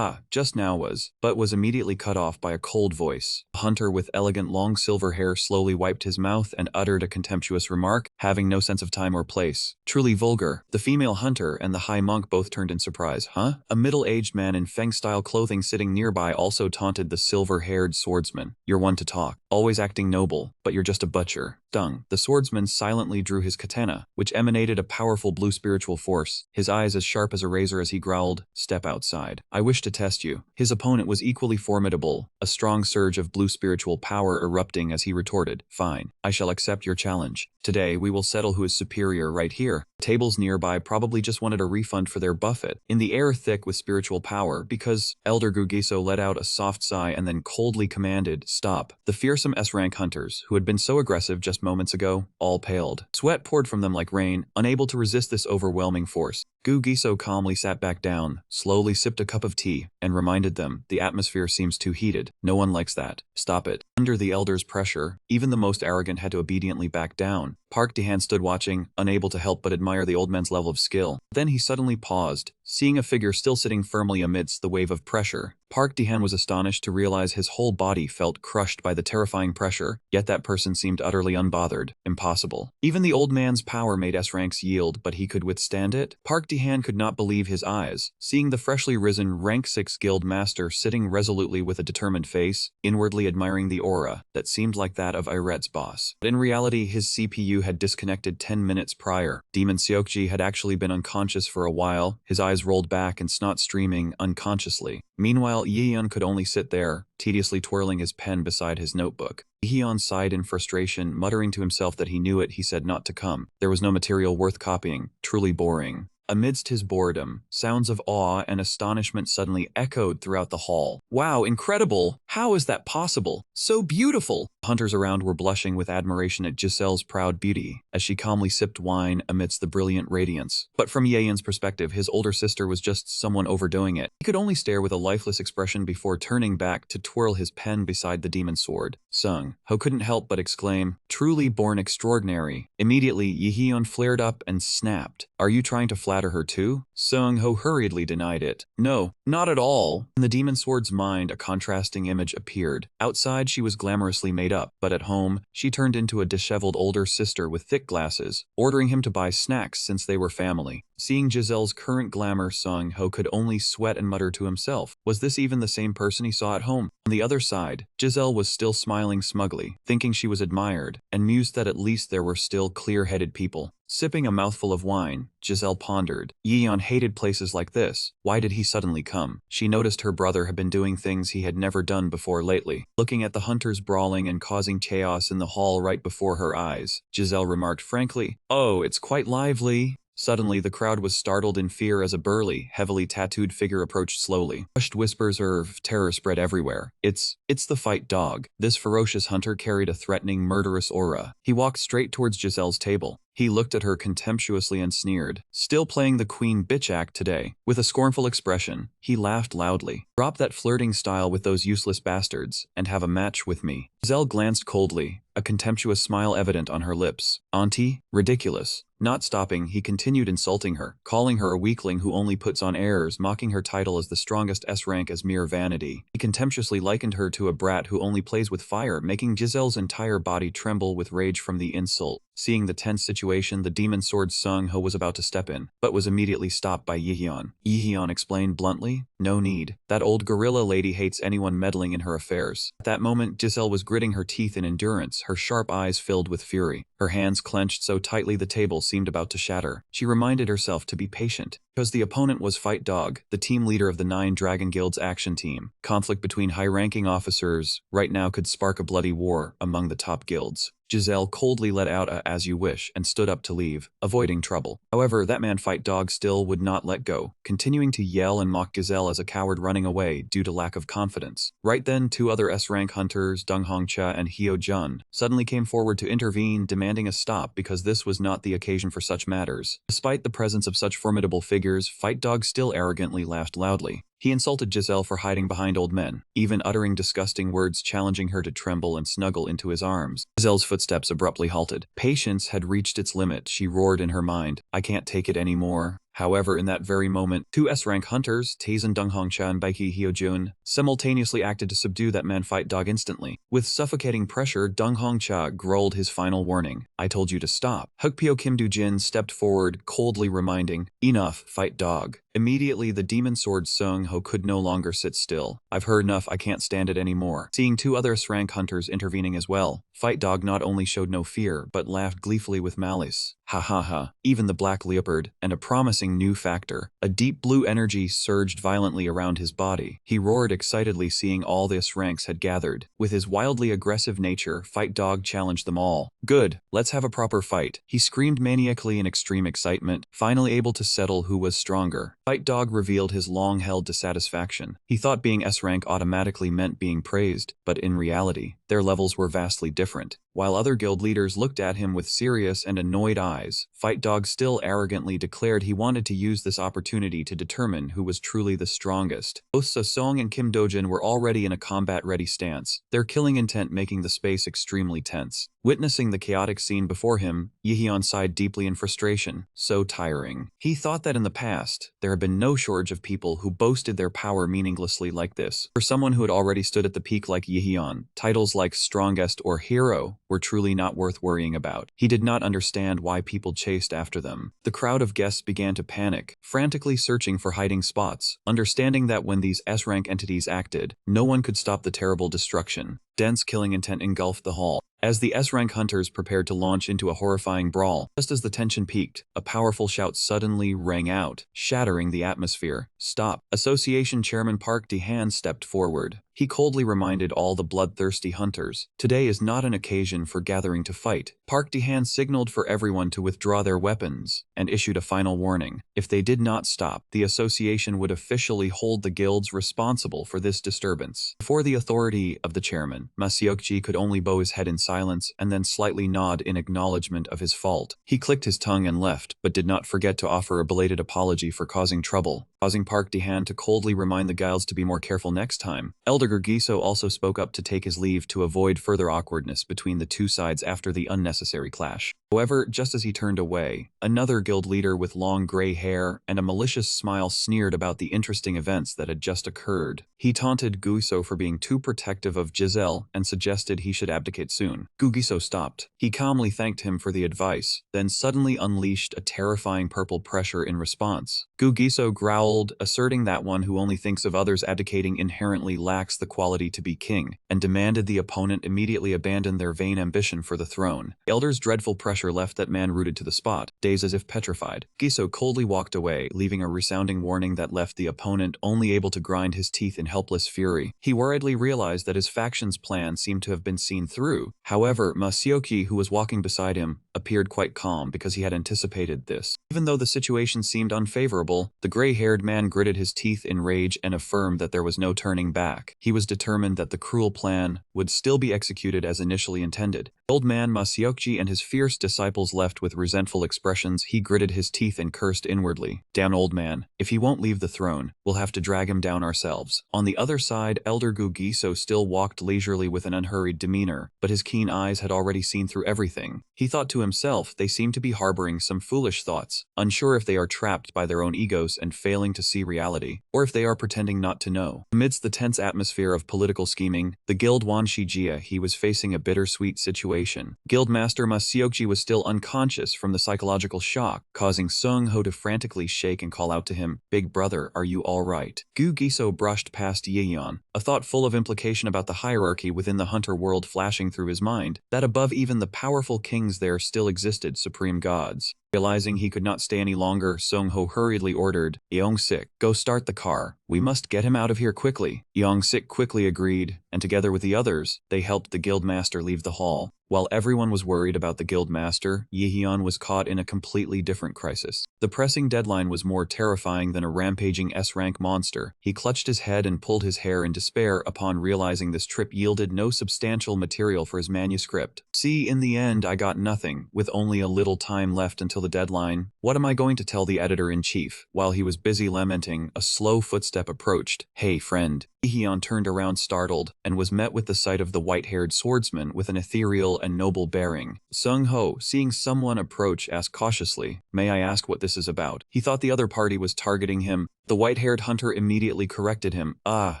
just now but was immediately cut off by a cold voice. A hunter with elegant long silver hair slowly wiped his mouth and uttered a contemptuous remark, having no sense of time or place. Truly vulgar. The female hunter and the High Monk both turned in surprise. "Huh?" A middle-aged man in Feng-style clothing sitting nearby also taunted the silver-haired swordsman. "You're one to talk, always acting noble, but you're just a butcher." Stung. The swordsman silently drew his katana, which emanated a powerful blue spiritual force, his eyes as sharp as a razor as he growled, "Step outside. I wish to test you." His opponent was equally formidable, a strong surge of blue spiritual power erupting as he retorted, "Fine. I shall accept your challenge. Today, we will settle who is superior right here." Tables nearby probably just wanted a refund for their buffet. In the air thick with spiritual power, because Elder Gugiso let out a soft sigh and then coldly commanded, "Stop." The fearsome S-rank hunters, who had been so aggressive just moments ago, all paled. Sweat poured from them like rain, unable to resist this overwhelming force. Gugiso calmly sat back down, slowly sipped a cup of tea, and reminded them, "The atmosphere seems too heated. No one likes that. Stop it." Under the elder's pressure, even the most arrogant had to obediently back down. Park Dehan stood watching, unable to help but admire the old man's level of skill. Then he suddenly paused, seeing a figure still sitting firmly amidst the wave of pressure. Park Dehan was astonished to realize his whole body felt crushed by the terrifying pressure, yet that person seemed utterly unbothered. Impossible. Even the old man's power made S-ranks yield, but he could withstand it? Park Dehan could not believe his eyes, seeing the freshly risen rank 6 guild master sitting resolutely with a determined face, inwardly admiring the aura that seemed like that of Iret's boss. But in reality, his CPU had disconnected 10 minutes prior. Demon Seokji had actually been unconscious for a while, his eyes rolled back and snot streaming unconsciously. Meanwhile, Yihyun could only sit there, tediously twirling his pen beside his notebook. Yihyun sighed in frustration, muttering to himself that he knew it, he said not to come. There was no material worth copying, truly boring. Amidst his boredom, sounds of awe and astonishment suddenly echoed throughout the hall. "Wow, incredible! How is that possible? So beautiful!" Hunters around were blushing with admiration at Giselle's proud beauty, as she calmly sipped wine amidst the brilliant radiance. But from Yeon's perspective, his older sister was just someone overdoing it. He could only stare with a lifeless expression before turning back to twirl his pen beside the demon sword. Sung Ho couldn't help but exclaim, "Truly born extraordinary." Immediately, Yihyun flared up and snapped, "Are you trying to flatter flatter her too? Seung-ho hurriedly denied it. No, not at all. In the demon sword's mind, a contrasting image appeared. Outside, she was glamorously made up, but at home, she turned into a disheveled older sister with thick glasses, ordering him to buy snacks since they were family. Seeing Giselle's current glamour, Seung-ho could only sweat and mutter to himself. Was this even the same person he saw at home? On the other side, Giselle was still smiling smugly, thinking she was admired, and mused that at least there were still clear-headed people. Sipping a mouthful of wine, Giselle pondered. Yeon hated places like this. Why did he suddenly come? She noticed her brother had been doing things he had never done before lately. Looking at the hunters brawling and causing chaos in the hall right before her eyes, Giselle remarked frankly, "Oh, it's quite lively." Suddenly, the crowd was startled in fear as a burly, heavily tattooed figure approached slowly. Hushed whispers of terror spread everywhere. It's the fight dog. This ferocious hunter carried a threatening, murderous aura. He walked straight towards Giselle's table. He looked at her contemptuously and sneered. "Still playing the queen bitch act today." With a scornful expression, he laughed loudly. "Drop that flirting style with those useless bastards, and have a match with me." Giselle glanced coldly, a contemptuous smile evident on her lips. "Auntie? Ridiculous." Not stopping, he continued insulting her, calling her a weakling who only puts on airs, mocking her title as the strongest S-rank as mere vanity. He contemptuously likened her to a brat who only plays with fire, making Giselle's entire body tremble with rage from the insult. Seeing the tense situation, the demon sword Seung-ho was about to step in, but was immediately stopped by Yeon. Yeon explained bluntly, "No need. That old gorilla lady hates anyone meddling in her affairs." At that moment, Giselle was gritting her teeth in endurance, her sharp eyes filled with fury. Her hands clenched so tightly the table seemed about to shatter. She reminded herself to be patient, because the opponent was Fight Dog, the team leader of the 9 Dragon Guild's action team. Conflict between high-ranking officers right now could spark a bloody war among the top guilds. Giselle coldly let out a "as you wish" and stood up to leave, avoiding trouble. However, that man Fight Dog still would not let go, continuing to yell and mock Giselle as a coward running away due to lack of confidence. Right then, 2 other S-rank hunters, Dong Hongcha and Hyo Jun, suddenly came forward to intervene, demanding a stop because this was not the occasion for such matters. Despite the presence of such formidable figures, Fight Dog still arrogantly laughed loudly. He insulted Giselle for hiding behind old men, even uttering disgusting words challenging her to tremble and snuggle into his arms. Giselle's footsteps abruptly halted. Patience had reached its limit, she roared in her mind. "I can't take it anymore." However, in that very moment, 2 S-rank hunters, Tazen Dong Hongcha and Baiki Hyojun, simultaneously acted to subdue that man Fight Dog instantly. With suffocating pressure, Dong Hongcha growled his final warning. "I told you to stop." Hugpyo Kim Do-jin stepped forward, coldly reminding, "Enough, Fight Dog." Immediately, the demon sword Seung-ho could no longer sit still. "I've heard enough, I can't stand it anymore." Seeing 2 other S-rank hunters intervening as well, Fight Dog not only showed no fear, but laughed gleefully with malice. "Ha ha ha." Even the black leopard, and a promising new factor, a deep blue energy surged violently around his body. He roared excitedly, seeing all the S-ranks had gathered. With his wildly aggressive nature, Fight Dog challenged them all. "Good, let's have a proper fight." He screamed maniacally in extreme excitement, finally able to settle who was stronger. Fight Dog revealed his long-held dissatisfaction. He thought being S-rank automatically meant being praised, but in reality, their levels were vastly different. While other guild leaders looked at him with serious and annoyed eyes, Fight Dog still arrogantly declared he wanted to use this opportunity to determine who was truly the strongest. Both Sesong and Kim Dojin were already in a combat-ready stance, their killing intent making the space extremely tense. Witnessing the chaotic scene before him, Yeon sighed deeply in frustration. So tiring. He thought that in the past, there had been no shortage of people who boasted their power meaninglessly like this. For someone who had already stood at the peak like Yeon, titles like Strongest or Hero were truly not worth worrying about. He did not understand why people chased after them. The crowd of guests began to panic, frantically searching for hiding spots, understanding that when these S-rank entities acted, no one could stop the terrible destruction. Dense killing intent engulfed the hall. As the S-rank hunters prepared to launch into a horrifying brawl, just as the tension peaked, a powerful shout suddenly rang out, shattering the atmosphere. "Stop!" Association Chairman Park De-han stepped forward. He coldly reminded all the bloodthirsty hunters, "Today is not an occasion for gathering to fight." Park De-han signaled for everyone to withdraw their weapons, and issued a final warning. If they did not stop, the association would officially hold the guilds responsible for this disturbance. Before the authority of the chairman, Maseokji could only bow his head in silence and then slightly nod in acknowledgement of his fault. He clicked his tongue and left, but did not forget to offer a belated apology for causing trouble, causing Park De-han to coldly remind the guilds to be more careful next time. Elder Gergiso also spoke up to take his leave to avoid further awkwardness between the 2 sides after the unnecessary clash. However, just as he turned away, another guild leader with long gray hair and a malicious smile sneered about the interesting events that had just occurred. He taunted Guiso for being too protective of Giselle and suggested he should abdicate soon. Guiso stopped. He calmly thanked him for the advice, then suddenly unleashed a terrifying purple pressure in response. Guiso growled, asserting that one who only thinks of others abdicating inherently lacks the quality to be king, and demanded the opponent immediately abandon their vain ambition for the throne. The elder's dreadful pressure left that man rooted to the spot, dazed as if petrified. Guiso coldly walked away, leaving a resounding warning that left the opponent only able to grind his teeth in helpless fury. He worriedly realized that his faction's plan seemed to have been seen through. However, Masayoki, who was walking beside him, appeared quite calm because he had anticipated this. Even though the situation seemed unfavorable, the gray-haired man gritted his teeth in rage and affirmed that there was no turning back. He was determined that the cruel plan would still be executed as initially intended. Old man Masayoki and his fierce disciples left with resentful expressions. He gritted his teeth and cursed inwardly. "Down, old man. If he won't leave the throne, we'll have to drag him down ourselves." On the other side, Elder Guiso still walked leisurely with an unhurried demeanor, but his keen eyes had already seen through everything. He thought to himself, they seem to be harboring some foolish thoughts, unsure if they are trapped by their own egos and failing to see reality, or if they are pretending not to know. Amidst the tense atmosphere of political scheming, the guild Wanshijia, he was facing a bittersweet situation. Guildmaster Masayoki was still unconscious from the psychological shock, causing Sung-ho to frantically shake and call out to him, "Big brother, are you all right?" Guiso brushed past Yeon, a thought full of implication about the hierarchy within the hunter world flashing through his mind, that above even the powerful kings there still existed supreme gods. Realizing he could not stay any longer, Sung-ho hurriedly ordered, "Yeong-sik, go start the car. We must get him out of here quickly." Yeong-sik quickly agreed, and together with the others, they helped the guildmaster leave the hall. While everyone was worried about the guildmaster, Yeon was caught in a completely different crisis. The pressing deadline was more terrifying than a rampaging S-rank monster. He clutched his head and pulled his hair in despair upon realizing this trip yielded no substantial material for his manuscript. "See, in the end I got nothing, with only a little time left until the deadline. What am I going to tell the editor-in-chief?" While he was busy lamenting, a slow footstep approached. "Hey, friend." Yeon turned around startled, and was met with the sight of the white-haired swordsman with an ethereal and noble bearing. Sung-ho, seeing someone approach, asked cautiously, "May I ask what this is about?" He thought the other party was targeting him. The white-haired hunter immediately corrected him. "Ah,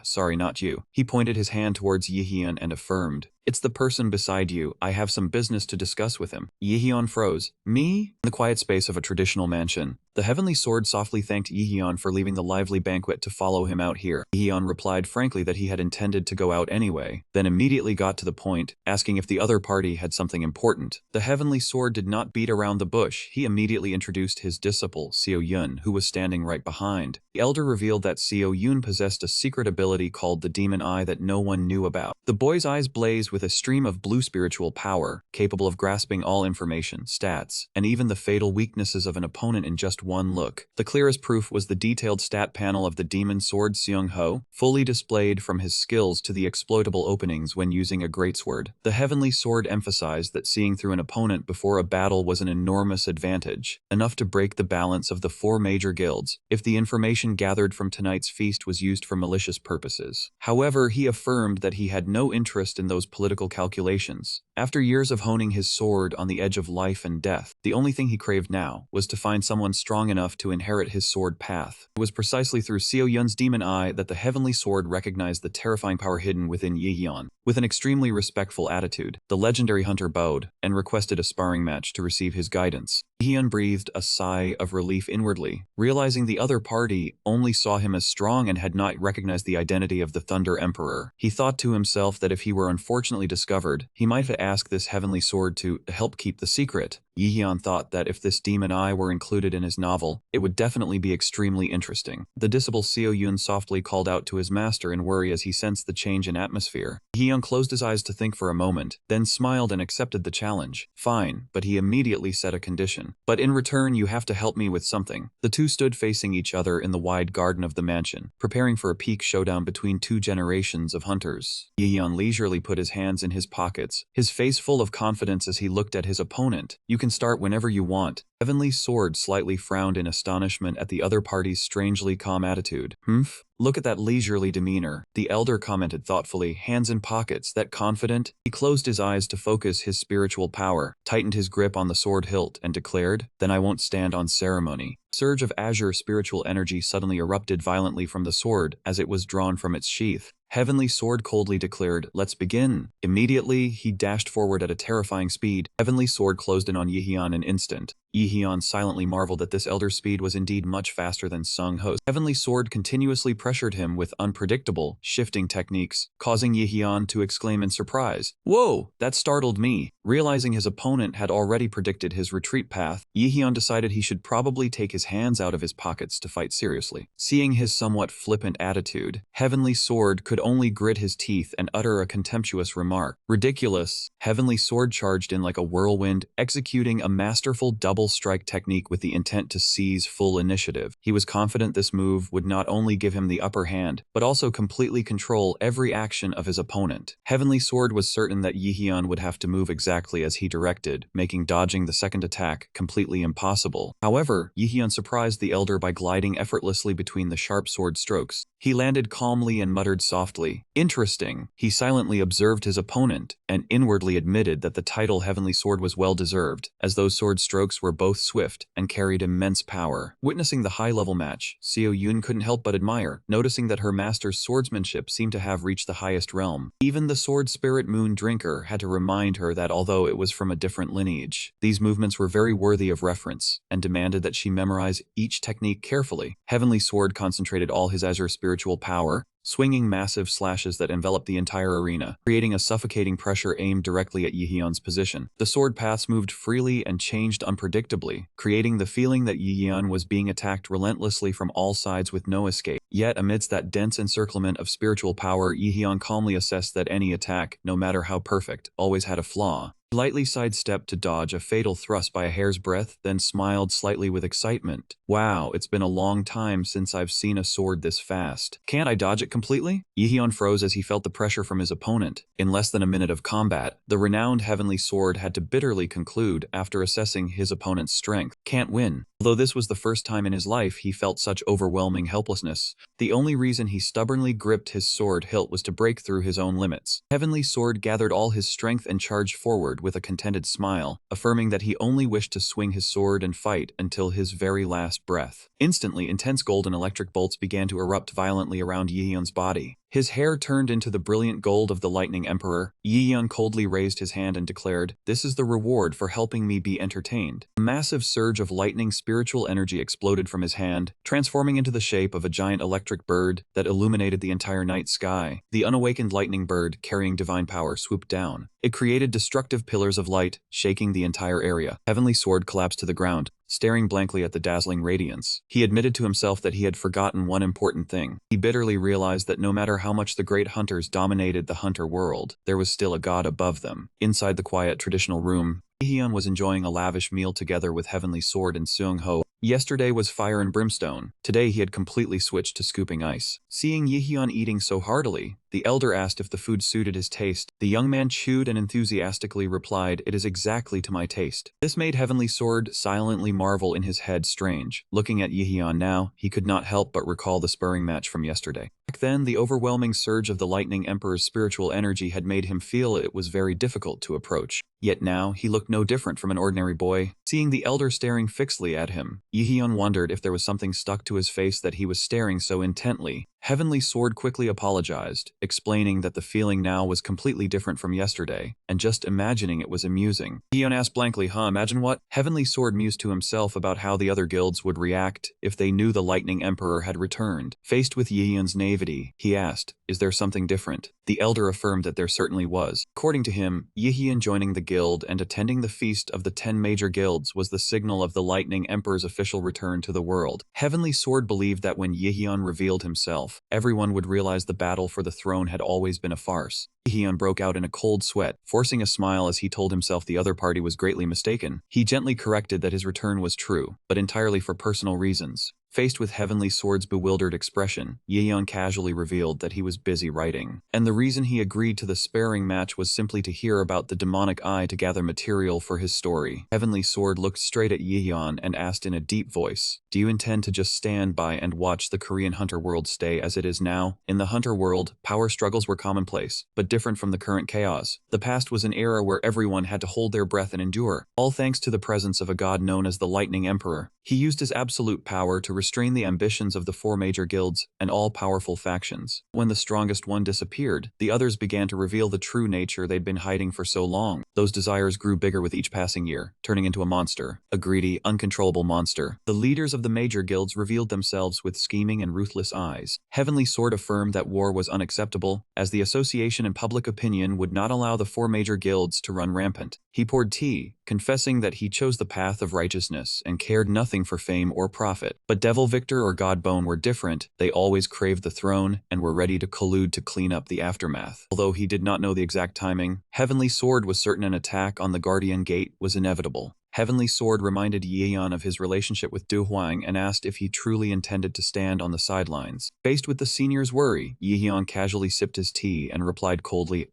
sorry, not you." He pointed his hand towards Yeon and affirmed, "It's the person beside you. I have some business to discuss with him." Yeon froze. "Me?" In the quiet space of a traditional mansion, the Heavenly Sword softly thanked Yeon for leaving the lively banquet to follow him out here. Yeon replied frankly that he had intended to go out anyway, then immediately got to the point, asking if the other party had something important. The Heavenly Sword did not beat around the bush. He immediately introduced his disciple, Seo Yun, who was standing right behind. The elder revealed that Seo Yun possessed a secret ability called the Demon Eye that no one knew about. The boy's eyes blazed with a stream of blue spiritual power, capable of grasping all information, stats, and even the fatal weaknesses of an opponent in just one look. The clearest proof was the detailed stat panel of the demon sword Seung-ho, fully displayed from his skills to the exploitable openings when using a greatsword. The Heavenly Sword emphasized that seeing through an opponent before a battle was an enormous advantage, enough to break the balance of the four major guilds, if the information gathered from tonight's feast was used for malicious purposes. However, he affirmed that he had no interest in those political calculations. After years of honing his sword on the edge of life and death, the only thing he craved now was to find someone strong enough to inherit his sword path. It was precisely through Seo Yun's demon eye that the Heavenly Sword recognized the terrifying power hidden within Yeon. With an extremely respectful attitude, the legendary hunter bowed and requested a sparring match to receive his guidance. Yeon breathed a sigh of relief inwardly, realizing the other party only saw him as strong and had not recognized the identity of the Thunder Emperor. He thought to himself that if he were unfortunately discovered, he might have asked this Heavenly Sword to help keep the secret. Yeon thought that if this demon eye were included in his novel, it would definitely be extremely interesting. The disciple Seo Yun softly called out to his master in worry as he sensed the change in atmosphere. Yeon closed his eyes to think for a moment, then smiled and accepted the challenge. "Fine," but he immediately set a condition. "But in return, you have to help me with something." The two stood facing each other in the wide garden of the mansion, preparing for a peak showdown between two generations of hunters. Yeon leisurely put his hands in his pockets, his face full of confidence as he looked at his opponent. "You can can start whenever you want. Heavenly Sword slightly frowned in astonishment at the other party's strangely calm attitude. Humph? Look at that leisurely demeanor, the elder commented thoughtfully, hands in pockets, that confident? He closed his eyes to focus his spiritual power, tightened his grip on the sword hilt, and declared, "Then I won't stand on ceremony." A surge of azure spiritual energy suddenly erupted violently from the sword as it was drawn from its sheath. Heavenly Sword coldly declared, "Let's begin." Immediately, he dashed forward at a terrifying speed. Heavenly Sword closed in on Yiheon in an instant. Yiheon silently marveled that this elder's speed was indeed much faster than Sung Ho's. Heavenly Sword continuously pressured him with unpredictable, shifting techniques, causing Yiheon to exclaim in surprise, "Whoa, that startled me." Realizing his opponent had already predicted his retreat path, Yiheon decided he should probably take his hands out of his pockets to fight seriously. Seeing his somewhat flippant attitude, Heavenly Sword could only grit his teeth and utter a contemptuous remark. Ridiculous. Heavenly Sword charged in like a whirlwind, executing a masterful double strike technique with the intent to seize full initiative. He was confident this move would not only give him the upper hand, but also completely control every action of his opponent. Heavenly Sword was certain that Yiheon would have to move exactly as he directed, making dodging the second attack completely impossible. However, Yiheon surprised the elder by gliding effortlessly between the sharp sword strokes. He landed calmly and muttered softly, "Interesting." He silently observed his opponent, and inwardly admitted that the title Heavenly Sword was well deserved, as those sword strokes were both swift and carried immense power. Witnessing the high-level match, Seo Yun couldn't help but admire, noticing that her master's swordsmanship seemed to have reached the highest realm. Even the sword spirit Moon Drinker had to remind her that although it was from a different lineage, these movements were very worthy of reference, and demanded that she memorize each technique carefully. Heavenly Sword concentrated all his azure spiritual power, swinging massive slashes that enveloped the entire arena, creating a suffocating pressure aimed directly at Yiheon's position. The sword paths moved freely and changed unpredictably, creating the feeling that Yiheon was being attacked relentlessly from all sides with no escape. Yet amidst that dense encirclement of spiritual power, Yiheon calmly assessed that any attack, no matter how perfect, always had a flaw. He lightly sidestepped to dodge a fatal thrust by a hair's breadth, then smiled slightly with excitement. "Wow, it's been a long time since I've seen a sword this fast. Can't I dodge it completely?" Yiheon froze as he felt the pressure from his opponent. In less than a minute of combat, the renowned Heavenly Sword had to bitterly conclude, after assessing his opponent's strength, "Can't win." Although this was the first time in his life he felt such overwhelming helplessness, the only reason he stubbornly gripped his sword hilt was to break through his own limits. Heavenly Sword gathered all his strength and charged forward with a contented smile, affirming that he only wished to swing his sword and fight until his very last breath. Instantly, intense golden electric bolts began to erupt violently around Yiheon's body. His hair turned into the brilliant gold of the Lightning Emperor. Yiheon coldly raised his hand and declared, "This is the reward for helping me be entertained." A massive surge of lightning spiritual energy exploded from his hand, transforming into the shape of a giant electric bird that illuminated the entire night sky. The unawakened lightning bird, carrying divine power, swooped down. It created destructive pillars of light, shaking the entire area. Heavenly Sword collapsed to the ground, staring blankly at the dazzling radiance. He admitted to himself that he had forgotten one important thing. He bitterly realized that no matter how much the great hunters dominated the hunter world, there was still a god above them. Inside the quiet traditional room, Yiheon was enjoying a lavish meal together with Heavenly Sword and Seung Ho. Yesterday was fire and brimstone. Today he had completely switched to scooping ice. Seeing Yiheon eating so heartily, the elder asked if the food suited his taste. The young man chewed and enthusiastically replied, "It is exactly to my taste." This made Heavenly Sword silently marvel in his head strange. Looking at Yiheon now, he could not help but recall the sparring match from yesterday. Back then, the overwhelming surge of the Lightning Emperor's spiritual energy had made him feel it was very difficult to approach. Yet now, he looked no different from an ordinary boy. Seeing the elder staring fixedly at him, Yiheon wondered if there was something stuck to his face that he was staring so intently. Heavenly Sword quickly apologized, explaining that the feeling now was completely different from yesterday, and just imagining it was amusing. Yiheon asked blankly, imagine what? Heavenly Sword mused to himself about how the other guilds would react if they knew the Lightning Emperor had returned. Faced with Yiheon's naivety, he asked, "Is there something different?" The elder affirmed that there certainly was. According to him, Yiheon joining the guild and attending the feast of the 10 major guilds was the signal of the Lightning Emperor's official return to the world. Heavenly Sword believed that when Yiheon revealed himself, everyone would realize the battle for the throne had always been a farce. Yiheon broke out in a cold sweat, forcing a smile as he told himself the other party was greatly mistaken. He gently corrected that his return was true, but entirely for personal reasons. Faced with Heavenly Sword's bewildered expression, Yeon casually revealed that he was busy writing. And the reason he agreed to the sparring match was simply to hear about the demonic eye to gather material for his story. Heavenly Sword looked straight at Yeon and asked in a deep voice, "Do you intend to just stand by and watch the Korean hunter world stay as it is now?" In the hunter world, power struggles were commonplace, but different from the current chaos. The past was an era where everyone had to hold their breath and endure, all thanks to the presence of a god known as the Lightning Emperor. He used his absolute power to restrain the ambitions of the four major guilds and all-powerful factions. When the strongest one disappeared, the others began to reveal the true nature they'd been hiding for so long. Those desires grew bigger with each passing year, turning into a monster, a greedy, uncontrollable monster. The leaders of the major guilds revealed themselves with scheming and ruthless eyes. Heavenly Sword affirmed that war was unacceptable, as the association and public opinion would not allow the four major guilds to run rampant. He poured tea, confessing that he chose the path of righteousness and cared nothing for fame or profit. But Devil Victor or Godbone were different. They always craved the throne and were ready to collude to clean up the aftermath. Although he did not know the exact timing, Heavenly Sword was certain an attack on the Guardian Gate was inevitable. Heavenly Sword reminded Yeon of his relationship with Du Huang and asked if he truly intended to stand on the sidelines. Faced with the senior's worry, Yeon casually sipped his tea and replied coldly,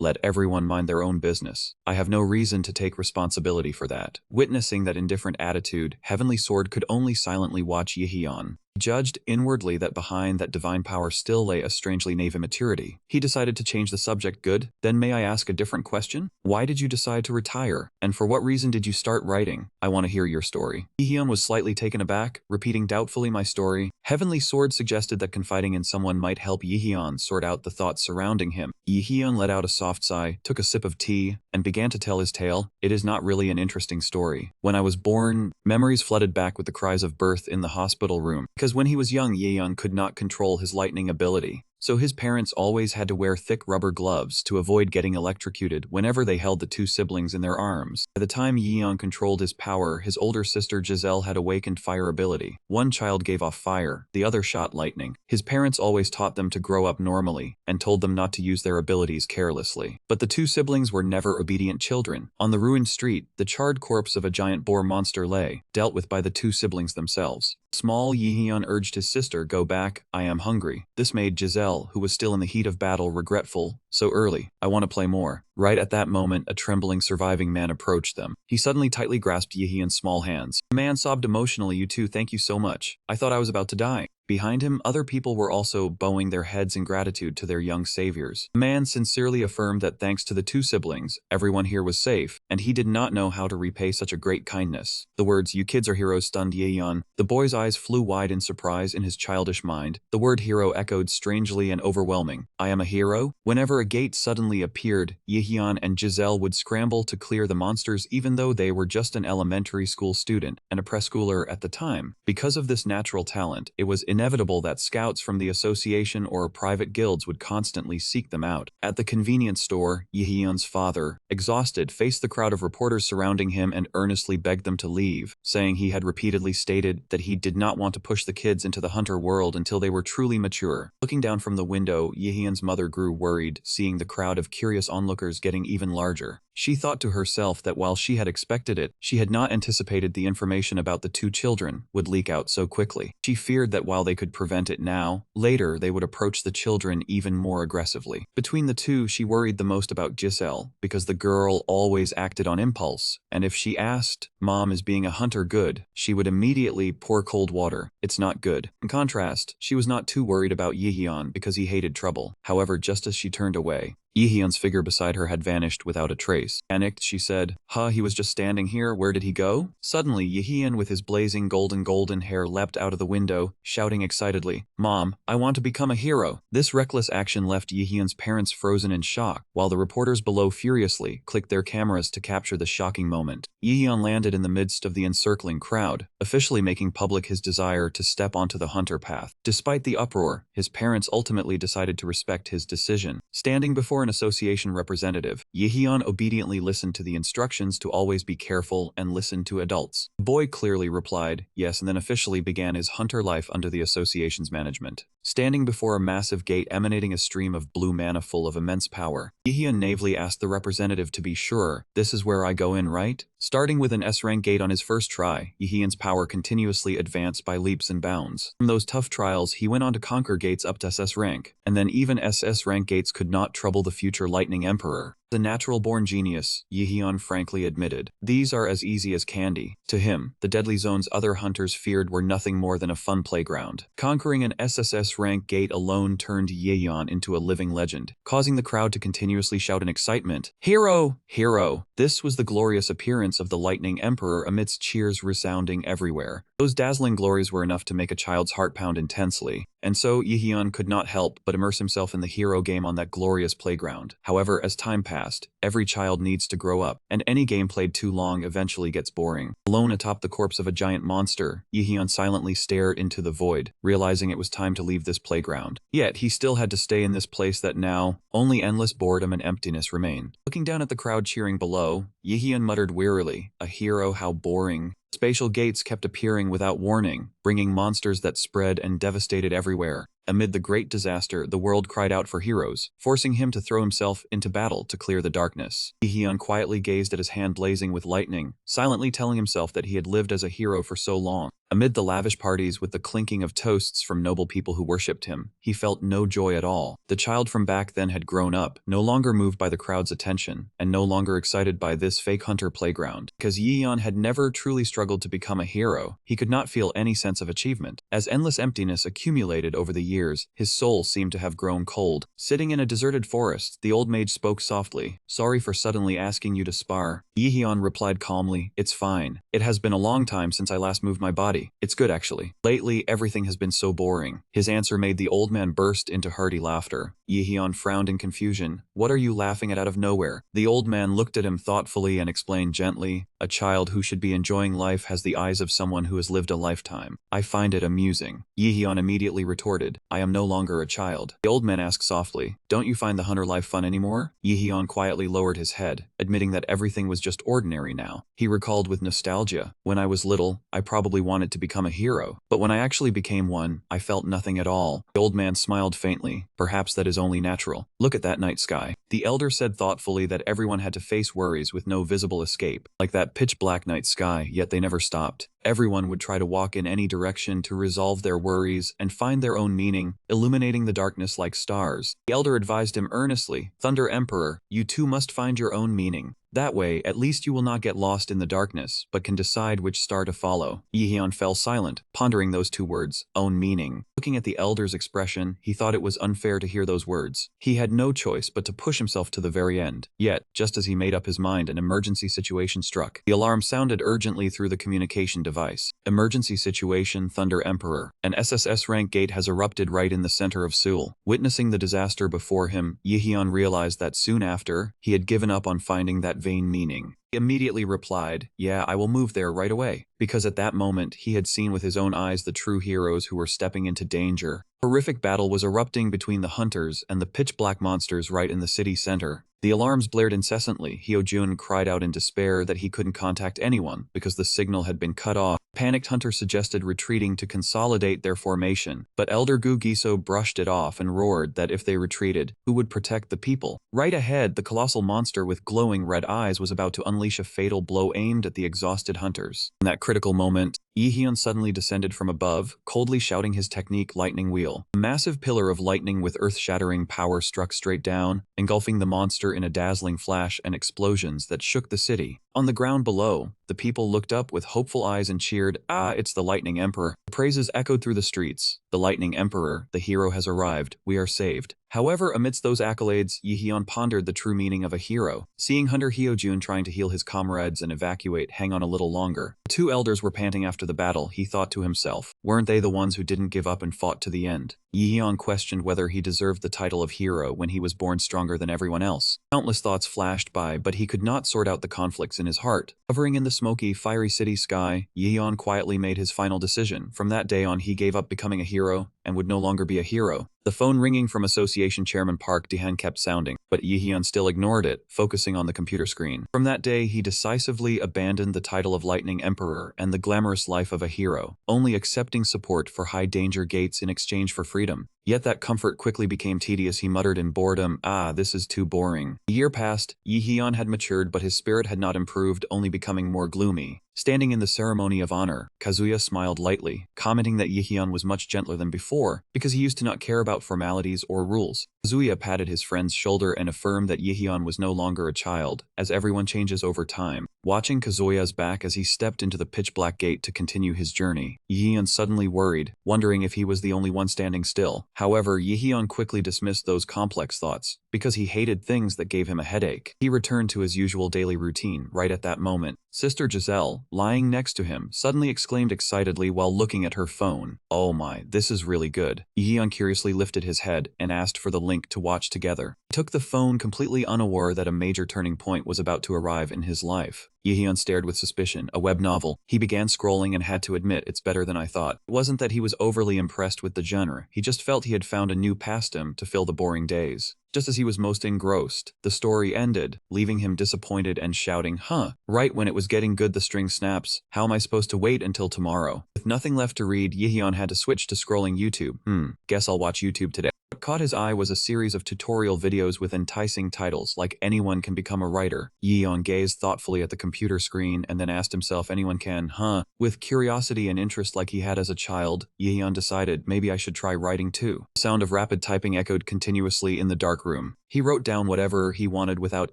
"Let everyone mind their own business. I have no reason to take responsibility for that." Witnessing that indifferent attitude, Heavenly Sword could only silently watch Yeon. He judged inwardly that behind that divine power still lay a strangely naive immaturity. He decided to change the subject. "Good, then may I ask a different question? Why did you decide to retire? And for what reason did you start writing? I want to hear your story." Yeon was slightly taken aback, repeating doubtfully, "My story." Heavenly Sword suggested that confiding in someone might help Yeon sort out the thoughts surrounding him. Yeon let out a soft sigh, took a sip of tea, and began to tell his tale. "It is not really an interesting story. When I was born, memories flooded back with the cries of birth in the hospital room. Because when he was young, Yeon could not control his lightning ability. So his parents always had to wear thick rubber gloves to avoid getting electrocuted whenever they held the two siblings in their arms. By the time Yeon controlled his power, his older sister Giselle had awakened fire ability. One child gave off fire, the other shot lightning. His parents always taught them to grow up normally and told them not to use their abilities carelessly. But the two siblings were never obedient children. On the ruined street, the charred corpse of a giant boar monster lay, dealt with by the two siblings themselves. Small Yeon urged his sister, "Go back, I am hungry." This made Giselle, who was still in the heat of battle, regretful. "So early, I want to play more." Right at that moment, a trembling surviving man approached them. He suddenly tightly grasped Yeon's small hands. The man sobbed emotionally, "You too, thank you so much. I thought I was about to die." Behind him, other people were also bowing their heads in gratitude to their young saviors. The man sincerely affirmed that thanks to the two siblings, everyone here was safe, and he did not know how to repay such a great kindness. The words, "You kids are heroes," stunned Yeon. The boy's eyes flew wide in surprise in his childish mind. The word hero echoed strangely and overwhelming. "I am a hero?" Whenever a gate suddenly appeared, Yeon and Giselle would scramble to clear the monsters even though they were just an elementary school student and a preschooler at the time. Because of this natural talent, it was inevitable that scouts from the association or private guilds would constantly seek them out. At the convenience store, Yeon's father, exhausted, faced the crowd of reporters surrounding him and earnestly begged them to leave, saying he had repeatedly stated that he did not want to push the kids into the hunter world until they were truly mature. Looking down from the window, Yeon's mother grew worried, seeing the crowd of curious onlookers getting even larger. She thought to herself that while she had expected it, she had not anticipated the information about the two children would leak out so quickly. She feared that while they could prevent it now, later they would approach the children even more aggressively. Between the two, she worried the most about Giselle, because the girl always acted on impulse, and if she asked, "Mom, is being a hunter good?" she would immediately pour cold water. "It's not good." In contrast, she was not too worried about Yeon because he hated trouble. However, just as she turned away, Yeon's figure beside her had vanished without a trace. Panicked, she said, He was just standing here, where did he go?" Suddenly, Yeon with his blazing golden hair leapt out of the window, shouting excitedly, "Mom, I want to become a hero." This reckless action left Yeon's parents frozen in shock, while the reporters below furiously clicked their cameras to capture the shocking moment. Yeon landed in the midst of the encircling crowd, officially making public his desire to step onto the hunter path. Despite the uproar, his parents ultimately decided to respect his decision. Standing before an association representative. Yihyun obediently listened to the instructions to always be careful and listen to adults. The boy clearly replied, yes, and then officially began his hunter life under the association's management. Standing before a massive gate emanating a stream of blue mana full of immense power, Yihyun naively asked the representative to be sure, this is where I go in, right? Starting with an S-rank gate on his first try, Yihyun's power continuously advanced by leaps and bounds. From those tough trials, he went on to conquer gates up to SS rank, and then even SS rank gates could not trouble the future Lightning Emperor. The natural-born genius, Yihyun frankly admitted, these are as easy as candy. To him, the deadly zones other hunters feared were nothing more than a fun playground. Conquering an SSS rank gate alone turned Yihyun into a living legend, causing the crowd to continuously shout in excitement, "Hero! Hero!" This was the glorious appearance of the Lightning Emperor amidst cheers resounding everywhere. Those dazzling glories were enough to make a child's heart pound intensely, and so Yihyun could not help but immerse himself in the hero game on that glorious playground. However, as time passed, every child needs to grow up, and any game played too long eventually gets boring. Alone atop the corpse of a giant monster, Yihyun silently stared into the void, realizing it was time to leave this playground. Yet, he still had to stay in this place that now, only endless boredom and emptiness remain. Looking down at the crowd cheering below, Yihyun muttered wearily, a hero, how boring. Spatial gates kept appearing without warning, bringing monsters that spread and devastated everywhere. Amid the great disaster, the world cried out for heroes, forcing him to throw himself into battle to clear the darkness. Yihyun quietly gazed at his hand blazing with lightning, silently telling himself that he had lived as a hero for so long. Amid the lavish parties with the clinking of toasts from noble people who worshipped him, he felt no joy at all. The child from back then had grown up, no longer moved by the crowd's attention, and no longer excited by this fake hunter playground. Because Yihyun had never truly struggled to become a hero, he could not feel any sense of achievement. As endless emptiness accumulated over the years, his soul seemed to have grown cold. Sitting in a deserted forest, the old mage spoke softly. Sorry for suddenly asking you to spar. Yihyun replied calmly, it's fine. It has been a long time since I last moved my body. It's good actually. Lately, everything has been so boring. His answer made the old man burst into hearty laughter. Yihyun frowned in confusion. What are you laughing at out of nowhere? The old man looked at him thoughtfully and explained gently, a child who should be enjoying life has the eyes of someone who has lived a lifetime. I find it amusing. Yihyun immediately retorted, I am no longer a child. The old man asked softly, don't you find the hunter life fun anymore? Yihyun quietly lowered his head, admitting that everything was just ordinary now. He recalled with nostalgia, when I was little, I probably wanted to become a hero, but when I actually became one, I felt nothing at all. The old man smiled faintly, perhaps that is only natural. Look at that night sky. The elder said thoughtfully that everyone had to face worries with no visible escape, like that pitch-black night sky, yet they never stopped. Everyone would try to walk in any direction to resolve their worries and find their own meaning, illuminating the darkness like stars. The elder advised him earnestly, Thunder Emperor, you too must find your own meaning. That way, at least you will not get lost in the darkness, but can decide which star to follow. Yihyun fell silent, pondering those two words, own meaning. Looking at the elder's expression, he thought it was unfair to hear those words. He had no choice but to push himself to the very end. Yet, just as he made up his mind, an emergency situation struck. The alarm sounded urgently through the communication device. Emergency situation, Thunder Emperor. An SSS rank gate has erupted right in the center of Seoul. Witnessing the disaster before him, Yihyun realized that soon after, he had given up on finding that vain meaning. He immediately replied, yeah, I will move there right away, because at that moment he had seen with his own eyes the true heroes who were stepping into danger. A horrific battle was erupting between the hunters and the pitch-black monsters right in the city center. The alarms blared incessantly. Hyojun cried out in despair that he couldn't contact anyone because the signal had been cut off. Panicked Hunter suggested retreating to consolidate their formation, but Elder Gu Giso brushed it off and roared that if they retreated, who would protect the people? Right ahead, the colossal monster with glowing red eyes was about to unleash a fatal blow aimed at the exhausted hunters. In that critical moment, Yihyun suddenly descended from above, coldly shouting his technique Lightning Wheel. A massive pillar of lightning with earth-shattering power struck straight down, engulfing the monster in a dazzling flash and explosions that shook the city. On the ground below, the people looked up with hopeful eyes and cheered, ah, it's the Lightning Emperor. The praises echoed through the streets. The Lightning Emperor, the hero has arrived, we are saved. However, amidst those accolades, Yihyun pondered the true meaning of a hero. Seeing Hunter Hyojun trying to heal his comrades and evacuate, hang on a little longer. The two elders were panting after the battle, he thought to himself. Weren't they the ones who didn't give up and fought to the end? Yihyun questioned whether he deserved the title of hero when he was born stronger than everyone else. Countless thoughts flashed by, but he could not sort out the conflicts in his heart. Hovering in the smoky, fiery city sky, Yihyun quietly made his final decision. From that day on, he gave up becoming a hero and would no longer be a hero. The phone ringing from Association Chairman Park Dehan kept sounding, but Yihyun still ignored it, focusing on the computer screen. From that day, he decisively abandoned the title of Lightning Emperor and the glamorous life of a hero, only accepting support for high-danger gates in exchange for freedom. Yet that comfort quickly became tedious. He muttered in boredom, this is too boring. A year passed. Yihyun had matured, but his spirit had not improved, only becoming more gloomy. Standing in the ceremony of honor, Kazuya smiled lightly, commenting that Yihyun was much gentler than before, because he used to not care about formalities or rules. Kazuya patted his friend's shoulder and affirmed that Yihyun was no longer a child, as everyone changes over time. Watching Kazuya's back as he stepped into the pitch-black gate to continue his journey, Yihyun suddenly worried, wondering if he was the only one standing still. However, Yihyun quickly dismissed those complex thoughts, because he hated things that gave him a headache. He returned to his usual daily routine. Right at that moment, Sister Giselle, lying next to him, suddenly exclaimed excitedly while looking at her phone, "Oh my, this is really good." Yihyun curiously lifted his head and asked for the link to watch together. He took the phone, completely unaware that a major turning point was about to arrive in his life. Yihyun stared with suspicion. A web novel. He began scrolling and had to admit, it's better than I thought. It wasn't that he was overly impressed with the genre, he just felt he had found a new pastime to fill the boring days. Just as he was most engrossed, the story ended, leaving him disappointed and shouting, right when it was getting good the string snaps. How am I supposed to wait until tomorrow? With nothing left to read, Yihyun had to switch to scrolling YouTube. Guess I'll watch YouTube today. What caught his eye was a series of tutorial videos with enticing titles like Anyone Can Become a Writer. Yihyun gazed thoughtfully at the computer screen and then asked himself, anyone can, With curiosity and interest like he had as a child, Yihyun decided maybe I should try writing too. The sound of rapid typing echoed continuously in the dark room. He wrote down whatever he wanted without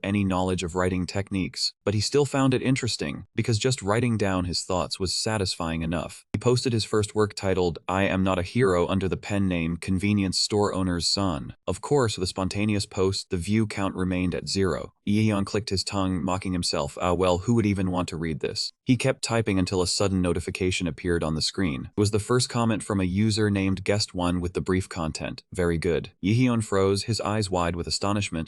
any knowledge of writing techniques, but he still found it interesting because just writing down his thoughts was satisfying enough. He posted his first work titled, I Am Not a Hero under the pen name Convenience Store Owner's Son. Of course, with a spontaneous post, the view count remained at 0. Yihyun clicked his tongue, mocking himself, well, who would even want to read this? He kept typing until a sudden notification appeared on the screen. It was the first comment from a user named Guest1 with the brief content. Very good. Yihyun froze, his eyes wide with astonishment.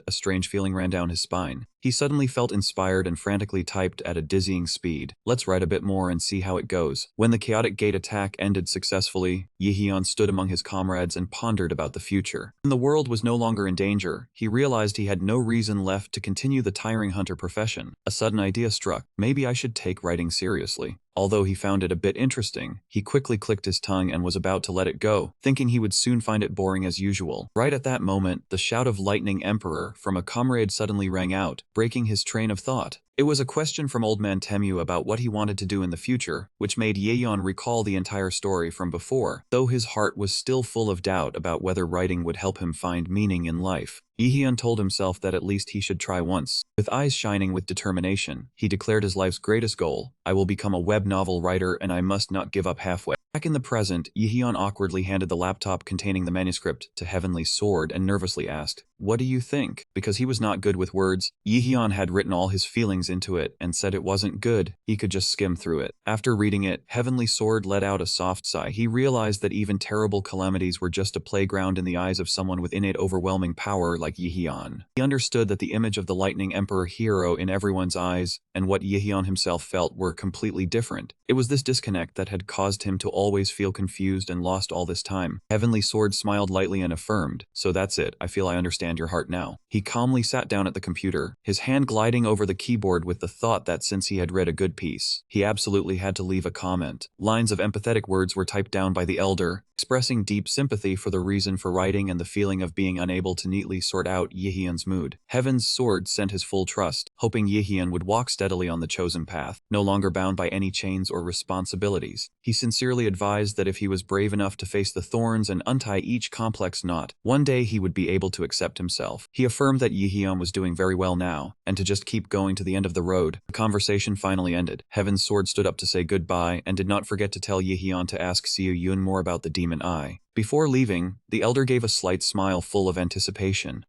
A strange feeling ran down his spine. He suddenly felt inspired and frantically typed at a dizzying speed. Let's write a bit more and see how it goes. When the chaotic gate attack ended successfully, Yihyun stood among his comrades and pondered about the future. When the world was no longer in danger, he realized he had no reason left to continue the tiring hunter profession. A sudden idea struck. Maybe I should take writing seriously. Although he found it a bit interesting, he quickly clicked his tongue and was about to let it go, thinking he would soon find it boring as usual. Right at that moment, the shout of Lightning Emperor from a comrade suddenly rang out, breaking his train of thought. It was a question from Old Man Temu about what he wanted to do in the future, which made Yihyun recall the entire story from before, though his heart was still full of doubt about whether writing would help him find meaning in life. Yihyun told himself that at least he should try once. With eyes shining with determination, he declared his life's greatest goal, I will become a web novel writer and I must not give up halfway. Back in the present, Yihyun awkwardly handed the laptop containing the manuscript to Heavenly Sword and nervously asked, what do you think? Because he was not good with words, Yihyun had written all his feelings into it and said it wasn't good, he could just skim through it. After reading it, Heavenly Sword let out a soft sigh. He realized that even terrible calamities were just a playground in the eyes of someone with innate overwhelming power like Yihyun. He understood that the image of the Lightning Emperor hero in everyone's eyes and what Yihyun himself felt were completely different. It was this disconnect that had caused him to always feel confused and lost all this time. Heavenly Sword smiled lightly and affirmed, so that's it, I feel I understand your heart now. He calmly sat down at the computer, his hand gliding over the keyboard with the thought that since he had read a good piece, he absolutely had to leave a comment. Lines of empathetic words were typed down by the elder, expressing deep sympathy for the reason for writing and the feeling of being unable to neatly sort out Yihyun's mood. Heaven's Sword sent his full trust, hoping Yihyun would walk steadily on the chosen path, no longer bound by any chains or responsibilities. He sincerely advised that if he was brave enough to face the thorns and untie each complex knot, one day he would be able to accept himself. He affirmed that Yihyun was doing very well now, and to just keep going to the end of the road. The conversation finally ended. Heaven's Sword stood up to say goodbye and did not forget to tell Yihyun to ask Seo Yun more about the demon eye. Before leaving, the elder gave a slight smile full of anticipation.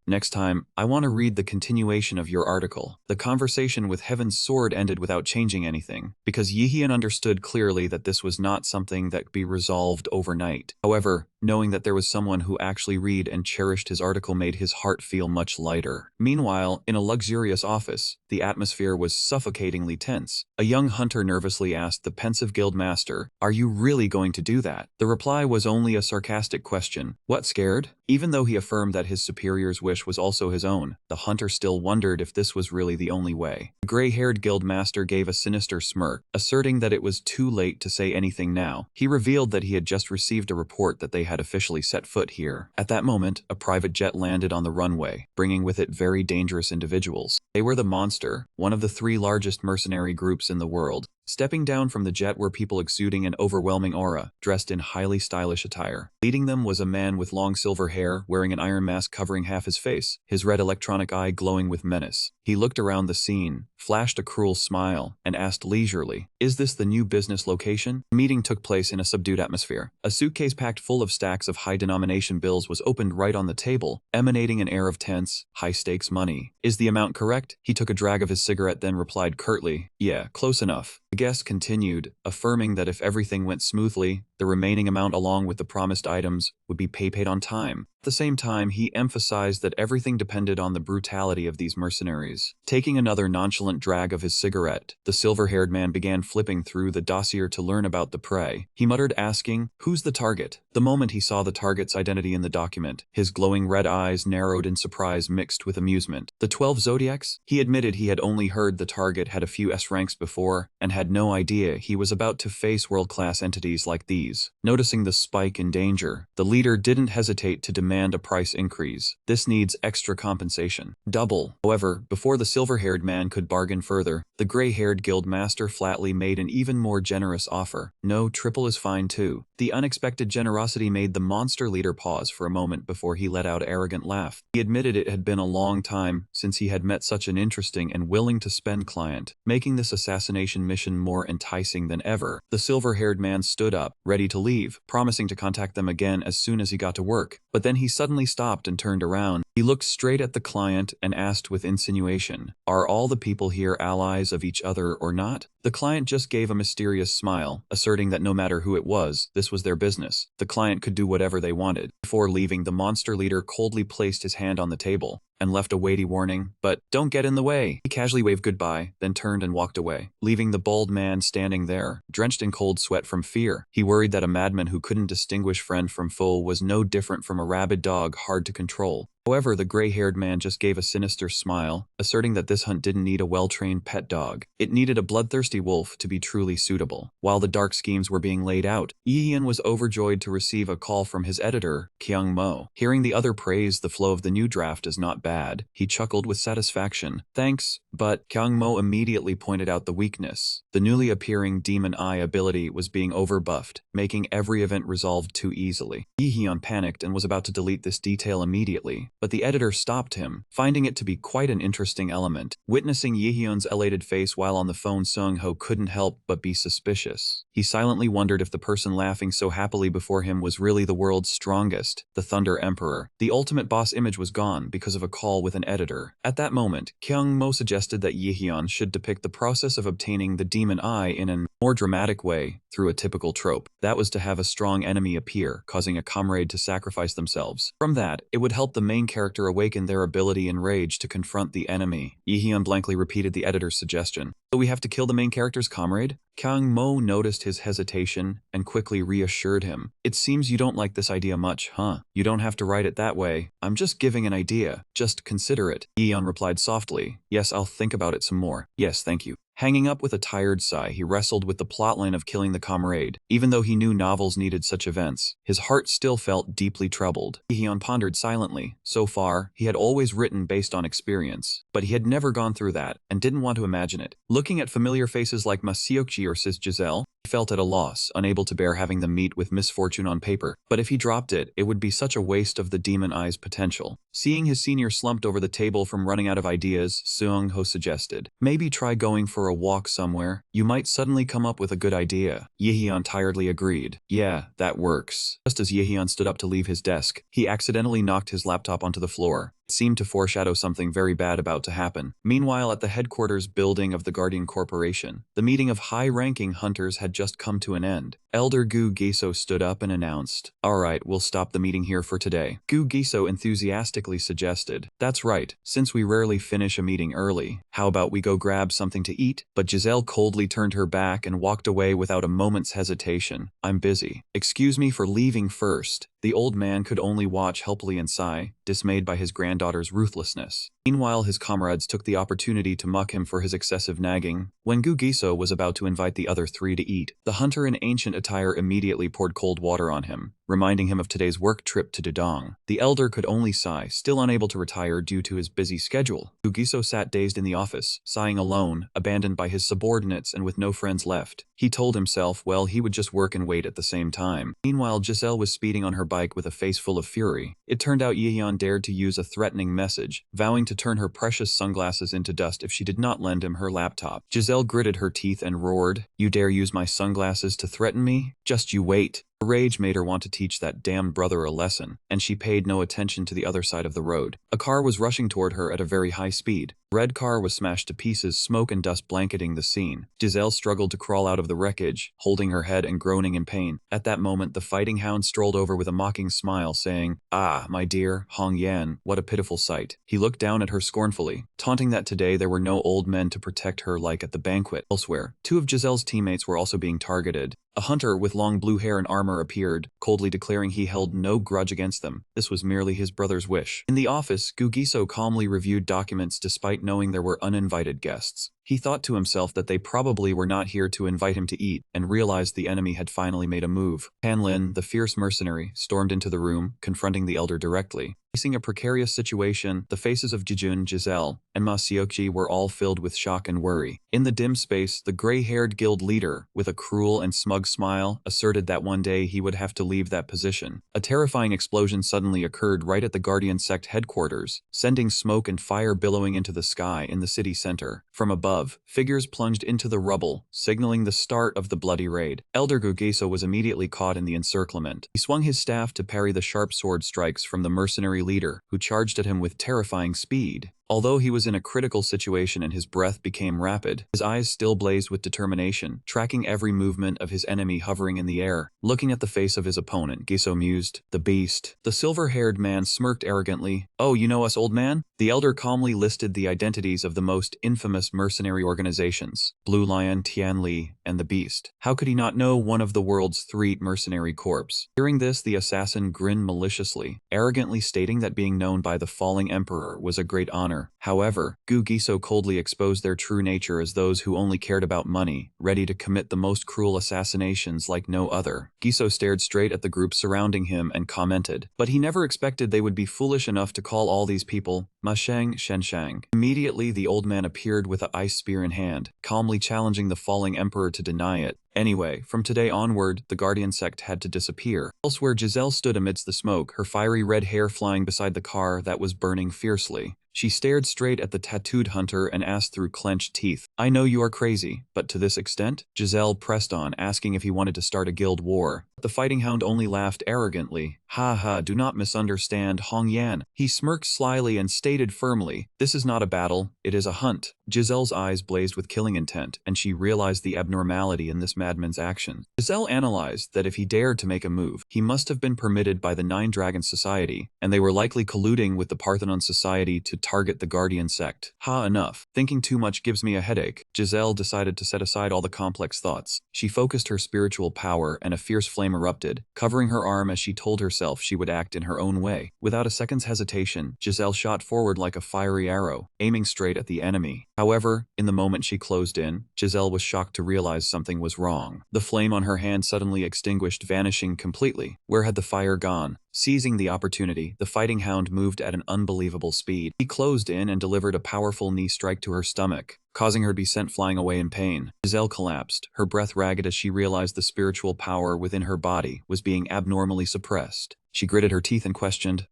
Next time, I want to read the continuation of your article. The conversation with Heaven's Sword ended without changing anything, because Yihyun understood clearly that this was not something that could be resolved overnight. However, knowing that there was someone who actually read and cherished his article made his heart feel much lighter. Meanwhile, in a luxurious office, the atmosphere was suffocatingly tense. A young hunter nervously asked the pensive guild master, "Are you really going to do that?" The reply was only only a sarcastic question. What, scared? Even though he affirmed that his superior's wish was also his own, the hunter still wondered if this was really the only way. The gray-haired guildmaster gave a sinister smirk, asserting that it was too late to say anything now. He revealed that he had just received a report that they had officially set foot here. At that moment, a private jet landed on the runway, bringing with it very dangerous individuals. They were the Monster, one of the 3 largest mercenary groups in the world. Stepping down from the jet were people exuding an overwhelming aura, dressed in highly stylish attire. Leading them was a man with long silver hair, wearing an iron mask covering half his face, his red electronic eye glowing with menace. He looked around the scene, flashed a cruel smile, and asked leisurely, "Is this the new business location?" The meeting took place in a subdued atmosphere. A suitcase packed full of stacks of high-denomination bills was opened right on the table, emanating an air of tense, high-stakes money. "Is the amount correct?" He took a drag of his cigarette, then replied curtly, "Yeah, close enough." The guest continued, affirming that if everything went smoothly, the remaining amount along with the promised items would be paid on time. At the same time, he emphasized that everything depended on the brutality of these mercenaries. Taking another nonchalant drag of his cigarette, the silver-haired man began flipping through the dossier to learn about the prey. He muttered, asking, "Who's the target?" The moment he saw the target's identity in the document, his glowing red eyes narrowed in surprise mixed with amusement. The 12 Zodiacs? He admitted he had only heard the target had a few S ranks before, and had no idea he was about to face world-class entities like these. Noticing the spike in danger, the leader didn't hesitate to demand a price increase. "This needs extra compensation. Double." However, before the silver-haired man could bargain further, the gray-haired guildmaster flatly made an even more generous offer. "No, triple is fine too." The unexpected generosity made the monster leader pause for a moment before he let out an arrogant laugh. He admitted it had been a long time since he had met such an interesting and willing-to-spend client, making this assassination mission more enticing than ever. The silver-haired man stood up, ready to leave, promising to contact them again as soon as he got to work. But then he suddenly stopped and turned around. He looked straight at the client and asked with insinuation, "Are all the people here allies of each other or not?" The client just gave a mysterious smile, asserting that no matter who it was, this was their business. The client could do whatever they wanted. Before leaving, the monster leader coldly placed his hand on the table and left a weighty warning, "But don't get in the way." He casually waved goodbye, then turned and walked away, leaving the bald man standing there, drenched in cold sweat from fear. He worried that a madman who couldn't distinguish friend from foe was no different from a rabid dog hard to control. However, the gray-haired man just gave a sinister smile, asserting that this hunt didn't need a well-trained pet dog. It needed a bloodthirsty wolf to be truly suitable. While the dark schemes were being laid out, Yihyun was overjoyed to receive a call from his editor, Kyung Mo. Hearing the other praise the flow of the new draft is not bad, he chuckled with satisfaction. "Thanks, but..." Kyung Mo immediately pointed out the weakness. The newly appearing Demon Eye ability was being overbuffed, making every event resolved too easily. Yihyun panicked and was about to delete this detail immediately, but the editor stopped him, finding it to be quite an interesting element. Witnessing Yihyun's elated face while on the phone, Sung-ho couldn't help but be suspicious. He silently wondered if the person laughing so happily before him was really the world's strongest, the Thunder Emperor. The ultimate boss image was gone because of a call with an editor. At that moment, Kyung Mo suggested that Yihyun should depict the process of obtaining the Demon Eye in a more dramatic way, through a typical trope. That was to have a strong enemy appear, causing a comrade to sacrifice themselves. From that, it would help the main character awaken their ability and rage to confront the enemy. Yihyun blankly repeated the editor's suggestion. "So we have to kill the main character's comrade?" Kyung Mo noticed his hesitation and quickly reassured him. "It seems you don't like this idea much, huh? You don't have to write it that way. I'm just giving an idea. Just consider it." Yihyun replied softly, "Yes, I'll think about it some more. Yes, thank you." Hanging up with a tired sigh, he wrestled with the plotline of killing the comrade. Even though he knew novels needed such events, his heart still felt deeply troubled. Yihyun pondered silently. So far, he had always written based on experience, but he had never gone through that, and didn't want to imagine it. Looking at familiar faces like Ma Seokji or Sis Giselle, he felt at a loss, unable to bear having them meet with misfortune on paper. But if he dropped it, it would be such a waste of the Demon Eye's potential. Seeing his senior slumped over the table from running out of ideas, Seung-ho suggested, "Maybe try going for a walk somewhere. You might suddenly come up with a good idea." Yihyun tiredly agreed. "Yeah, that works." Just as Yihyun stood up to leave his desk, he accidentally knocked his laptop onto the floor, It seemed to foreshadow something very bad about to happen. Meanwhile, at the headquarters building of the Guardian Corporation, the meeting of high-ranking hunters had just come to an end. Elder Gu Giso stood up and announced, "Alright, we'll stop the meeting here for today." Gu Giso enthusiastically suggested, "That's right, since we rarely finish a meeting early, how about we go grab something to eat?" But Giselle coldly turned her back and walked away without a moment's hesitation. "I'm busy. Excuse me for leaving first." The old man could only watch helplessly and sigh, dismayed by his granddaughter's ruthlessness. Meanwhile, his comrades took the opportunity to mock him for his excessive nagging. When Gu Giso was about to invite the other three to eat, the hunter in ancient attire immediately poured cold water on him, reminding him of today's work trip to Dudong. The elder could only sigh, still unable to retire due to his busy schedule. Gu Giso sat dazed in the office, sighing alone, abandoned by his subordinates and with no friends left. He told himself, well, he would just work and wait at the same time. Meanwhile, Giselle was speeding on her bike with a face full of fury. It turned out Yeon dared to use a threatening message, vowing to turn her precious sunglasses into dust if she did not lend him her laptop. Giselle gritted her teeth and roared, "You dare use my sunglasses to threaten me? Just you wait." Her rage made her want to teach that damned brother a lesson, and she paid no attention to the other side of the road. A car was rushing toward her at a very high speed. The red car was smashed to pieces, smoke and dust blanketing the scene. Giselle struggled to crawl out of the wreckage, holding her head and groaning in pain. At that moment, the fighting hound strolled over with a mocking smile, saying, "Ah, my dear, Hong Yan, what a pitiful sight." He looked down at her scornfully, taunting that today there were no old men to protect her like at the banquet. Elsewhere, two of Giselle's teammates were also being targeted. A hunter with long blue hair and armor appeared, coldly declaring he held no grudge against them. This was merely his brother's wish. In the office, Gu Giso calmly reviewed documents despite knowing there were uninvited guests. He thought to himself that they probably were not here to invite him to eat, and realized the enemy had finally made a move. Han Lin, the fierce mercenary, stormed into the room, confronting the elder directly. Facing a precarious situation, the faces of Jijun, Giselle, and Ma Seokji were all filled with shock and worry. In the dim space, the gray-haired guild leader, with a cruel and smug smile, asserted that one day he would have to leave that position. A terrifying explosion suddenly occurred right at the Guardian sect headquarters, sending smoke and fire billowing into the sky in the city center. From above, figures plunged into the rubble, signaling the start of the bloody raid. Elder Gu Giso was immediately caught in the encirclement. He swung his staff to parry the sharp sword strikes from the mercenary leader, who charged at him with terrifying speed. Although he was in a critical situation and his breath became rapid, his eyes still blazed with determination, tracking every movement of his enemy hovering in the air. Looking at the face of his opponent, Giso mused, "The beast." The silver-haired man smirked arrogantly. "Oh, you know us, old man?" The elder calmly listed the identities of the most infamous mercenary organizations, Blue Lion, Tian Li, and the Beast. How could he not know one of the world's 3 mercenary corps? Hearing this, the assassin grinned maliciously, arrogantly stating that being known by the falling emperor was a great honor. However, Gu Giso coldly exposed their true nature as those who only cared about money, ready to commit the most cruel assassinations like no other. Giso stared straight at the group surrounding him and commented, but he never expected they would be foolish enough to call all these people Ma Sheng Shenshang. Immediately, the old man appeared with an ice spear in hand, calmly challenging the falling emperor to deny it. Anyway, from today onward, the Guardian sect had to disappear. Elsewhere, Giselle stood amidst the smoke, her fiery red hair flying beside the car that was burning fiercely. She stared straight at the tattooed hunter and asked through clenched teeth, "I know you are crazy, but to this extent?" Giselle pressed on, asking if he wanted to start a guild war. The fighting hound only laughed arrogantly. "Ha ha, do not misunderstand Hong Yan." He smirked slyly and stated firmly, "This is not a battle, it is a hunt." Giselle's eyes blazed with killing intent, and she realized the abnormality in this madman's actions. Giselle analyzed that if he dared to make a move, he must have been permitted by the 9 Dragons Society, and they were likely colluding with the Parthenon Society to target the Guardian sect. Ha, enough. Thinking too much gives me a headache. Giselle decided to set aside all the complex thoughts. She focused her spiritual power, and a fierce flame erupted, covering her arm as she told herself she would act in her own way. Without a second's hesitation, Giselle shot forward like a fiery arrow, aiming straight at the enemy. However, in the moment she closed in, Giselle was shocked to realize something was wrong. The flame on her hand suddenly extinguished, vanishing completely. Where had the fire gone? Seizing the opportunity, the fighting hound moved at an unbelievable speed. He closed in and delivered a powerful knee strike to her stomach, causing her to be sent flying away in pain. Giselle collapsed, her breath ragged as she realized the spiritual power within her body was being abnormally suppressed. She gritted her teeth and questioned,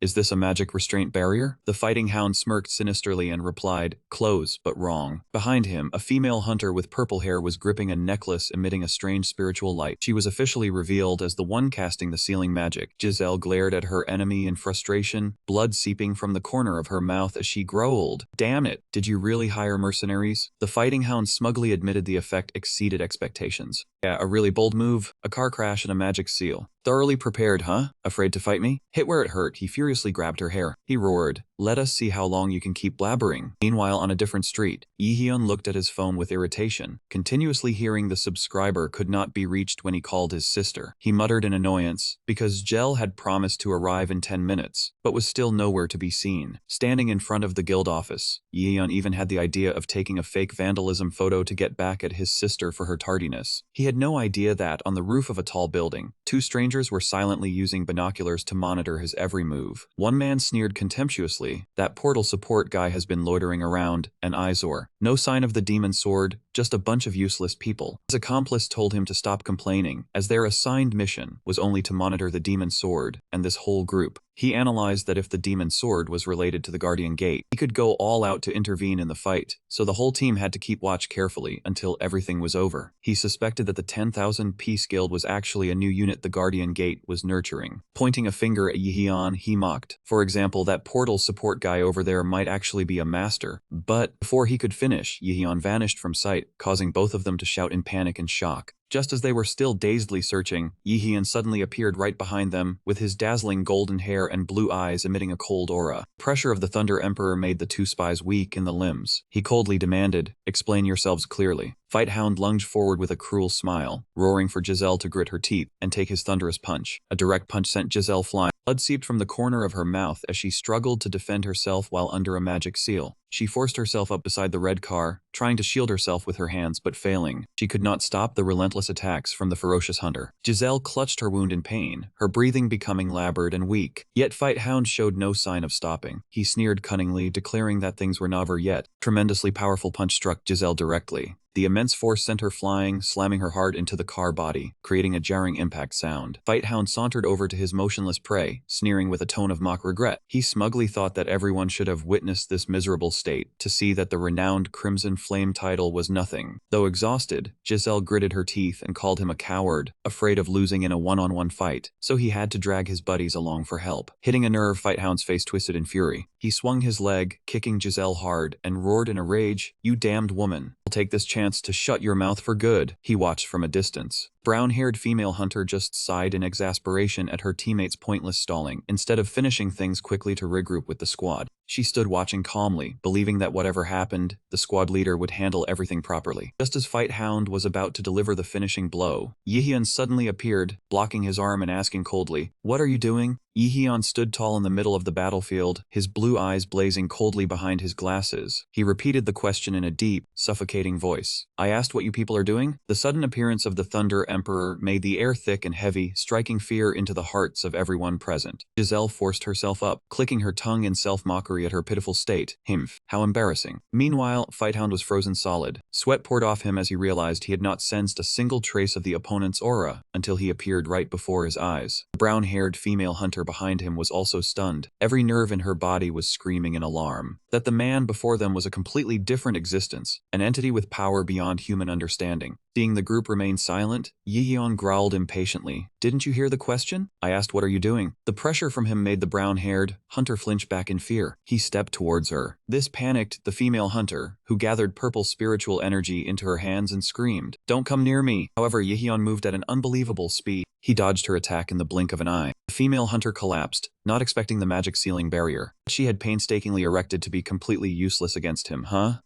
is this a magic restraint barrier? The fighting hound smirked sinisterly and replied, close, but wrong. Behind him, a female hunter with purple hair was gripping a necklace emitting a strange spiritual light. She was officially revealed as the one casting the sealing magic. Giselle glared at her enemy in frustration, blood seeping from the corner of her mouth as she growled. Damn it, did you really hire mercenaries? The fighting hound smugly admitted the effect exceeded expectations. Yeah, a really bold move, a car crash and a magic seal. Thoroughly prepared, huh? Afraid to fight me? Hit where it hurt, he furiously grabbed her hair. He roared, let us see how long you can keep blabbering. Meanwhile, on a different street, Yihyun looked at his phone with irritation, continuously hearing the subscriber could not be reached when he called his sister. He muttered in annoyance, because Jel had promised to arrive in 10 minutes, but was still nowhere to be seen. Standing in front of the guild office, Yihyun even had the idea of taking a fake vandalism photo to get back at his sister for her tardiness. He had no idea that, on the roof of a tall building, two strangers were silently using binoculars to monitor his every move. One man sneered contemptuously, that portal support guy has been loitering around, an eyesore. No sign of the demon sword, just a bunch of useless people. His accomplice told him to stop complaining, as their assigned mission was only to monitor the demon sword and this whole group. He analyzed that if the demon sword was related to the Guardian Gate, he could go all out to intervene in the fight, so the whole team had to keep watch carefully until everything was over. He suspected that the 10,000 Piece Guild was actually a new unit the Guardian Gate was nurturing. Pointing a finger at Yihyun, he mocked. For example, that portal support guy over there might actually be a master. But before he could finish, Yihyun vanished from sight, causing both of them to shout in panic and shock. Just as they were still dazedly searching, Yihyun suddenly appeared right behind them, with his dazzling golden hair and blue eyes emitting a cold aura. Pressure of the Thunder Emperor made the two spies weak in the limbs. He coldly demanded, explain yourselves clearly. Fight Hound lunged forward with a cruel smile, roaring for Giselle to grit her teeth and take his thunderous punch. A direct punch sent Giselle flying. Blood seeped from the corner of her mouth as she struggled to defend herself while under a magic seal. She forced herself up beside the red car, trying to shield herself with her hands but failing. She could not stop the relentless attacks from the ferocious hunter. Giselle clutched her wound in pain, her breathing becoming labored and weak. Yet Fight Hound showed no sign of stopping. He sneered cunningly, declaring that things were never yet. Tremendously powerful punch struck Giselle directly. The immense force sent her flying, slamming her hard into the car body, creating a jarring impact sound. Fight Hound sauntered over to his motionless prey, sneering with a tone of mock regret. He smugly thought that everyone should have witnessed this miserable state, to see that the renowned Crimson Flame title was nothing. Though exhausted, Giselle gritted her teeth and called him a coward, afraid of losing in a one-on-one fight, so he had to drag his buddies along for help. Hitting a nerve, Fight Hound's face twisted in fury. He swung his leg, kicking Giselle hard, and roared in a rage, "You damned woman. I'll take this chance to shut your mouth for good." He watched from a distance. Brown-haired female hunter just sighed in exasperation at her teammates' pointless stalling, instead of finishing things quickly to regroup with the squad. She stood watching calmly, believing that whatever happened, the squad leader would handle everything properly. Just as Fight Hound was about to deliver the finishing blow, Yihyun suddenly appeared, blocking his arm and asking coldly, "What are you doing?" Yihyun stood tall in the middle of the battlefield, his blue eyes blazing coldly behind his glasses. He repeated the question in a deep, suffocating voice. "I asked what you people are doing?" The sudden appearance of the Thunder Emperor made the air thick and heavy, striking fear into the hearts of everyone present. Giselle forced herself up, clicking her tongue in self-mockery at her pitiful state. Himph. How embarrassing. Meanwhile, Fight Hound was frozen solid. Sweat poured off him as he realized he had not sensed a single trace of the opponent's aura until he appeared right before his eyes. The brown-haired female hunter behind him was also stunned. Every nerve in her body was screaming in alarm. That the man before them was a completely different existence, an entity with power beyond human understanding. Seeing the group remain silent, Yihyun growled impatiently. "Didn't you hear the question? I asked what are you doing?" The pressure from him made the brown-haired hunter flinch back in fear. He stepped towards her. This panicked the female hunter, who gathered purple spiritual energy into her hands and screamed, "Don't come near me!" However, Yihyun moved at an unbelievable speed. He dodged her attack in the blink of an eye. The female hunter collapsed, not expecting the magic sealing barrier she had painstakingly erected to be completely useless against him.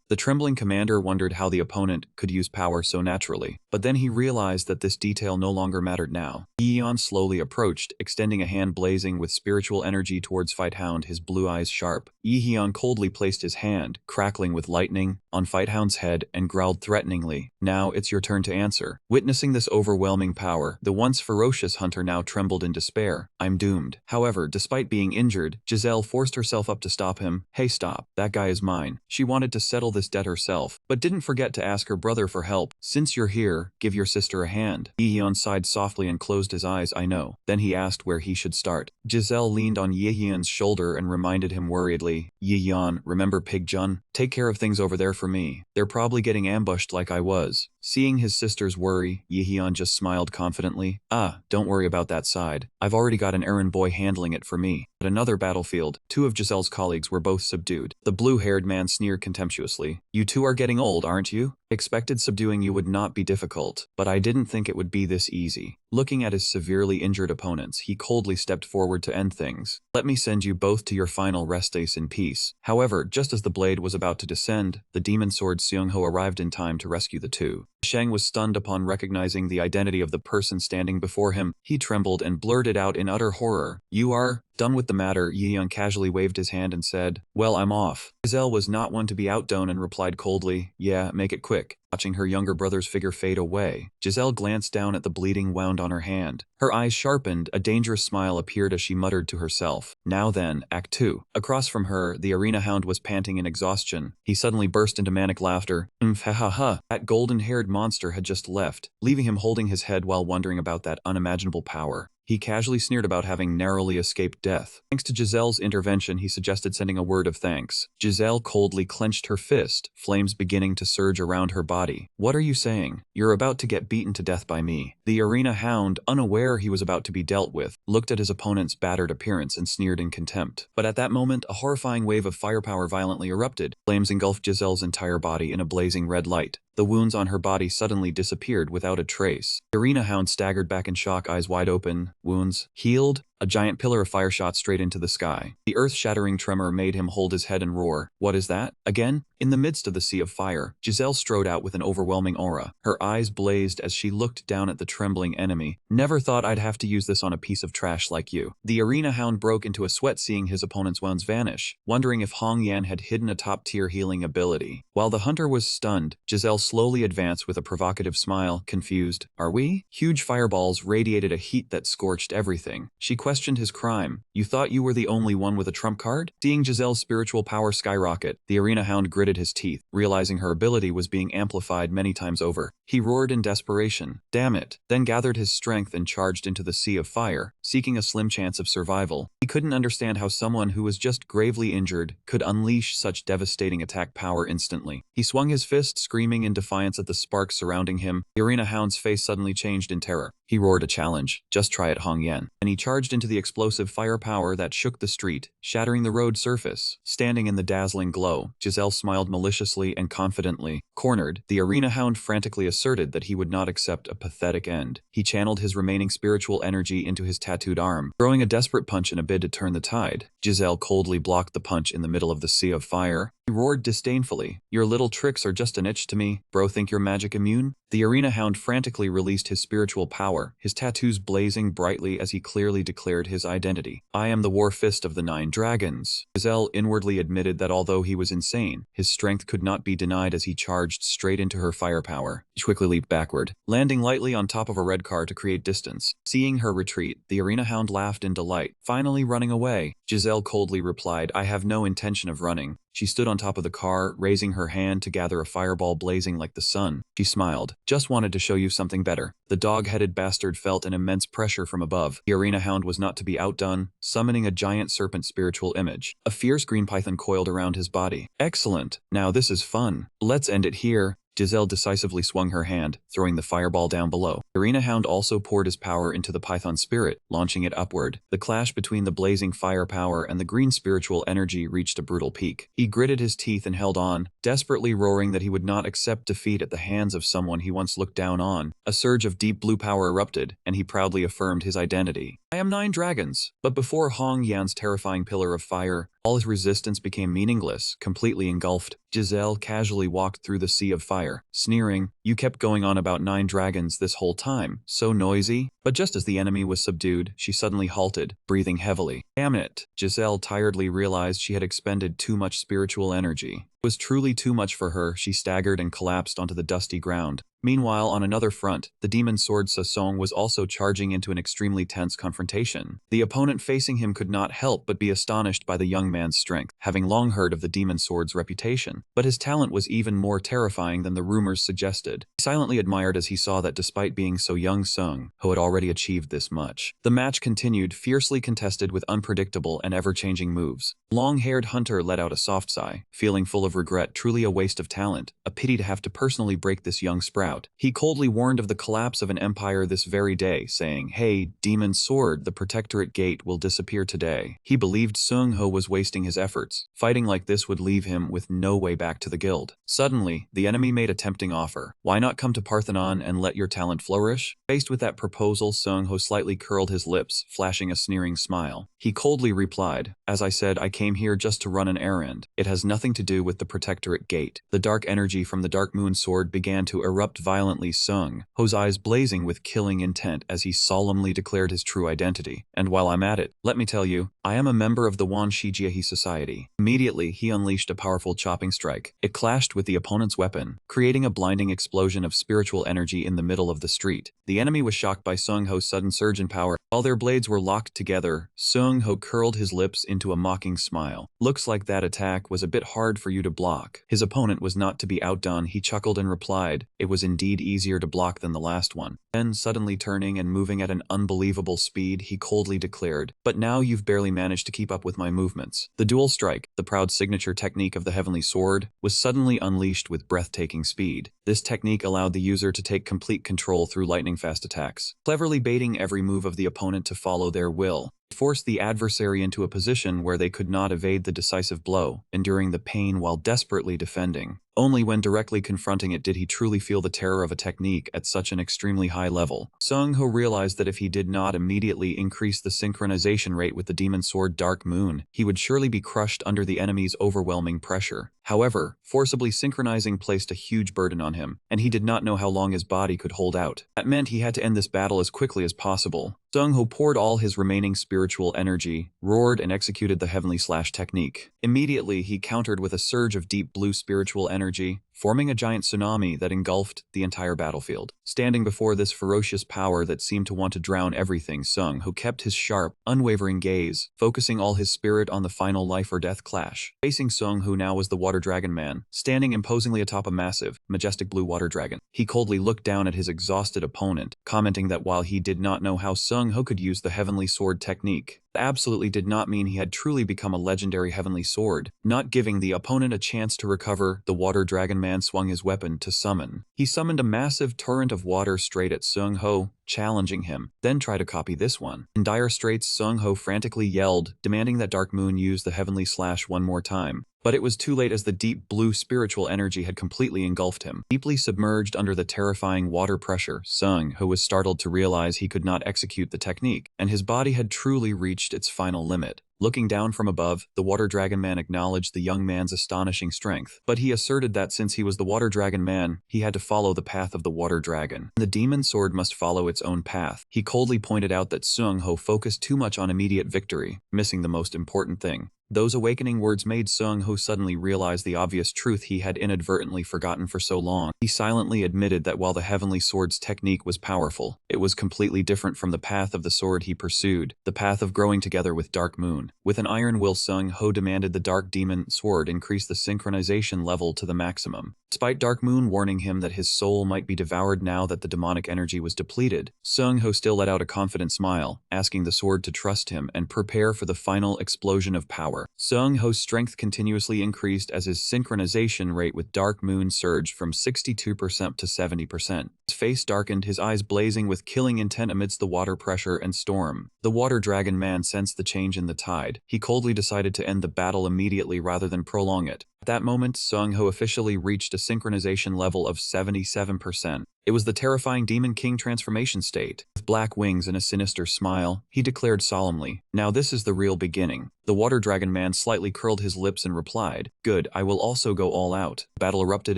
The trembling commander wondered how the opponent could use power so naturally, but then he realized that this detail no longer mattered now. Yihyun slowly approached, extending a hand blazing with spiritual energy towards Fight Hound, his blue eyes sharp. Yihyun coldly placed his hand, crackling with lightning, on Fight Hound's head and growled threateningly, "Now it's your turn to answer." Witnessing this overwhelming power, the once ferocious ferocious hunter now trembled in despair. I'm doomed. However, despite being injured, Giselle forced herself up to stop him. Hey, stop. That guy is mine. She wanted to settle this debt herself, but didn't forget to ask her brother for help. Since you're here, give your sister a hand. Yehyun sighed softly and closed his eyes. I know. Then he asked where he should start. Giselle leaned on Yehyun's shoulder and reminded him worriedly, Yehyun, remember Pig Jun? Take care of things over there for me. They're probably getting ambushed like I was. Seeing his sister's worry, Yehyun just smiled confidently. Don't worry about that side. I've already got an errand boy handling it for me. At another battlefield, two of Giselle's colleagues were both subdued. The blue-haired man sneered contemptuously. You two are getting old, aren't you? Expected subduing you would not be difficult, but I didn't think it would be this easy. Looking at his severely injured opponents, he coldly stepped forward to end things. Let me send you both to your final rest days in peace. However, just as the blade was about to descend, the demon sword Seungho arrived in time to rescue the two. Shang was stunned upon recognizing the identity of the person standing before him. He trembled and blurted out in utter horror, You are? Done with the matter, Yehyun casually waved his hand and said, Well, I'm off. Giselle was not one to be outdone and replied coldly, Yeah, make it quick. Watching her younger brother's figure fade away, Giselle glanced down at the bleeding wound on her hand. Her eyes sharpened, a dangerous smile appeared as she muttered to herself. Now then, Act 2. Across from her, the arena hound was panting in exhaustion. He suddenly burst into manic laughter. Ha ha ha. That golden-haired monster had just left, leaving him holding his head while wondering about that unimaginable power. He casually sneered about having narrowly escaped death. Thanks to Giselle's intervention, he suggested sending a word of thanks. Giselle coldly clenched her fist, flames beginning to surge around her body. What are you saying? You're about to get beaten to death by me. The arena hound, unaware he was about to be dealt with, looked at his opponent's battered appearance and sneered in contempt. But at that moment, a horrifying wave of firepower violently erupted. Flames engulfed Giselle's entire body in a blazing red light. The wounds on her body suddenly disappeared without a trace. The arena hound staggered back in shock, eyes wide open. Wounds healed? A giant pillar of fire shot straight into the sky. The earth-shattering tremor made him hold his head and roar. What is that? Again? In the midst of the sea of fire, Giselle strode out with an overwhelming aura. Her eyes blazed as she looked down at the trembling enemy. Never thought I'd have to use this on a piece of trash like you. The arena hound broke into a sweat seeing his opponent's wounds vanish, wondering if Hong Yan had hidden a top-tier healing ability. While the hunter was stunned, Giselle slowly advanced with a provocative smile, confused. Are we? Huge fireballs radiated a heat that scorched everything. She questioned his crime. You thought you were the only one with a trump card? Seeing Giselle's spiritual power skyrocket, the arena hound gritted his teeth, realizing her ability was being amplified many times over. He roared in desperation, damn it, then gathered his strength and charged into the sea of fire, seeking a slim chance of survival. He couldn't understand how someone who was just gravely injured could unleash such devastating attack power instantly. He swung his fist, screaming in defiance at the sparks surrounding him. The arena hound's face suddenly changed in terror. He roared a challenge. Just try it, Hong Yan. And he charged into the explosive firepower that shook the street, shattering the road surface. Standing in the dazzling glow, Giselle smiled maliciously and confidently. Cornered, the arena hound frantically asserted that he would not accept a pathetic end. He channeled his remaining spiritual energy into his tattooed arm, throwing a desperate punch in a bid to turn the tide. Giselle coldly blocked the punch in the middle of the sea of fire. He roared disdainfully. Your little tricks are just an itch to me. Bro, think you're magic immune? The arena hound frantically released his spiritual power, his tattoos blazing brightly as he clearly declared his identity. I am the war fist of the 9 dragons. Giselle inwardly admitted that although he was insane, his strength could not be denied as he charged straight into her firepower. He quickly leaped backward, landing lightly on top of a red car to create distance. Seeing her retreat, the arena hound laughed in delight, finally running away. Giselle coldly replied, I have no intention of running. She stood on top of the car, raising her hand to gather a fireball blazing like the sun. She smiled. Just wanted to show you something better. The dog-headed bastard felt an immense pressure from above. The arena hound was not to be outdone, summoning a giant serpent spiritual image. A fierce green python coiled around his body. Excellent. Now this is fun. Let's end it here. Giselle decisively swung her hand, throwing the fireball down below. The arena hound also poured his power into the python spirit, launching it upward. The clash between the blazing firepower and the green spiritual energy reached a brutal peak. He gritted his teeth and held on, desperately roaring that he would not accept defeat at the hands of someone he once looked down on. A surge of deep blue power erupted, and he proudly affirmed his identity. I am 9 dragons. But before Hong Yan's terrifying pillar of fire, all his resistance became meaningless, completely engulfed. Giselle casually walked through the sea of fire, sneering, You kept going on about 9 dragons this whole time, so noisy. But just as the enemy was subdued, she suddenly halted, breathing heavily. Damn it! Giselle tiredly realized she had expended too much spiritual energy. It was truly too much for her. She staggered and collapsed onto the dusty ground. Meanwhile, on another front, the demon sword Sasong was also charging into an extremely tense confrontation. The opponent facing him could not help but be astonished by the young man's strength, having long heard of the demon sword's reputation. But his talent was even more terrifying than the rumors suggested. He silently admired as he saw that despite being so young, Sung Ho had already achieved this much. The match continued, fiercely contested with unpredictable and ever-changing moves. Long-haired hunter let out a soft sigh, feeling full of regret, truly a waste of talent, a pity to have to personally break this young sprout. He coldly warned of the collapse of an empire this very day, saying, "Hey, demon sword, the protectorate gate will disappear today." He believed Sung Ho was wasting his efforts. Fighting like this would leave him with no way back to the guild. Suddenly, the enemy made a tempting offer. Why not come to Parthenon and let your talent flourish? Faced with that proposal, Sung Ho slightly curled his lips, flashing a sneering smile. He coldly replied, "As I said, I came here just to run an errand. It has nothing to do with the protectorate gate." The dark energy from the dark moon sword began to erupt violently, Sung Ho's eyes blazing with killing intent as he solemnly declared his true identity. "And while I'm at it, let me tell you, I am a member of the Wan Shijiahe Society." Immediately, he unleashed a powerful chopping strike. It clashed with the opponent's weapon, creating a blinding explosion of spiritual energy in the middle of the street. The enemy was shocked by Sung Ho's sudden surge in power. While their blades were locked together, Sung Ho curled his lips into a mocking smile. "Looks like that attack was a bit hard for you to block." His opponent was not to be outdone. He chuckled and replied, "It was indeed easier to block than the last one." Then, suddenly turning and moving at an unbelievable speed, he coldly declared, "But now you've barely managed to keep up with my movements." The dual strike, the proud signature technique of the Heavenly Sword, was suddenly unleashed with breathtaking speed. This technique allowed the user to take complete control through lightning-fast attacks, cleverly baiting every move of the opponent to follow their will. It forced the adversary into a position where they could not evade the decisive blow, enduring the pain while desperately defending. Only when directly confronting it did he truly feel the terror of a technique at such an extremely high level. Sung Ho realized that if he did not immediately increase the synchronization rate with the demon sword Dark Moon, he would surely be crushed under the enemy's overwhelming pressure. However, forcibly synchronizing placed a huge burden on him, and he did not know how long his body could hold out. That meant he had to end this battle as quickly as possible. Sung Ho poured all his remaining spiritual energy, roared, and executed the Heavenly Slash technique. Immediately, he countered with a surge of deep blue spiritual energy, forming a giant tsunami that engulfed the entire battlefield. Standing before this ferocious power that seemed to want to drown everything, Sung Ho kept his sharp, unwavering gaze, focusing all his spirit on the final life or death clash. Facing Sung Ho now was the Water Dragon Man, standing imposingly atop a massive, majestic blue water dragon. He coldly looked down at his exhausted opponent, commenting that while he did not know how Sung Ho could use the Heavenly Sword technique, it absolutely did not mean he had truly become a legendary Heavenly Sword. Not giving the opponent a chance to recover, the Water Dragon Man swung his weapon to summon. He summoned a massive torrent of water straight at Sung Ho, challenging him. "Then try to copy this one." In dire straits, Sung Ho frantically yelled, demanding that Dark Moon use the Heavenly Slash one more time. But it was too late as the deep blue spiritual energy had completely engulfed him. Deeply submerged under the terrifying water pressure, Sung Ho was startled to realize he could not execute the technique, and his body had truly reached its final limit. Looking down from above, the Water Dragon Man acknowledged the young man's astonishing strength, but he asserted that since he was the Water Dragon Man, he had to follow the path of the Water Dragon. The demon sword must follow its own path. He coldly pointed out that Sung Ho focused too much on immediate victory, missing the most important thing. Those awakening words made Sung Ho suddenly realize the obvious truth he had inadvertently forgotten for so long. He silently admitted that while the Heavenly Sword's technique was powerful, it was completely different from the path of the sword he pursued, the path of growing together with Dark Moon. With an iron will, Sung Ho demanded the Dark Demon Sword increase the synchronization level to the maximum. Despite Dark Moon warning him that his soul might be devoured now that the demonic energy was depleted, Sung Ho still let out a confident smile, asking the sword to trust him and prepare for the final explosion of power. Sung Ho's strength continuously increased as his synchronization rate with Dark Moon surged from 62% to 70%. His face darkened, his eyes blazing with killing intent amidst the water pressure and storm. The Water Dragon Man sensed the change in the tide. He coldly decided to end the battle immediately rather than prolong it. At that moment, Sung Ho officially reached a synchronization level of 77%. It was the terrifying Demon King transformation state. With black wings and a sinister smile, he declared solemnly, "Now this is the real beginning." The Water Dragon Man slightly curled his lips and replied, "Good, I will also go all out." The battle erupted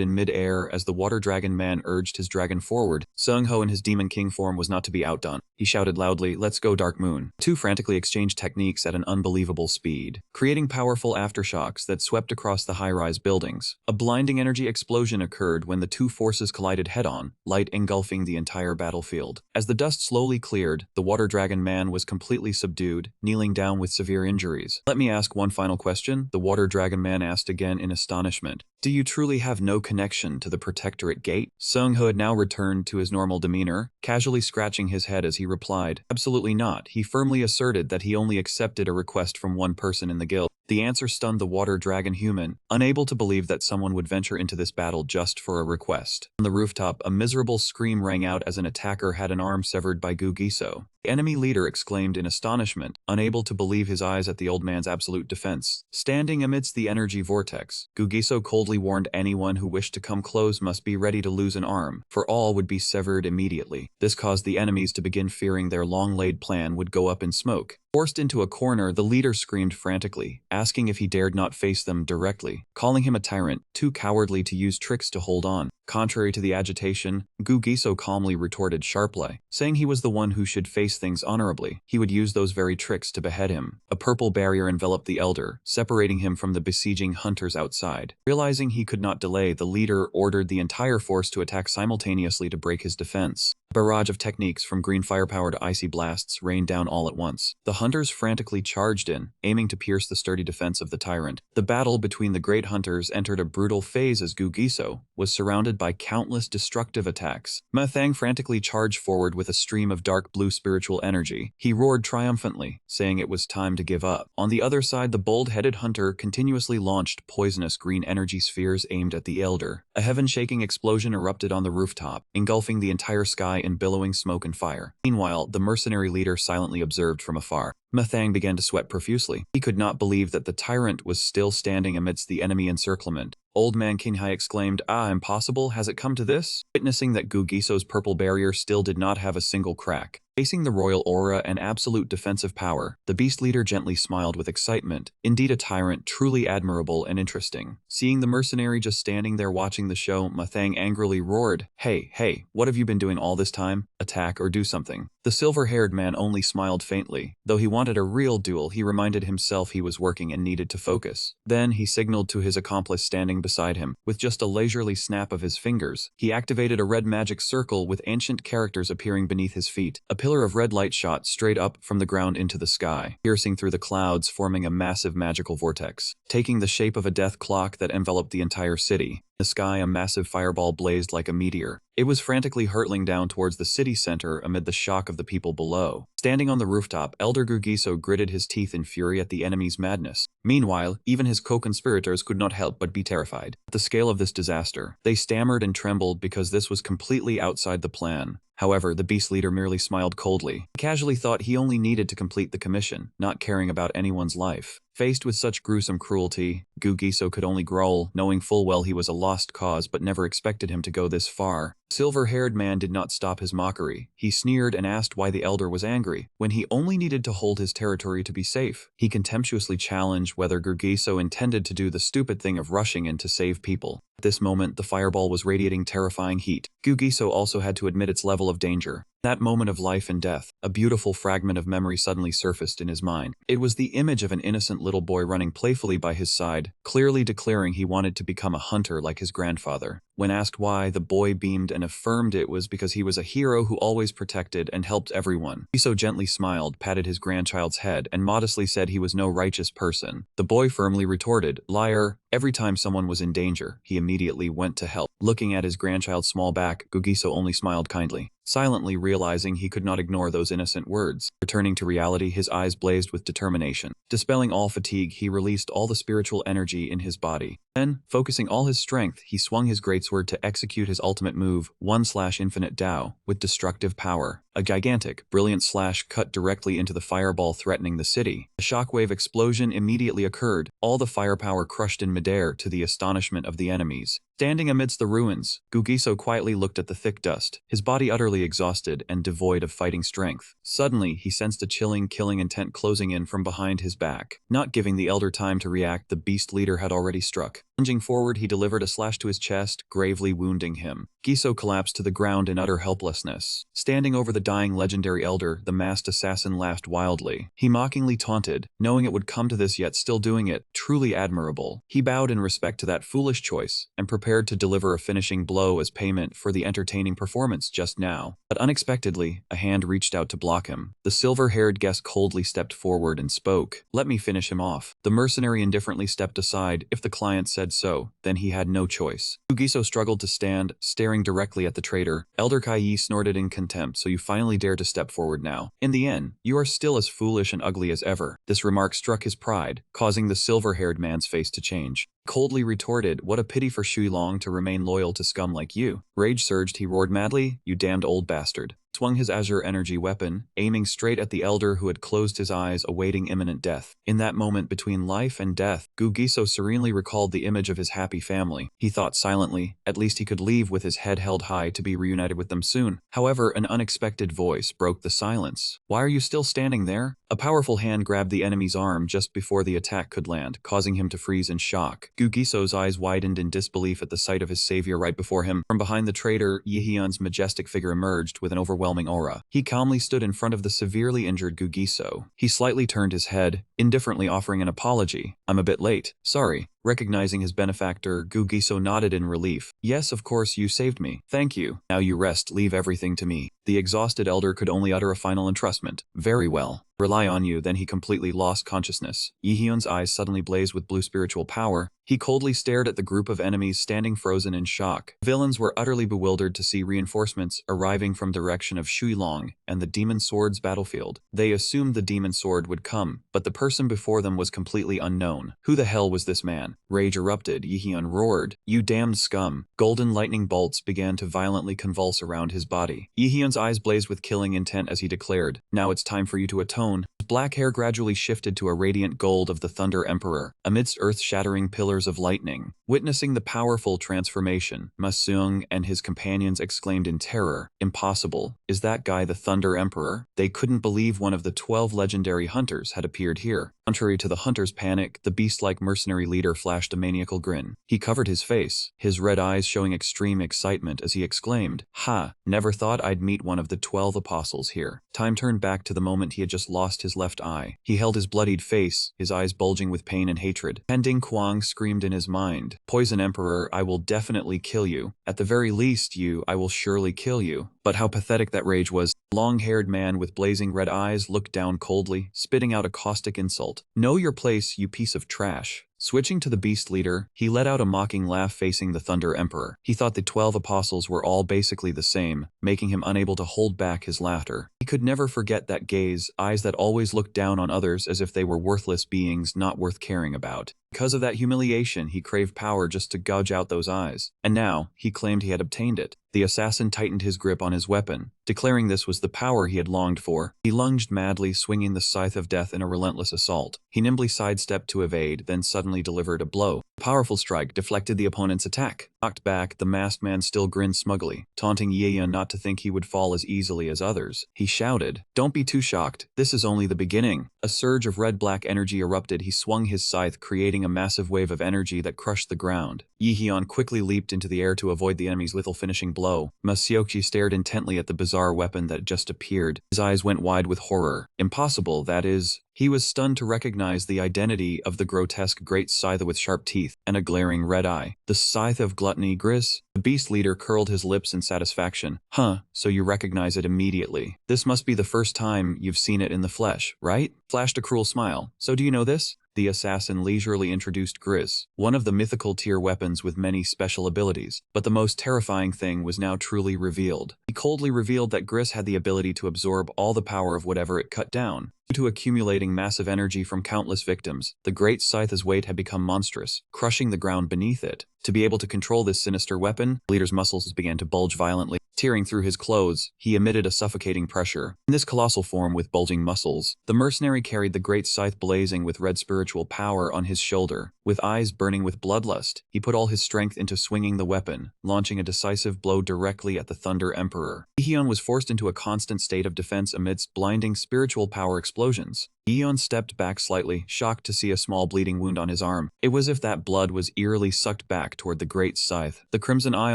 in mid-air as the Water Dragon Man urged his dragon forward. Sung Ho in his Demon King form was not to be outdone. He shouted loudly, "Let's go, Dark Moon." The two frantically exchanged techniques at an unbelievable speed, creating powerful aftershocks that swept across the high-rise buildings. A blinding energy explosion occurred when the two forces collided head-on, light engulfing the entire battlefield. As the dust slowly cleared, the Water Dragon Man was completely subdued, kneeling down with severe injuries. "Let me ask one final question," the Water Dragon Man asked again in astonishment. "Do you truly have no connection to the Protectorate Gate?" Sung-ho had now returned to his normal demeanor, casually scratching his head as he replied, "Absolutely not." He firmly asserted that he only accepted a request from one person in the guild. The answer stunned the Water Dragon human, unable to believe that someone would venture into this battle just for a request. On the rooftop, a miserable scream rang out as an attacker had an arm severed by Gugiso. The enemy leader exclaimed in astonishment, unable to believe his eyes at the old man's absolute defense. Standing amidst the energy vortex, Gugiso coldly warned anyone who wished to come close must be ready to lose an arm, for all would be severed immediately. This caused the enemies to begin fearing their long-laid plan would go up in smoke. Forced into a corner, the leader screamed frantically, asking if he dared not face them directly, calling him a tyrant, too cowardly to use tricks to hold on. Contrary to the agitation, Gugiso calmly retorted sharply, saying he was the one who should face things honorably. He would use those very tricks to behead him. A purple barrier enveloped the elder, separating him from the besieging hunters outside. Realizing he could not delay, the leader ordered the entire force to attack simultaneously to break his defense. A barrage of techniques from green firepower to icy blasts rained down all at once. The hunters frantically charged in, aiming to pierce the sturdy defense of the tyrant. The battle between the great hunters entered a brutal phase as Gugiso was surrounded by countless destructive attacks. Mathang frantically charged forward with a stream of dark blue spiritual energy. He roared triumphantly, saying it was time to give up. On the other side, the bold-headed hunter continuously launched poisonous green energy spheres aimed at the elder. A heaven-shaking explosion erupted on the rooftop, engulfing the entire sky in billowing smoke and fire. Meanwhile, the mercenary leader silently observed from afar. Mathang began to sweat profusely. He could not believe that the tyrant was still standing amidst the enemy encirclement. Old man Kinghai exclaimed, "Ah, impossible, has it come to this?" Witnessing that Gugiso's purple barrier still did not have a single crack. Facing the royal aura and absolute defensive power, the beast leader gently smiled with excitement. Indeed a tyrant, truly admirable and interesting. Seeing the mercenary just standing there watching the show, Mathang angrily roared, Hey, what have you been doing all this time? Attack or do something." The silver-haired man only smiled faintly. Though he wanted a real duel, he reminded himself he was working and needed to focus. Then he signaled to his accomplice standing beside him. With just a leisurely snap of his fingers, he activated a red magic circle with ancient characters appearing beneath his feet. A pillar of red light shot straight up from the ground into the sky, piercing through the clouds, forming a massive magical vortex, taking the shape of a death clock that enveloped the entire city. In the sky, a massive fireball blazed like a meteor. It was frantically hurtling down towards the city center amid the shock of the people below. Standing on the rooftop, Elder Gugiso gritted his teeth in fury at the enemy's madness. Meanwhile, even his co-conspirators could not help but be terrified. At the scale of this disaster, they stammered and trembled because this was completely outside the plan. However, the beast leader merely smiled coldly. He casually thought he only needed to complete the commission, not caring about anyone's life. Faced with such gruesome cruelty, Gugiso could only growl, knowing full well he was a lost cause but never expected him to go this far. Silver-haired man did not stop his mockery. He sneered and asked why the elder was angry, when he only needed to hold his territory to be safe. He contemptuously challenged whether Gugiso intended to do the stupid thing of rushing in to save people. At this moment, the fireball was radiating terrifying heat. Gugiso also had to admit its level of danger. That moment of life and death, a beautiful fragment of memory suddenly surfaced in his mind. It was the image of an innocent little boy running playfully by his side, clearly declaring he wanted to become a hunter like his grandfather. When asked why, the boy beamed and affirmed it was because he was a hero who always protected and helped everyone. He so gently smiled, patted his grandchild's head, and modestly said he was no righteous person. The boy firmly retorted, "Liar." Every time someone was in danger, he immediately went to help. Looking at his grandchild's small back, Gugiso only smiled kindly, silently realizing he could not ignore those innocent words. Returning to reality, his eyes blazed with determination. Dispelling all fatigue, he released all the spiritual energy in his body. Then, focusing all his strength, he swung his greatsword to execute his ultimate move, 1/Infinite Tao, with destructive power. A gigantic, brilliant slash cut directly into the fireball threatening the city. A shockwave explosion immediately occurred, all the firepower crushed in midair to the astonishment of the enemies. Standing amidst the ruins, Gugiso quietly looked at the thick dust, his body utterly exhausted and devoid of fighting strength. Suddenly, he sensed a chilling, killing intent closing in from behind his back. Not giving the elder time to react, the beast leader had already struck. Lunging forward, he delivered a slash to his chest, gravely wounding him. Giso collapsed to the ground in utter helplessness. Standing over the dying legendary elder, the masked assassin laughed wildly. He mockingly taunted, knowing it would come to this yet still doing it, truly admirable. He bowed in respect to that foolish choice, and prepared to deliver a finishing blow as payment for the entertaining performance just now. But unexpectedly, a hand reached out to block him. The silver-haired guest coldly stepped forward and spoke. "Let me finish him off." The mercenary indifferently stepped aside. If the client said so, then he had no choice. Giso struggled to stand, staring directly at the traitor. Elder Kai snorted in contempt. "So you finally dare to step forward now. In the end, you are still as foolish and ugly as ever." This remark struck his pride, causing the silver-haired man's face to change. Coldly retorted, "What a pity for Shui Long to remain loyal to scum like you." Rage surged, he roared madly, "You damned old bastard." Swung his azure energy weapon, aiming straight at the elder who had closed his eyes, awaiting imminent death. In that moment between life and death, Giso serenely recalled the image of his happy family. He thought silently, at least he could leave with his head held high to be reunited with them soon. However, an unexpected voice broke the silence. "Why are you still standing there?" A powerful hand grabbed the enemy's arm just before the attack could land, causing him to freeze in shock. Giso's eyes widened in disbelief at the sight of his savior right before him. From behind the traitor, Yehyun's majestic figure emerged with an overwhelming aura. He calmly stood in front of the severely injured Giso. He slightly turned his head, indifferently offering an apology. "I'm a bit late. Sorry." Recognizing his benefactor, Giso nodded in relief. "Yes, of course, you saved me. Thank you. Now you rest, leave everything to me." The exhausted elder could only utter a final entrustment. "Very well. Rely on you." Then he completely lost consciousness. Yehyun's eyes suddenly blazed with blue spiritual power. He coldly stared at the group of enemies standing frozen in shock. Villains were utterly bewildered to see reinforcements arriving from direction of Shui Long and the Demon Sword's battlefield. They assumed the Demon Sword would come, but the person before them was completely unknown. Who the hell was this man? Rage erupted. Yehyun roared, "You damned scum." Golden lightning bolts began to violently convulse around his body. Yehyun's eyes blazed with killing intent as he declared, "Now it's time for you to atone." His black hair gradually shifted to a radiant gold of the Thunder Emperor, amidst earth-shattering pillars of lightning. Witnessing the powerful transformation, Ma Seung and his companions exclaimed in terror, "Impossible. Is that guy the Thunder Emperor?" They couldn't believe one of the 12 legendary hunters had appeared here. Contrary to the hunter's panic, the beast-like mercenary leader flashed a maniacal grin. He covered his face, his red eyes showing extreme excitement as he exclaimed, "Ha, never thought I'd meet one of the 12 apostles here." Time turned back to the moment he had just lost his left eye. He held his bloodied face, his eyes bulging with pain and hatred. Pending Kwang screamed in his mind, "Poison Emperor, I will definitely kill you. At the very least I will surely kill you." But how pathetic that rage was. Long-haired man with blazing red eyes looked down coldly, spitting out a caustic insult. "Know your place, you piece of trash." Switching to the beast leader, he let out a mocking laugh facing the Thunder Emperor. He thought the 12 apostles were all basically the same, making him unable to hold back his laughter. He could never forget that gaze, eyes that always looked down on others as if they were worthless beings not worth caring about. Because of that humiliation, he craved power just to gouge out those eyes. And now, he claimed he had obtained it. The assassin tightened his grip on his weapon, declaring this was the power he had longed for. He lunged madly, swinging the scythe of death in a relentless assault. He nimbly sidestepped to evade, then suddenly delivered a blow. A powerful strike deflected the opponent's attack. Knocked back, the masked man still grinned smugly, taunting Yehyun not to think he would fall as easily as others. He shouted, "Don't be too shocked. This is only the beginning." A surge of red-black energy erupted. He swung his scythe, creating a massive wave of energy that crushed the ground. Yehyun quickly leaped into the air to avoid the enemy's lethal finishing blow. Ma Seokji stared intently at the bizarre weapon that just appeared. His eyes went wide with horror. Impossible, that is. He was stunned to recognize the identity of the grotesque great scythe with sharp teeth and a glaring red eye. The scythe of gluttony, Gris? The beast leader curled his lips in satisfaction. "Huh, so you recognize it immediately. This must be the first time you've seen it in the flesh, right?" Flashed a cruel smile. "So do you know this?" The assassin leisurely introduced Gris, one of the mythical tier weapons with many special abilities. But the most terrifying thing was now truly revealed. He coldly revealed that Gris had the ability to absorb all the power of whatever it cut down. Due to accumulating massive energy from countless victims, the great scythe's weight had become monstrous, crushing the ground beneath it. To be able to control this sinister weapon, the leader's muscles began to bulge violently. Tearing through his clothes, he emitted a suffocating pressure. In this colossal form with bulging muscles, the mercenary carried the great scythe blazing with red spiritual power on his shoulder. With eyes burning with bloodlust, he put all his strength into swinging the weapon, launching a decisive blow directly at the Thunder Emperor. Yehyun was forced into a constant state of defense amidst blinding spiritual power explosions. Yeon stepped back slightly, shocked to see a small bleeding wound on his arm. It was as if that blood was eerily sucked back toward the great scythe. The crimson eye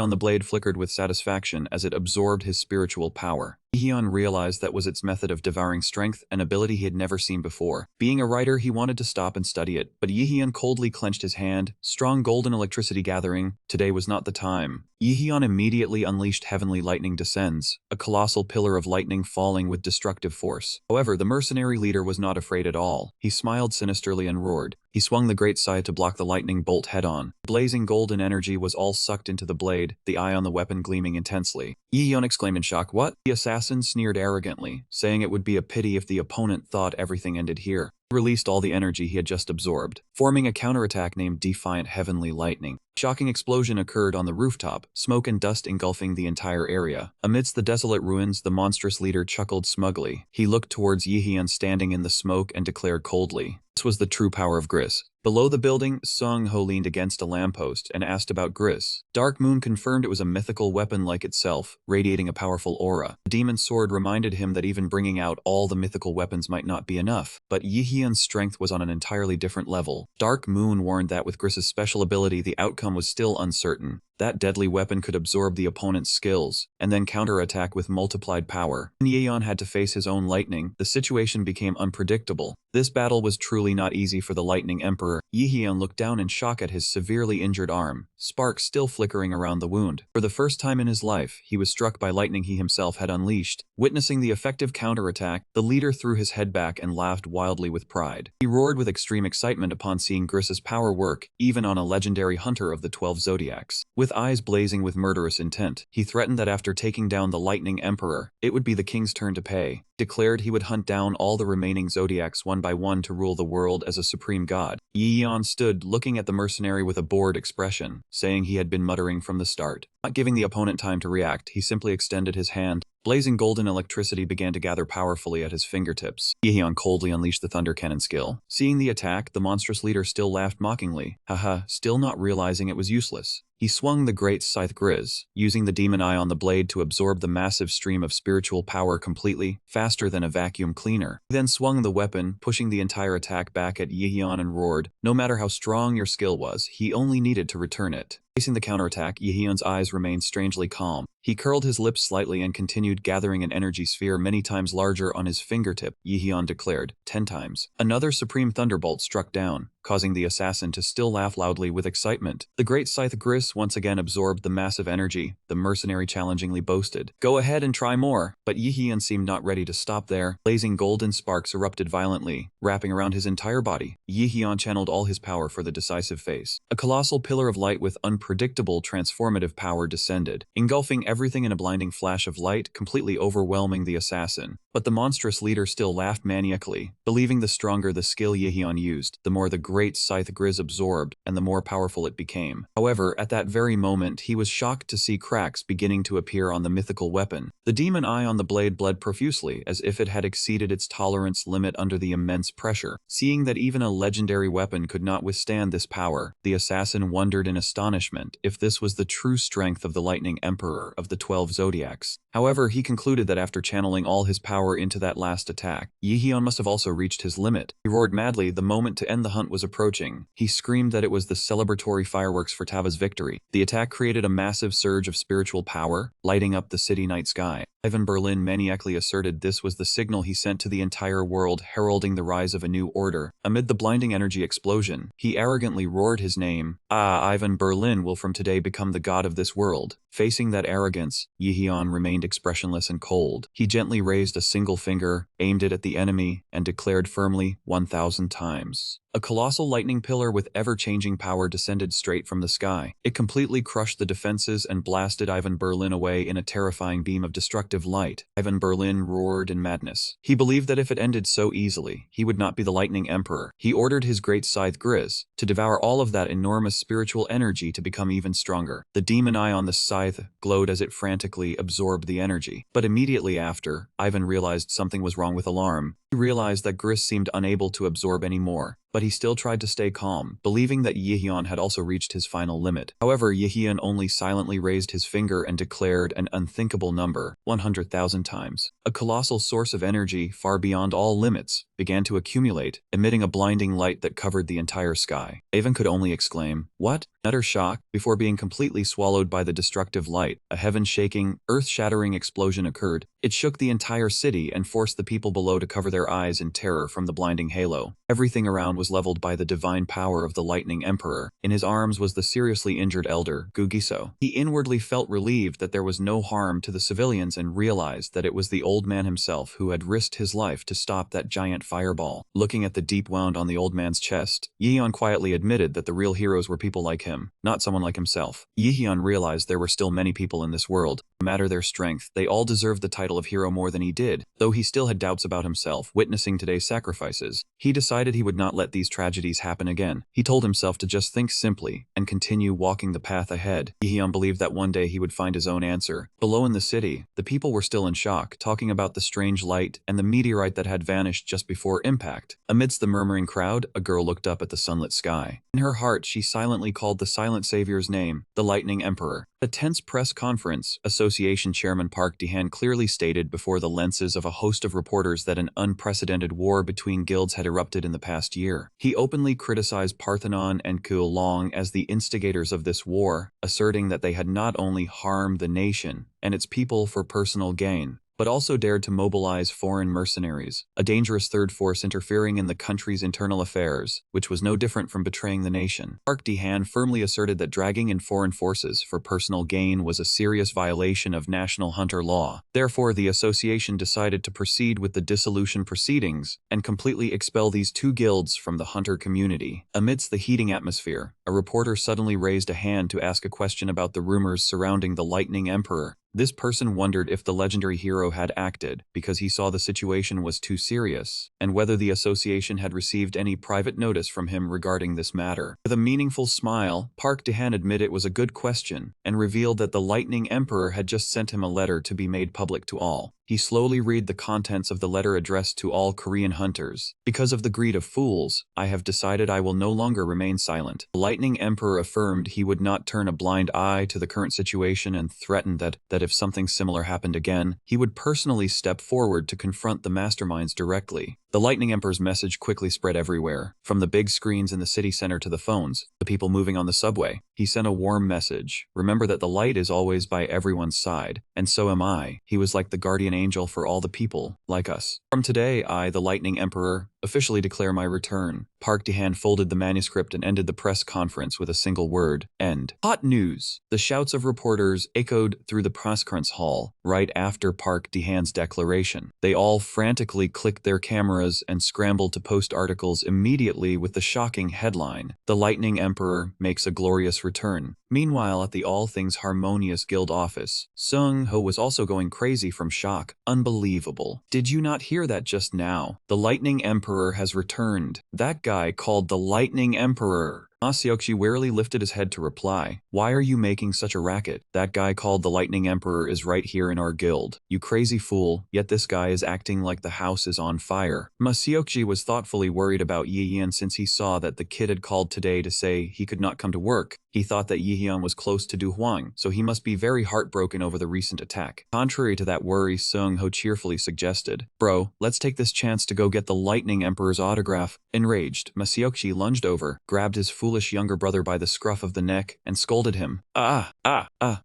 on the blade flickered with satisfaction as it absorbed his spiritual power. Yeon realized that was its method of devouring strength, an ability he had never seen before. Being a writer, he wanted to stop and study it, but Yeon coldly clenched his hand, strong golden electricity gathering. Today was not the time. Yeon immediately unleashed Heavenly Lightning Descends, a colossal pillar of lightning falling with destructive force. However, the mercenary leader was not afraid at all. He smiled sinisterly and roared. He swung the great scythe to block the lightning bolt head-on. Blazing golden energy was all sucked into the blade, the eye on the weapon gleaming intensely. Yeon exclaimed in shock, "What?" The assassin sneered arrogantly, saying it would be a pity if the opponent thought everything ended here. He released all the energy he had just absorbed, forming a counterattack named Defiant Heavenly Lightning. Shocking explosion occurred on the rooftop, smoke and dust engulfing the entire area. Amidst the desolate ruins, the monstrous leader chuckled smugly. He looked towards Yeon standing in the smoke and declared coldly, "This was the true power of Gris." Below the building, Sung Ho leaned against a lamppost and asked about Gris. Dark Moon confirmed it was a mythical weapon like itself, radiating a powerful aura. The demon's sword reminded him that even bringing out all the mythical weapons might not be enough, but Yeon's strength was on an entirely different level. Dark Moon warned that with Gris's special ability, the outcome was still uncertain. That deadly weapon could absorb the opponent's skills, and then counterattack with multiplied power. When Yeon had to face his own lightning, the situation became unpredictable. This battle was truly not easy for the Lightning Emperor. Yeon looked down in shock at his severely injured arm, sparks still flickering around the wound. For the first time in his life, he was struck by lightning he himself had unleashed. Witnessing the effective counterattack, the leader threw his head back and laughed wildly with pride. He roared with extreme excitement upon seeing Gris's power work, even on a legendary hunter of the 12 Zodiacs. With eyes blazing with murderous intent, he threatened that after taking down the Lightning Emperor, it would be the king's turn to pay. Declared he would hunt down all the remaining Zodiacs one by one to rule the world as a supreme god. Yeon stood looking at the mercenary with a bored expression, saying he had been muttering from the start. Not giving the opponent time to react, he simply extended his hand. Blazing golden electricity began to gather powerfully at his fingertips. Yeon coldly unleashed the Thunder Cannon skill. Seeing the attack, the monstrous leader still laughed mockingly. Haha, still not realizing it was useless. He swung the great scythe Gris, using the demon eye on the blade to absorb the massive stream of spiritual power completely, faster than a vacuum cleaner. He then swung the weapon, pushing the entire attack back at Yeon and roared, "No matter how strong your skill was, he only needed to return it." Facing the counterattack, Yeon's eyes remained strangely calm. He curled his lips slightly and continued gathering an energy sphere many times larger on his fingertip. Yeon declared, 10 times. Another supreme thunderbolt struck down, causing the assassin to still laugh loudly with excitement. The great scythe Gris once again absorbed the massive energy. The mercenary challengingly boasted, "Go ahead and try more." But Yeon seemed not ready to stop there. Blazing golden sparks erupted violently, wrapping around his entire body. Yeon channeled all his power for the decisive phase. A colossal pillar of light with unpredictable transformative power descended, engulfing everything in a blinding flash of light, completely overwhelming the assassin. But the monstrous leader still laughed maniacally, believing the stronger the skill Yeon used, the more the great scythe Gris absorbed, and the more powerful it became. However, at that very moment, he was shocked to see cracks beginning to appear on the mythical weapon. The demon eye on the blade bled profusely, as if it had exceeded its tolerance limit under the immense pressure. Seeing that even a legendary weapon could not withstand this power, the assassin wondered in astonishment if this was the true strength of the Lightning Emperor of the 12 Zodiacs. However, he concluded that after channeling all his power into that last attack, Yeon must have also reached his limit. He roared madly. The moment to end the hunt was approaching. He screamed that it was the celebratory fireworks for Tava's victory. The attack created a massive surge of spiritual power, lighting up the city night sky. Ivan Berlin maniacally asserted this was the signal he sent to the entire world, heralding the rise of a new order. Amid the blinding energy explosion, he arrogantly roared his name. Ivan Berlin will from today become the god of this world. Facing that arrogance, Yeon remained expressionless and cold. He gently raised a single finger, aimed it at the enemy, and declared firmly, 1,000 times. A colossal lightning pillar with ever-changing power descended straight from the sky. It completely crushed the defenses and blasted Ivan Berlin away in a terrifying beam of destructive light. Ivan Berlin roared in madness. He believed that if it ended so easily, he would not be the Lightning Emperor. He ordered his great scythe Gris to devour all of that enormous spiritual energy to become even stronger. The demon eye on the scythe glowed as it frantically absorbed the energy. But immediately after, Ivan realized something was wrong with alarm. He realized that Gris seemed unable to absorb any more. But he still tried to stay calm, believing that Yeon had also reached his final limit. However, Yeon only silently raised his finger and declared an unthinkable number, 100,000 times. A colossal source of energy, far beyond all limits, began to accumulate, emitting a blinding light that covered the entire sky. Avon could only exclaim, "What?" utter shock, before being completely swallowed by the destructive light. A heaven-shaking, earth-shattering explosion occurred. It shook the entire city and forced the people below to cover their eyes in terror from the blinding halo. Everything around was leveled by the divine power of the Lightning Emperor. In his arms was the seriously injured elder, Gugiso. He inwardly felt relieved that there was no harm to the civilians and realized that it was the old man himself who had risked his life to stop that giant fireball. Looking at the deep wound on the old man's chest, Yeon quietly admitted that the real heroes were people like him, not someone like himself. Yeon realized there were still many people in this world. No matter their strength, they all deserved the title of hero more than he did. Though he still had doubts about himself, witnessing today's sacrifices, he decided he would not let these tragedies happen again. He told himself to just think simply and continue walking the path ahead. Yeon believed that one day he would find his own answer. Below in the city, the people were still in shock, talking about the strange light and the meteorite that had vanished just before impact. Amidst the murmuring crowd, a girl looked up at the sunlit sky. In her heart, she silently called the silent savior's name, the Lightning Emperor. At a tense press conference, Association Chairman Park Dehan clearly stated before the lenses of a host of reporters that an unprecedented war between guilds had erupted in the past year. He openly criticized Parthenon and Kulong as the instigators of this war, asserting that they had not only harmed the nation and its people for personal gain, but also dared to mobilize foreign mercenaries, a dangerous third force interfering in the country's internal affairs, which was no different from betraying the nation. Park Dehan firmly asserted that dragging in foreign forces for personal gain was a serious violation of national hunter law. Therefore, the association decided to proceed with the dissolution proceedings and completely expel these two guilds from the hunter community. Amidst the heating atmosphere, a reporter suddenly raised a hand to ask a question about the rumors surrounding the Lightning Emperor. This person wondered if the legendary hero had acted because he saw the situation was too serious, and whether the association had received any private notice from him regarding this matter. With a meaningful smile, Park Dehan admitted it was a good question, and revealed that the Lightning Emperor had just sent him a letter to be made public to all. He slowly read the contents of the letter addressed to all Korean hunters. Because of the greed of fools, I have decided I will no longer remain silent. The Lightning Emperor affirmed he would not turn a blind eye to the current situation and threatened that if something similar happened again, he would personally step forward to confront the masterminds directly. The Lightning Emperor's message quickly spread everywhere, from the big screens in the city center to the phones, the people moving on the subway. He sent a warm message. Remember that the light is always by everyone's side, and so am I. He was like the guardian angel for all the people, like us. From today, I, the Lightning Emperor, officially declare my return. Park Dehan folded the manuscript and ended the press conference with a single word: end. Hot news! The shouts of reporters echoed through the press conference hall right after Park Dehan's declaration. They all frantically clicked their cameras and scrambled to post articles immediately with the shocking headline, "The Lightning Emperor makes a glorious return." Meanwhile, at the All Things Harmonious Guild office, Sung-ho was also going crazy from shock. Unbelievable. Did you not hear that just now? The Lightning Emperor has returned. That guy called the Lightning Emperor. Masayoshi warily lifted his head to reply. Why are you making such a racket? That guy called the Lightning Emperor is right here in our guild. You crazy fool, yet this guy is acting like the house is on fire. Masayoshi was thoughtfully worried about Yihyun since he saw that the kid had called today to say he could not come to work. He thought that Yihyun was close to Du Huang, so he must be very heartbroken over the recent attack. Contrary to that worry, Sung-ho cheerfully suggested, Bro, let's take this chance to go get the Lightning Emperor's autograph. Enraged, Masayoshi lunged over, grabbed his foolish younger brother by the scruff of the neck, and scolded him.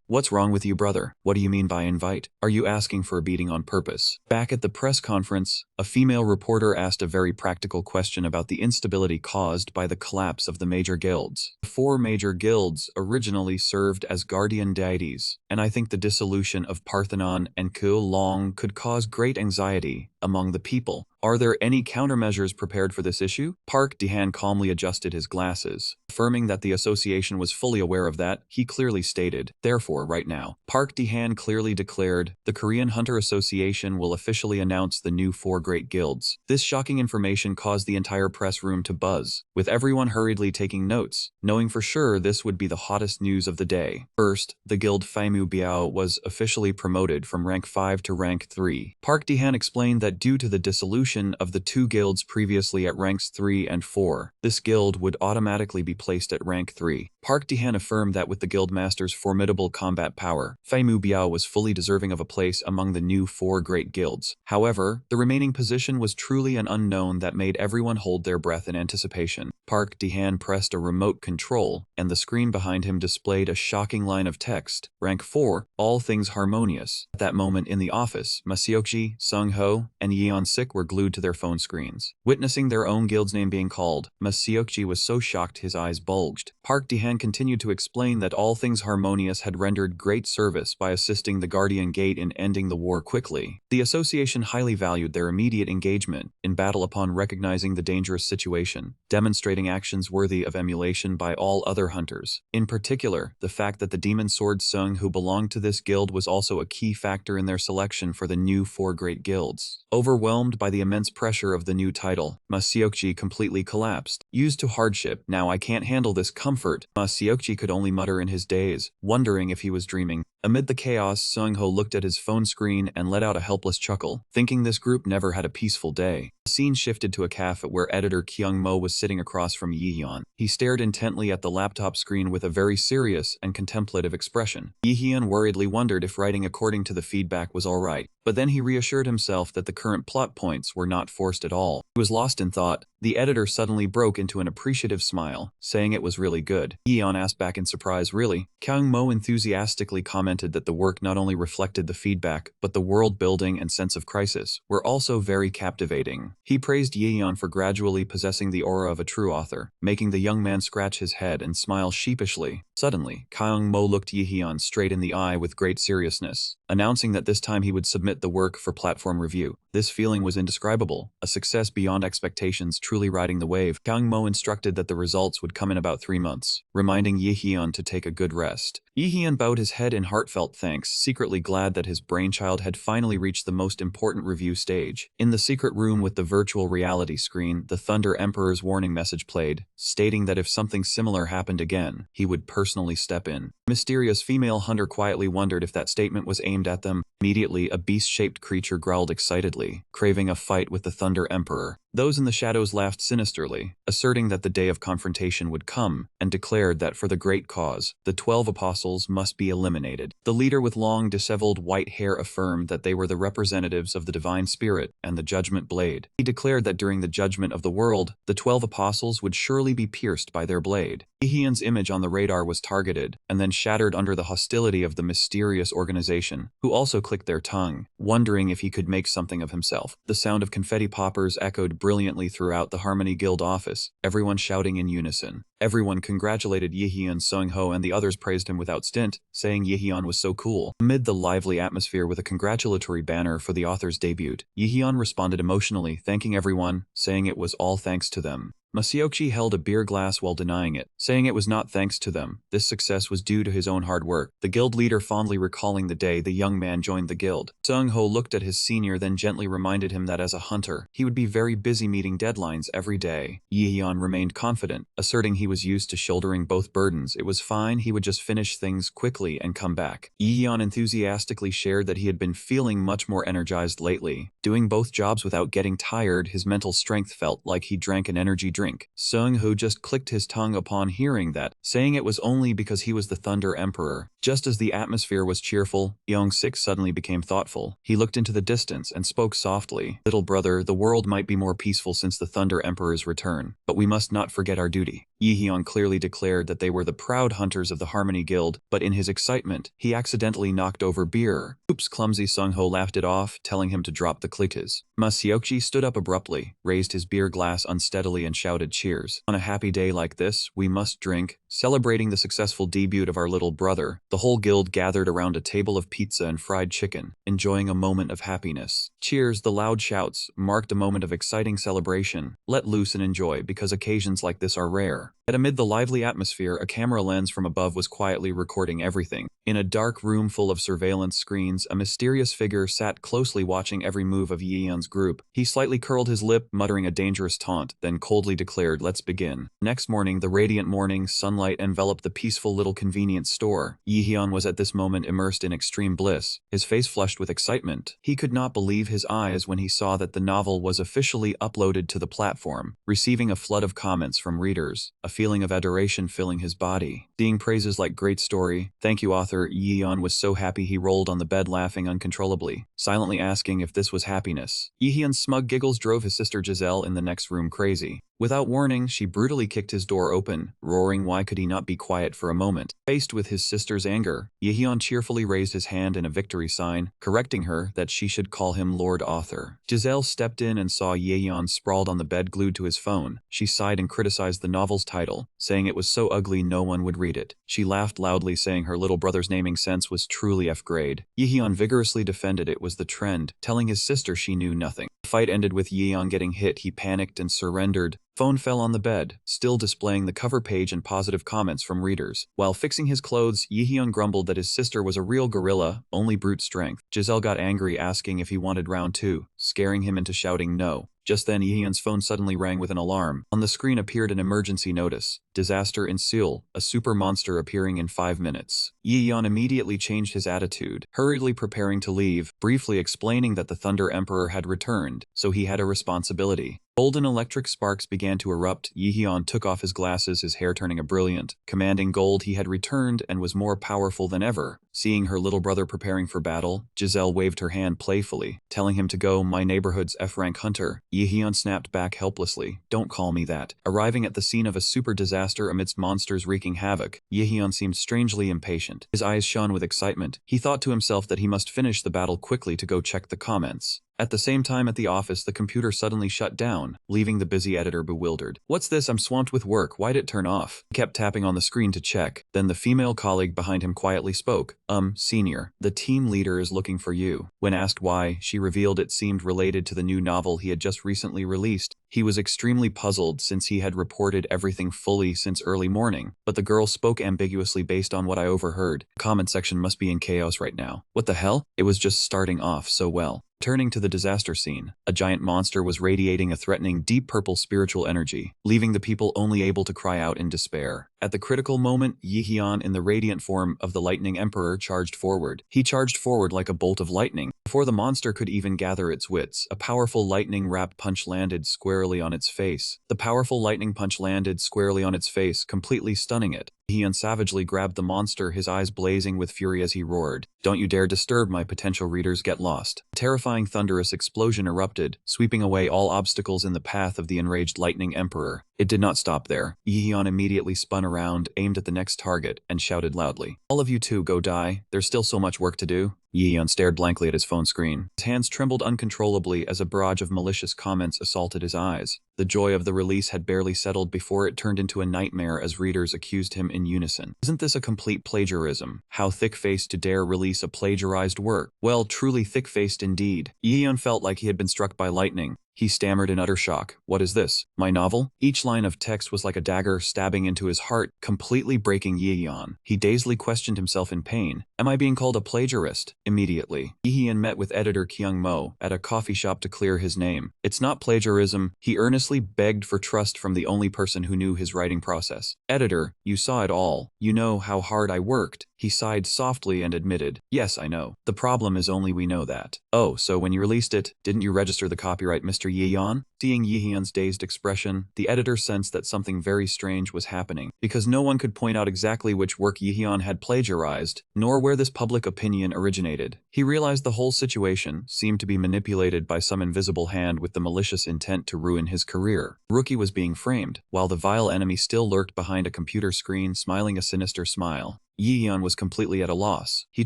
What's wrong with you, brother? What do you mean by invite? Are you asking for a beating on purpose? Back at the press conference, a female reporter asked a very practical question about the instability caused by the collapse of the major guilds. The four major guilds originally served as guardian deities, and I think the dissolution of Parthenon and Kulong could cause great anxiety among the people. Are there any countermeasures prepared for this issue? Park Dehan calmly adjusted his glasses. Affirming that the association was fully aware of that, he clearly stated, therefore, right now, Park Dehan clearly declared, the Korean Hunter Association will officially announce the new four great guilds. This shocking information caused the entire press room to buzz, with everyone hurriedly taking notes, knowing for sure this would be the hottest news of the day. First, the guild Faimu Biao was officially promoted from rank 5 to rank 3. Park Dehan explained that due to the dissolution combination of the two guilds previously at ranks 3 and 4. This guild would automatically be placed at rank 3. Park Ji-han affirmed that with the guildmaster's formidable combat power, Fei Mu Biao was fully deserving of a place among the new 4 great guilds. However, the remaining position was truly an unknown that made everyone hold their breath in anticipation. Park Ji-han pressed a remote control, and the screen behind him displayed a shocking line of text. Rank 4, all things harmonious. At that moment in the office, Maseokji, Sung-ho, and Yeon-sik were glued to their phone screens. Witnessing their own guild's name being called, Maseokji was so shocked his eyes bulged. Park Ji-han continued to explain that all things harmonious had rendered great service by assisting the Guardian Gate in ending the war quickly. The association highly valued their immediate engagement in battle upon recognizing the dangerous situation, demonstrating actions worthy of emulation by all other hunters. In particular, the fact that the Demon Sword Sung who belonged to this guild was also a key factor in their selection for the new 4 great guilds. Overwhelmed by the immense pressure of the new title, Maseokji completely collapsed. Used to hardship, now I can't handle this comfort, Maseokji could only mutter in his daze, wondering if he was dreaming. Amid the chaos, Sung-ho looked at his phone screen and let out a helpless chuckle, thinking this group never had a peaceful day. The scene shifted to a cafe where editor Kyung-mo was sitting across from Yi-hyun. He stared intently at the laptop screen with a very serious and contemplative expression. Yi-hyun worriedly wondered if writing according to the feedback was alright, but then he reassured himself that the current plot points were not forced at all. He was lost in thought. The editor suddenly broke into an appreciative smile, saying it was really good. Yi-hyun asked back in surprise, really? Kyung-mo enthusiastically commented that the work not only reflected the feedback, but the world building and sense of crisis were also very captivating. He praised Yi-hyun for gradually possessing the aura of a true author, making the young man scratch his head and smile sheepishly. Suddenly, Kyung-mo looked Yi-hyun straight in the eye with great seriousness, announcing that this time he would submit the work for platform review. This feeling was indescribable, a success beyond expectations truly riding the wave. Kyung-mo instructed that the results would come in about 3 months, reminding Yi-hyun to take a good rest. Yi-hyun bowed his head in heartfelt thanks, secretly glad that his brainchild had finally reached the most important review stage. In the secret room with the virtual reality screen, the Thunder Emperor's warning message played, stating that if something similar happened again, he would personally step in. Mysterious female hunter quietly wondered if that statement was aimed at them. Immediately, a beast-shaped creature growled excitedly, craving a fight with the Thunder Emperor. Those in the shadows laughed sinisterly, asserting that the day of confrontation would come, and declared that for the great cause, the 12 apostles must be eliminated. The leader with long, disheveled white hair affirmed that they were the representatives of the divine spirit and the judgment blade. He declared that during the judgment of the world, the 12 apostles would surely be pierced by their blade. Yi-hyun's image on the radar was targeted, and then shattered under the hostility of the mysterious organization, who also clicked their tongue, wondering if he could make something of himself. The sound of confetti poppers echoed brilliantly throughout the Harmony Guild office, everyone shouting in unison. Everyone congratulated Yi-hyun, Sung-ho, and the others praised him without stint, saying Yi-hyun was so cool. Amid the lively atmosphere with a congratulatory banner for the author's debut, Yi-hyun responded emotionally, thanking everyone, saying it was all thanks to them. Maseokji held a beer glass while denying it, saying it was not thanks to them. This success was due to his own hard work, the guild leader fondly recalling the day the young man joined the guild. Sung-ho looked at his senior, then gently reminded him that as a hunter, he would be very busy meeting deadlines every day. Yi-hyun remained confident, asserting he was used to shouldering both burdens. It was fine, he would just finish things quickly and come back. Yi-hyun enthusiastically shared that he had been feeling much more energized lately. Doing both jobs without getting tired, his mental strength felt like he drank an energy drink. Sung-ho just clicked his tongue upon hearing that, saying it was only because he was the Thunder Emperor. Just as the atmosphere was cheerful, Yeon-sik suddenly became thoughtful. He looked into the distance and spoke softly. Little brother, the world might be more peaceful since the Thunder Emperor's return, but we must not forget our duty. Yi-hyun clearly declared that they were the proud hunters of the Harmony Guild, but in his excitement, he accidentally knocked over beer. Oops, clumsy. Sung-ho laughed it off, telling him to drop the clickers. Maseokji stood up abruptly, raised his beer glass unsteadily and shouted cheers. On a happy day like this, we must drink. Celebrating the successful debut of our little brother, the whole guild gathered around a table of pizza and fried chicken, enjoying a moment of happiness. Cheers, the loud shouts, marked a moment of exciting celebration. Let loose and enjoy, because occasions like this are rare. Yet amid the lively atmosphere, a camera lens from above was quietly recording everything. In a dark room full of surveillance screens, a mysterious figure sat closely watching every move of Yeon's group. He slightly curled his lip, muttering a dangerous taunt, then coldly declared, "Let's begin." Next morning, the radiant morning sunlight enveloped the peaceful little convenience store. Yeon was at this moment immersed in extreme bliss, his face flushed with excitement. He could not believe his eyes when he saw that the novel was officially uploaded to the platform, receiving a flood of comments from readers, a feeling of adoration filling his body. Seeing praises like "Great story, thank you author," Yeon was so happy he rolled on the bed laughing uncontrollably, silently asking if this was happiness. Yeon's smug giggles drove his sister Giselle in the next room crazy. Without warning, she brutally kicked his door open, roaring why could he not be quiet for a moment. Faced with his sister's anger, Yeon cheerfully raised his hand in a victory sign, correcting her that she should call him Lord Author. Giselle stepped in and saw Yeon sprawled on the bed glued to his phone. She sighed and criticized the novel's title, saying it was so ugly no one would read it. She laughed loudly, saying her little brother's naming sense was truly F-grade. Yeon vigorously defended it was the trend, telling his sister she knew nothing. The fight ended with Yeon getting hit. He panicked and surrendered. Phone fell on the bed, still displaying the cover page and positive comments from readers. While fixing his clothes, Yeon grumbled that his sister was a real gorilla, only brute strength. Giselle got angry, asking if he wanted round 2, scaring him into shouting no. Just then, Yeon's phone suddenly rang with an alarm. On the screen appeared an emergency notice. Disaster in Seoul, a super monster appearing in 5 minutes. Yeon immediately changed his attitude, hurriedly preparing to leave, briefly explaining that the Thunder Emperor had returned, so he had a responsibility. Golden electric sparks began to erupt. Yeon took off his glasses, his hair turning a brilliant, commanding gold. He had returned and was more powerful than ever. Seeing her little brother preparing for battle, Giselle waved her hand playfully, telling him to go. "My neighborhood's F-rank hunter." Yeon snapped back helplessly, "Don't call me that." Arriving at the scene of a super disaster amidst monsters wreaking havoc, Yeon seemed strangely impatient. His eyes shone with excitement. He thought to himself that he must finish the battle quickly to go check the comments. At the same time at the office, the computer suddenly shut down, leaving the busy editor bewildered. "What's this? I'm swamped with work. Why'd it turn off?" He kept tapping on the screen to check. Then the female colleague behind him quietly spoke. Senior, the team leader is looking for you." When asked why, she revealed it seemed related to the new novel he had just recently released. He was extremely puzzled since he had reported everything fully since early morning, but the girl spoke ambiguously based on what I overheard. The comment section must be in chaos right now. What the hell? It was just starting off so well. Turning to the disaster scene, a giant monster was radiating a threatening deep purple spiritual energy, leaving the people only able to cry out in despair. At the critical moment, Yeon, in the radiant form of the Lightning Emperor, charged forward. He charged forward like a bolt of lightning. Before the monster could even gather its wits, a powerful lightning-wrapped punch landed squarely on its face. The powerful lightning punch landed squarely on its face, completely stunning it. Yeon savagely grabbed the monster, his eyes blazing with fury as he roared, "Don't you dare disturb my potential readers, get lost." A terrifying thunderous explosion erupted, sweeping away all obstacles in the path of the enraged Lightning Emperor. It did not stop there. Yeon immediately spun around, aimed at the next target, and shouted loudly, "All of you two, go die. There's still so much work to do." Yeon stared blankly at his phone screen. His hands trembled uncontrollably as a barrage of malicious comments assaulted his eyes. The joy of the release had barely settled before it turned into a nightmare as readers accused him in unison. "Isn't this a complete plagiarism? How thick-faced to dare release a plagiarized work." Well, truly thick-faced indeed. Yeon felt like he had been struck by lightning. He stammered in utter shock. "What is this? My novel?" Each line of text was like a dagger stabbing into his heart, completely breaking Yeon. He dazedly questioned himself in pain. "Am I being called a plagiarist?" Immediately, Yeon met with editor Kyung Mo at a coffee shop to clear his name. "It's not plagiarism." He earnestly begged for trust from the only person who knew his writing process. "Editor, you saw it all. You know how hard I worked." He sighed softly and admitted, "Yes, I know. The problem is only we know that." "Oh, so when you released it, didn't you register the copyright, Mr. Yeon?" Seeing Yeon's dazed expression, the editor sensed that something very strange was happening, because no one could point out exactly which work Yeon had plagiarized, nor where this public opinion originated. He realized the whole situation seemed to be manipulated by some invisible hand with the malicious intent to ruin his career. Rookie was being framed, while the vile enemy still lurked behind a computer screen, smiling a sinister smile. Yi Yeon was completely at a loss. He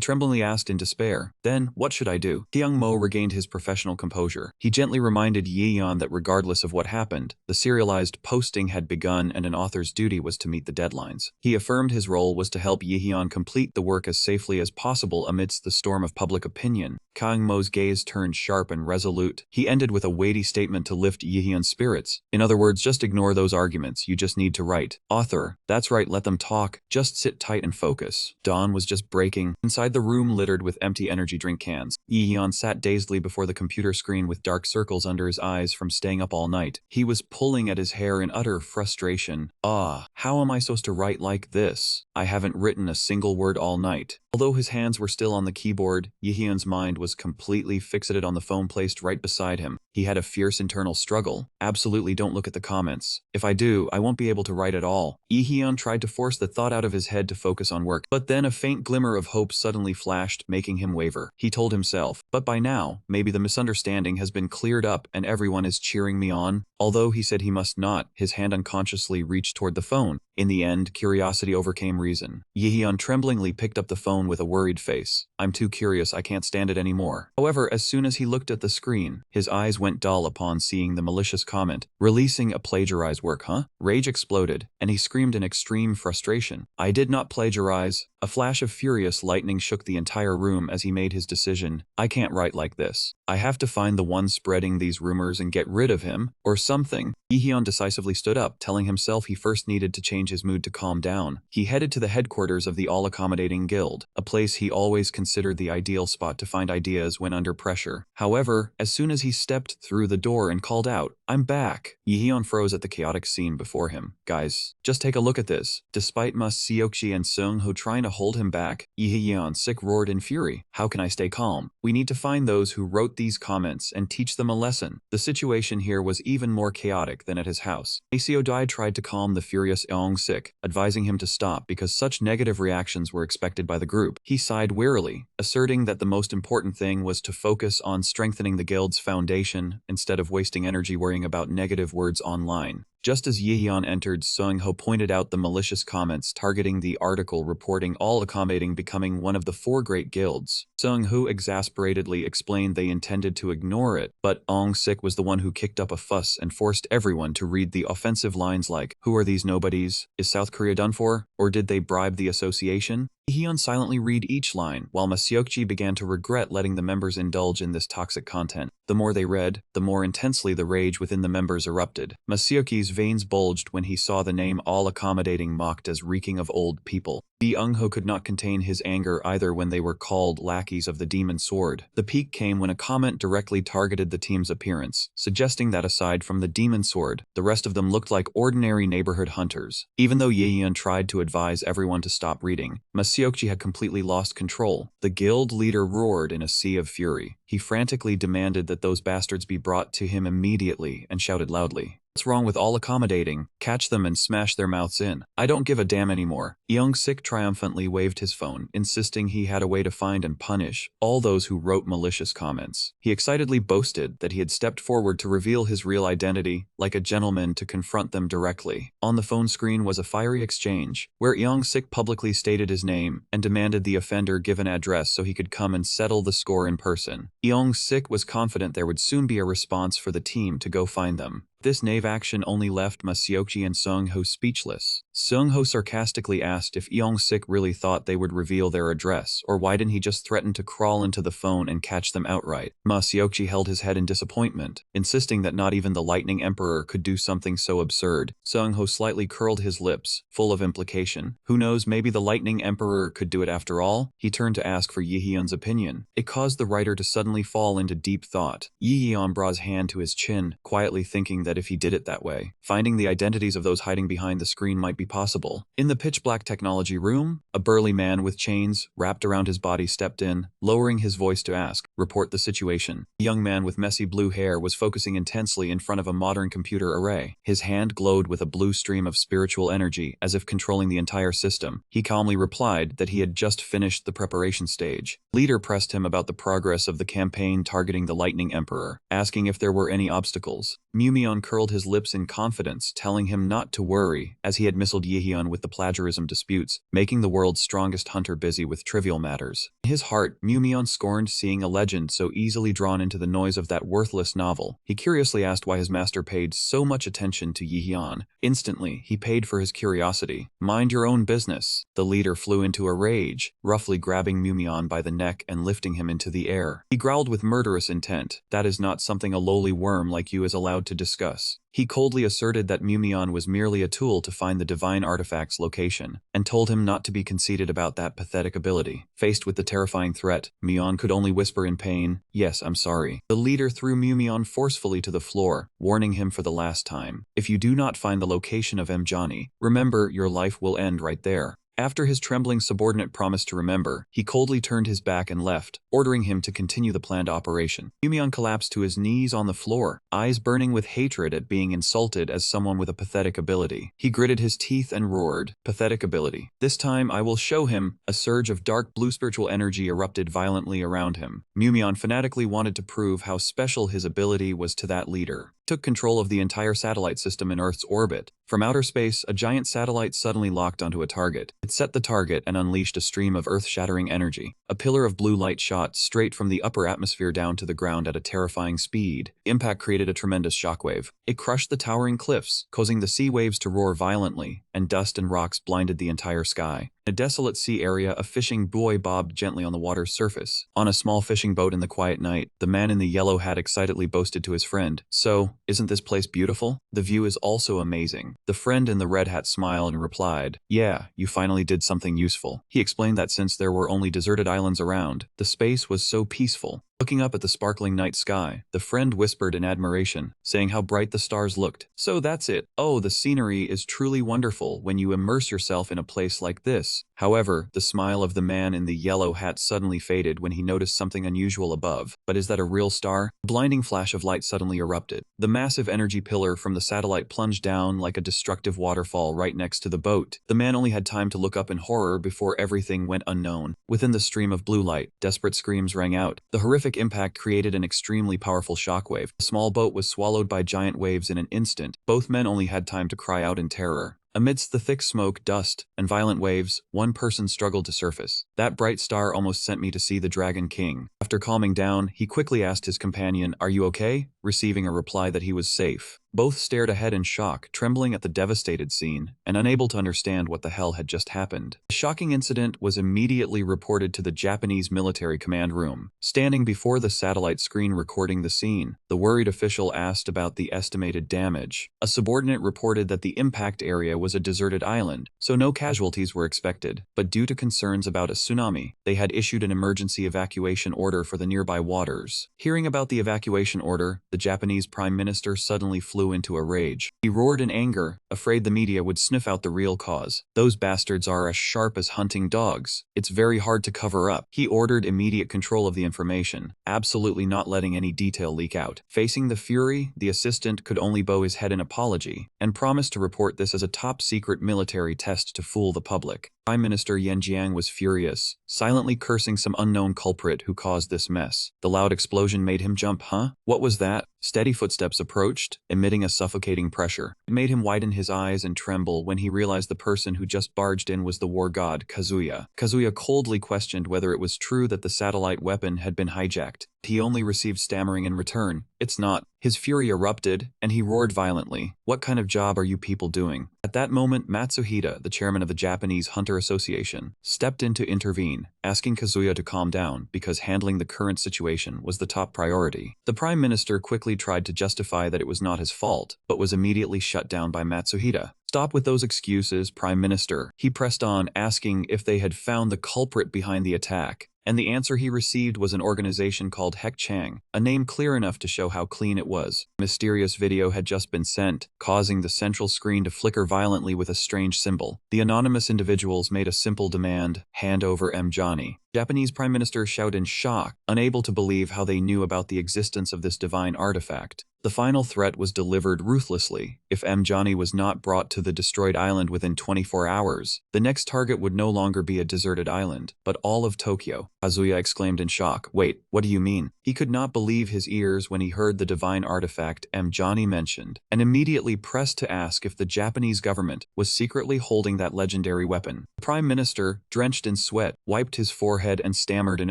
tremblingly asked in despair, "Then, what should I do?" Kyung Mo regained his professional composure. He gently reminded Yi Yeon that regardless of what happened, the serialized posting had begun and an author's duty was to meet the deadlines. He affirmed his role was to help Yi Yeon complete the work as safely as possible amidst the storm of public opinion. Kyung Mo's gaze turned sharp and resolute. He ended with a weighty statement to lift Yi Yeon's spirits. In other words, just ignore those arguments. You just need to write. Author, that's right, let them talk. Just sit tight and focus. Dawn was just breaking. Inside the room littered with empty energy drink cans, Yi Yeon sat dazedly before the computer screen with dark circles under his eyes from staying up all night. He was pulling at his hair in utter frustration. How am I supposed to write like this? I haven't written a single word all night. Although his hands were still on the keyboard, Yi Yeon's mind was completely fixated on the phone placed right beside him. He had a fierce internal struggle. Absolutely don't look at the comments. If I do, I won't be able to write at all. Yi Yeon tried to force the thought out of his head to focus on work, but then a faint glimmer of hope suddenly flashed, making him waver. He told himself, but by now, maybe the misunderstanding has been cleared up and everyone is cheering me on. Although he said he must not, his hand unconsciously reached toward the phone. In the end, curiosity overcame reason. Yi Yeon tremblingly picked up the phone with a worried face. I'm too curious, I can't stand it anymore. However, as soon as he looked at the screen, his eyes went dull upon seeing the malicious comment. Releasing a plagiarized work, huh? Rage exploded, and he screamed in extreme frustration. I did not plagiarize. A flash of furious lightning shook the entire room as he made his decision. I can't write like this. I have to find the one spreading these rumors and get rid of him, or something. Yi Yeon decisively stood up, telling himself he first needed to change his mood to calm down. He headed to the headquarters of the All-Accommodating Guild, a place he always considered the ideal spot to find ideas when under pressure. However, as soon as he stepped through the door and called out, I'm back, Yi Yeon froze at the chaotic scene before him. Guys, just take a look at this. Despite Ma Seokji and Seung Ho trying to hold him back, Yi Yeon sick roared in fury. How can I stay calm? We need to find those who wrote these comments and teach them a lesson. The situation here was even more chaotic than at his house. Aseo Dai tried to calm the furious Eong Sik, advising him to stop because such negative reactions were expected by the group. He sighed wearily, asserting that the most important thing was to focus on strengthening the guild's foundation instead of wasting energy worrying about negative words online. Just as Yi Yeon entered, Seung Ho pointed out the malicious comments targeting the article reporting All-Accommodating becoming one of the 4 great guilds. Seung Ho exasperatedly explained they intended to ignore it, but Eong Sik was the one who kicked up a fuss and forced everyone to read the offensive lines like, who are these nobodies? Is South Korea done for? Or did they bribe the association? Yi Yeon silently read each line, while Ma Seokji began to regret letting the members indulge in this toxic content. The more they read, the more intensely the rage within the members erupted. Ma Seokji's veins bulged when he saw the name All-Accommodating mocked as reeking of old people. Eung Ho could not contain his anger either when they were called lackeys of the demon sword. The peak came when a comment directly targeted the team's appearance, suggesting that aside from the demon sword, the rest of them looked like ordinary neighborhood hunters. Even though Yi Yeon tried to advise everyone to stop reading, Ma Seokji had completely lost control. The guild leader roared in a sea of fury. He frantically demanded that those bastards be brought to him immediately and shouted loudly, "What's wrong with All-Accommodating? Catch them and smash their mouths in. I don't give a damn anymore." Eong Sik triumphantly waved his phone, insisting he had a way to find and punish all those who wrote malicious comments. He excitedly boasted that he had stepped forward to reveal his real identity, like a gentleman to confront them directly. On the phone screen was a fiery exchange, where Eong Sik publicly stated his name and demanded the offender give an address so he could come and settle the score in person. Eong Sik was confident there would soon be a response for the team to go find them. This naive action only left Ma Seokji and Seung Ho speechless. Seung Ho sarcastically asked if Eong Sik really thought they would reveal their address, or why didn't he just threaten to crawl into the phone and catch them outright. Ma Seokji held his head in disappointment, insisting that not even the Lightning Emperor could do something so absurd. Seung Ho slightly curled his lips, full of implication. Who knows, maybe the Lightning Emperor could do it after all? He turned to ask for Yi Yeon's opinion. It caused the writer to suddenly fall into deep thought. Yi Yeon brought his hand to his chin, quietly thinking that if he did it that way, finding the identities of those hiding behind the screen might be possible. In the pitch-black technology room, a burly man with chains wrapped around his body stepped in, lowering his voice to ask, report the situation. A young man with messy blue hair was focusing intensely in front of a modern computer array. His hand glowed with a blue stream of spiritual energy, as if controlling the entire system. He calmly replied that he had just finished the preparation stage. Leader pressed him about the progress of the campaign targeting the Lightning Emperor, asking if there were any obstacles. Mumion curled his lips in confidence, telling him not to worry, as he had missiled Yehyun with the plagiarism disputes, making the world's strongest hunter busy with trivial matters. In his heart, Mumion scorned seeing a legend so easily drawn into the noise of that worthless novel. He curiously asked why his master paid so much attention to Yehyun. Instantly, he paid for his curiosity. Mind your own business. The leader flew into a rage, roughly grabbing Mumion by the neck and lifting him into the air. He growled with murderous intent. That is not something a lowly worm like you is allowed to discuss. He coldly asserted that Mumion was merely a tool to find the divine artifact's location, and told him not to be conceited about that pathetic ability. Faced with the terrifying threat, Mumion could only whisper in pain, "Yes, I'm sorry." The leader threw Mumion forcefully to the floor, warning him for the last time. "If you do not find the location of Mjohnny, remember your life will end right there." After his trembling subordinate promised to remember, he coldly turned his back and left, ordering him to continue the planned operation. Mumion collapsed to his knees on the floor, eyes burning with hatred at being insulted as someone with a pathetic ability. He gritted his teeth and roared, "Pathetic ability. This time I will show him." A surge of dark blue spiritual energy erupted violently around him. Mumion fanatically wanted to prove how special his ability was to that leader. Took control of the entire satellite system in Earth's orbit. From outer space, a giant satellite suddenly locked onto a target. It set the target and unleashed a stream of earth-shattering energy. A pillar of blue light shot straight from the upper atmosphere down to the ground at a terrifying speed. The impact created a tremendous shockwave. It crushed the towering cliffs, causing the sea waves to roar violently, and dust and rocks blinded the entire sky. In a desolate sea area, a fishing buoy bobbed gently on the water's surface. On a small fishing boat in the quiet night, the man in the yellow hat excitedly boasted to his friend, "So, isn't this place beautiful? The view is also amazing." The friend in the red hat smiled and replied, "Yeah, you finally did something useful." He explained that since there were only deserted islands around, the space was so peaceful. Looking up at the sparkling night sky, the friend whispered in admiration, saying how bright the stars looked. "So that's it. Oh, the scenery is truly wonderful when you immerse yourself in a place like this." However, the smile of the man in the yellow hat suddenly faded when he noticed something unusual above. But is that a real star? A blinding flash of light suddenly erupted. The massive energy pillar from the satellite plunged down like a destructive waterfall right next to the boat. The man only had time to look up in horror before everything went unknown. Within the stream of blue light, desperate screams rang out. The horrific impact created an extremely powerful shockwave. The small boat was swallowed by giant waves in an instant. Both men only had time to cry out in terror. Amidst the thick smoke, dust, and violent waves, one person struggled to surface. "That bright star almost sent me to see the Dragon King." After calming down, he quickly asked his companion, "Are you okay?" receiving a reply that he was safe. Both stared ahead in shock, trembling at the devastated scene, and unable to understand what the hell had just happened. The shocking incident was immediately reported to the Japanese military command room. Standing before the satellite screen recording the scene, the worried official asked about the estimated damage. A subordinate reported that the impact area was a deserted island, so no casualties were expected, but due to concerns about a tsunami, they had issued an emergency evacuation order for the nearby waters. Hearing about the evacuation order, the Japanese Prime Minister suddenly flew into a rage. He roared in anger, afraid the media would sniff out the real cause. "Those bastards are as sharp as hunting dogs. It's very hard to cover up." He ordered immediate control of the information, absolutely not letting any detail leak out. Facing the fury, the assistant could only bow his head in apology, and promised to report this as a top-secret military test to fool the public. Prime Minister Yen Jiang was furious, silently cursing some unknown culprit who caused this mess. The loud explosion made him jump. "Huh? What was that?" Steady footsteps approached, emitting a suffocating pressure. It made him widen his eyes and tremble when he realized the person who just barged in was the war god, Kazuya. Kazuya coldly questioned whether it was true that the satellite weapon had been hijacked. He only received stammering in return. "It's not." His fury erupted, and he roared violently. "What kind of job are you people doing?" At that moment, Matsuhita, the chairman of the Japanese Hunter Association, stepped in to intervene, asking Kazuya to calm down because handling the current situation was the top priority. The Prime Minister quickly tried to justify that it was not his fault, but was immediately shut down by Matsuhita. "Stop with those excuses, Prime Minister." He pressed on, asking if they had found the culprit behind the attack. And the answer he received was an organization called Heck Chang, a name clear enough to show how clean it was. A mysterious video had just been sent, causing the central screen to flicker violently with a strange symbol. The anonymous individuals made a simple demand: "Hand over Mjohnny." Japanese Prime Minister shouted in shock, unable to believe how they knew about the existence of this divine artifact. The final threat was delivered ruthlessly. If Johnny was not brought to the destroyed island within 24 hours, the next target would no longer be a deserted island, but all of Tokyo. Kazuya exclaimed in shock. Wait, what do you mean? He could not believe his ears when he heard the divine artifact Johnny mentioned, and immediately pressed to ask if the Japanese government was secretly holding that legendary weapon. The Prime Minister, drenched in sweat, wiped his forehead and stammered in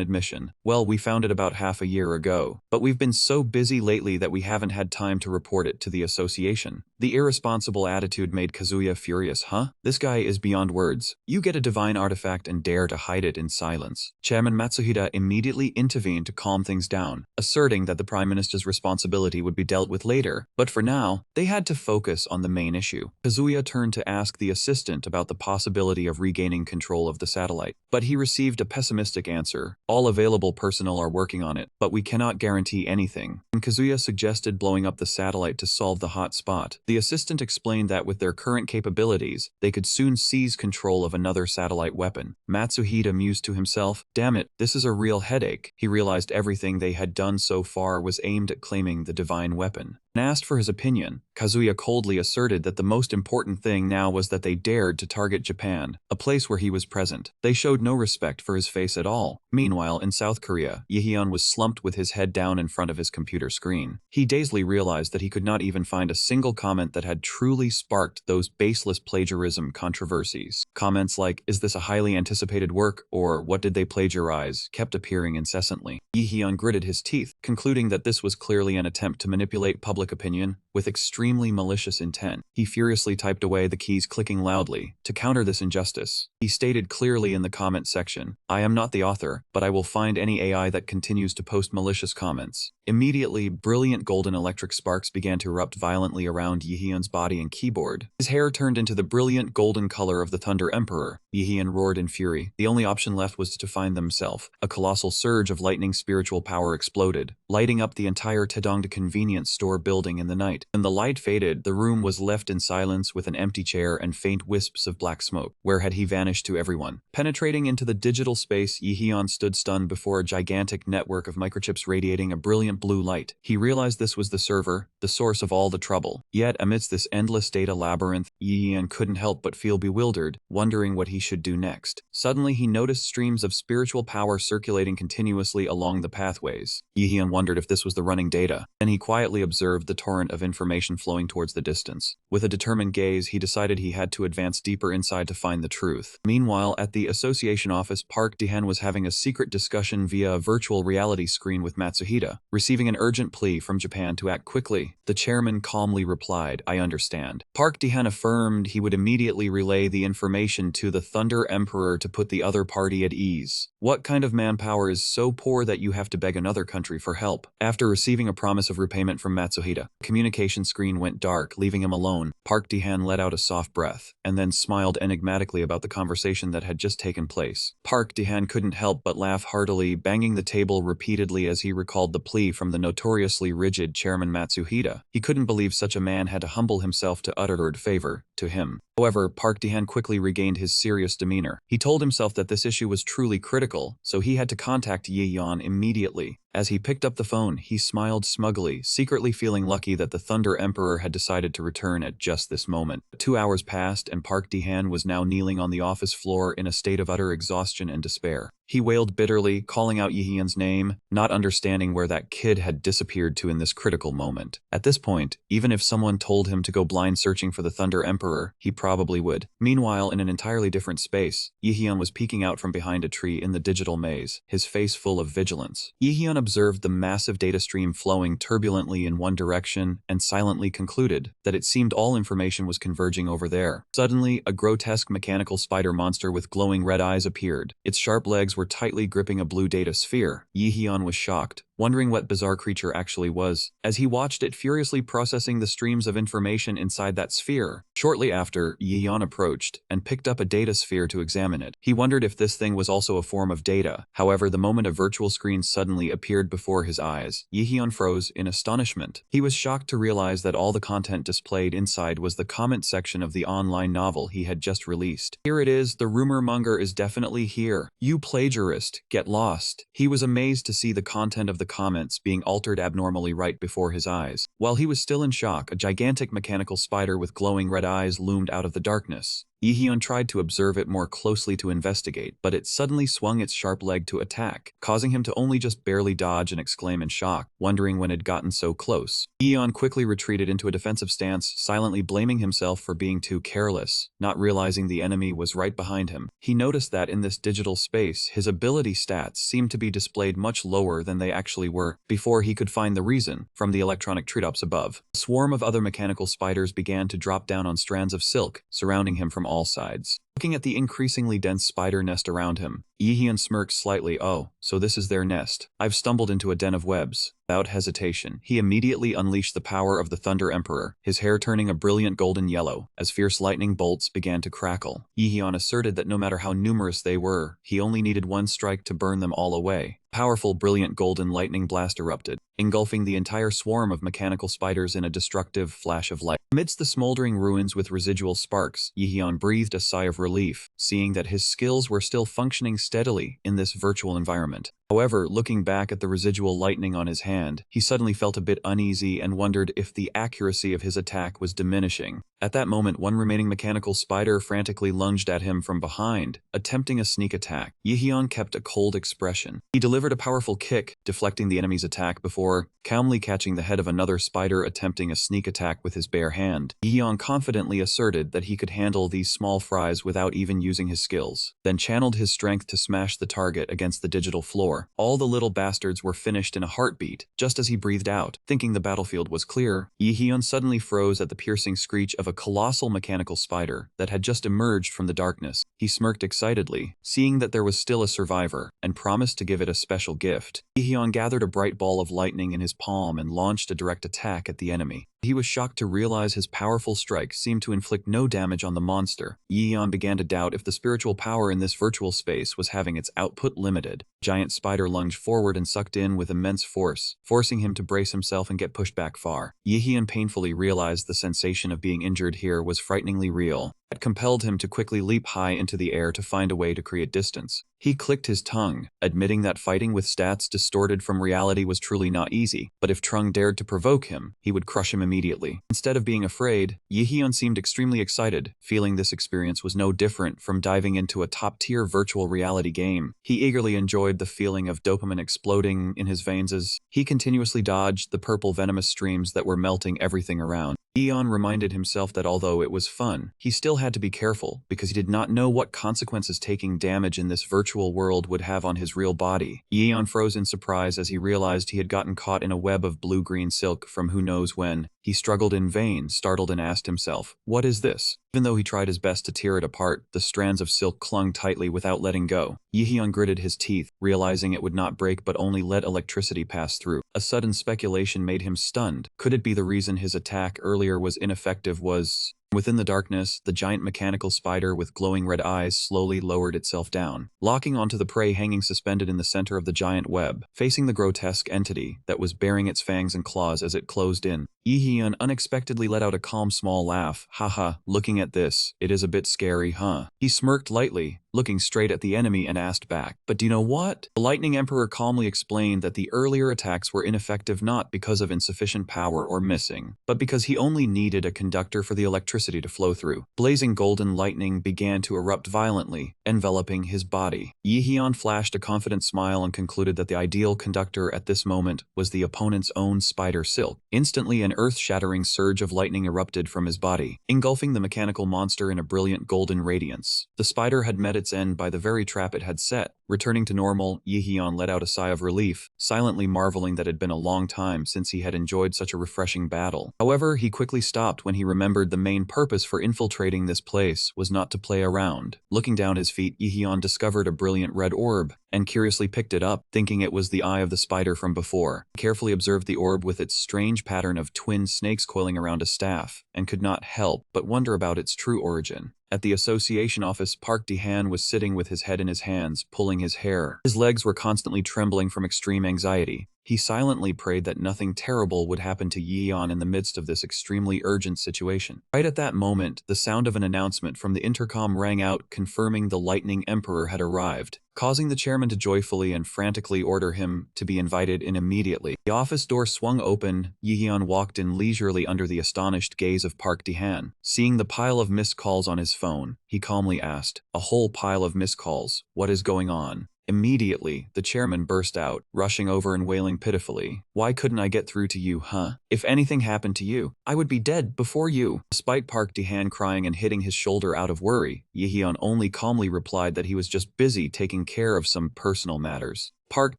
admission. Well, we found it about half a year ago, but we've been so busy lately that we haven't had time to report it to the association. The irresponsible attitude made Kazuya furious. This guy is beyond words. You get a divine artifact and dare to hide it in silence. Chairman Matsuhita immediately intervened to calm things down, asserting that the Prime Minister's responsibility would be dealt with later, but for now, they had to focus on the main issue. Kazuya turned to ask the assistant about the possibility of regaining control of the satellite, but he received a pessimistic answer. All available personnel are working on it, but we cannot guarantee anything. And Kazuya suggested blowing up the satellite to solve the hot spot. The assistant explained that with their current capabilities, they could soon seize control of another satellite weapon. Matsuhita mused to himself, damn it, this is a real headache. He realized everything they had done so far was aimed at claiming the divine weapon. When asked for his opinion, Kazuya coldly asserted that the most important thing now was that they dared to target Japan, a place where he was present. They showed no respect for his face at all. Meanwhile, in South Korea, Yahello was slumped with his head down in front of his computer screen. He dazedly realized that he could not even find a single comment that had truly sparked those baseless plagiarism controversies. Comments like, "Is this a highly anticipated work?" or "What did they plagiarize?" kept appearing incessantly. Yahello gritted his teeth, concluding that this was clearly an attempt to manipulate public opinion with extremely malicious intent. He furiously typed away, the keys clicking loudly. To counter this injustice, he stated clearly in the comment section, "I am not the author, but I will find any AI that continues to post malicious comments." Immediately, brilliant golden electric sparks began to erupt violently around Yihion's body and keyboard. His hair turned into the brilliant golden color of the Thunder Emperor. Yihion roared in fury. The only option left was to find himself. A colossal surge of lightning spiritual power exploded, lighting up the entire Tedongda convenience store building in the night. When the light faded, the room was left in silence with an empty chair and faint wisps of black smoke. Where had he vanished to everyone? Penetrating into the digital space, Yihion stood stunned before a gigantic network of microchips radiating a brilliant blue light. He realized this was the server, the source of all the trouble. Yet, amidst this endless data labyrinth, Yihion couldn't help but feel bewildered, wondering what he should do next. Suddenly, he noticed streams of spiritual power circulating continuously along the pathways. Yihion wondered if this was the running data. Then he quietly observed the torrent of information flowing towards the distance. With a determined gaze, he decided he had to advance deeper inside to find the truth. Meanwhile, at the association office, Park Dae-han was having a secret discussion via a virtual reality screen with Matsuhita. Receiving an urgent plea from Japan to act quickly, the chairman calmly replied, "I understand." Park Dae-han affirmed he would immediately relay the information to the Thunder Emperor to put the other party at ease. What kind of manpower is so poor that you have to beg another country for help? After receiving a promise of repayment from Matsuhita, the communication screen went dark, leaving him alone. Park Dae-han let out a soft breath, and then smiled enigmatically about the conversation that had just taken place. Park Dae-han couldn't help but laugh heartily, banging the table repeatedly as he recalled the plea from the notoriously rigid Chairman Matsuhita. He couldn't believe such a man had to humble himself to utter favor to him. However, Park Dae-han quickly regained his serious demeanor. He told himself that this issue was truly critical, so he had to contact Yihion immediately. As he picked up the phone, he smiled smugly, secretly feeling lucky that the Thunder Emperor had decided to return at just this moment. 2 hours passed, and Park Dae-han was now kneeling on the office floor in a state of utter exhaustion and despair. He wailed bitterly, calling out Yihion's name, not understanding where that kid had disappeared to in this critical moment. At this point, even if someone told him to go blind searching for the Thunder Emperor, he probably would. Meanwhile, in an entirely different space, Yihion was peeking out from behind a tree in the digital maze, his face full of vigilance. Yihion observed the massive data stream flowing turbulently in one direction and silently concluded that it seemed all information was converging over there. Suddenly, a grotesque mechanical spider monster with glowing red eyes appeared. Its sharp legs were tightly gripping a blue data sphere. Yihion was shocked, wondering what bizarre creature actually was. As he watched it furiously processing the streams of information inside that sphere, Shortly after, Yihan approached and picked up a data sphere to examine it. He wondered if this thing was also a form of data. However, the moment a virtual screen suddenly appeared before his eyes, Yihan froze in astonishment. He was shocked to realize that all the content displayed inside was the comment section of the online novel he had just released. Here it is, the rumor monger is definitely here. You plagiarist, get lost. He was amazed to see the content of the comments being altered abnormally right before his eyes. While he was still in shock, a gigantic mechanical spider with glowing red eyes loomed out of the darkness. Yihan tried to observe it more closely to investigate, but it suddenly swung its sharp leg to attack, causing him to only just barely dodge and exclaim in shock, wondering when it had gotten so close. Yihan quickly retreated into a defensive stance, silently blaming himself for being too careless, not realizing the enemy was right behind him. He noticed that in this digital space, his ability stats seemed to be displayed much lower than they actually were, before he could find the reason from the electronic treetops above. A swarm of other mechanical spiders began to drop down on strands of silk, surrounding him from all sides. Looking at the increasingly dense spider nest around him, Yihan smirked slightly. Oh, so this is their nest. I've stumbled into a den of webs. Without hesitation, he immediately unleashed the power of the Thunder Emperor, his hair turning a brilliant golden yellow, as fierce lightning bolts began to crackle. Yihan asserted that no matter how numerous they were, he only needed one strike to burn them all away. Powerful, brilliant golden lightning blast erupted, engulfing the entire swarm of mechanical spiders in a destructive flash of light. Amidst the smoldering ruins with residual sparks, Yihan breathed a sigh of relief, seeing that his skills were still functioning steadily in this virtual environment. However, looking back at the residual lightning on his hand, he suddenly felt a bit uneasy and wondered if the accuracy of his attack was diminishing. At that moment, one remaining mechanical spider frantically lunged at him from behind, attempting a sneak attack. Yihan kept a cold expression. He delivered a powerful kick, deflecting the enemy's attack before calmly catching the head of another spider attempting a sneak attack with his bare hand. Yihan confidently asserted that he could handle these small fries without even using his skills, then channeled his strength to smash the target against the digital floor. All the little bastards were finished in a heartbeat, just as he breathed out. Thinking the battlefield was clear, Yihan suddenly froze at the piercing screech of a colossal mechanical spider that had just emerged from the darkness. He smirked excitedly, seeing that there was still a survivor, and promised to give it a special gift. Yihan gathered a bright ball of lightning in his palm and launched a direct attack at the enemy. He was shocked to realize his powerful strike seemed to inflict no damage on the monster. Yihan began to doubt if the spiritual power in this virtual space was having its output limited. Giant spider lunged forward and sucked in with immense force, forcing him to brace himself and get pushed back far. Yihan painfully realized the sensation of being injured here was frighteningly real. It compelled him to quickly leap high into the air to find a way to create distance. He clicked his tongue, admitting that fighting with stats distorted from reality was truly not easy, but if Trung dared to provoke him, he would crush him immediately. Instead of being afraid, Yihan seemed extremely excited, feeling this experience was no different from diving into a top-tier virtual reality game. He eagerly enjoyed the feeling of dopamine exploding in his veins as he continuously dodged the purple venomous streams that were melting everything around. Yihan reminded himself that although it was fun, he still had to be careful because he did not know what consequences taking damage in this virtual world would have on his real body. Yihan froze in surprise as he realized he had gotten caught in a web of blue-green silk from who knows when. He struggled in vain, startled, and asked himself, "What is this?" Even though he tried his best to tear it apart, the strands of silk clung tightly without letting go. Yihan gritted his teeth, realizing it would not break but only let electricity pass through. A sudden speculation made him stunned. Could it be the reason his attack earlier was ineffective was... Within the darkness, the giant mechanical spider with glowing red eyes slowly lowered itself down, locking onto the prey hanging suspended in the center of the giant web, facing the grotesque entity that was baring its fangs and claws as it closed in. Yihan unexpectedly let out a calm small laugh. Haha, looking at this, it is a bit scary, huh? He smirked lightly, looking straight at the enemy and asked back, "But do you know what?" The Lightning Emperor calmly explained that the earlier attacks were ineffective not because of insufficient power or missing, but because he only needed a conductor for the electricity to flow through. Blazing golden lightning began to erupt violently, enveloping his body. Yihan flashed a confident smile and concluded that the ideal conductor at this moment was the opponent's own spider silk. Instantly, an earth-shattering surge of lightning erupted from his body, engulfing the mechanical monster in a brilliant golden radiance. The spider had met its end by the very trap it had set, Returning to normal, Yihyun let out a sigh of relief, silently marveling that it had been a long time since he had enjoyed such a refreshing battle. However, he quickly stopped when he remembered the main purpose for infiltrating this place was not to play around. Looking down his feet, Yihyun discovered a brilliant red orb, and curiously picked it up, thinking it was the eye of the spider from before. He carefully observed the orb with its strange pattern of twin snakes coiling around a staff, and could not help but wonder about its true origin. At the association office, Park Ji-han was sitting with his head in his hands, pulling his hair. His legs were constantly trembling from extreme anxiety. He silently prayed that nothing terrible would happen to Yihyun in the midst of this extremely urgent situation. Right at that moment, the sound of an announcement from the intercom rang out, confirming the Lightning Emperor had arrived, causing the chairman to joyfully and frantically order him to be invited in immediately. The office door swung open. Yihyun walked in leisurely under the astonished gaze of Park Ji-han. Seeing the pile of missed calls on his phone, he calmly asked, "A whole pile of missed calls. What is going on?" Immediately, the chairman burst out, rushing over and wailing pitifully, "Why couldn't I get through to you, huh? If anything happened to you, I would be dead before you." Despite Park Ji-han crying and hitting his shoulder out of worry, Yihyun only calmly replied that he was just busy taking care of some personal matters. Park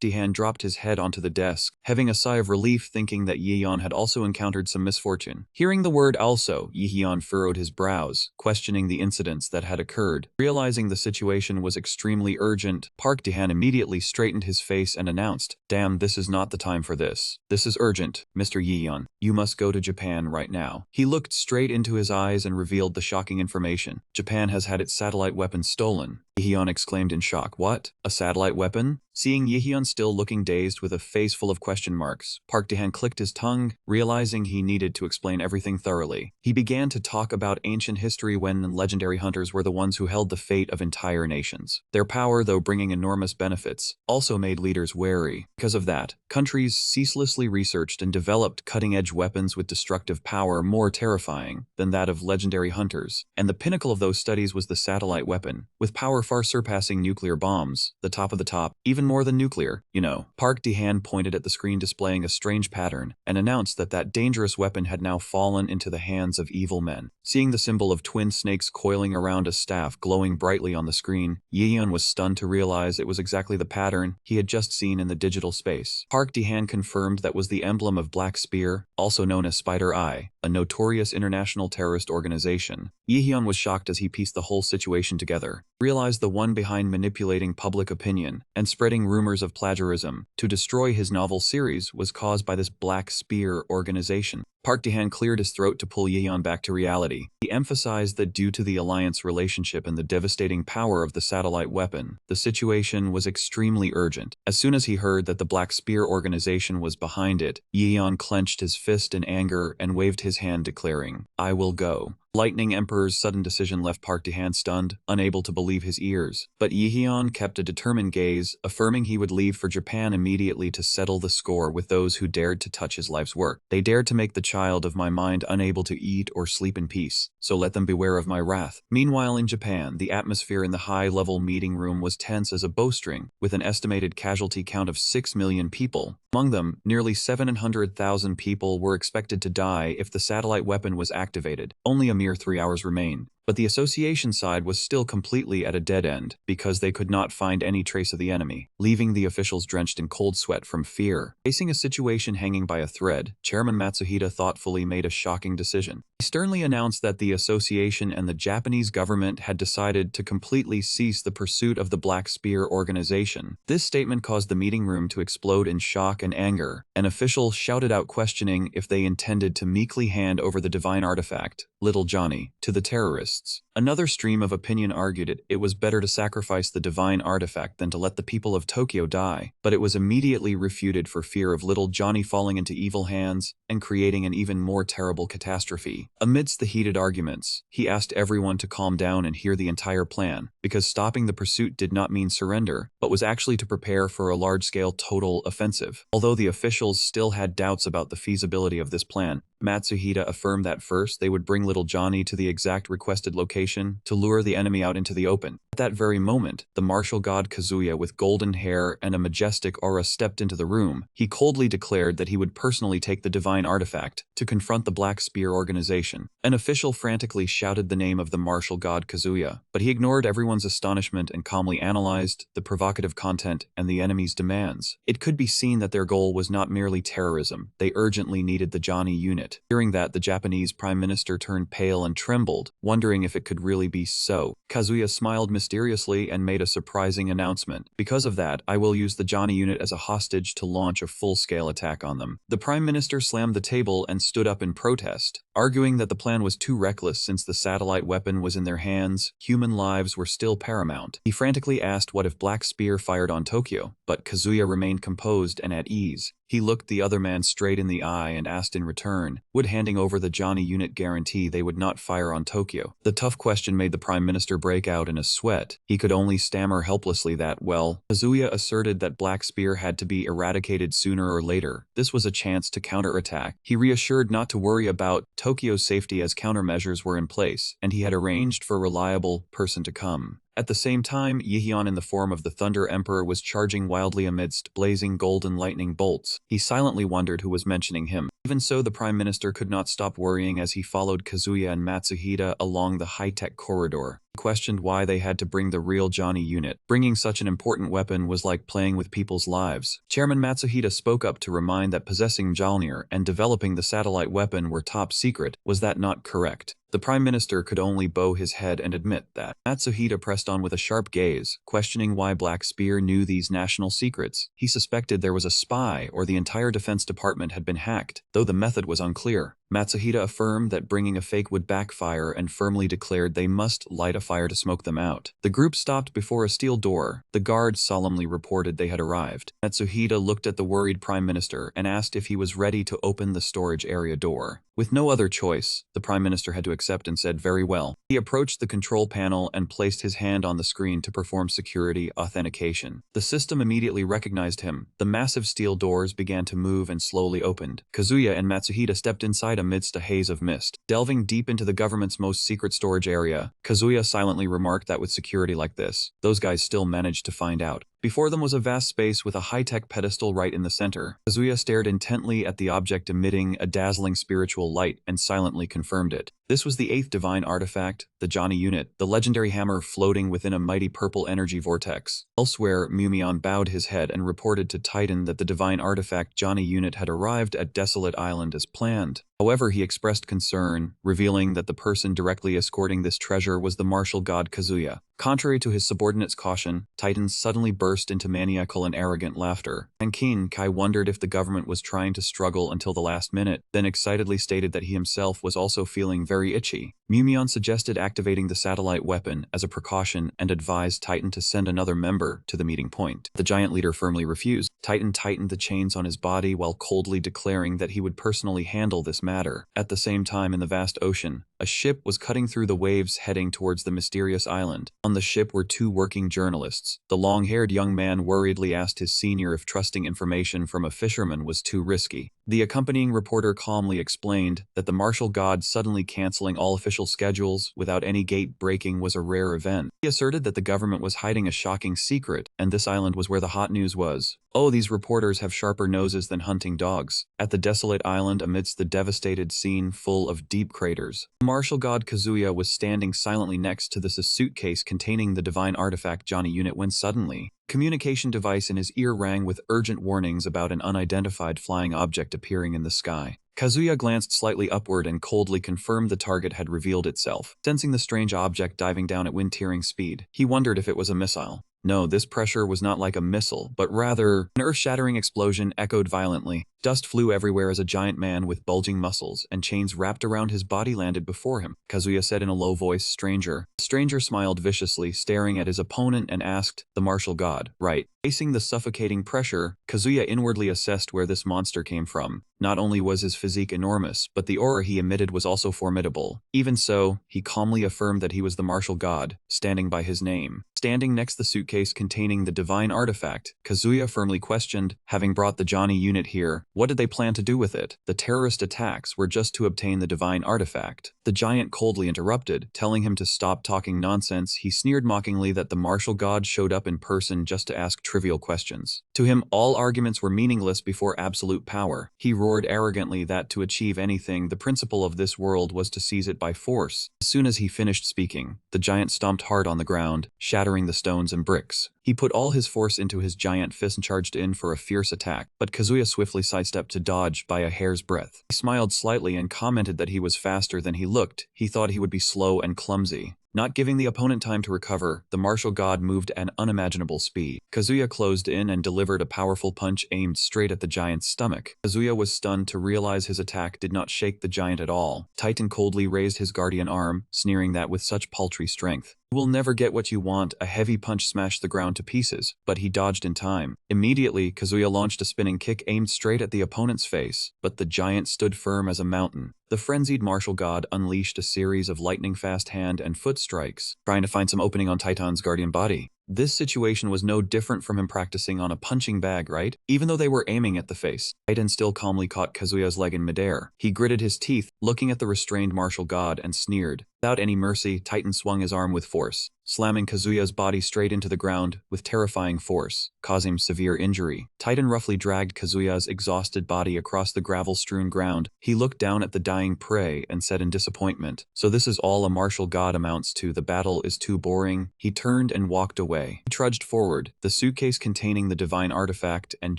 Ji-han dropped his head onto the desk, heaving a sigh of relief thinking that Yihyun had also encountered some misfortune. Hearing the word also, Yihyun furrowed his brows, questioning the incidents that had occurred. Realizing the situation was extremely urgent, Park Ji-han immediately straightened his face and announced, "Damn, this is not the time for this. This is urgent, Mr. Yihyun. You must go to Japan right now." He looked straight into his eyes and revealed the shocking information. Japan has had its satellite weapon stolen. Yihyun exclaimed in shock. "What? A satellite weapon?" Seeing Yihyun still looking dazed with a face full of question marks, Park Ji-han clicked his tongue, realizing he needed to explain everything thoroughly. He began to talk about ancient history when legendary hunters were the ones who held the fate of entire nations. Their power, though bringing enormous benefits, also made leaders wary. Because of that, countries ceaselessly researched and developed cutting-edge weapons with destructive power more terrifying than that of legendary hunters. And the pinnacle of those studies was the satellite weapon, with power far surpassing nuclear bombs, the top of the top, even more than nuclear, you know. Park Ji-han pointed at the screen displaying a strange pattern, and announced that that dangerous weapon had now fallen into the hands of evil men. Seeing the symbol of twin snakes coiling around a staff glowing brightly on the screen, Yihyun was stunned to realize it was exactly the pattern he had just seen in the digital space. Park Ji-han confirmed that was the emblem of Black Spear, also known as Spider Eye, a notorious international terrorist organization. Yihyun was shocked as he pieced the whole situation together, realized the one behind manipulating public opinion and spreading rumors of plagiarism to destroy his novel series was caused by this Black Spear organization. Park Ji-han cleared his throat to pull Yihyun back to reality. He emphasized that due to the alliance relationship and the devastating power of the satellite weapon, the situation was extremely urgent. As soon as he heard that the Black Spear organization was behind it, Yihyun clenched his fist in anger and waved his hand declaring, "I will go." Lightning Emperor's sudden decision left Park Ji-han stunned, unable to believe his ears. But Yihyun kept a determined gaze, affirming he would leave for Japan immediately to settle the score with those who dared to touch his life's work. They dared to make the child of my mind unable to eat or sleep in peace, so let them beware of my wrath. Meanwhile in Japan, the atmosphere in the high-level meeting room was tense as a bowstring, with an estimated casualty count of 6 million people. Among them, nearly 700,000 people were expected to die if the satellite weapon was activated. Only a mere 3 hours remained. But the association side was still completely at a dead end, because they could not find any trace of the enemy, leaving the officials drenched in cold sweat from fear. Facing a situation hanging by a thread, Chairman Matsuhita thoughtfully made a shocking decision. He sternly announced that the association and the Japanese government had decided to completely cease the pursuit of the Black Spear organization. This statement caused the meeting room to explode in shock and anger. An official shouted out questioning if they intended to meekly hand over the divine artifact, Little Johnny, to the terrorists. Another stream of opinion argued it was better to sacrifice the divine artifact than to let the people of Tokyo die, but it was immediately refuted for fear of Little Johnny falling into evil hands and creating an even more terrible catastrophe. Amidst the heated arguments, he asked everyone to calm down and hear the entire plan, because stopping the pursuit did not mean surrender, but was actually to prepare for a large-scale total offensive. Although the officials still had doubts about the feasibility of this plan, Matsuhita affirmed that first they would bring Little Johnny to the exact requested location to lure the enemy out into the open. At that very moment, the martial god Kazuya with golden hair and a majestic aura stepped into the room. He coldly declared that he would personally take the divine artifact to confront the Black Spear organization. An official frantically shouted the name of the martial god Kazuya, but he ignored everyone's astonishment and calmly analyzed the provocative content and the enemy's demands. It could be seen that their goal was not merely terrorism. They urgently needed the Johnny unit. Hearing that, the Japanese prime minister turned pale and trembled, wondering if it could really be so. Kazuya smiled mysteriously and made a surprising announcement. Because of that, I will use the Johnny unit as a hostage to launch a full-scale attack on them. The prime minister slammed the table and stood up in protest, arguing that the plan was too reckless since the satellite weapon was in their hands. Human lives were still paramount. He frantically asked what if Black Spear fired on Tokyo, but Kazuya remained composed and at ease. He looked the other man straight in the eye and asked in return, would handing over the Johnny unit guarantee they would not fire on Tokyo? The tough question made the prime minister break out in a sweat. He could only stammer helplessly that, well, Kazuya asserted that Black Spear had to be eradicated sooner or later. This was a chance to counterattack. He reassured not to worry about Tokyo's safety as countermeasures were in place, and he had arranged for a reliable person to come. At the same time, Yihyun in the form of the Thunder Emperor was charging wildly amidst blazing golden lightning bolts. He silently wondered who was mentioning him. Even so, the Prime Minister could not stop worrying as he followed Kazuya and Matsuhita along the high-tech corridor. He questioned why they had to bring the real Johnny unit. Bringing such an important weapon was like playing with people's lives. Chairman Matsuhita spoke up to remind that possessing Mjolnir and developing the satellite weapon were top secret. Was that not correct? The Prime Minister could only bow his head and admit that. Matsuhita pressed on with a sharp gaze, questioning why Black Spear knew these national secrets. He suspected there was a spy or the entire Defense Department had been hacked, though the method was unclear. Matsuhita affirmed that bringing a fake would backfire and firmly declared they must light a fire to smoke them out. The group stopped before a steel door. The guards solemnly reported they had arrived. Matsuhita looked at the worried Prime Minister and asked if he was ready to open the storage area door. With no other choice, the Prime Minister had to accept and said very well. He approached the control panel and placed his hand on the screen to perform security authentication. The system immediately recognized him. The massive steel doors began to move and slowly opened. Kazuya and Matsuhita stepped inside amidst a haze of mist. Delving deep into the government's most secret storage area, Kazuya silently remarked that with security like this, those guys still managed to find out. Before them was a vast space with a high-tech pedestal right in the center. Kazuya stared intently at the object emitting a dazzling spiritual light and silently confirmed it. This was the 8th divine artifact, the Johnny unit, the legendary hammer floating within a mighty purple energy vortex. Elsewhere, Mumion bowed his head and reported to Titan that the divine artifact Johnny unit had arrived at Desolate Island as planned. However, he expressed concern, revealing that the person directly escorting this treasure was the martial god Kazuya. Contrary to his subordinate's caution, Titan suddenly burst into maniacal and arrogant laughter. And King Kai wondered if the government was trying to struggle until the last minute, then excitedly stated that he himself was also feeling very itchy. Mumion suggested activating the satellite weapon as a precaution and advised Titan to send another member to the meeting point. The giant leader firmly refused. Titan tightened the chains on his body while coldly declaring that he would personally handle this matter. At the same time, in the vast ocean, a ship was cutting through the waves heading towards the mysterious island. On the ship were 2 working journalists. The long-haired young man worriedly asked his senior if trusting information from a fisherman was too risky. The accompanying reporter calmly explained that the martial god suddenly canceling all official schedules without any gate breaking was a rare event. He asserted that the government was hiding a shocking secret, and this island was where the hot news was. Oh, these reporters have sharper noses than hunting dogs. At the desolate island amidst the devastated scene full of deep craters, the martial god Kazuya was standing silently next to the suitcase containing the divine artifact Johnny unit when suddenly, communication device in his ear rang with urgent warnings about an unidentified flying object appearing in the sky. Kazuya glanced slightly upward and coldly confirmed the target had revealed itself. Sensing the strange object diving down at wind-tearing speed, he wondered if it was a missile. No, this pressure was not like a missile, but rather, an earth-shattering explosion echoed violently. Dust flew everywhere as a giant man with bulging muscles and chains wrapped around his body landed before him. Kazuya said in a low voice, "Stranger." The stranger smiled viciously, staring at his opponent and asked, "The martial god, right?" Facing the suffocating pressure, Kazuya inwardly assessed where this monster came from. Not only was his physique enormous, but the aura he emitted was also formidable. Even so, he calmly affirmed that he was the martial god, standing by his name. Standing next the suitcase containing the divine artifact, Kazuya firmly questioned, having brought the Johnny unit here, What did they plan to do with it? The terrorist attacks were just to obtain the divine artifact. The giant coldly interrupted, telling him to stop talking nonsense. He sneered mockingly that the martial god showed up in person just to ask trivial questions. To him, all arguments were meaningless before absolute power. He roared arrogantly that to achieve anything, the principle of this world was to seize it by force. As soon as he finished speaking, the giant stomped hard on the ground, shattering the stones and bricks. He put all his force into his giant fist and charged in for a fierce attack, but Kazuya swiftly sidestepped to dodge by a hair's breadth. He smiled slightly and commented that he was faster than he looked. He thought he would be slow and clumsy. Not giving the opponent time to recover, the martial god moved at an unimaginable speed. Kazuya closed in and delivered a powerful punch aimed straight at the giant's stomach. Kazuya was stunned to realize his attack did not shake the giant at all. Titan coldly raised his guardian arm, sneering that with such paltry strength, "You will never get what you want." A heavy punch smashed the ground to pieces, but he dodged in time. Immediately, Kazuya launched a spinning kick aimed straight at the opponent's face, but the giant stood firm as a mountain. The frenzied martial god unleashed a series of lightning-fast hand and foot strikes, trying to find some opening on Titan's guardian body. This situation was no different from him practicing on a punching bag, right? Even though they were aiming at the face, Titan still calmly caught Kazuya's leg in midair. He gritted his teeth, looking at the restrained martial god, and sneered. Without any mercy, Titan swung his arm with force, slamming Kazuya's body straight into the ground with terrifying force, causing severe injury. Titan roughly dragged Kazuya's exhausted body across the gravel-strewn ground. He looked down at the dying prey and said in disappointment, "So this is all a martial god amounts to. The battle is too boring." He turned and walked away. He trudged forward, the suitcase containing the divine artifact, and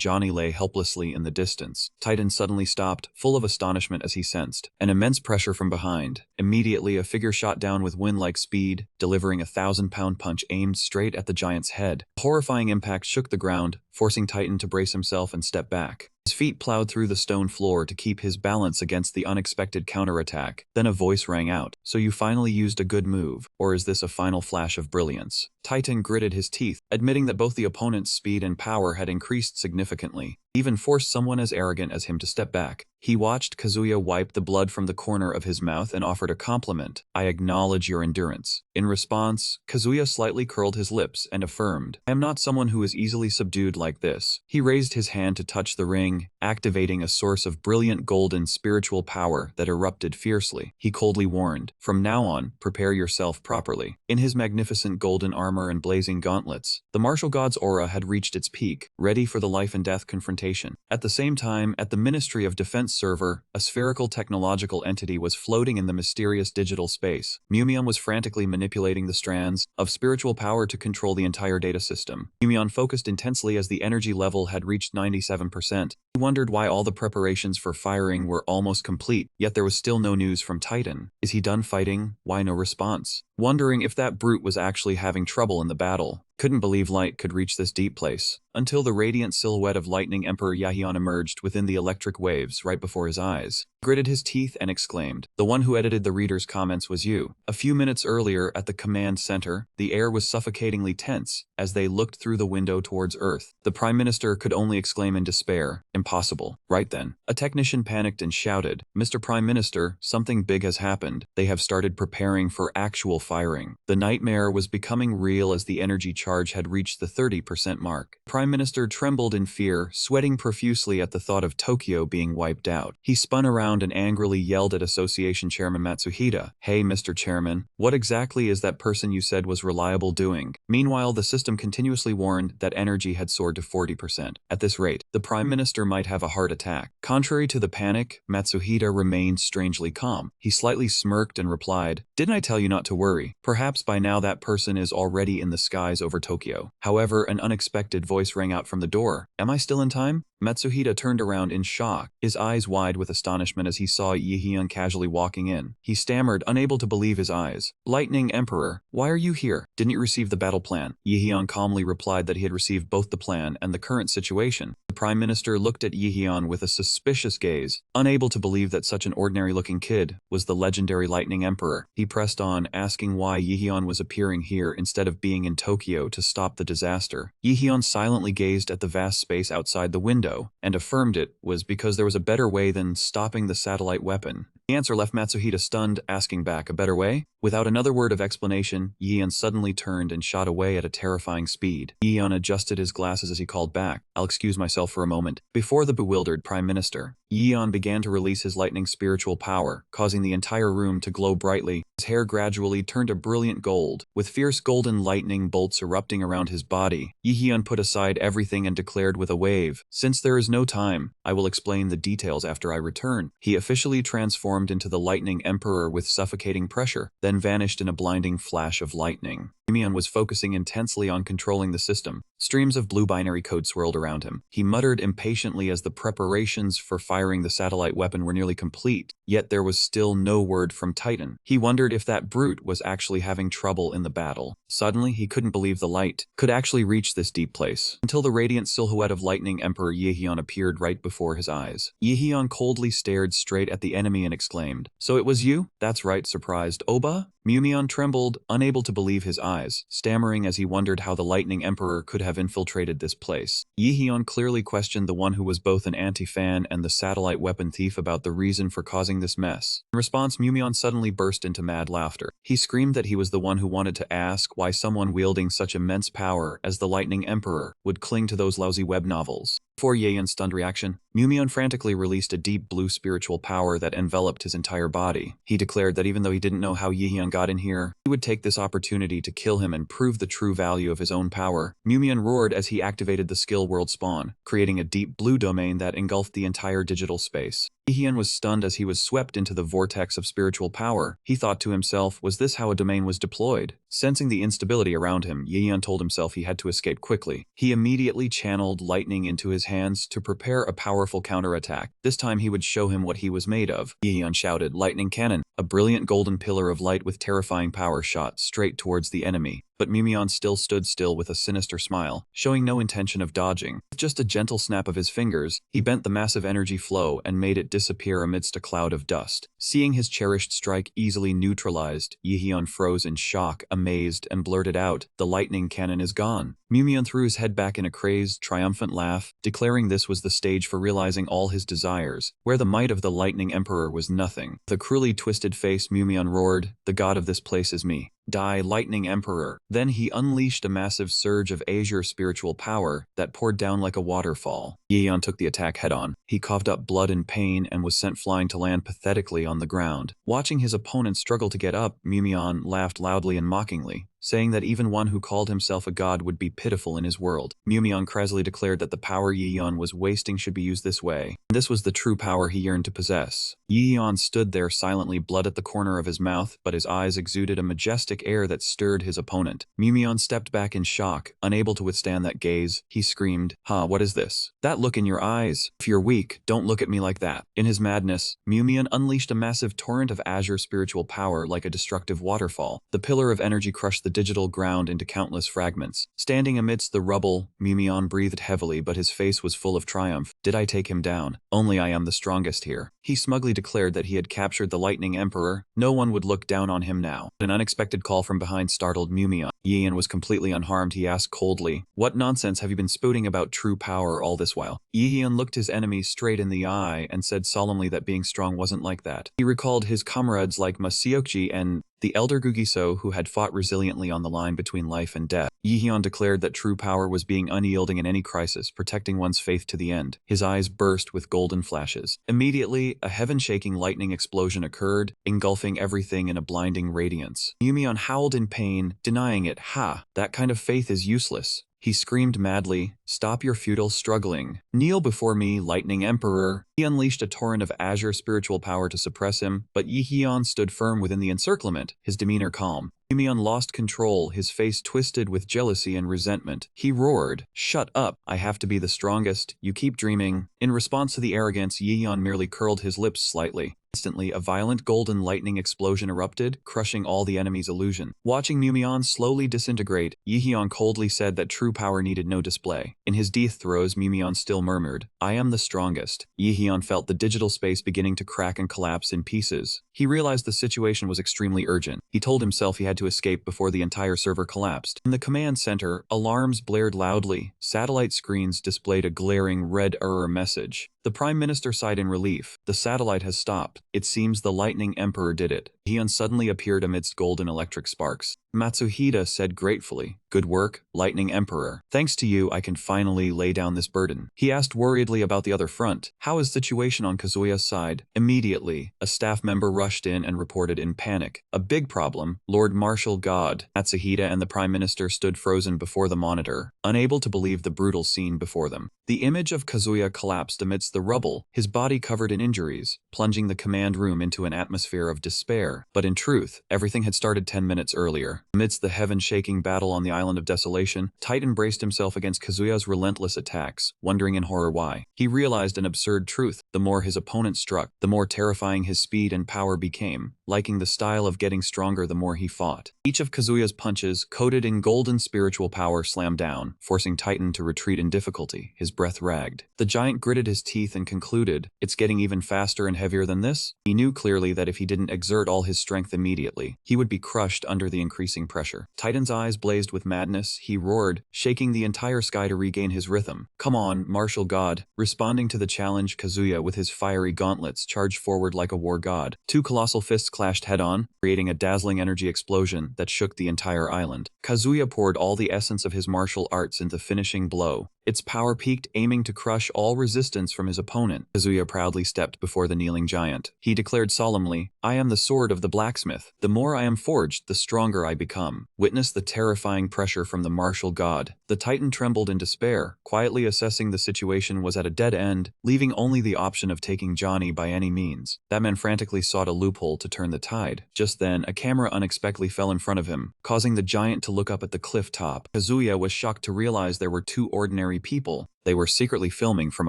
Johnny lay helplessly in the distance. Titan suddenly stopped, full of astonishment as he sensed an immense pressure from behind. Immediately, a figure shot down with wind-like speed, delivering a 1,000-pound punch aimed straight at the giant's head. A horrifying impact shook the ground, forcing Titan to brace himself and step back. His feet plowed through the stone floor to keep his balance against the unexpected counterattack. Then a voice rang out. "So you finally used a good move, or is this a final flash of brilliance?" Titan gritted his teeth, admitting that both the opponent's speed and power had increased significantly, even forced someone as arrogant as him to step back. He watched Kazuya wipe the blood from the corner of his mouth and offered a compliment. "I acknowledge your endurance." In response, Kazuya slightly curled his lips and affirmed, "I am not someone who is easily subdued like this." He raised his hand to touch the ring, activating a source of brilliant golden spiritual power that erupted fiercely. He coldly warned, "From now on, prepare yourself properly." In his magnificent golden armor and blazing gauntlets, the martial god's aura had reached its peak, ready for the life-and-death confrontation. At the same time, at the Ministry of Defense server, a spherical technological entity was floating in the mysterious digital space. Mumion was frantically manipulating the strands of spiritual power to control the entire data system. Mumion focused intensely as the energy level had reached 97%. He wondered why all the preparations for firing were almost complete, yet there was still no news from Titan. Is he done fighting? Why no response? Wondering if that brute was actually having trouble in the battle. Couldn't believe light could reach this deep place, until the radiant silhouette of Lightning Emperor Yahello emerged within the electric waves right before his eyes. He gritted his teeth and exclaimed, "The one who edited the reader's comments was you." A few minutes earlier at the command center, the air was suffocatingly tense as they looked through the window towards Earth. The Prime Minister could only exclaim in despair, "Impossible." Right then, a technician panicked and shouted, "Mr. Prime Minister, something big has happened. They have started preparing for actual firing." The nightmare was becoming real as the energy charge had reached the 30% mark. The Prime Minister trembled in fear, sweating profusely at the thought of Tokyo being wiped out. He spun around and angrily yelled at Association Chairman Matsuhita, "Hey Mr. Chairman, what exactly is that person you said was reliable doing?" Meanwhile, the system continuously warned that energy had soared to 40%. At this rate, the Prime Minister might have a heart attack. Contrary to the panic, Matsuhita remained strangely calm. He slightly smirked and replied, "Didn't I tell you not to worry? Perhaps by now that person is already in the skies over Tokyo." However, an unexpected voice rang out from the door. "Am I still in time?" Matsuhita turned around in shock, his eyes wide with astonishment as he saw Yahello casually walking in. He stammered, unable to believe his eyes. "Lightning Emperor, why are you here? Didn't you receive the battle plan?" Yahello calmly replied that he had received both the plan and the current situation. The Prime Minister looked at Yahello with a suspicious gaze, unable to believe that such an ordinary-looking kid was the legendary Lightning Emperor. He pressed on, asking why Yahello was appearing here instead of being in Tokyo to stop the disaster. Yahello silently gazed at the vast space outside the window and affirmed it was because there was a better way than stopping the satellite weapon. The answer left Matsuhita stunned, asking back, a better way? Without another word of explanation, Yeon suddenly turned and shot away at a terrifying speed. Yeon adjusted his glasses as he called back, I'll excuse myself for a moment. Before the bewildered Prime Minister, Yeon began to release his lightning spiritual power, causing the entire room to glow brightly. His hair gradually turned a brilliant gold, with fierce golden lightning bolts erupting around his body. Yeon put aside everything and declared with a wave, since there is no time, I will explain the details after I return. He officially transformed into the Lightning Emperor with suffocating pressure, then vanished in a blinding flash of lightning. Yeon was focusing intensely on controlling the system. Streams of blue binary code swirled around him. He muttered impatiently as the preparations for firing the satellite weapon were nearly complete, yet there was still no word from Titan. He wondered if that brute was actually having trouble in the battle. Suddenly, he couldn't believe the light could actually reach this deep place, until the radiant silhouette of Lightning Emperor Yeon appeared right before his eyes. Yeon coldly stared straight at the enemy and exclaimed, "So it was you?" "That's right," surprised Oba. Yeon trembled, unable to believe his eyes, stammering as he wondered how the Lightning Emperor could have infiltrated this place. Yeon clearly questioned the one who was both an anti-fan and the satellite weapon thief about the reason for causing this mess. In response, Yeon suddenly burst into mad laughter. He screamed that he was the one who wanted to ask why someone wielding such immense power as the Lightning Emperor would cling to those lousy web novels. Before Yeon's stunned reaction, Yeon frantically released a deep blue spiritual power that enveloped his entire body. He declared that even though he didn't know how Yeon got in here, he would take this opportunity to kill him and prove the true value of his own power. Yeon roared as he activated the skill world spawn, creating a deep blue domain that engulfed the entire digital space. Yeon was stunned as he was swept into the vortex of spiritual power. He thought to himself, was this how a domain was deployed? Sensing the instability around him, Yeon told himself he had to escape quickly. He immediately channeled lightning into his hands to prepare a powerful counterattack. This time he would show him what he was made of. Yeon shouted, "Lightning cannon!" A brilliant golden pillar of light with terrifying power shot straight towards the enemy. But Yeon still stood still with a sinister smile, showing no intention of dodging. With just a gentle snap of his fingers, he bent the massive energy flow and made it disappear amidst a cloud of dust. Seeing his cherished strike easily neutralized, Yeon froze in shock, amazed, and blurted out, "The lightning cannon is gone." Yeon threw his head back in a crazed, triumphant laugh, declaring this was the stage for realizing all his desires, where the might of the Lightning Emperor was nothing. With a cruelly twisted face, Yeon roared, "The god of this place is me. Die, Lightning Emperor." Then he unleashed a massive surge of azure spiritual power that poured down like a waterfall. Yeon took the attack head-on. He coughed up blood in pain and was sent flying to land pathetically on the ground. Watching his opponent struggle to get up, Yeon laughed loudly and mockingly, saying that even one who called himself a god would be pitiful in his world. Yeon crazily declared that the power Yeon was wasting should be used this way. This was the true power he yearned to possess. Yeon stood there silently, blood at the corner of his mouth, but his eyes exuded a majestic air that stirred his opponent. Yeon stepped back in shock, unable to withstand that gaze. He screamed, "Ha, what is this? That look in your eyes? If you're weak, don't look at me like that." In his madness, Yeon unleashed a massive torrent of azure spiritual power like a destructive waterfall. The pillar of energy crushed the digital ground into countless fragments. Standing amidst the rubble, Yeon breathed heavily, but his face was full of triumph. "Did I take him down? Only I am the strongest here." He smugly declared that he had captured the Lightning Emperor. No one would look down on him now. An unexpected call from behind startled Yeon. Yeon was completely unharmed. He asked coldly, "What nonsense have you been spouting about true power all this while?" Yeon looked his enemy straight in the eye and said solemnly that being strong wasn't like that. He recalled his comrades like Maseokji and the elder Gugiso, who had fought resiliently on the line between life and death. Yeon declared that true power was being unyielding in any crisis, protecting one's faith to the end. His eyes burst with golden flashes. Immediately, a heaven-shaking lightning explosion occurred, engulfing everything in a blinding radiance. Yeon howled in pain, denying it. "Ha! That kind of faith is useless." He screamed madly, "Stop your futile struggling. Kneel before me, Lightning Emperor." He unleashed a torrent of azure spiritual power to suppress him, but Yeon stood firm within the encirclement, his demeanor calm. Yeon lost control, his face twisted with jealousy and resentment. He roared, "Shut up, I have to be the strongest, you keep dreaming." In response to the arrogance, Yeon merely curled his lips slightly. Instantly, a violent golden lightning explosion erupted, crushing all the enemy's illusion. Watching Yeon slowly disintegrate, Yeon coldly said that true power needed no display. In his death throes, Yeon still murmured, "I am the strongest." Yeon felt the digital space beginning to crack and collapse in pieces. He realized the situation was extremely urgent. He told himself he had to escape before the entire server collapsed. In the command center, alarms blared loudly. Satellite screens displayed a glaring red error message. The Prime Minister sighed in relief. The satellite has stopped. It seems the Lightning Emperor did it. He suddenly appeared amidst golden electric sparks. Matsuhita said gratefully, "Good work, Lightning Emperor. Thanks to you, I can finally lay down this burden." He asked worriedly about the other front. "How is the situation on Kazuya's side?" Immediately, a staff member rushed in and reported in panic. "A big problem, Lord Marshal God." Matsuhita and the Prime Minister stood frozen before the monitor, unable to believe the brutal scene before them. The image of Kazuya collapsed amidst the rubble, his body covered in injuries, plunging the command room into an atmosphere of despair. But in truth, everything had started 10 minutes earlier. Amidst the heaven-shaking battle on the Island of Desolation, Titan braced himself against Kazuya's relentless attacks, wondering in horror why. He realized an absurd truth. The more his opponent struck, the more terrifying his speed and power became. Liking the style of getting stronger the more he fought. Each of Kazuya's punches, coated in golden spiritual power, slammed down, forcing Titan to retreat in difficulty. His breath ragged. The giant gritted his teeth and concluded, "It's getting even faster and heavier than this?" He knew clearly that if he didn't exert all his strength immediately, he would be crushed under the increasing pressure. Titan's eyes blazed with madness. He roared, shaking the entire sky to regain his rhythm. "Come on, Martial God." Responding to the challenge, Kazuya, with his fiery gauntlets, charged forward like a war god. Two colossal fists clashed head-on, creating a dazzling energy explosion that shook the entire island. Kazuya poured all the essence of his martial arts into the finishing blow. Its power peaked, aiming to crush all resistance from his opponent. Kazuya proudly stepped before the kneeling giant. He declared solemnly, "I am the sword of the blacksmith. The more I am forged, the stronger I become." Witness the terrifying pressure from the martial god. The Titan trembled in despair, quietly assessing the situation was at a dead end, leaving only the option of taking Johnny by any means. That man frantically sought a loophole to turn the tide. Just then, a camera unexpectedly fell in front of him, causing the giant to look up at the cliff top. Kazuya was shocked to realize there were two ordinary people. They were secretly filming from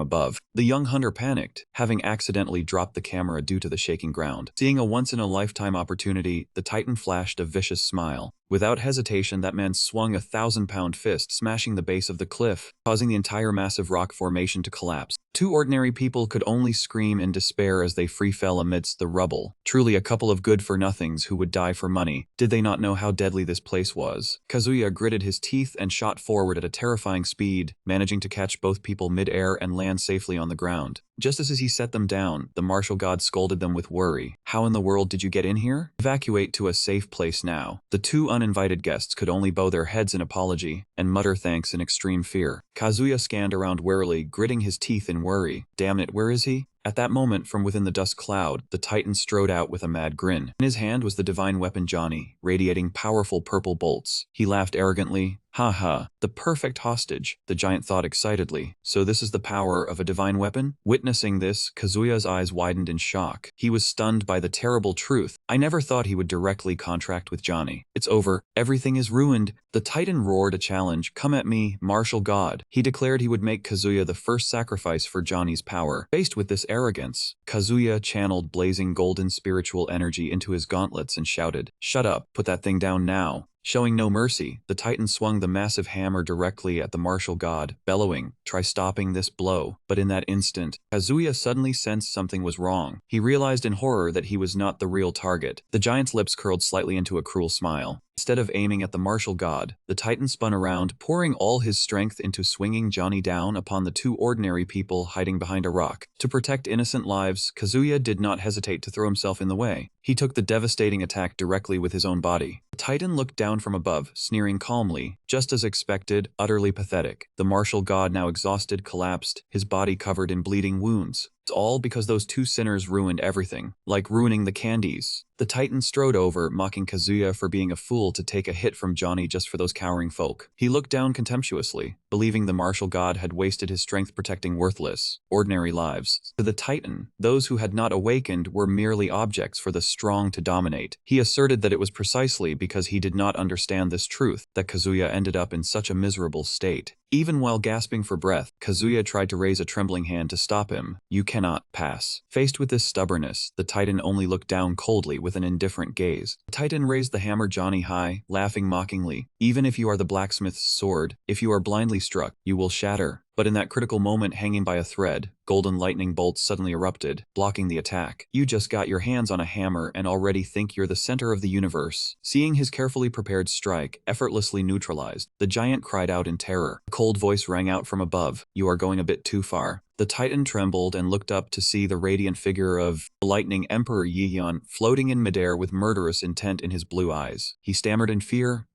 above. The young hunter panicked, having accidentally dropped the camera due to the shaking ground. Seeing a once-in-a-lifetime opportunity, the Titan flashed a vicious smile. Without hesitation, that man swung a 1,000-pound fist, smashing the base of the cliff, causing the entire massive rock formation to collapse. Two ordinary people could only scream in despair as they free fell amidst the rubble. Truly a couple of good-for-nothings who would die for money. Did they not know how deadly this place was? Kazuya gritted his teeth and shot forward at a terrifying speed, managing to catch both people mid-air and land safely on the ground. Just as he set them down, the martial god scolded them with worry. "How in the world did you get in here? Evacuate to a safe place now." The two uninvited guests could only bow their heads in apology and mutter thanks in extreme fear. Kazuya scanned around warily, gritting his teeth in worry. Damn it, where is he? At that moment, from within the dust cloud, the Titan strode out with a mad grin. In his hand was the divine weapon Johnny, radiating powerful purple bolts. He laughed arrogantly. "Ha ha, the perfect hostage," the giant thought excitedly. "So this is the power of a divine weapon?" Witnessing this, Kazuya's eyes widened in shock. He was stunned by the terrible truth. "I never thought he would directly contract with Johnny. It's over. Everything is ruined." The Titan roared a challenge. "Come at me, martial god." He declared he would make Kazuya the first sacrifice for Johnny's power. Faced with this arrogance, Kazuya channeled blazing golden spiritual energy into his gauntlets and shouted, "Shut up, put that thing down now." Showing no mercy, the Titan swung the massive hammer directly at the martial god, bellowing, "Try stopping this blow." But in that instant, Kazuya suddenly sensed something was wrong. He realized in horror that he was not the real target. The giant's lips curled slightly into a cruel smile. Instead of aiming at the martial god, the Titan spun around, pouring all his strength into swinging Johnny down upon the two ordinary people hiding behind a rock. To protect innocent lives, Kazuya did not hesitate to throw himself in the way. He took the devastating attack directly with his own body. The Titan looked down from above, sneering calmly, just as expected, utterly pathetic. The martial god, now exhausted, collapsed, his body covered in bleeding wounds. It's all because those two sinners ruined everything, like ruining the candies. The Titan strode over, mocking Kazuya for being a fool to take a hit from Johnny just for those cowering folk. He looked down contemptuously, believing the martial god had wasted his strength protecting worthless, ordinary lives. To the Titan, those who had not awakened were merely objects for the strong to dominate. He asserted that it was precisely because he did not understand this truth that Kazuya ended up in such a miserable state. Even while gasping for breath, Kazuya tried to raise a trembling hand to stop him. "You cannot pass." Faced with this stubbornness, the Titan only looked down coldly with an indifferent gaze. The Titan raised the hammer Johnny high, laughing mockingly. "Even if you are the blacksmith's sword, if you are blindly struck, you will shatter." But in that critical moment, hanging by a thread, golden lightning bolts suddenly erupted, blocking the attack. "You just got your hands on a hammer and already think you're the center of the universe." Seeing his carefully prepared strike effortlessly neutralized, the giant cried out in terror. A cold voice rang out from above, "You are going a bit too far." The Titan trembled and looked up to see the radiant figure of the Lightning Emperor Yihyun floating in midair with murderous intent in his blue eyes. He stammered in fear,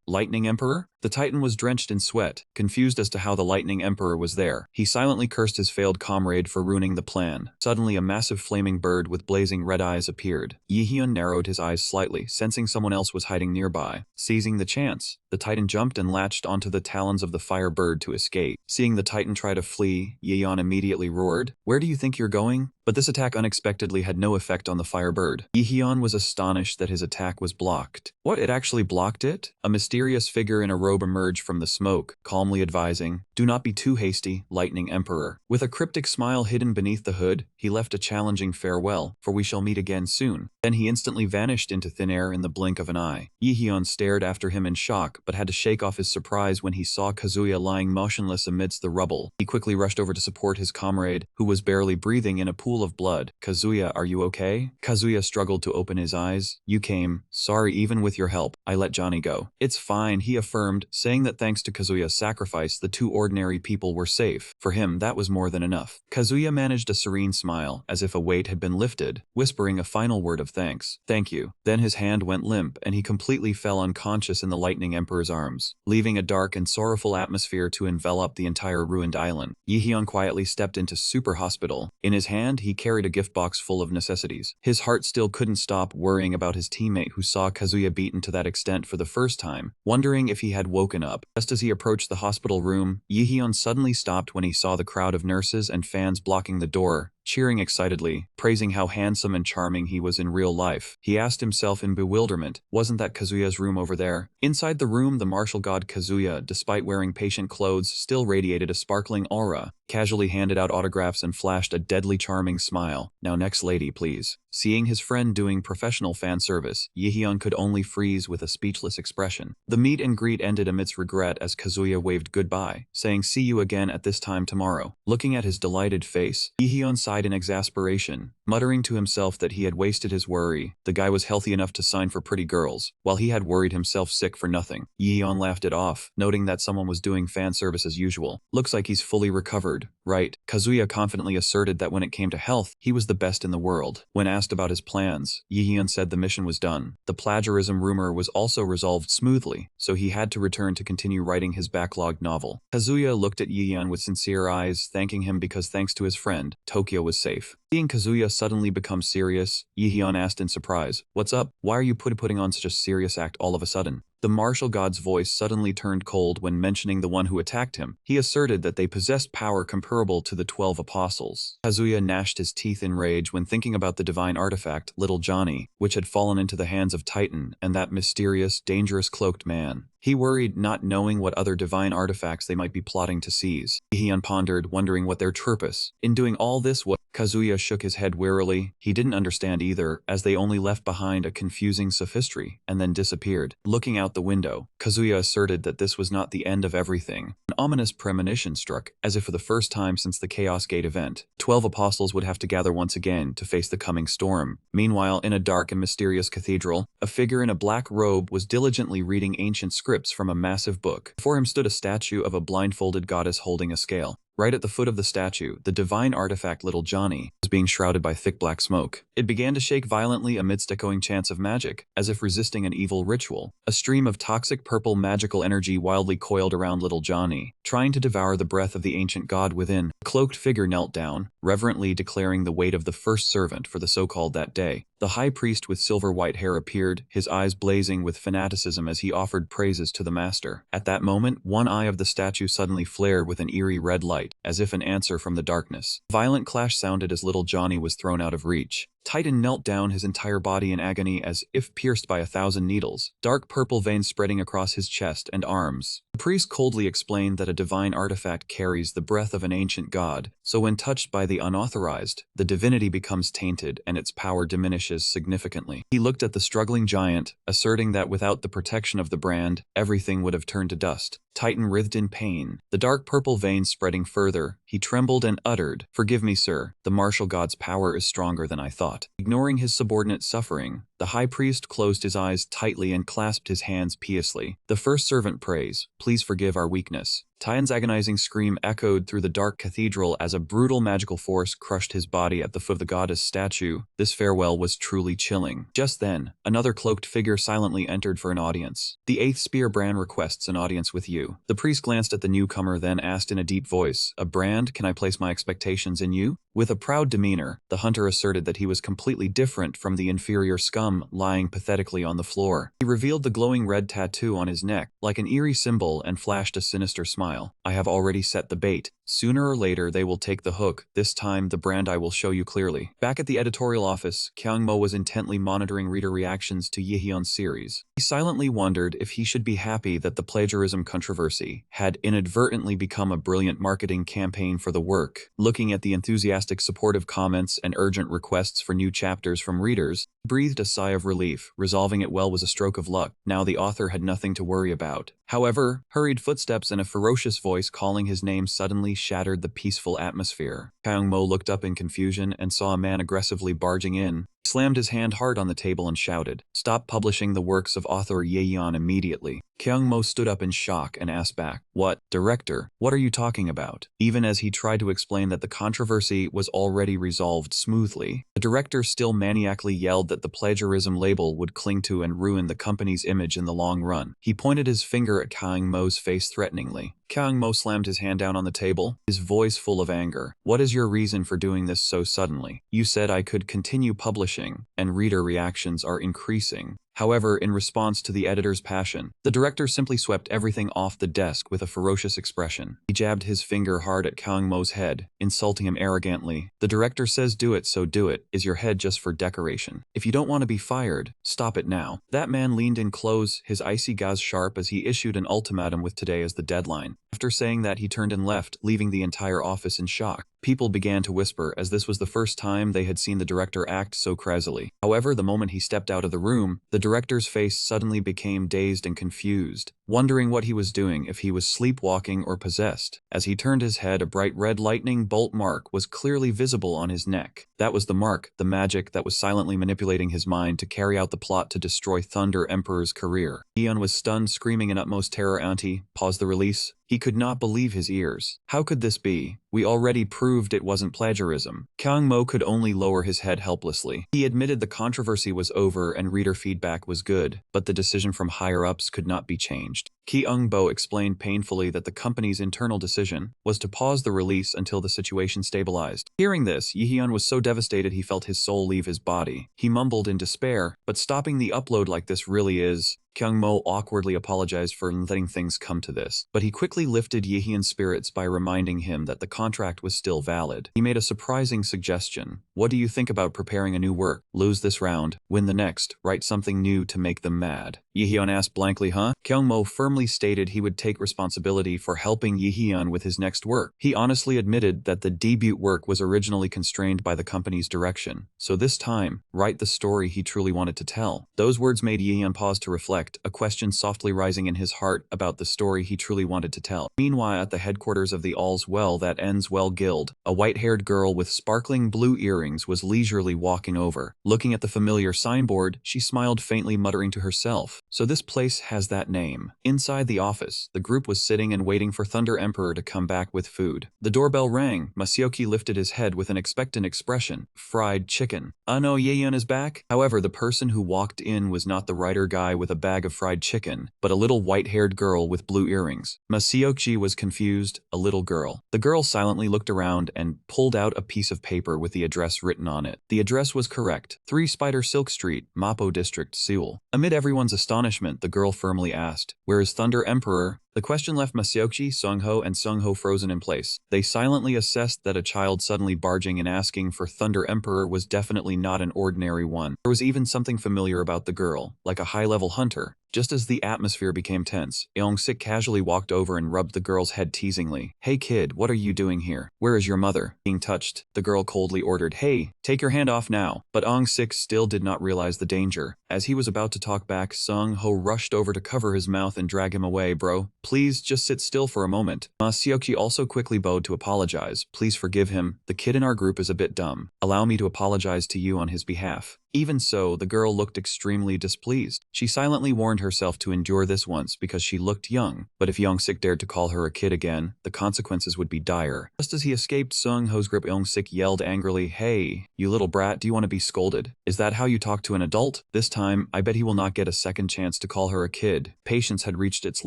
Lightning Emperor? The Titan was drenched in sweat, confused as to how the Lightning Emperor was there. He silently cursed his failed comrade for ruining the plan. Suddenly, a massive flaming bird with blazing red eyes appeared. Yihyun narrowed his eyes slightly, sensing someone else was hiding nearby. Seizing the chance, the Titan jumped and latched onto the talons of the fire bird to escape. Seeing the Titan try to flee, Yihyun immediately roared, "Where do you think you're going?" But this attack unexpectedly had no effect on the fire bird. Yihyun was astonished that his attack was blocked. What, it actually blocked it? A mysterious figure in a robe emerged from the smoke, calmly advising, "Do not be too hasty, Lightning Emperor." With a cryptic smile hidden beneath the hood, he left a challenging farewell, "For we shall meet again soon." Then he instantly vanished into thin air in the blink of an eye. Yihyun stared after him in shock, but had to shake off his surprise when he saw Kazuya lying motionless amidst the rubble. He quickly rushed over to support his comrade, who was barely breathing in a pool of blood. "Kazuya, are you okay?" Kazuya struggled to open his eyes. "You came. Sorry, even with your help, I let Johnny go." "It's fine," he affirmed, saying that thanks to Kazuya's sacrifice, the two ordinary people were safe. For him, that was more than enough. Kazuya managed a serene smile, as if a weight had been lifted, whispering a final word of thanks. "Thank you." Then his hand went limp, and he completely fell unconscious in the Lightning Emperor's arms, leaving a dark and sorrowful atmosphere to envelop the entire ruined island. Yihyun quietly stepped into Super Hospital. In his hand, he carried a gift box full of necessities. His heart still couldn't stop worrying about his teammate who saw Kazuya beaten to that extent for the first time, wondering if he had woken up. Just as he approached the hospital room, Yihyun suddenly stopped when he saw the crowd of nurses and fans blocking the door, cheering excitedly, praising how handsome and charming he was in real life. He asked himself in bewilderment, wasn't that Kazuya's room over there? Inside the room, the martial god Kazuya, despite wearing patient clothes, still radiated a sparkling aura, casually handed out autographs and flashed a deadly charming smile. "Now next lady, please." Seeing his friend doing professional fan service, Yihyun could only freeze with a speechless expression. The meet and greet ended amidst regret as Kazuya waved goodbye, saying see you again at this time tomorrow. Looking at his delighted face, Yihyun sighed in exasperation, muttering to himself that he had wasted his worry. The guy was healthy enough to sign for pretty girls, while he had worried himself sick for nothing. Yihyun laughed it off, noting that someone was doing fan service as usual. "Looks like he's fully recovered, right?" Kazuya confidently asserted that when it came to health, he was the best in the world. When asked about his plans, Yihyun said the mission was done. The plagiarism rumor was also resolved smoothly, so he had to return to continue writing his backlogged novel. Kazuya looked at Yihyun with sincere eyes, thanking him because thanks to his friend, Tokyo was safe. Seeing Kazuya suddenly become serious, Yihyun asked in surprise, "What's up? Why are you putting on such a serious act all of a sudden?" The martial god's voice suddenly turned cold when mentioning the one who attacked him. He asserted that they possessed power comparable to the 12 apostles. Kazuya gnashed his teeth in rage when thinking about the divine artifact, Little Johnny, which had fallen into the hands of Titan and that mysterious, dangerous cloaked man. He worried, not knowing what other divine artifacts they might be plotting to seize. Yihyun pondered, wondering what their purpose in doing all this was. Kazuya shook his head wearily. He didn't understand either, as they only left behind a confusing sophistry and then disappeared. Looking out the window, Kazuya asserted that this was not the end of everything. An ominous premonition struck, as if for the first time since the Chaos Gate event. 12 apostles would have to gather once again to face the coming storm. Meanwhile, in a dark and mysterious cathedral, a figure in a black robe was diligently reading ancient scripts from a massive book. Before him stood a statue of a blindfolded goddess holding a scale. Right at the foot of the statue, the divine artifact Little Johnny was being shrouded by thick black smoke. It began to shake violently amidst echoing chants of magic, as if resisting an evil ritual. A stream of toxic purple magical energy wildly coiled around Little Johnny, trying to devour the breath of the ancient god within. A cloaked figure knelt down, reverently declaring the weight of the first servant for the so-called that day. The high priest with silver-white hair appeared, his eyes blazing with fanaticism as he offered praises to the master. At that moment, one eye of the statue suddenly flared with an eerie red light, as if an answer from the darkness. A violent clash sounded as Little Johnny was thrown out of reach. Titan knelt down, his entire body in agony as if pierced by 1,000 needles, dark purple veins spreading across his chest and arms. The priest coldly explained that a divine artifact carries the breath of an ancient god, so when touched by the unauthorized, the divinity becomes tainted and its power diminishes significantly. He looked at the struggling giant, asserting that without the protection of the brand, everything would have turned to dust. Titan writhed in pain, the dark purple veins spreading further. He trembled and uttered, "Forgive me, sir. The martial god's power is stronger than I thought." Ignoring his subordinate's suffering, The high priest closed his eyes tightly and clasped his hands piously. The first servant prays, "Please forgive our weakness." Tian's agonizing scream echoed through the dark cathedral as a brutal magical force crushed his body at the foot of the goddess statue. This farewell was truly chilling. Just then, another cloaked figure silently entered for an audience. "The 8th Spear Brand requests an audience with you." The priest glanced at the newcomer, then asked in a deep voice, "A Brand, can I place my expectations in you?" With a proud demeanor, the hunter asserted that he was completely different from the inferior scum lying pathetically on the floor. He revealed the glowing red tattoo on his neck, like an eerie symbol, and flashed a sinister smile. "I have already set the bait. Sooner or later they will take the hook. This time, the Brand I will show you clearly." Back at the editorial office, Kyungmo was intently monitoring reader reactions to Yihyun's series. He silently wondered if he should be happy that the plagiarism controversy had inadvertently become a brilliant marketing campaign for the work. Looking at the enthusiastic supportive comments and urgent requests for new chapters from readers, he breathed a sigh of relief. Resolving it well was a stroke of luck. Now the author had nothing to worry about. However, hurried footsteps and a ferocious voice calling his name suddenly shattered the peaceful atmosphere. Kyungmo looked up in confusion and saw a man aggressively barging in. He slammed his hand hard on the table and shouted, "Stop publishing the works of author Yeon immediately." Kyungmo stood up in shock and asked back, "What, director? What are you talking about?" Even as he tried to explain that the controversy was already resolved smoothly, the director still maniacally yelled that the plagiarism label would cling to and ruin the company's image in the long run. He pointed his finger at Kyungmo's face threateningly. Kyungmo slammed his hand down on the table, his voice full of anger. "What is your reason for doing this so suddenly? You said I could continue publishing, and reader reactions are increasing." However, in response to the editor's passion, the director simply swept everything off the desk with a ferocious expression. He jabbed his finger hard at Kyungmo's head, insulting him arrogantly. "The director says do it, so do it. Is your head just for decoration? If you don't want to be fired, stop it now." That man leaned in close, his icy gaze sharp as he issued an ultimatum with today as the deadline. After saying that, he turned and left, leaving the entire office in shock. People began to whisper, as this was the first time they had seen the director act so crazily. However, the moment he stepped out of the room, the director's face suddenly became dazed and confused, wondering what he was doing, if he was sleepwalking or possessed. As he turned his head, a bright red lightning bolt mark was clearly visible on his neck. That was the mark, the magic that was silently manipulating his mind to carry out the plot to destroy Thunder Emperor's career. Yeon was stunned, screaming in utmost terror, "Auntie, pause the release." He could not believe his ears. How could this be? We already proved it wasn't plagiarism. Kyungmo could only lower his head helplessly. He admitted the controversy was over and reader feedback was good, but the decision from higher-ups could not be changed. Kyungbo explained painfully that the company's internal decision was to pause the release until the situation stabilized. Hearing this, Yihyun was so devastated he felt his soul leave his body. He mumbled in despair, "But stopping the upload like this really is..." Kyungmo awkwardly apologized for letting things come to this, but he quickly lifted Yihyun's spirits by reminding him that the contract was still valid. He made a surprising suggestion. "What do you think about preparing a new work? Lose this round, win the next, write something new to make them mad?" Yihyun asked blankly, "Huh?" Kyungmo firmly stated he would take responsibility for helping Yihyun with his next work. He honestly admitted that the debut work was originally constrained by the company's direction, so this time, write the story he truly wanted to tell. Those words made Yihyun pause to reflect, a question softly rising in his heart about the story he truly wanted to tell. Meanwhile, at the headquarters of the All's Well That Ends Well Guild, a white-haired girl with sparkling blue earrings was leisurely walking over. Looking at the familiar signboard, she smiled faintly, muttering to herself, "So this place has that name." Inside the office, the group was sitting and waiting for Thunder Emperor to come back with food. The doorbell rang. Masayoki lifted his head with an expectant expression. "Fried chicken. No, Yeon is back?" However, the person who walked in was not the writer guy with a bag of fried chicken, but a little white-haired girl with blue earrings. Masayoki was confused. A little girl. The girl silently looked around and pulled out a piece of paper with the address written on it. The address was correct. 3 Spider Silk Street, Mapo District, Seoul. Amid everyone's astonishment, the girl firmly asked, "Where is Thunder Emperor?" The question left Masayoki, Sungho, and Sungho frozen in place. They silently assessed that a child suddenly barging and asking for Thunder Emperor was definitely not an ordinary one. There was even something familiar about the girl, like a high-level hunter. Just as the atmosphere became tense, Eong-sik casually walked over and rubbed the girl's head teasingly. "Hey kid, what are you doing here? Where is your mother?" Being touched, the girl coldly ordered, "Hey, take your hand off now." But Eong-sik still did not realize the danger. As he was about to talk back, Sung-ho rushed over to cover his mouth and drag him away. "Bro, please just sit still for a moment." Masayoki also quickly bowed to apologize. "Please forgive him. The kid in our group is a bit dumb. Allow me to apologize to you on his behalf." Even so, the girl looked extremely displeased. She silently warned herself to endure this once because she looked young, but if Young-sik dared to call her a kid again, the consequences would be dire. Just as he escaped Sung-ho's grip, Young-sik yelled angrily, "Hey, you little brat, do you want to be scolded? Is that how you talk to an adult? This time, I bet he will not get a second chance to call her a kid." Patience had reached its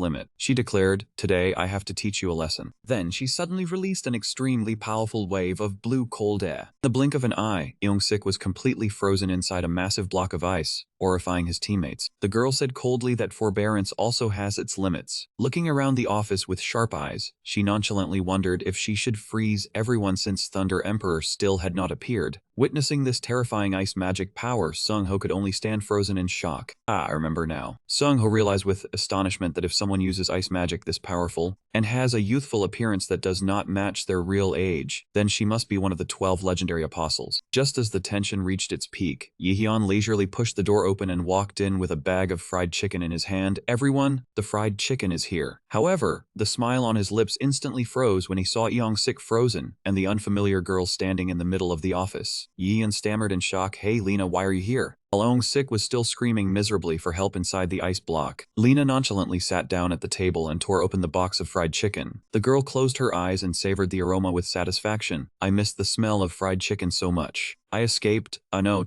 limit. She declared, "Today, I have to teach you a lesson." Then she suddenly released an extremely powerful wave of blue cold air. In the blink of an eye, Young-sik was completely frozen inside a massive block of ice, horrifying his teammates. The girl said coldly that forbearance also has its limits. Looking around the office with sharp eyes, she nonchalantly wondered if she should freeze everyone since Thunder Emperor still had not appeared. Witnessing this terrifying ice magic power, Sung-ho could only stand frozen in shock. "Ah, I remember now." Sung-ho realized with astonishment that if someone uses ice magic this powerful, and has a youthful appearance that does not match their real age, then she must be one of the 12 legendary apostles. Just as the tension reached its peak, Yihyun leisurely pushed the door open and walked in with a bag of fried chicken in his hand. "Everyone, the fried chicken is here." However, the smile on his lips instantly froze when he saw Young-sik frozen and the unfamiliar girl standing in the middle of the office. Yihyun stammered in shock, "Hey Lena, why are you here?" Young-sik was still screaming miserably for help inside the ice block. Lena nonchalantly sat down at the table and tore open the box of fried chicken. The girl closed her eyes and savored the aroma with satisfaction. "I missed the smell of fried chicken so much. I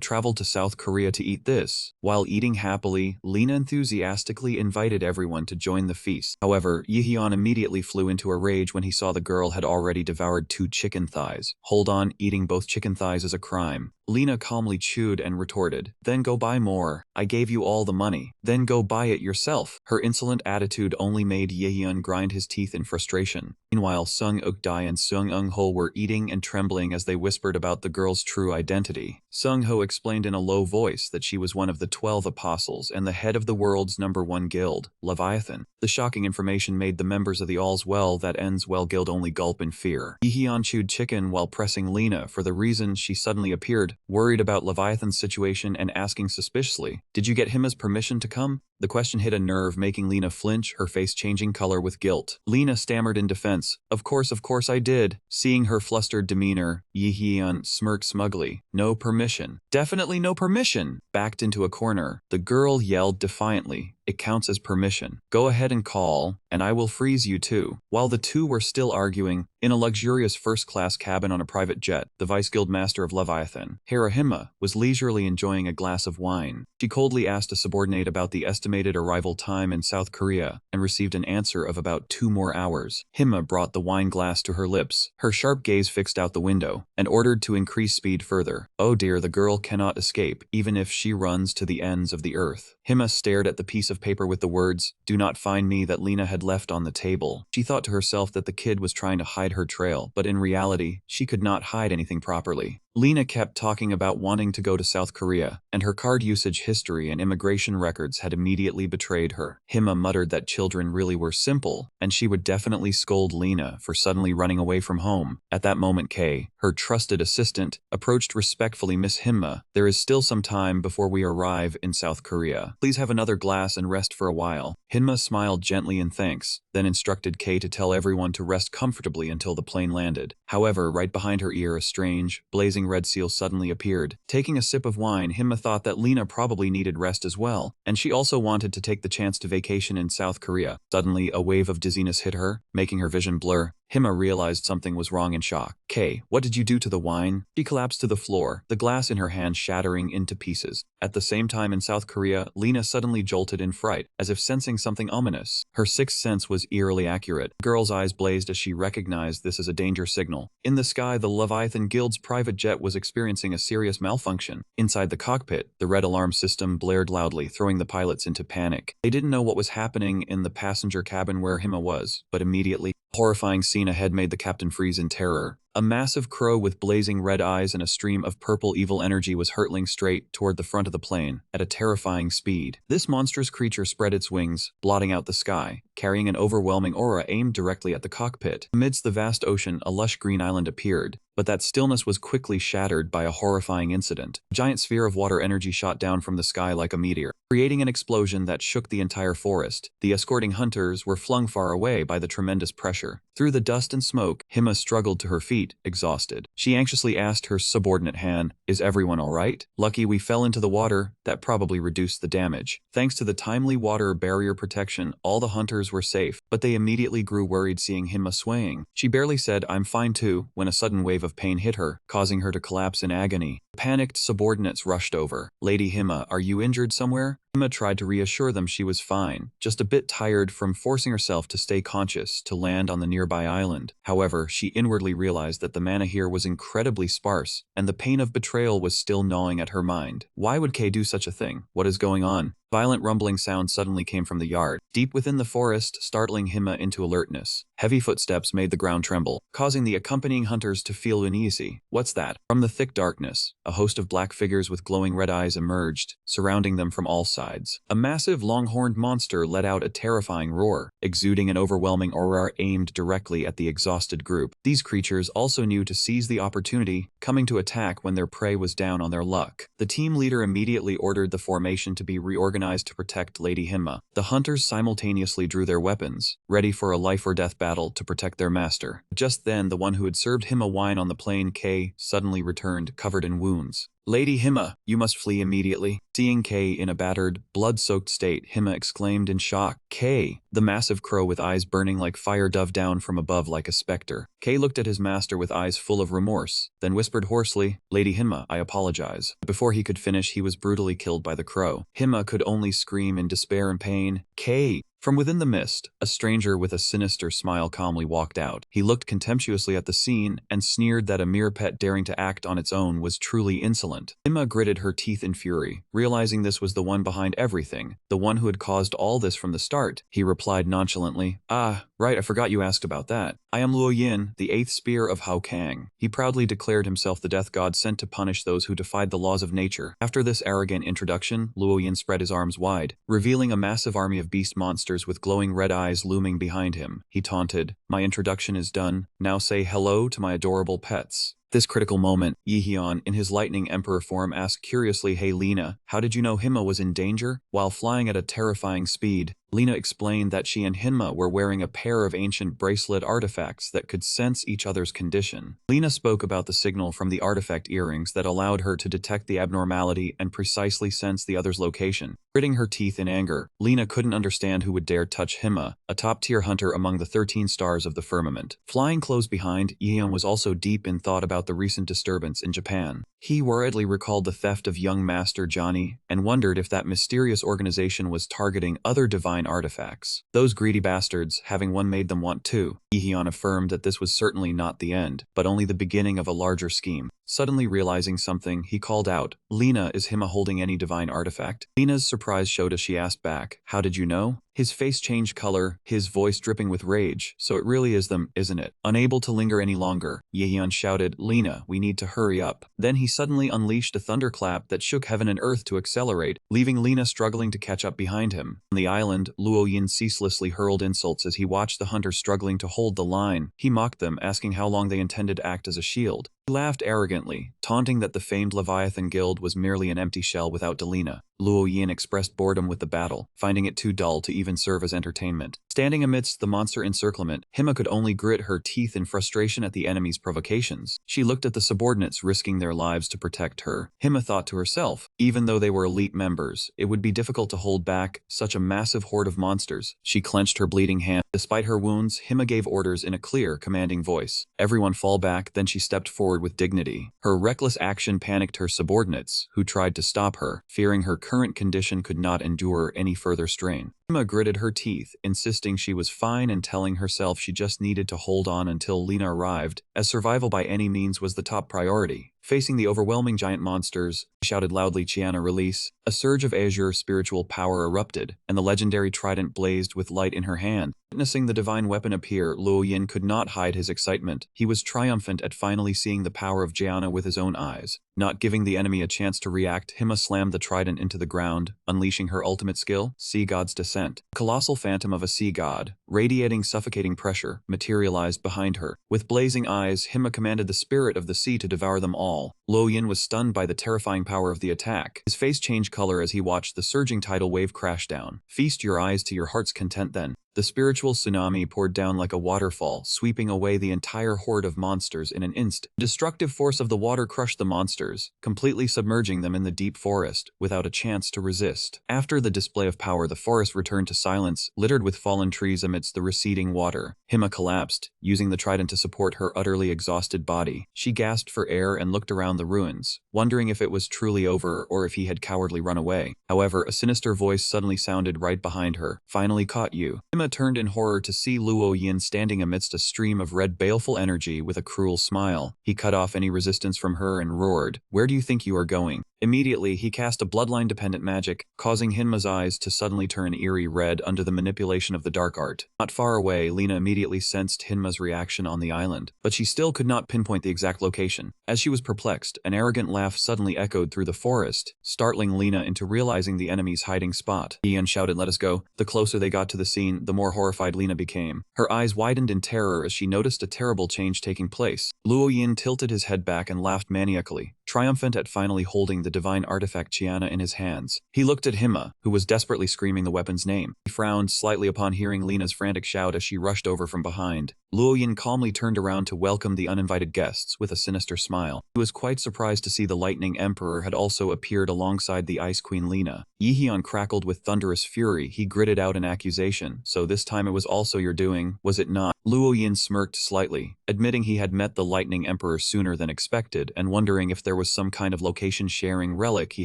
traveled to South Korea to eat this." While eating happily, Lena enthusiastically invited everyone to join the feast. However, Yihyun immediately flew into a rage when he saw the girl had already devoured 2 chicken thighs. "Hold on, eating both chicken thighs is a crime." Lena calmly chewed and retorted, "Then go buy more. I gave you all the money. Then go buy it yourself." Her insolent attitude only made Yihyun grind his teeth in frustration. Meanwhile, Sung Uk-dae and Sung Eung-ho were eating and trembling as they whispered about the girl's true identity. Sung-ho explained in a low voice that she was one of the 12 apostles and the head of the world's #1 guild, Leviathan. The shocking information made the members of the All's Well That Ends Well guild only gulp in fear. Yihyun chewed chicken while pressing Lena for the reason she suddenly appeared, worried about Leviathan's situation and asking suspiciously, "Did you get him as permission to come?" The question hit a nerve, making Lena flinch, her face changing color with guilt. Lena stammered in defense, of course I did." Seeing her flustered demeanor, Yihyun smirked smugly. "No permission. Definitely no permission." Backed into a corner, the girl yelled defiantly, "It counts as permission. Go ahead and call, and I will freeze you too." While the two were still arguing, in a luxurious first-class cabin on a private jet, the Vice Guild Master of Leviathan, Harahima, was leisurely enjoying a glass of wine. She coldly asked a subordinate about the estimated arrival time in South Korea, and received an answer of about 2 more hours. Hima brought the wine glass to her lips, her sharp gaze fixed out the window, and ordered to increase speed further. "Oh dear, the girl cannot escape, even if she runs to the ends of the earth." Hima stared at the piece of paper with the words, "Do not find me," that Lena had left on the table. She thought to herself that the kid was trying to hide her trail, but in reality, she could not hide anything properly. Lena kept talking about wanting to go to South Korea, and her card usage history and immigration records had immediately betrayed her. Hima muttered that children really were simple, and she would definitely scold Lena for suddenly running away from home. At that moment, Kay, her trusted assistant, approached respectfully. "Miss Hima, there is still some time before we arrive in South Korea. Please have another glass and rest for a while." Hima smiled gently in thanks, then instructed Kay to tell everyone to rest comfortably until the plane landed. However, right behind her ear, a strange, blazing red seal suddenly appeared. Taking a sip of wine, Hima thought that Lena probably needed rest as well, and she also wanted to take the chance to vacation in South Korea. Suddenly, a wave of dizziness hit her, making her vision blur. Hima realized something was wrong in shock. "Kay, what did you do to the wine?" She collapsed to the floor, the glass in her hand shattering into pieces. At the same time in South Korea, Lena suddenly jolted in fright, as if sensing something ominous. Her sixth sense was eerily accurate. The girl's eyes blazed as she recognized this as a danger signal. In the sky, the Leviathan Guild's private jet was experiencing a serious malfunction. Inside the cockpit, the red alarm system blared loudly, throwing the pilots into panic. They didn't know what was happening in the passenger cabin where Hima was, but immediately, a horrifying scene ahead made the captain freeze in terror. A massive crow with blazing red eyes and a stream of purple evil energy was hurtling straight toward the front of the plane, at a terrifying speed. This monstrous creature spread its wings, blotting out the sky, carrying an overwhelming aura aimed directly at the cockpit. Amidst the vast ocean, a lush green island appeared, but that stillness was quickly shattered by a horrifying incident. A giant sphere of water energy shot down from the sky like a meteor, creating an explosion that shook the entire forest. The escorting hunters were flung far away by the tremendous pressure. Through the dust and smoke, Hima struggled to her feet, exhausted. She anxiously asked her subordinate Han, "Is everyone alright? Lucky we fell into the water, that probably reduced the damage." Thanks to the timely water barrier protection, all the hunters were safe, but they immediately grew worried seeing Hima swaying. She barely said, "I'm fine too," when a sudden wave of pain hit her, causing her to collapse in agony. Panicked subordinates rushed over. "Lady Hima, are you injured somewhere?" Hima tried to reassure them she was fine, just a bit tired from forcing herself to stay conscious to land on the nearby island. However, she inwardly realized that the mana here was incredibly sparse, and the pain of betrayal was still gnawing at her mind. Why would Kay do such a thing? What is going on? Violent rumbling sound suddenly came from the yard, deep within the forest, startling Hima into alertness. Heavy footsteps made the ground tremble, causing the accompanying hunters to feel uneasy. "What's that?" From the thick darkness, a host of black figures with glowing red eyes emerged, surrounding them from all sides. A massive long-horned monster let out a terrifying roar, exuding an overwhelming aura aimed directly at the exhausted group. These creatures also knew to seize the opportunity, coming to attack when their prey was down on their luck. The team leader immediately ordered the formation to be reorganized to protect Lady Hima. The hunters simultaneously drew their weapons, ready for a life-or-death battle to protect their master. Just then, the one who had served Hima wine on the plane, Kay, suddenly returned, covered in wounds. "Lady Hima, you must flee immediately." Seeing Kay in a battered, blood-soaked state, Hima exclaimed in shock. "Kay!" The massive crow with eyes burning like fire dove down from above like a specter. Kay looked at his master with eyes full of remorse, then whispered hoarsely, "Lady Hima, I apologize." Before he could finish, he was brutally killed by the crow. Hima could only scream in despair and pain, "Kay!" From within the mist, a stranger with a sinister smile calmly walked out. He looked contemptuously at the scene and sneered that a mere pet daring to act on its own was truly insolent. Hima gritted her teeth in fury, realizing this was the one behind everything, the one who had caused all this from the start. He replied nonchalantly, "Ah, right, I forgot you asked about that. I am Luo Yin, the 8th spear of Hao Kang." He proudly declared himself the death god sent to punish those who defied the laws of nature. After this arrogant introduction, Luo Yin spread his arms wide, revealing a massive army of beast monsters with glowing red eyes looming behind him. He taunted, "My introduction is done. Now say hello to my adorable pets." This critical moment, Yihyun, in his lightning emperor form, asked curiously, "Hey Lena, how did you know Hima was in danger?" While flying at a terrifying speed, Lena explained that she and Hima were wearing a pair of ancient bracelet artifacts that could sense each other's condition. Lena spoke about the signal from the artifact earrings that allowed her to detect the abnormality and precisely sense the other's location. Gritting her teeth in anger, Lena couldn't understand who would dare touch Hima, a top-tier hunter among the 13 stars of the firmament. Flying close behind, Yeon was also deep in thought about the recent disturbance in Japan. He worriedly recalled the theft of young Master Johnny and wondered if that mysterious organization was targeting other divine artifacts. Those greedy bastards, having one made them want two. Yeon affirmed that this was certainly not the end, but only the beginning of a larger scheme. Suddenly realizing something, he called out, "Lena, is Hima holding any divine artifact?" Lena's surprise showed as she asked back, "How did you know?" His face changed color, his voice dripping with rage. "So it really is them, isn't it?" Unable to linger any longer, Yeon shouted, "Lena, we need to hurry up." Then he suddenly unleashed a thunderclap that shook heaven and earth to accelerate, leaving Lena struggling to catch up behind him. On the island, Luo Yin ceaselessly hurled insults as he watched the hunters struggling to hold the line. He mocked them, asking how long they intended to act as a shield. He laughed arrogantly, taunting that the famed Leviathan Guild was merely an empty shell without Delina. Luo Yin expressed boredom with the battle, finding it too dull to even serve as entertainment. Standing amidst the monster encirclement, Hima could only grit her teeth in frustration at the enemy's provocations. She looked at the subordinates risking their lives to protect her. Hima thought to herself, even though they were elite members, it would be difficult to hold back such a massive horde of monsters. She clenched her bleeding hand. Despite her wounds, Hima gave orders in a clear, commanding voice. Everyone fall back, then she stepped forward with dignity. Her reckless action panicked her subordinates, who tried to stop her, fearing her current condition could not endure any further strain. Hima gritted her teeth, insisting she was fine and telling herself she just needed to hold on until Lena arrived, as survival by any means was the top priority. Facing the overwhelming giant monsters, she shouted loudly, "Chiana, release." A surge of azure spiritual power erupted, and the legendary trident blazed with light in her hand. Witnessing the divine weapon appear, Luo Yin could not hide his excitement. He was triumphant at finally seeing the power of Jiana with his own eyes. Not giving the enemy a chance to react, Hima slammed the trident into the ground, unleashing her ultimate skill, Sea God's Descent. A colossal phantom of a sea god, radiating suffocating pressure, materialized behind her. With blazing eyes, Hima commanded the spirit of the sea to devour them all. Luo Yin was stunned by the terrifying power of the attack. His face changed color as he watched the surging tidal wave crash down. Feast your eyes to your heart's content then. The spiritual tsunami poured down like a waterfall, sweeping away the entire horde of monsters in an instant. The destructive force of the water crushed the monsters, completely submerging them in the deep forest, without a chance to resist. After the display of power, the forest returned to silence, littered with fallen trees amidst the receding water. Hima collapsed, using the trident to support her utterly exhausted body. She gasped for air and looked around the ruins, wondering if it was truly over or if he had cowardly run away. However, a sinister voice suddenly sounded right behind her. Finally caught you. Hima turned in horror to see Luo Yin standing amidst a stream of red baleful energy with a cruel smile. He cut off any resistance from her and roared, "Where do you think you are going?" Immediately, he cast a bloodline-dependent magic, causing Hinma's eyes to suddenly turn eerie red under the manipulation of the dark art. Not far away, Lena immediately sensed Hinma's reaction on the island, but she still could not pinpoint the exact location. As she was perplexed, an arrogant laugh suddenly echoed through the forest, startling Lena into realizing the enemy's hiding spot. Ian shouted, "Let us go." The closer they got to the scene, the more horrified Lena became. Her eyes widened in terror as she noticed a terrible change taking place. Luo Yin tilted his head back and laughed maniacally, triumphant at finally holding the divine artifact Chiana in his hands. He looked at Hima, who was desperately screaming the weapon's name. He frowned slightly upon hearing Lena's frantic shout as she rushed over from behind. Luo Yin calmly turned around to welcome the uninvited guests with a sinister smile. He was quite surprised to see the Lightning Emperor had also appeared alongside the Ice Queen Lena. Yiheon crackled with thunderous fury. He gritted out an accusation. "So this time it was also your doing, was it not?" Luo Yin smirked slightly, admitting he had met the Lightning Emperor sooner than expected and wondering if there was some kind of location-sharing relic he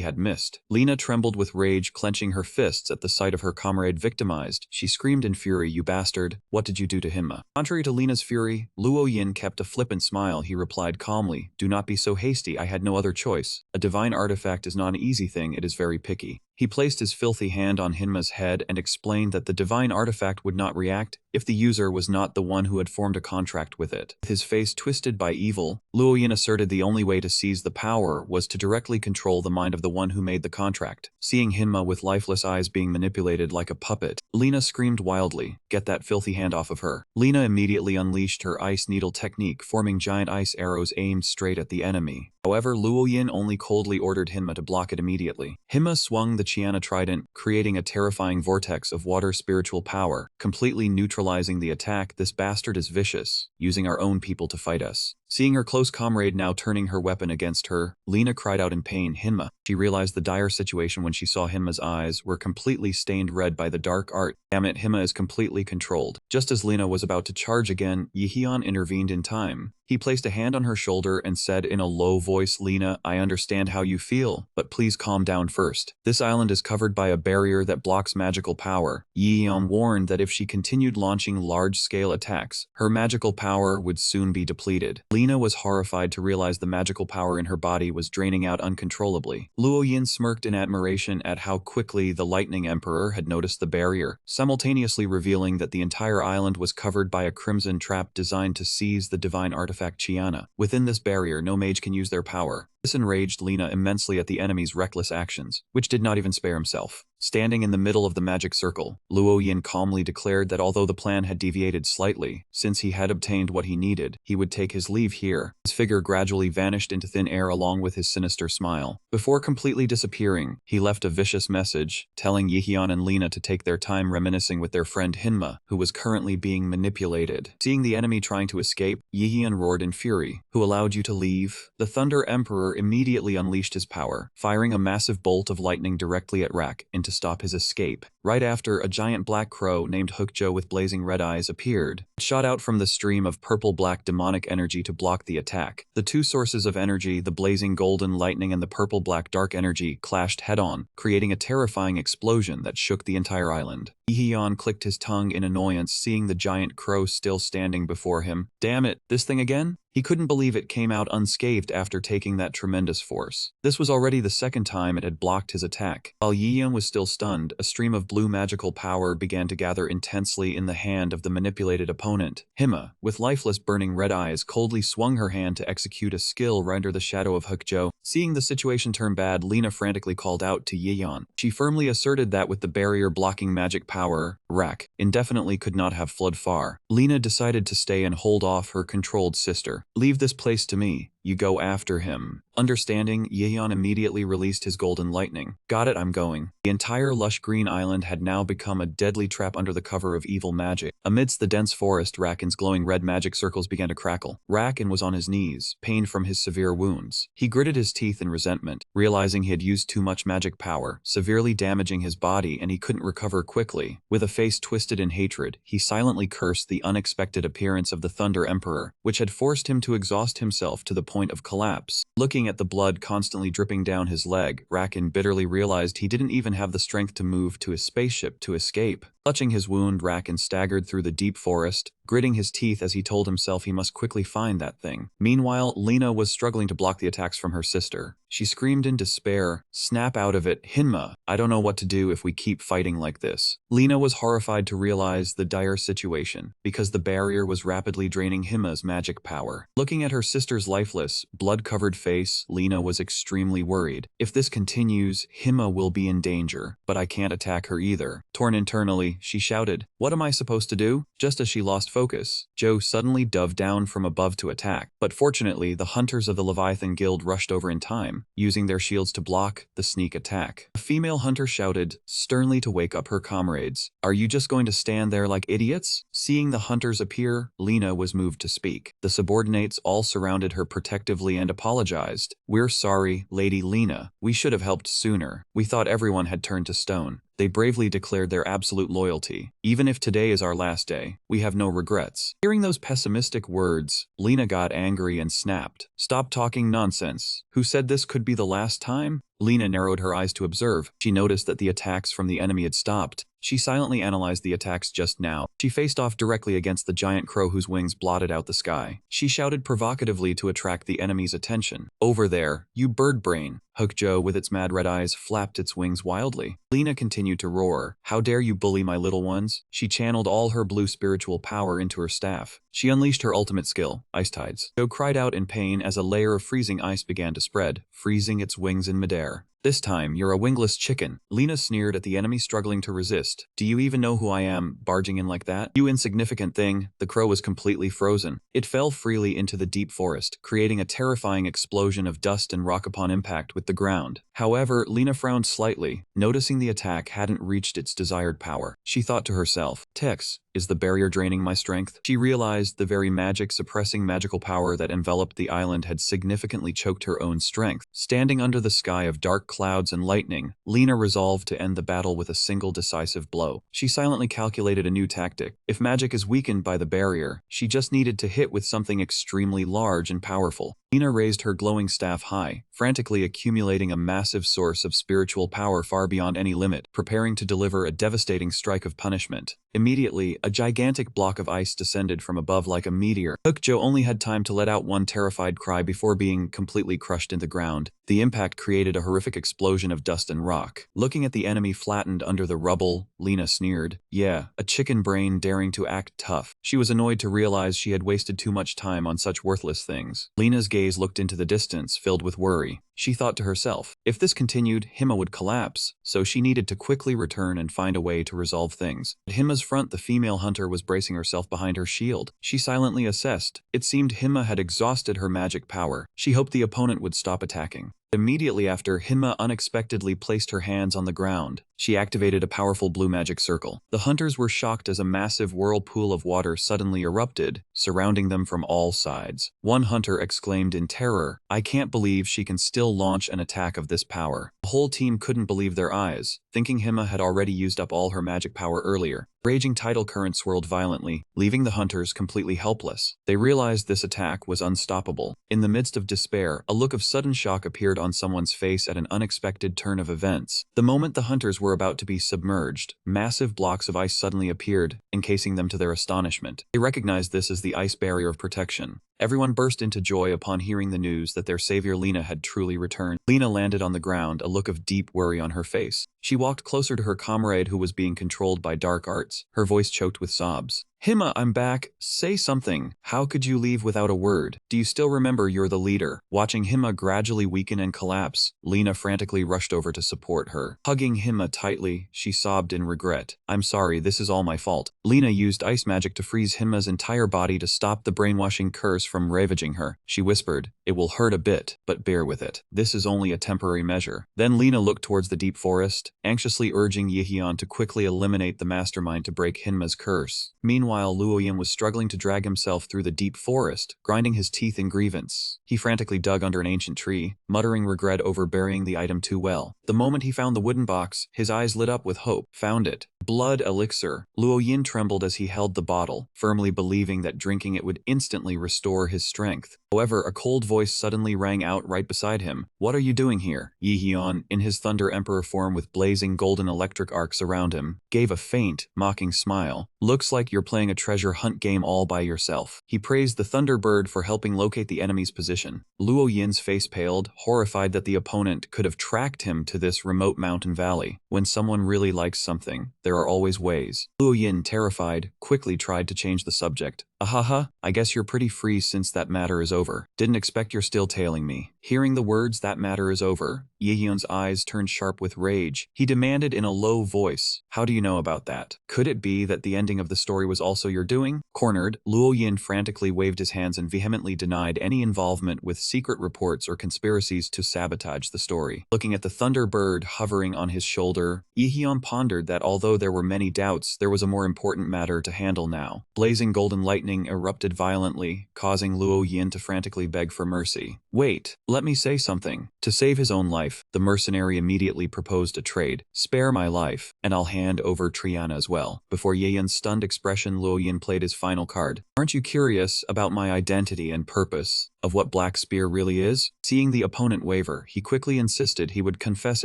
had missed. Lena trembled with rage, clenching her fists at the sight of her comrade victimized. She screamed in fury, "You bastard, what did you do to Hima?" Contrary to Lena's fury, Luo Yin kept a flippant smile. He replied calmly, "Do not be so hasty, I had no other choice. A divine artifact is not an easy thing, it is very picky." He placed his filthy hand on Hinma's head and explained that the divine artifact would not react if the user was not the one who had formed a contract with it. With his face twisted by evil, Luo Yin asserted the only way to seize the power was to directly control the mind of the one who made the contract. Seeing Hinma with lifeless eyes being manipulated like a puppet, Lena screamed wildly, "Get that filthy hand off of her." Lena immediately unleashed her ice needle technique, forming giant ice arrows aimed straight at the enemy. However, Luo Yin only coldly ordered Hinma to block it immediately. Hinma swung the Chiana trident, creating a terrifying vortex of water spiritual power, completely neutralizing the attack. "This bastard is vicious, using our own people to fight us." Seeing her close comrade now turning her weapon against her, Lena cried out in pain, "Hinma." She realized the dire situation when she saw Hinma's eyes were completely stained red by the dark art. "Damn it, Hinma is completely controlled." Just as Lena was about to charge again, Yiheon intervened in time. He placed a hand on her shoulder and said in a low voice, "Lena, I understand how you feel, but please calm down first. This island is covered by a barrier that blocks magical power." Yiheon warned that if she continued launching large-scale attacks, her magical power would soon be depleted. Lena was horrified to realize the magical power in her body was draining out uncontrollably. Luo Yin smirked in admiration at how quickly the Lightning Emperor had noticed the barrier, simultaneously revealing that the entire island was covered by a crimson trap designed to seize the divine artifact Chiana. Within this barrier, no mage can use their power. This enraged Lena immensely at the enemy's reckless actions, which did not even spare himself. Standing in the middle of the magic circle, Luo Yin calmly declared that although the plan had deviated slightly, since he had obtained what he needed, he would take his leave here. His figure gradually vanished into thin air along with his sinister smile. Before completely disappearing, he left a vicious message, telling Yiheon and Lena to take their time reminiscing with their friend Hinma, who was currently being manipulated. Seeing the enemy trying to escape, Yiheon roared in fury, "Who allowed you to leave?" The Thunder Emperor immediately unleashed his power, firing a massive bolt of lightning directly at Rak to stop his escape. Right after, a giant black crow named Hookjo with blazing red eyes appeared. It shot out from the stream of purple-black demonic energy to block the attack. The two sources of energy, the blazing golden lightning and the purple-black dark energy, clashed head-on, creating a terrifying explosion that shook the entire island. Yiheon clicked his tongue in annoyance seeing the giant crow still standing before him. "Damn it, this thing again?" He couldn't believe it came out unscathed after taking that tremendous force. This was already the second time it had blocked his attack. While Yiyan was still stunned, a stream of blue magical power began to gather intensely in the hand of the manipulated opponent. Hima, with lifeless burning red eyes, coldly swung her hand to execute a skill right under the shadow of Hukjo. Seeing the situation turn bad, Lena frantically called out to Yiyan. She firmly asserted that with the barrier blocking magic power, Rak indefinitely could not have fled far. Lena decided to stay and hold off her controlled sister. "Leave this place to me. You go after him." Understanding, Yiyan immediately released his golden lightning. "Got it, I'm going." The entire lush green island had now become a deadly trap under the cover of evil magic. Amidst the dense forest, Raken's glowing red magic circles began to crackle. Raken was on his knees, pained from his severe wounds. He gritted his teeth in resentment, realizing he had used too much magic power, severely damaging his body, and he couldn't recover quickly. With a face twisted in hatred, he silently cursed the unexpected appearance of the Thunder Emperor, which had forced him to exhaust himself to the point of collapse. Looking at the blood constantly dripping down his leg, Raken bitterly realized he didn't even have the strength to move to his spaceship to escape. Clutching his wound, Raken staggered through the deep forest, gritting his teeth as he told himself he must quickly find that thing. Meanwhile, Lena was struggling to block the attacks from her sister. She screamed in despair, "Snap out of it, Hinma! I don't know what to do if we keep fighting like this." Lena was horrified to realize the dire situation, because the barrier was rapidly draining Hinma's magic power. Looking at her sister's lifeless, blood-covered face, Lena was extremely worried. If this continues, Hinma will be in danger, but I can't attack her either. Torn internally, she shouted, "What am I supposed to do?" Just as she lost focus, Joe suddenly dove down from above to attack, but fortunately the hunters of the Leviathan Guild rushed over in time, using their shields to block the sneak attack. A female hunter shouted sternly to wake up her comrades, "Are you just going to stand there like idiots?" Seeing the hunters appear, Lena was moved to speak. The subordinates all surrounded her protectively and apologized. "We're sorry, Lady Lena. We should have helped sooner. We thought everyone had turned to stone." They bravely declared their absolute loyalty. "Even if today is our last day, we have no regrets." Hearing those pessimistic words, Lena got angry and snapped, "Stop talking nonsense. Who said this could be the last time?" Lena narrowed her eyes to observe. She noticed that the attacks from the enemy had stopped. She silently analyzed the attacks just now. She faced off directly against the giant crow whose wings blotted out the sky. She shouted provocatively to attract the enemy's attention. "Over there, you bird brain!" Hukjo, with its mad red eyes, flapped its wings wildly. Lena continued to roar, "How dare you bully my little ones?" She channeled all her blue spiritual power into her staff. She unleashed her ultimate skill, Ice Tides. Joe cried out in pain as a layer of freezing ice began to spread, freezing its wings in midair. "This time, you're a wingless chicken." Lena sneered at the enemy struggling to resist. "Do you even know who I am, barging in like that? You insignificant thing." The crow was completely frozen. It fell freely into the deep forest, creating a terrifying explosion of dust and rock upon impact with the ground. However, Lena frowned slightly, noticing the attack hadn't reached its desired power. She thought to herself, "Tex, is the barrier draining my strength?" She realized the very magic-suppressing magical power that enveloped the island had significantly choked her own strength. Standing under the sky of dark clouds and lightning, Lena resolved to end the battle with a single decisive blow. She silently calculated a new tactic. If magic is weakened by the barrier, she just needed to hit with something extremely large and powerful. Lena raised her glowing staff high, frantically accumulating a massive source of spiritual power far beyond any limit, preparing to deliver a devastating strike of punishment. Immediately, a gigantic block of ice descended from above like a meteor. Hukjo only had time to let out one terrified cry before being completely crushed into the ground. The impact created a horrific explosion of dust and rock. Looking at the enemy flattened under the rubble, Lena sneered, "Yeah, a chicken brain daring to act tough." She was annoyed to realize she had wasted too much time on such worthless things. Lena's gaze looked into the distance, filled with worry. She thought to herself, if this continued, Hima would collapse, so she needed to quickly return and find a way to resolve things. At Hima's front, the female hunter was bracing herself behind her shield. She silently assessed. It seemed Hima had exhausted her magic power. She hoped the opponent would stop attacking. Immediately after, Hima unexpectedly placed her hands on the ground. She activated a powerful blue magic circle. The hunters were shocked as a massive whirlpool of water suddenly erupted, surrounding them from all sides. One hunter exclaimed in terror, "I can't believe she can still launch an attack of this power." The whole team couldn't believe their eyes, thinking Hima had already used up all her magic power earlier. Raging tidal current swirled violently, leaving the hunters completely helpless. They realized this attack was unstoppable. In the midst of despair, a look of sudden shock appeared on someone's face at an unexpected turn of events. The moment the hunters were about to be submerged, massive blocks of ice suddenly appeared, encasing them to their astonishment. They recognized this as the ice barrier of protection. Everyone burst into joy upon hearing the news that their savior Lena had truly returned. Lena landed on the ground, a look of deep worry on her face. She walked closer to her comrade who was being controlled by dark arts, her voice choked with sobs. Hima, I'm back. Say something. How could you leave without a word? Do you still remember you're the leader? Watching Hima gradually weaken and collapse, Lena frantically rushed over to support her. Hugging Hima tightly, she sobbed in regret. I'm sorry, this is all my fault. Lena used ice magic to freeze Hima's entire body to stop the brainwashing curse from ravaging her. She whispered, it will hurt a bit, but bear with it. This is only a temporary measure. Then Lena looked towards the deep forest, anxiously urging Yehion to quickly eliminate the mastermind to break Hima's curse. Meanwhile, Luoyin was struggling to drag himself through the deep forest, grinding his teeth in grievance. He frantically dug under an ancient tree, muttering regret over burying the item too well. The moment he found the wooden box, his eyes lit up with hope. Found it. Blood elixir. Luoyin trembled as he held the bottle, firmly believing that drinking it would instantly restore his strength. However, a cold voice suddenly rang out right beside him. What are you doing here? Yehion, in his Thunder Emperor form with blazing golden electric arcs around him, gave a faint, mocking smile. Looks like you're playing a treasure hunt game all by yourself. He praised the Thunderbird for helping locate the enemy's position. Luo Yin's face paled, horrified that the opponent could have tracked him to this remote mountain valley. When someone really likes something, there are always ways. Luo Yin, terrified, quickly tried to change the subject. Ahaha, I guess you're pretty free since that matter is over. Didn't expect you're still tailing me. Hearing the words that matter is over, Yehyun's eyes turned sharp with rage. He demanded in a low voice, how do you know about that? Could it be that the ending of the story was also your doing? Cornered, Luo Yin frantically waved his hands and vehemently denied any involvement with secret reports or conspiracies to sabotage the story. Looking at the Thunderbird hovering on his shoulder, Yehyun pondered that although there were many doubts, there was a more important matter to handle now. Blazing golden lightning erupted violently, causing Luo Yin to frantically beg for mercy. Wait, let me say something. To save his own life, the mercenary immediately proposed a trade. Spare my life, and I'll hand over Triana as well. Before Yehyun's stunned expression, Luo Yin played his final card. Aren't you curious about my identity and purpose? Of what Black Spear really is? Seeing the opponent waver, he quickly insisted he would confess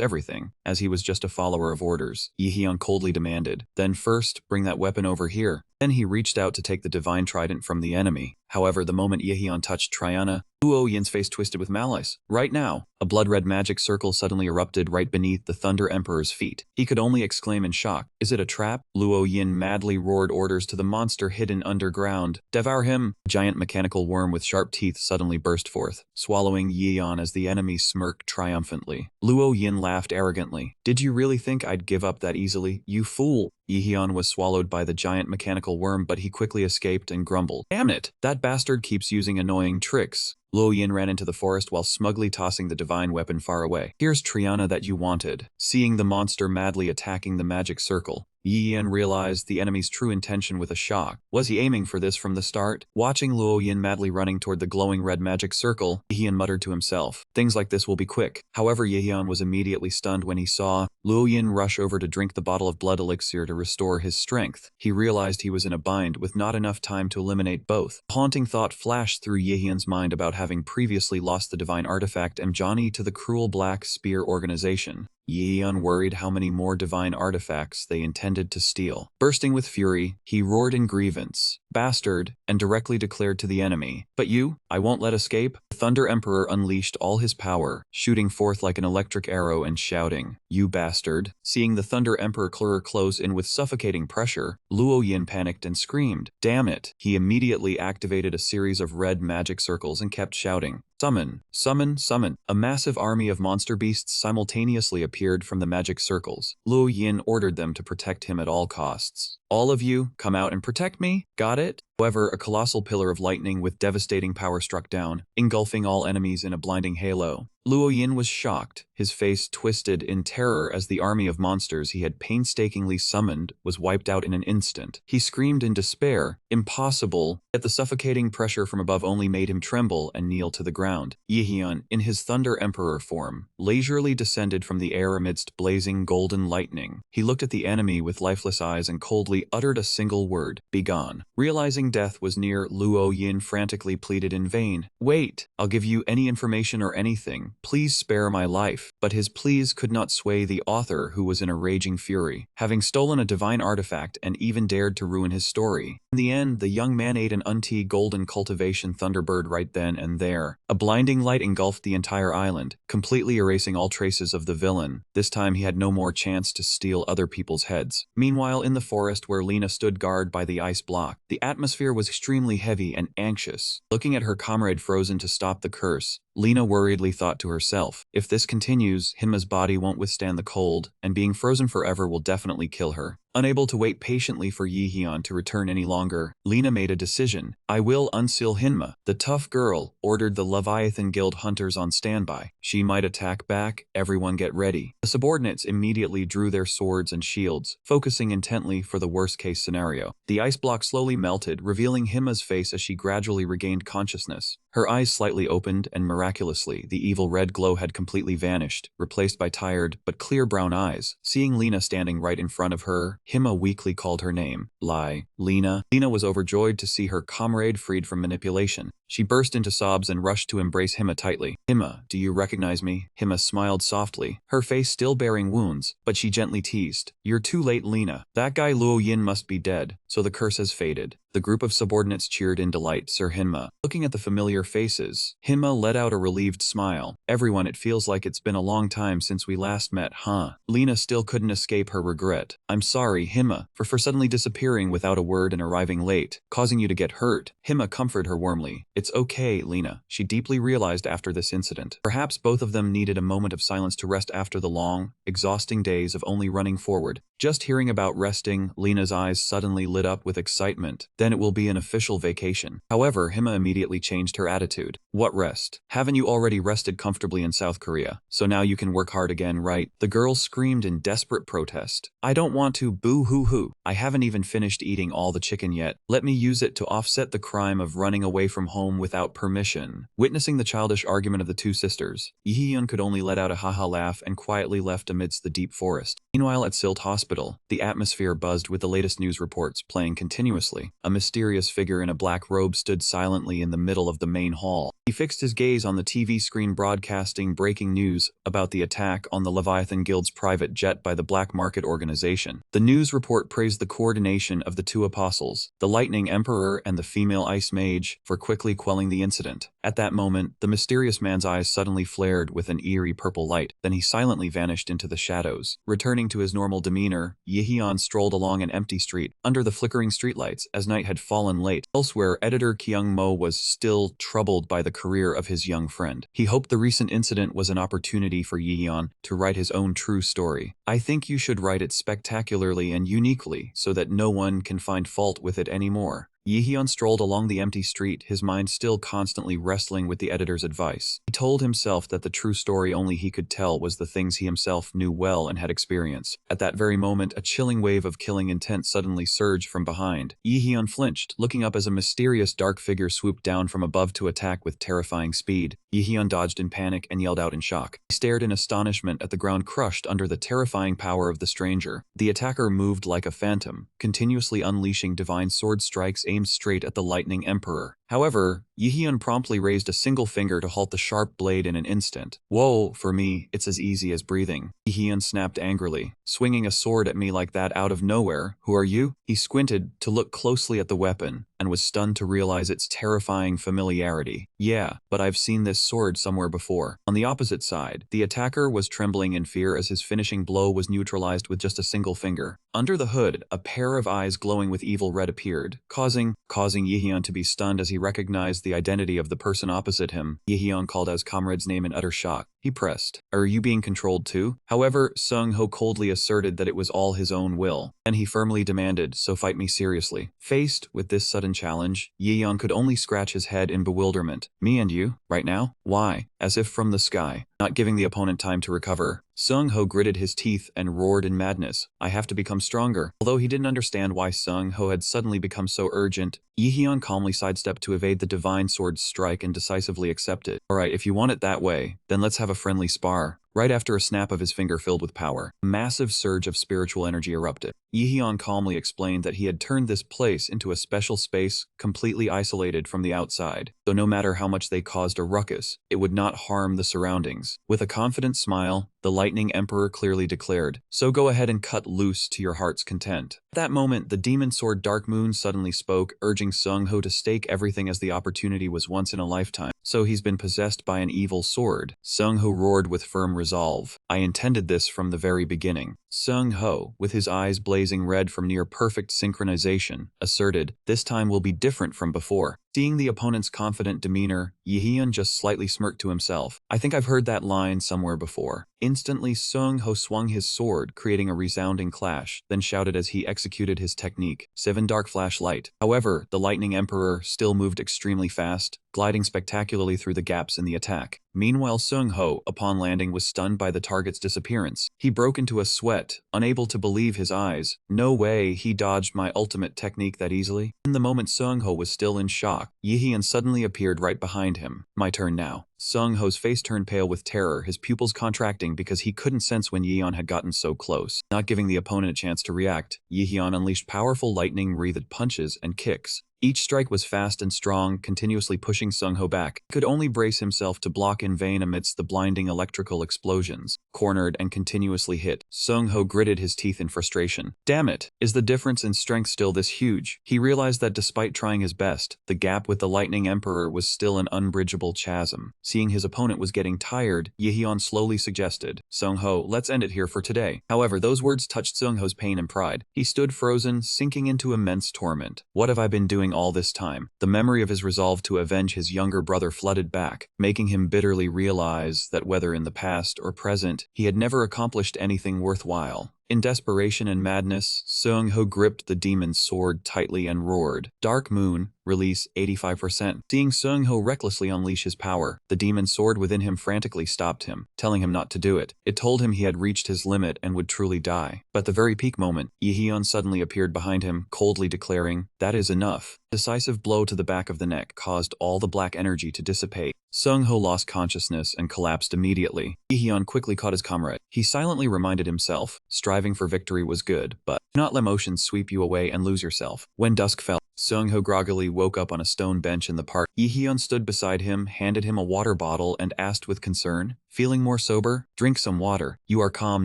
everything, as he was just a follower of orders. Yehyun coldly demanded, then first, bring that weapon over here. Then he reached out to take the divine trident from the enemy. However, the moment Yehyun touched Triana, Luo Yin's face twisted with malice. Right now, a blood-red magic circle suddenly erupted right beneath the Thunder Emperor's feet. He could only exclaim in shock, is it a trap? Luo Yin madly roared orders to the monster hidden underground. Devour him! A giant mechanical worm with sharp teeth suddenly burst forth, swallowing Yehyun as the enemy smirked triumphantly. Luo Yin laughed arrogantly. Did you really think I'd give up that easily, you fool? Yehyun was swallowed by the giant mechanical worm, but he quickly escaped and grumbled. Damn it! That bastard keeps using annoying tricks. Luo Yin ran into the forest while smugly tossing the divine weapon far away. Here's Triana that you wanted. Seeing the monster madly attacking the magic circle, Yehyun realized the enemy's true intention with a shock. Was he aiming for this from the start? Watching Luo Yin madly running toward the glowing red magic circle, Yehyun muttered to himself, things like this will be quick. However, Yehyun was immediately stunned when he saw Luo Yin rush over to drink the bottle of blood elixir to restore his strength. He realized he was in a bind with not enough time to eliminate both. A haunting thought flashed through Yehyun's mind about having previously lost the divine artifact Mjani to the cruel Black Spear organization. Yehyun worried how many more divine artifacts they intended to steal. Bursting with fury, he roared in grievance, bastard, and directly declared to the enemy, but you, I won't let escape. The Thunder Emperor unleashed all his power, shooting forth like an electric arrow and shouting, you bastard. Seeing the Thunder Emperor close in with suffocating pressure, Luo Yin panicked and screamed, damn it. He immediately activated a series of red magic circles and kept shouting, summon, summon, summon. A massive army of monster beasts simultaneously appeared from the magic circles. Luo Yin ordered them to protect him at all costs. All of you, come out and protect me. Got it? However, a colossal pillar of lightning with devastating power struck down, engulfing all enemies in a blinding halo. Luo Yin was shocked, his face twisted in terror as the army of monsters he had painstakingly summoned was wiped out in an instant. He screamed in despair, impossible, yet the suffocating pressure from above only made him tremble and kneel to the ground. Yihyun, in his Thunder Emperor form, leisurely descended from the air amidst blazing golden lightning. He looked at the enemy with lifeless eyes and coldly uttered a single word, "Begone." Realizing death was near, Luo Yin frantically pleaded in vain, "Wait, I'll give you any information or anything. Please spare my life." But his pleas could not sway the author, who was in a raging fury, having stolen a divine artifact and even dared to ruin his story. In the end, the young man ate an golden cultivation thunderbird right then and there. A blinding light engulfed the entire island, completely erasing all traces of the villain. This time he had no more chance to steal other people's heads. Meanwhile, in the forest where Lena stood guard by the ice block, the atmosphere was extremely heavy and anxious. Looking at her comrade frozen to stop the curse, Lena worriedly thought to herself, if this continues, Hinma's body won't withstand the cold, and being frozen forever will definitely kill her. Unable to wait patiently for Yihyun to return any longer, Lena made a decision. "I will unseal Hinma." The tough girl ordered the Leviathan Guild hunters on standby. She might attack back, everyone get ready. The subordinates immediately drew their swords and shields, focusing intently for the worst-case scenario. The ice block slowly melted, revealing Hinma's face as she gradually regained consciousness. Her eyes slightly opened, and miraculously, the evil red glow had completely vanished, replaced by tired but clear brown eyes. Seeing Lena standing right in front of her, Hinma weakly called her name. Lena. Lena was overjoyed to see her comrade freed from manipulation. She burst into sobs and rushed to embrace Hinma tightly. "Hinma, do you recognize me?" Hinma smiled softly, her face still bearing wounds, but she gently teased. "You're too late, Lena. That guy Luo Yin must be dead, so the curse has faded." The group of subordinates cheered in delight. Sir Hinma. Looking at the familiar faces, Hinma let out a relieved smile. "Everyone, it feels like it's been a long time since we last met, huh?" Lena still couldn't escape her regret. "I'm sorry, Hinma, for suddenly disappearing without a word and arriving late, causing you to get hurt." Hinma comforted her warmly. "It's okay, Lena," she deeply realized after this incident. Perhaps both of them needed a moment of silence to rest after the long, exhausting days of only running forward. Just hearing about resting, Lena's eyes suddenly lit up with excitement. Then it will be an official vacation. However, Hinma immediately changed her attitude. "What rest? Haven't you already rested comfortably in South Korea? So now you can work hard again, right?" The girl screamed in desperate protest. "I don't want to, boo-hoo-hoo. I haven't even finished eating all the chicken yet. Let me use it to offset the crime of running away from home without permission." Witnessing the childish argument of the two sisters, Yihyun could only let out a haha laugh and quietly left amidst the deep forest. Meanwhile, at Silt Hospital, the atmosphere buzzed with the latest news reports playing continuously. A mysterious figure in a black robe stood silently in the middle of the main hall. He fixed his gaze on the TV screen broadcasting breaking news about the attack on the Leviathan Guild's private jet by the Black Market Organization. The news report praised the coordination of the two apostles, the Lightning Emperor and the female Ice Mage, for quickly quelling the incident. At that moment, the mysterious man's eyes suddenly flared with an eerie purple light, then he silently vanished into the shadows. Returning to his normal demeanor, Yihyun strolled along an empty street, under the flickering streetlights, as night had fallen late. Elsewhere, editor Kyung Mo was still troubled by the career of his young friend. He hoped the recent incident was an opportunity for Yihyun to write his own true story. "I think you should write it spectacularly and uniquely, so that no one can find fault with it anymore." Yihyun strolled along the empty street, his mind still constantly wrestling with the editor's advice. He told himself that the true story only he could tell was the things he himself knew well and had experienced. At that very moment, a chilling wave of killing intent suddenly surged from behind. Yihyun flinched, looking up as a mysterious dark figure swooped down from above to attack with terrifying speed. Yihyun dodged in panic and yelled out in shock. He stared in astonishment at the ground crushed under the terrifying power of the stranger. The attacker moved like a phantom, continuously unleashing divine sword strikes aimed straight at the Lightning Emperor. However, Yihyun promptly raised a single finger to halt the sharp blade in an instant. "Whoa, for me, it's as easy as breathing." Yihyun snapped angrily. "Swinging a sword at me like that out of nowhere, who are you?" He squinted to look closely at the weapon, and was stunned to realize its terrifying familiarity. "Yeah, but I've seen this sword somewhere before." On the opposite side, the attacker was trembling in fear as his finishing blow was neutralized with just a single finger. Under the hood, a pair of eyes glowing with evil red appeared, causing Yihyun to be stunned as he he recognized the identity of the person opposite him, Yehyun called out his comrade's name in utter shock. He pressed, "Are you being controlled too?" However, Sung-ho coldly asserted that it was all his own will. Then he firmly demanded, "So fight me seriously." Faced with this sudden challenge, Yehyun could only scratch his head in bewilderment. "Me and you? Right now? Why?" As if from the sky. Not giving the opponent time to recover, Sung-ho gritted his teeth and roared in madness, "I have to become stronger." Although he didn't understand why Sung-ho had suddenly become so urgent, Yehyun calmly sidestepped to evade the divine sword's strike and decisively accept it. "Alright, if you want it that way, then let's have a friendly spar." Right after a snap of his finger filled with power, a massive surge of spiritual energy erupted. Yehyun calmly explained that he had turned this place into a special space completely isolated from the outside, so no matter how much they caused a ruckus, it would not harm the surroundings. With a confident smile, the Lightning Emperor clearly declared, "So go ahead and cut loose to your heart's content." At that moment, the demon sword Dark Moon suddenly spoke, urging Sung-ho to stake everything as the opportunity was once in a lifetime. "So he's been possessed by an evil sword." Sung-ho roared with firm resolve, "I intended this from the very beginning." Sung-ho, with his eyes blazing red from near-perfect synchronization, asserted, "This time will be different from before." Seeing the opponent's confident demeanor, Yehyun just slightly smirked to himself. "I think I've heard that line somewhere before." Instantly, Sung-ho swung his sword, creating a resounding clash, then shouted as he executed his technique, "Seven Dark Flashlight." However, the Lightning Emperor still moved extremely fast, gliding spectacularly through the gaps in the attack. Meanwhile, Sung-ho, upon landing, was stunned by the target's disappearance. He broke into a sweat, unable to believe his eyes. "No way, he dodged my ultimate technique that easily." In the moment Sung-ho was still in shock, Yehyun suddenly appeared right behind him. "My turn now." Sung-ho's face turned pale with terror, his pupils contracting because he couldn't sense when Yehyun had gotten so close. Not giving the opponent a chance to react, Yehyun unleashed powerful lightning-wreathed punches and kicks. Each strike was fast and strong, continuously pushing Sung-ho back. He could only brace himself to block in vain amidst the blinding electrical explosions. Cornered and continuously hit, Sung-ho gritted his teeth in frustration. Damn it, is the difference in strength still this huge? He realized that despite trying his best, the gap with the Lightning Emperor was still an unbridgeable chasm. Seeing his opponent was getting tired, Yehyun slowly suggested, "Sung-ho, let's end it here for today." However, those words touched Sung-ho's pain and pride. He stood frozen, sinking into immense torment. What have I been doing all this time? The memory of his resolve to avenge his younger brother flooded back, making him bitterly realize that whether in the past or present, he had never accomplished anything worthwhile. In desperation and madness, Sung-ho gripped the demon's sword tightly and roared, "Dark Moon, release 85%. Seeing Sung-ho recklessly unleash his power, the demon sword within him frantically stopped him, telling him not to do it. It told him he had reached his limit and would truly die. But the very peak moment, Yehyun suddenly appeared behind him, coldly declaring, "That is enough." A decisive blow to the back of the neck caused all the black energy to dissipate. Sung-ho lost consciousness and collapsed immediately. Yehyun quickly caught his comrade. He silently reminded himself, striving for victory was good, but do not let emotions sweep you away and lose yourself. When dusk fell, Sung-ho groggily woke up on a stone bench in the park. Yehyun stood beside him, handed him a water bottle, and asked with concern, "Feeling more sober? Drink some water. You are calm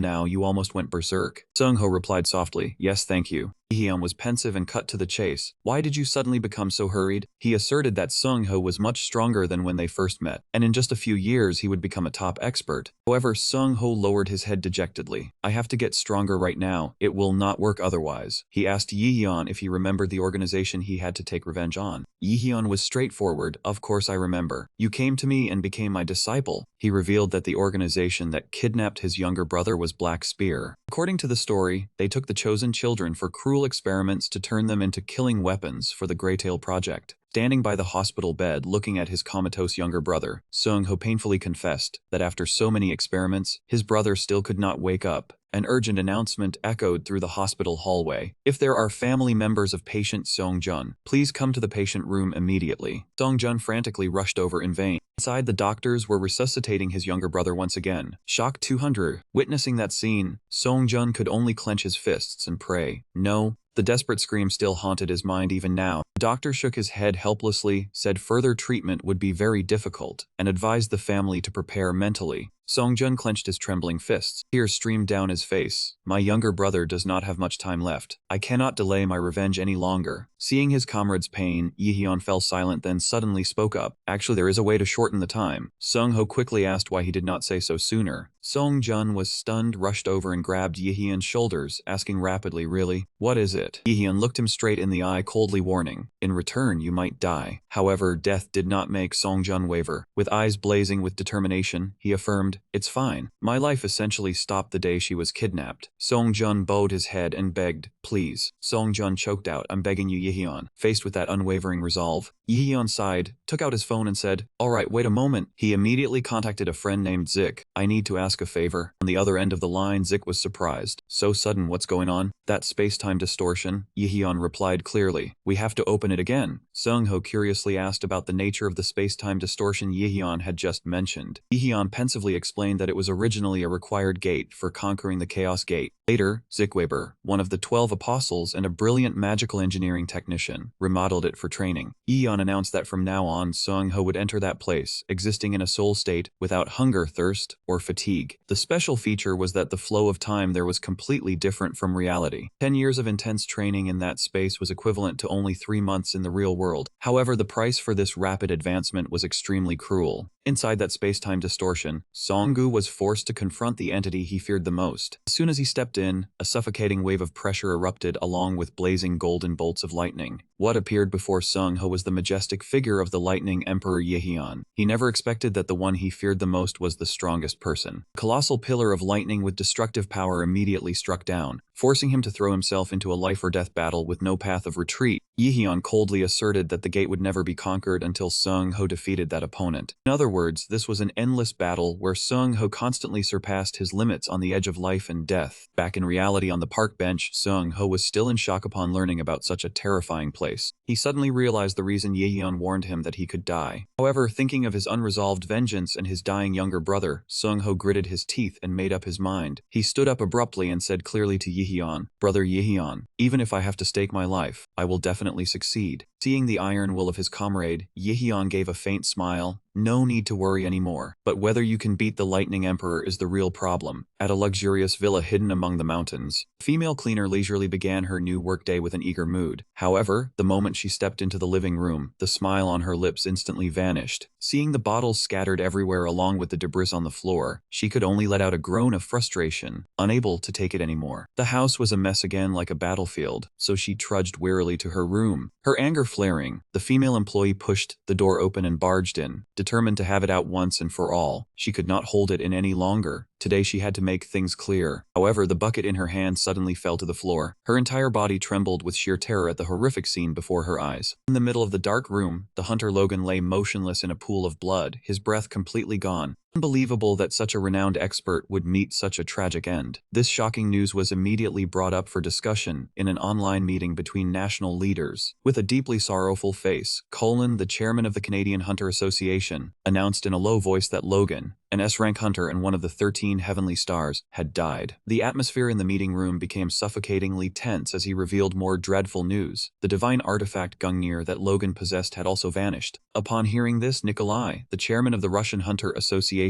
now, you almost went berserk." Sung-ho replied softly, "Yes, thank you." Yehyun was pensive and cut to the chase. "Why did you suddenly become so hurried?" He asserted that Sung-ho was much stronger than when they first met, and in just a few years he would become a top expert. However, Sung-ho lowered his head dejectedly. "I have to get stronger right now. It will not work otherwise." He asked Yehyun if he remembered the organization he had to take revenge on. Yehyun was straightforward, "Of course I remember. You came to me and became my disciple." He revealed that the organization that kidnapped his younger brother was Black Spear. According to the story, they took the chosen children for cruel experiments to turn them into killing weapons for the Greytail Project. Standing by the hospital bed looking at his comatose younger brother, Sung-ho painfully confessed that after so many experiments, his brother still could not wake up. An urgent announcement echoed through the hospital hallway. "If there are family members of patient Song-jun, please come to the patient room immediately." Song-jun frantically rushed over in vain. Inside, the doctors were resuscitating his younger brother once again. Shock 200. Witnessing that scene, Song-jun could only clench his fists and pray, "No." The desperate scream still haunted his mind even now. The doctor shook his head helplessly, said further treatment would be very difficult, and advised the family to prepare mentally. Songjun clenched his trembling fists. Tears streamed down his face. My younger brother does not have much time left. I cannot delay my revenge any longer. Seeing his comrade's pain, Yihyun fell silent then suddenly spoke up. Actually, there is a way to shorten the time. Sung-ho quickly asked why he did not say so sooner. Songjun was stunned, rushed over and grabbed Yihyun's shoulders, asking rapidly, really? What is it? Yihyun looked him straight in the eye, coldly warning, in return you might die. However, death did not make Songjun waver. With eyes blazing with determination, he affirmed, it's fine. My life essentially stopped the day she was kidnapped. Songjun bowed his head and begged, please. Songjun choked out, I'm begging you, Yihyun. Faced with that unwavering resolve, Yihyun sighed, took out his phone and said, alright, wait a moment. He immediately contacted a friend named Zik. I need to ask a favor. On the other end of the line, Zik was surprised. So sudden, what's going on? That space-time distortion? Yihyun replied clearly. We have to open it again. Sung-ho curiously asked about the nature of the space-time distortion Yihyun had just mentioned. Yihyun pensively explained that it was originally a required gate for conquering the Chaos Gate. Later, Zikweber, one of the 12 apostles and a brilliant magical engineering technician, remodeled it for training. Yihyun announced that from now on, Sung-ho would enter that place, existing in a soul state without hunger, thirst, or fatigue. The special feature was that the flow of time there was completely different from reality. 10 years of intense training in that space was equivalent to only 3 months in the real world. However, the price for this rapid advancement was extremely cruel. Inside that space-time distortion, Song-gu was forced to confront the entity he feared the most. As soon as he stepped in, a suffocating wave of pressure erupted along with blazing golden bolts of lightning. What appeared before Sung-ho was the majestic figure of the Lightning Emperor Yihyun. He never expected that the one he feared the most was the strongest person. A colossal pillar of lightning with destructive power immediately struck down, forcing him to throw himself into a life-or-death battle with no path of retreat. Yihyun coldly asserted that the gate would never be conquered until Sung-ho defeated that opponent. In other words, this was an endless battle where Sung-ho constantly surpassed his limits on the edge of life and death. Back in reality on the park bench, Sung-ho was still in shock upon learning about such a terrifying place. He suddenly realized the reason Yihyun warned him that he could die. However, thinking of his unresolved vengeance and his dying younger brother, Sung-ho gritted his teeth and made up his mind. He stood up abruptly and said clearly to Yihyun, Brother Yihyun, even if I have to stake my life, I will definitely succeed. Seeing the iron will of his comrade, Yihyun gave a faint smile. No need to worry anymore. But whether you can beat the Lightning Emperor is the real problem. At a luxurious villa hidden among the mountains, the female cleaner leisurely began her new workday with an eager mood. However, the moment she stepped into the living room, the smile on her lips instantly vanished. Seeing the bottles scattered everywhere along with the debris on the floor, she could only let out a groan of frustration, unable to take it anymore. The house was a mess again like a battlefield, so she trudged wearily to her room. Her anger flaring, the female employee pushed the door open and barged in, determined to have it out once and for all. She could not hold it in any longer. Today she had to make things clear. However, the bucket in her hand suddenly fell to the floor. Her entire body trembled with sheer terror at the horrific scene before her eyes. In the middle of the dark room, the hunter Logan lay motionless in a pool of blood, his breath completely gone. Unbelievable that such a renowned expert would meet such a tragic end. This shocking news was immediately brought up for discussion in an online meeting between national leaders. With a deeply sorrowful face, Colin, the chairman of the Canadian Hunter Association, announced in a low voice that Logan, an S-rank hunter and one of the 13 heavenly stars, had died. The atmosphere in the meeting room became suffocatingly tense as he revealed more dreadful news. The divine artifact Gungnir that Logan possessed had also vanished. Upon hearing this, Nikolai, the chairman of the Russian Hunter Association,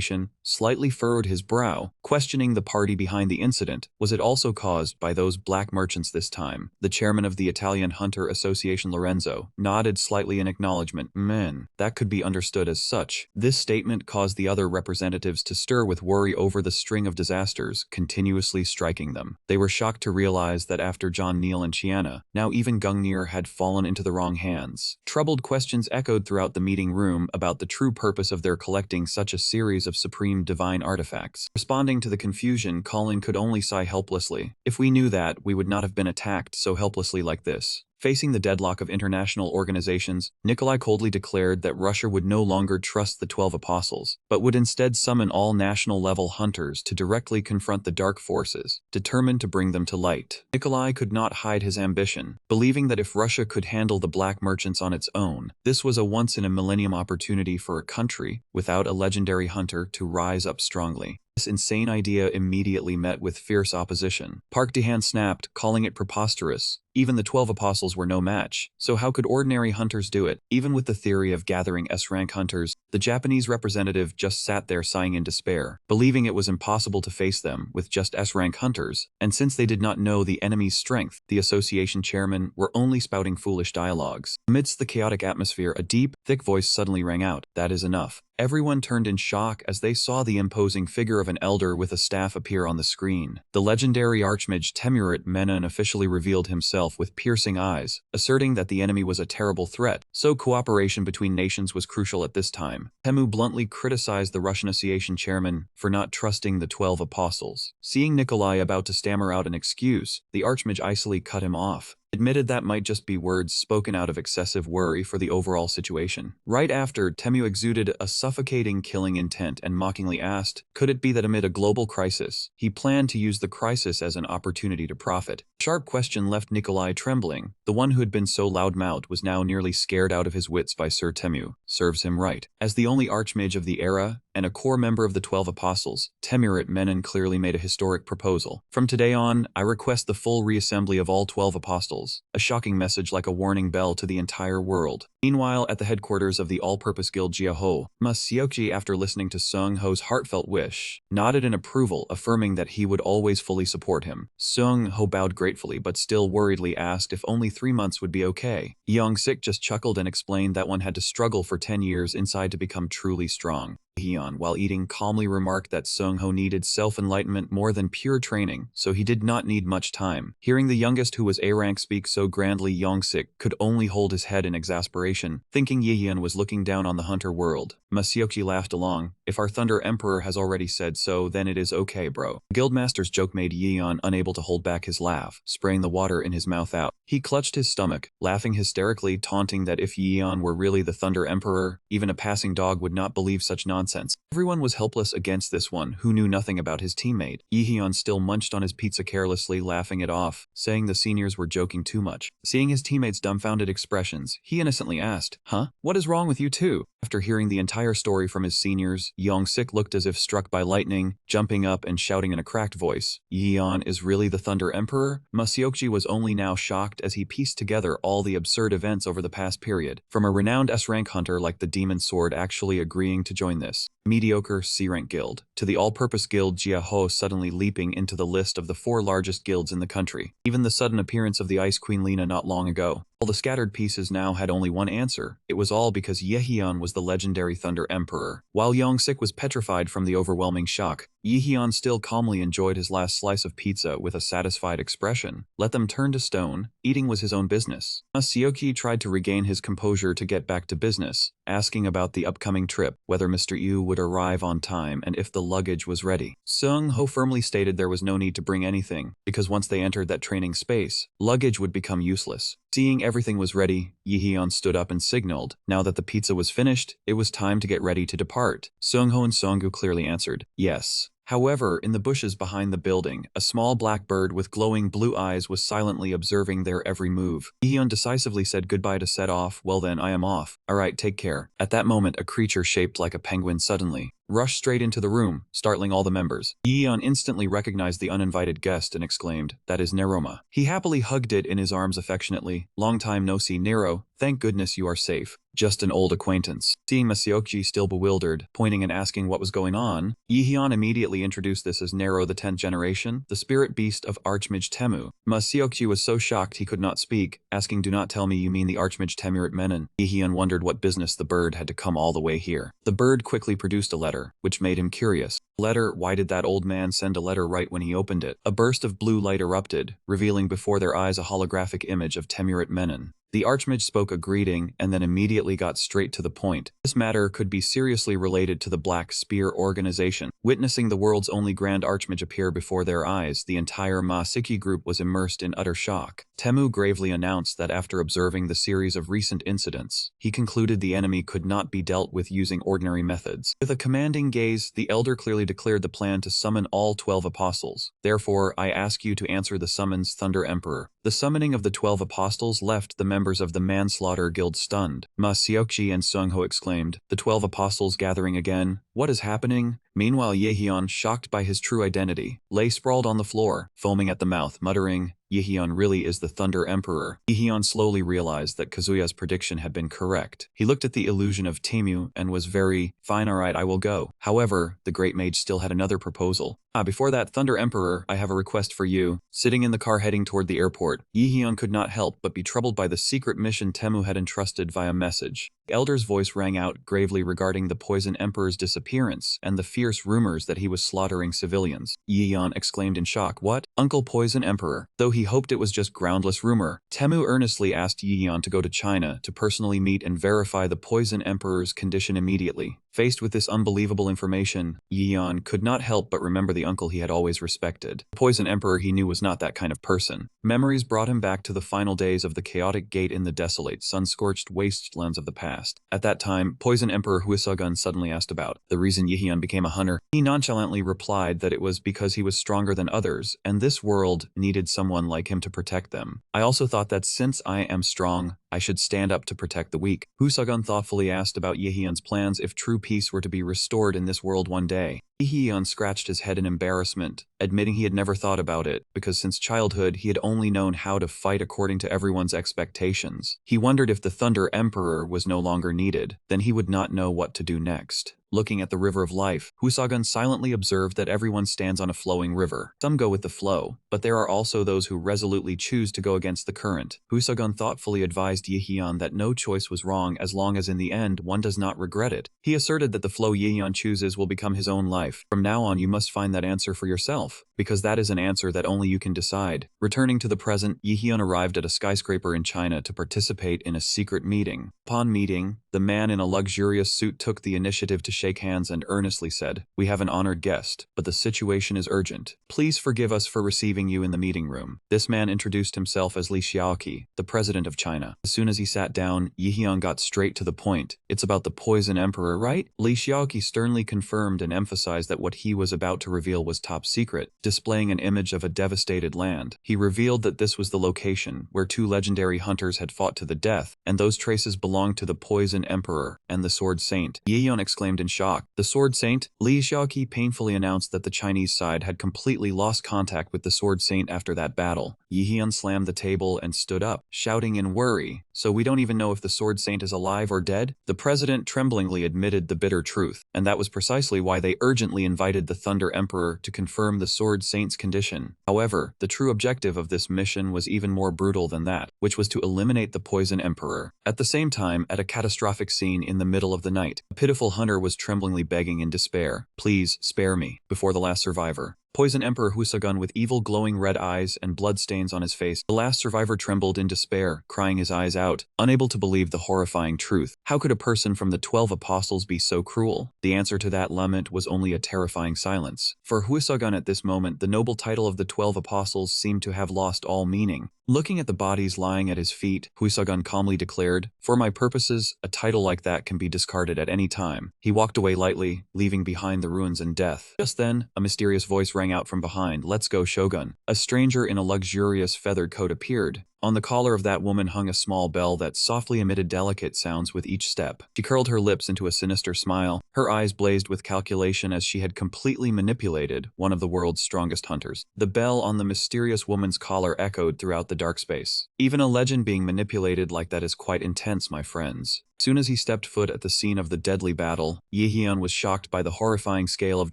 slightly furrowed his brow, questioning the party behind the incident. Was it also caused by those black merchants this time? The chairman of the Italian Hunter Association, Lorenzo, nodded slightly in acknowledgement. Men, that could be understood as such. This statement caused the other representatives to stir with worry over the string of disasters continuously striking them. They were shocked to realize that after John Neal and Chiana, now even Gungnir had fallen into the wrong hands. Troubled questions echoed throughout the meeting room about the true purpose of their collecting such a series of supreme divine artifacts. Responding to the confusion, Colin could only sigh helplessly. If we knew that, we would not have been attacked so helplessly like this. Facing the deadlock of international organizations, Nikolai coldly declared that Russia would no longer trust the 12 apostles, but would instead summon all national-level hunters to directly confront the dark forces, determined to bring them to light. Nikolai could not hide his ambition, believing that if Russia could handle the black merchants on its own, this was a once-in-a-millennium opportunity for a country without a legendary hunter to rise up strongly. This insane idea immediately met with fierce opposition. Park Dehan snapped, calling it preposterous. Even the 12 apostles were no match, so how could ordinary hunters do it? Even with the theory of gathering S-rank hunters, the Japanese representative just sat there sighing in despair, believing it was impossible to face them with just S-rank hunters, and since they did not know the enemy's strength, the association chairmen were only spouting foolish dialogues. Amidst the chaotic atmosphere, a deep, thick voice suddenly rang out, "That is enough." Everyone turned in shock as they saw the imposing figure of an elder with a staff appear on the screen. The legendary archmage Temurit Menon officially revealed himself with piercing eyes, asserting that the enemy was a terrible threat, so cooperation between nations was crucial at this time. Temu bluntly criticized the Russian Association chairman for not trusting the 12 apostles. Seeing Nikolai about to stammer out an excuse, the archmage icily cut him off, admitted that might just be words spoken out of excessive worry for the overall situation. Right after, Temu exuded a suffocating killing intent and mockingly asked, could it be that amid a global crisis, he planned to use the crisis as an opportunity to profit? Sharp question left Nikolai trembling. The one who had been so loudmouthed was now nearly scared out of his wits by Sir Temu. Serves him right. As the only archmage of the era, and a core member of the 12 apostles, Temurit Menon clearly made a historic proposal. From today on, I request the full reassembly of all 12 apostles. A shocking message like a warning bell to the entire world. Meanwhile, at the headquarters of the all-purpose guild Yahello, Ma Seokji, after listening to Sung Ho's heartfelt wish, nodded in approval, affirming that he would always fully support him. Sung Ho bowed gratefully but still worriedly asked if only 3 months would be okay. Young Sik just chuckled and explained that one had to struggle for 10 years inside to become truly strong. Hyun, while eating, calmly remarked that Sung Ho needed self-enlightenment more than pure training, so he did not need much time. Hearing the youngest who was A-rank speak so grandly, Yongsik could only hold his head in exasperation, thinking Yihyun was looking down on the hunter world. Masioki laughed along, if our Thunder Emperor has already said so, then it is okay, bro. The Guildmaster's joke made Yihyun unable to hold back his laugh, spraying the water in his mouth out. He clutched his stomach, laughing hysterically, taunting that if Yihyun were really the Thunder Emperor, even a passing dog would not believe such nonsense. Everyone was helpless against this one who knew nothing about his teammate. Yihyun still munched on his pizza carelessly, laughing it off, saying the seniors were joking too much. Seeing his teammates' dumbfounded expressions, he innocently asked, "Huh? What is wrong with you two?" After hearing the entire story from his seniors, Yongsik looked as if struck by lightning, jumping up and shouting in a cracked voice, "Yihyun is really the Thunder Emperor?" Maseokji was only now shocked as he pieced together all the absurd events over the past period, from a renowned S-rank hunter like the Demon Sword actually agreeing to join this mediocre C-rank guild, to the all-purpose guild Jiaho suddenly leaping into the list of the 4 largest guilds in the country. Even the sudden appearance of the Ice Queen Lena not long ago. All the scattered pieces now had only one answer. It was all because Yehyun was the legendary Thunder Emperor. While Yongsik was petrified from the overwhelming shock, Yehyun still calmly enjoyed his last slice of pizza with a satisfied expression. Let them turn to stone. Eating was his own business. Masioki tried to regain his composure to get back to business, asking about the upcoming trip, whether Mr. Yu would arrive on time and if the luggage was ready. Sung Ho firmly stated there was no need to bring anything, because once they entered that training space, luggage would become useless. Seeing everything was ready, Yihyun stood up and signaled. Now that the pizza was finished, it was time to get ready to depart. Sung Ho and Songgu clearly answered, yes. However, in the bushes behind the building, a small black bird with glowing blue eyes was silently observing their every move. Yihyun decisively said goodbye to set off. Well then, I am off. Alright, take care. At that moment, a creature shaped like a penguin suddenly rushed straight into the room, startling all the members. Yihyun instantly recognized the uninvited guest and exclaimed, "That is Neroma." He happily hugged it in his arms affectionately. "Long time no see, Nero. Thank goodness you are safe. Just an old acquaintance." Seeing Masioki still bewildered, pointing and asking what was going on, Yihyun immediately introduced this as Nero the 10th generation, the spirit beast of Archmage Temu. Masioki was so shocked he could not speak, asking, "Do not tell me you mean the Archmage Temurit Menon." Yihyun wondered what business the bird had to come all the way here. The bird quickly produced a letter, which made him curious. Letter? Why did that old man send a letter right when he opened it? A burst of blue light erupted, revealing before their eyes a holographic image of Temurit Menon. The Archmage spoke a greeting and then immediately got straight to the point. This matter could be seriously related to the Black Spear organization. Witnessing the world's only Grand Archmage appear before their eyes, the entire Masiki group was immersed in utter shock. Temu gravely announced that after observing the series of recent incidents, he concluded the enemy could not be dealt with using ordinary methods. With a commanding gaze, the elder clearly declared the plan to summon all 12 apostles. Therefore, I ask you to answer the summons, Thunder Emperor. The summoning of the 12 apostles left the members of the Manslaughter Guild stunned. Ma Seokji and Sung Ho exclaimed, "The 12 apostles gathering again? What is happening? Meanwhile, Yehyun, shocked by his true identity, lay sprawled on the floor, foaming at the mouth, muttering, Yehyun really is the Thunder Emperor. Yehyun slowly realized that Kazuya's prediction had been correct. He looked at the illusion of Temu and was very, fine, alright, I will go. However, the Great Mage still had another proposal. Before that, Thunder Emperor, I have a request for you. Sitting in the car heading toward the airport, Yehyun could not help but be troubled by the secret mission Temu had entrusted via message. The elder's voice rang out gravely regarding the Poison Emperor's disappearance and the fierce rumors that he was slaughtering civilians. Yehyun exclaimed in shock, what? Uncle Poison Emperor? Though he hoped it was just groundless rumor, Temu earnestly asked Yehyun to go to China to personally meet and verify the Poison Emperor's condition immediately. Faced with this unbelievable information, Yehyun could not help but remember the uncle he had always respected. The Poison Emperor he knew was not that kind of person. Memories brought him back to the final days of the chaotic gate in the desolate, sun-scorched wastelands of the past. At that time, Poison Emperor Huisagun suddenly asked about the reason Yehyun became a hunter. He nonchalantly replied that it was because he was stronger than others, and this world needed someone like him to protect them. I also thought that since I am strong, I should stand up to protect the weak. Huisagun thoughtfully asked about Yehyun's plans if true peace were to be restored in this world one day. Yehyun scratched his head in embarrassment, admitting he had never thought about it, because since childhood he had only known how to fight according to everyone's expectations. He wondered if the Thunder Emperor was no longer needed, then he would not know what to do next. Looking at the river of life, Huisagun silently observed that everyone stands on a flowing river. Some go with the flow, but there are also those who resolutely choose to go against the current. Huisagun thoughtfully advised Yehyun that no choice was wrong as long as in the end one does not regret it. He asserted that the flow Yehyun chooses will become his own life. From now on you must find that answer for yourself, because that is an answer that only you can decide. Returning to the present, Yehyun arrived at a skyscraper in China to participate in a secret meeting. Upon meeting, the man in a luxurious suit took the initiative to shake hands and earnestly said, we have an honored guest, but the situation is urgent. Please forgive us for receiving you in the meeting room. This man introduced himself as Li Xiaoqi, the president of China. As soon as he sat down, Yehyun got straight to the point. It's about the Poison Emperor, right? Li Xiaoqi sternly confirmed and emphasized that what he was about to reveal was top secret, displaying an image of a devastated land. He revealed that this was the location where two legendary hunters had fought to the death, and those traces belonged to the Poison Emperor and the Sword Saint. Yehyun exclaimed in shock, the Sword Saint? Li Xiaoqi painfully announced that the Chinese side had completely lost contact with the Sword Saint after that battle. Yehyun slammed the table and stood up, shouting in worry, so we don't even know if the Sword Saint is alive or dead? The president tremblingly admitted the bitter truth, and that was precisely why they urgently invited the Thunder Emperor to confirm the Sword Saint's condition. However, the true objective of this mission was even more brutal than that, which was to eliminate the Poison Emperor. At the same time, at a catastrophic scene in the middle of the night, a pitiful hunter was tremblingly begging in despair, please, spare me, before the last survivor. Poison Emperor Huisagun with evil glowing red eyes and bloodstains on his face. The last survivor trembled in despair, crying his eyes out, unable to believe the horrifying truth. How could a person from the 12 apostles be so cruel? The answer to that lament was only a terrifying silence. For Huisagun at this moment, the noble title of the 12 apostles seemed to have lost all meaning. Looking at the bodies lying at his feet, Huisagun calmly declared, for my purposes, a title like that can be discarded at any time. He walked away lightly, leaving behind the ruins and death. Just then, a mysterious voice rang out from behind, let's go, Shogun. A stranger in a luxurious feathered coat appeared. On the collar of that woman hung a small bell that softly emitted delicate sounds with each step. She curled her lips into a sinister smile. Her eyes blazed with calculation as she had completely manipulated one of the world's strongest hunters. The bell on the mysterious woman's collar echoed throughout the dark space. Even a legend being manipulated like that is quite intense, my friends. Soon as he stepped foot at the scene of the deadly battle, Yehyun was shocked by the horrifying scale of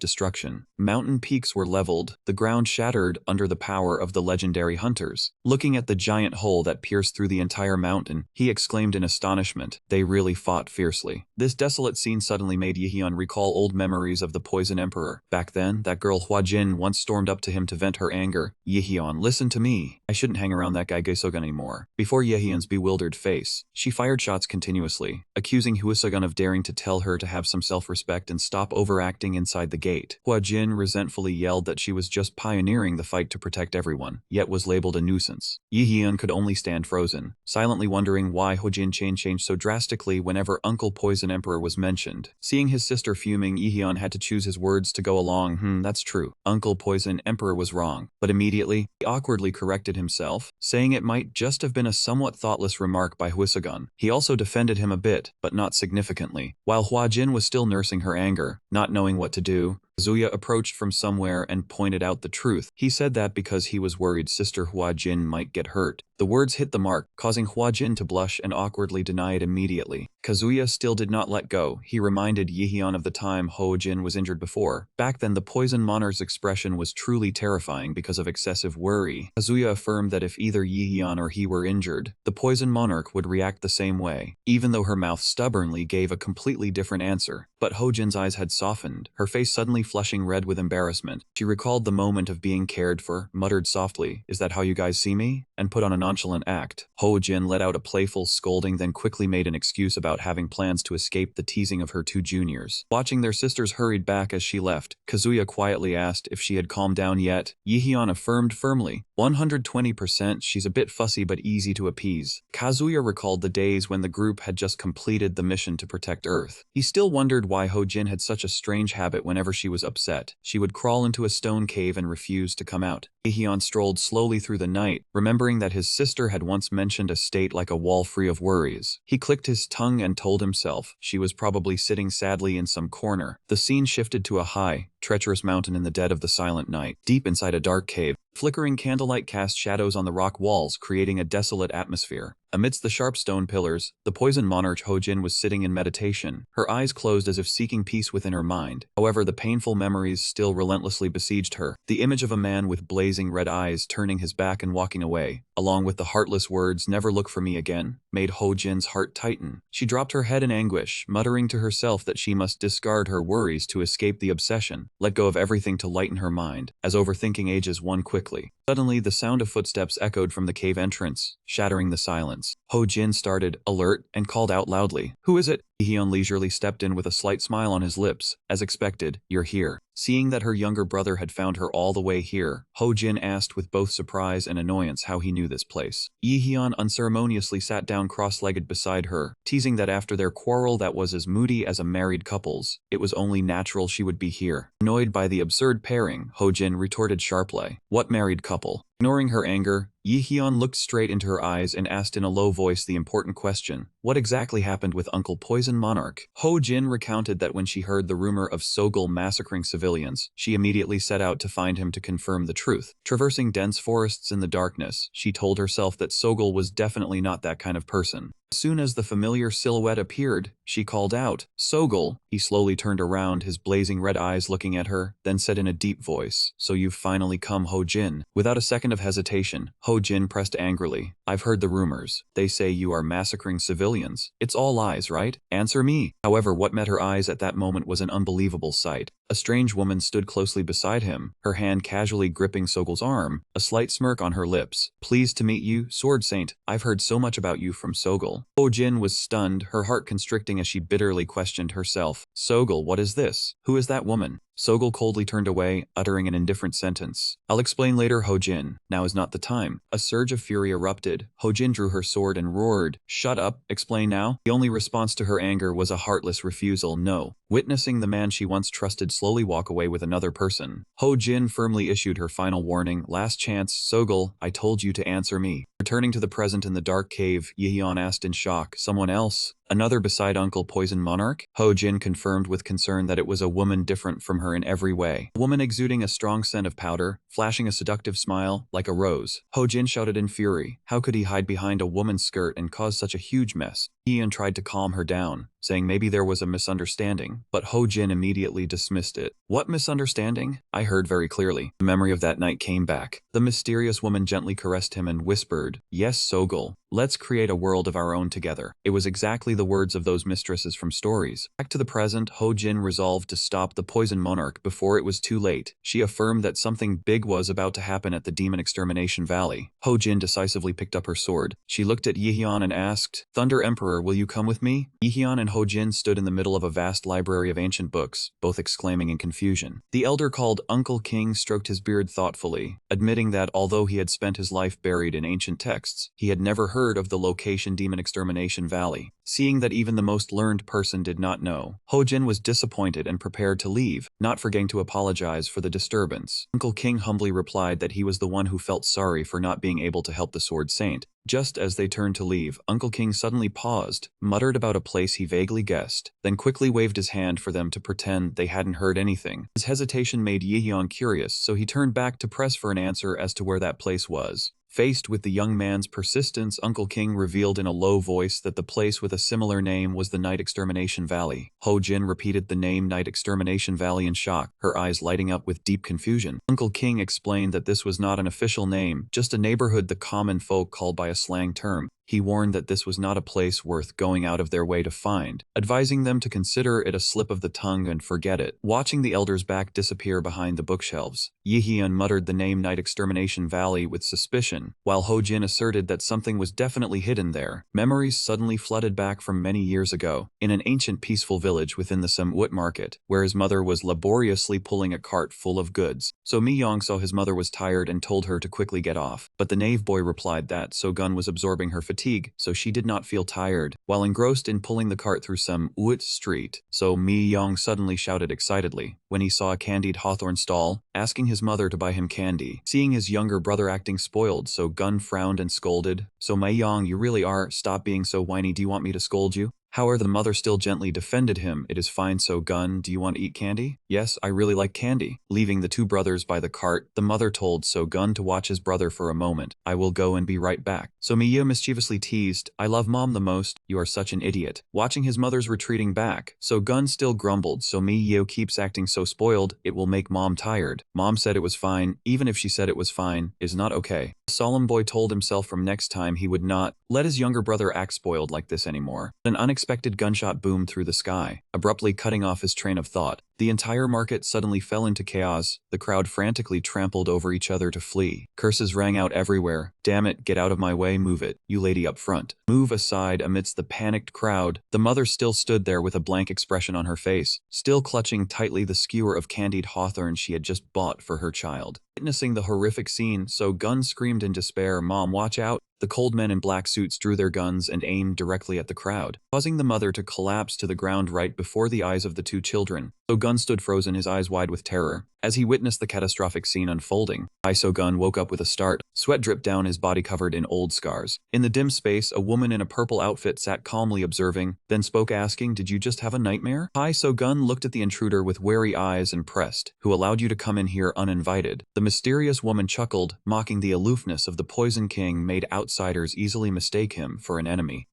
destruction. Mountain peaks were leveled, the ground shattered under the power of the legendary hunters. Looking at the giant hole that pierced through the entire mountain, he exclaimed in astonishment, they really fought fiercely. This desolate scene suddenly made Yehyun recall old memories of the Poison Emperor. Back then, that girl Hua Jin once stormed up to him to vent her anger. Yehyun, listen to me. I shouldn't hang around that guy Gesogun anymore. Before Yehyun's bewildered face, she fired shots continuously, accusing Huisagun of daring to tell her to have some self-respect and stop overacting inside the gate. Hua Jin resentfully yelled that she was just pioneering the fight to protect everyone, yet was labeled a nuisance. Yehyun could only stand frozen, silently wondering why Hua Jin changed so drastically whenever Uncle Poison Emperor was mentioned. Seeing his sister fuming, Yehyun had to choose his words to go along, that's true. Uncle Poison Emperor was wrong. But immediately, he awkwardly corrected himself. saying it might just have been a somewhat thoughtless remark by Huisagon. He also defended him a bit, but not significantly. While Hua Jin was still nursing her anger, not knowing what to do, Kazuya approached from somewhere and pointed out the truth. He said that because he was worried Sister Hua Jin might get hurt. The words hit the mark, causing Hua Jin to blush and awkwardly deny it immediately. Kazuya still did not let go. He reminded Yihyun of the time Ho Jin was injured before. Back then the poison monarch's expression was truly terrifying because of excessive worry. Kazuya affirmed that if either Yihyun or he were injured, the poison monarch would react the same way, even though her mouth stubbornly gave a completely different answer. But Ho Jin's eyes had softened, her face suddenly flushing red with embarrassment. She recalled the moment of being cared for, muttered softly, "Is that how you guys see me?" and put on a nonchalant act. Ho Jin let out a playful scolding, then quickly made an excuse about having plans to escape the teasing of her two juniors. Watching their sisters hurried back as she left, Kazuya quietly asked if she had calmed down yet. Yihyun affirmed firmly, 120%, she's a bit fussy but easy to appease. Kazuya recalled the days when the group had just completed the mission to protect Earth. He still wondered why Ho Jin had such a strange habit. Whenever she was upset, she would crawl into a stone cave and refuse to come out. Yihyun strolled slowly through the night, remembering that his sister had once mentioned a state like a wall free of worries. He clicked his tongue and told himself she was probably sitting sadly in some corner. The scene shifted to a high, treacherous mountain in the dead of the silent night, deep inside a dark cave. Flickering candlelight cast shadows on the rock walls, creating a desolate atmosphere. Amidst the sharp stone pillars, the poison monarch Ho Jin was sitting in meditation, her eyes closed as if seeking peace within her mind. However, the painful memories still relentlessly besieged her. The image of a man with blazing red eyes turning his back and walking away, along with the heartless words, "Never look for me again," made Ho Jin's heart tighten. She dropped her head in anguish, muttering to herself that she must discard her worries to escape the obsession, let go of everything to lighten her mind, as overthinking ages one quickly. Suddenly, the sound of footsteps echoed from the cave entrance, shattering the silence. Ho Jin started, alert, and called out loudly, "Who is it?" Heon leisurely stepped in with a slight smile on his lips. As expected, "You're here." Seeing that her younger brother had found her all the way here, Ho Jin asked with both surprise and annoyance how he knew this place. Yihyun unceremoniously sat down cross-legged beside her, teasing that after their quarrel that was as moody as a married couple's, it was only natural she would be here. Annoyed by the absurd pairing, Ho Jin retorted sharply, "What married couple?" Ignoring her anger, Yihyun looked straight into her eyes and asked in a low voice the important question, "What exactly happened with Uncle Poison Monarch?" Ho Jin recounted that when she heard the rumor of Sogol massacring civilians, she immediately set out to find him to confirm the truth. Traversing dense forests in the darkness, she told herself that Sogol was definitely not that kind of person. As soon as the familiar silhouette appeared, she called out, "Sogol." He slowly turned around, his blazing red eyes looking at her, then said in a deep voice, "So you've finally come, Ho Jin." Without a second of hesitation, Ho Jin pressed angrily, "I've heard the rumors. They say you are massacring civilians. It's all lies, right? Answer me." However, what met her eyes at that moment was an unbelievable sight. A strange woman stood closely beside him, her hand casually gripping Sogol's arm, a slight smirk on her lips. "Pleased to meet you, Sword Saint. I've heard so much about you from Sogol." Ho Jin was stunned, her heart constricting as she bitterly questioned herself. "Sogol, what is this? Who is that woman?" Sogol coldly turned away, uttering an indifferent sentence. "I'll explain later, Ho Jin. Now is not the time." A surge of fury erupted. Ho Jin drew her sword and roared, "Shut up, explain now." The only response to her anger was a heartless refusal, "No." Witnessing the man she once trusted slowly walk away with another person, Ho Jin firmly issued her final warning, "Last chance, Sogol, I told you to answer me." Returning to the present in the dark cave, Yihyun asked in shock, "Someone else? Another beside Uncle Poison Monarch?" Ho Jin confirmed with concern that it was a woman different from her in every way. A woman exuding a strong scent of powder, flashing a seductive smile, like a rose. Ho Jin shouted in fury. How could he hide behind a woman's skirt and cause such a huge mess? Yihyun tried to calm her down, saying maybe there was a misunderstanding, but Ho Jin immediately dismissed it. "What misunderstanding?" I heard very clearly. The memory of that night came back. The mysterious woman gently caressed him and whispered, "Yes, Sogol. Let's create a world of our own together." It was exactly the words of those mistresses from stories. Back to the present, Ho Jin resolved to stop the Poison Monarch before it was too late. She affirmed that something big was about to happen at the Demon Extermination Valley. Ho Jin decisively picked up her sword. She looked at Yihyun and asked, "Thunder Emperor, will you come with me?" Yihyun and and Ho-jin stood in the middle of a vast library of ancient books, both exclaiming in confusion. The elder called Uncle King stroked his beard thoughtfully, admitting that although he had spent his life buried in ancient texts, he had never heard of the location Demon Extermination Valley. Seeing that even the most learned person did not know, Ho-jin was disappointed and prepared to leave, not forgetting to apologize for the disturbance. Uncle King humbly replied that he was the one who felt sorry for not being able to help the Sword Saint. Just as they turned to leave, Uncle King suddenly paused, muttered about a place he vaguely guessed, then quickly waved his hand for them to pretend they hadn't heard anything. His hesitation made Yihyun curious, so he turned back to press for an answer as to where that place was. Faced with the young man's persistence, Uncle King revealed in a low voice that the place with a similar name was the Night Extermination Valley. Ho-jin repeated the name Night Extermination Valley in shock, her eyes lighting up with deep confusion. Uncle King explained that this was not an official name, just a neighborhood the common folk called by a slang term. He warned that this was not a place worth going out of their way to find, advising them to consider it a slip of the tongue and forget it. Watching the elder's back disappear behind the bookshelves, Yihyun muttered the name Night Extermination Valley with suspicion, while Ho-jin asserted that something was definitely hidden there. Memories suddenly flooded back from many years ago, in an ancient peaceful village within the Samut market, where his mother was laboriously pulling a cart full of goods. So Mi-young saw his mother was tired and told her to quickly get off, but the knave boy replied that So-gun was absorbing her fatigue, so she did not feel tired, while engrossed in pulling the cart through some wood street. So Mi-young suddenly shouted excitedly when he saw a candied hawthorn stall, asking his mother to buy him candy. Seeing his younger brother acting spoiled, So-gun frowned and scolded. "So Mi-young, you really are, stop being so whiny, do you want me to scold you?" However, the mother still gently defended him. "It is fine, So-gun, do you want to eat candy?" "Yes, I really like candy." Leaving the two brothers by the cart, the mother told So-gun to watch his brother for a moment. "I will go and be right back." So Mi-yo mischievously teased, "I love mom the most, you are such an idiot." Watching his mother's retreating back, So-gun still grumbled, "So Mi-yo keeps acting so spoiled, it will make mom tired. Mom said it was fine, even if she said it was fine, is not okay." The solemn boy told himself from next time he would not let his younger brother act spoiled like this anymore. An unexpected gunshot boomed through the sky, abruptly cutting off his train of thought. The entire market suddenly fell into chaos, the crowd frantically trampled over each other to flee. Curses rang out everywhere. "Damn it, get out of my way, move it, you lady up front. Move aside." Amidst the panicked crowd, the mother still stood there with a blank expression on her face, still clutching tightly the skewer of candied hawthorn she had just bought for her child. Witnessing the horrific scene, So-gun screamed in despair, "Mom, watch out." The cold men in black suits drew their guns and aimed directly at the crowd, causing the mother to collapse to the ground right before the eyes of the two children. So-gun stood frozen, his eyes wide with terror, as he witnessed the catastrophic scene unfolding. So-gun woke up with a start. Sweat dripped down his body covered in old scars. In the dim space, a woman in a purple outfit sat calmly observing, then spoke asking, "Did you just have a nightmare?" So-gun looked at the intruder with wary eyes and pressed, "Who allowed you to come in here uninvited?" The mysterious woman chuckled, mocking the aloofness of the Poison King made outsiders easily mistake him for an enemy.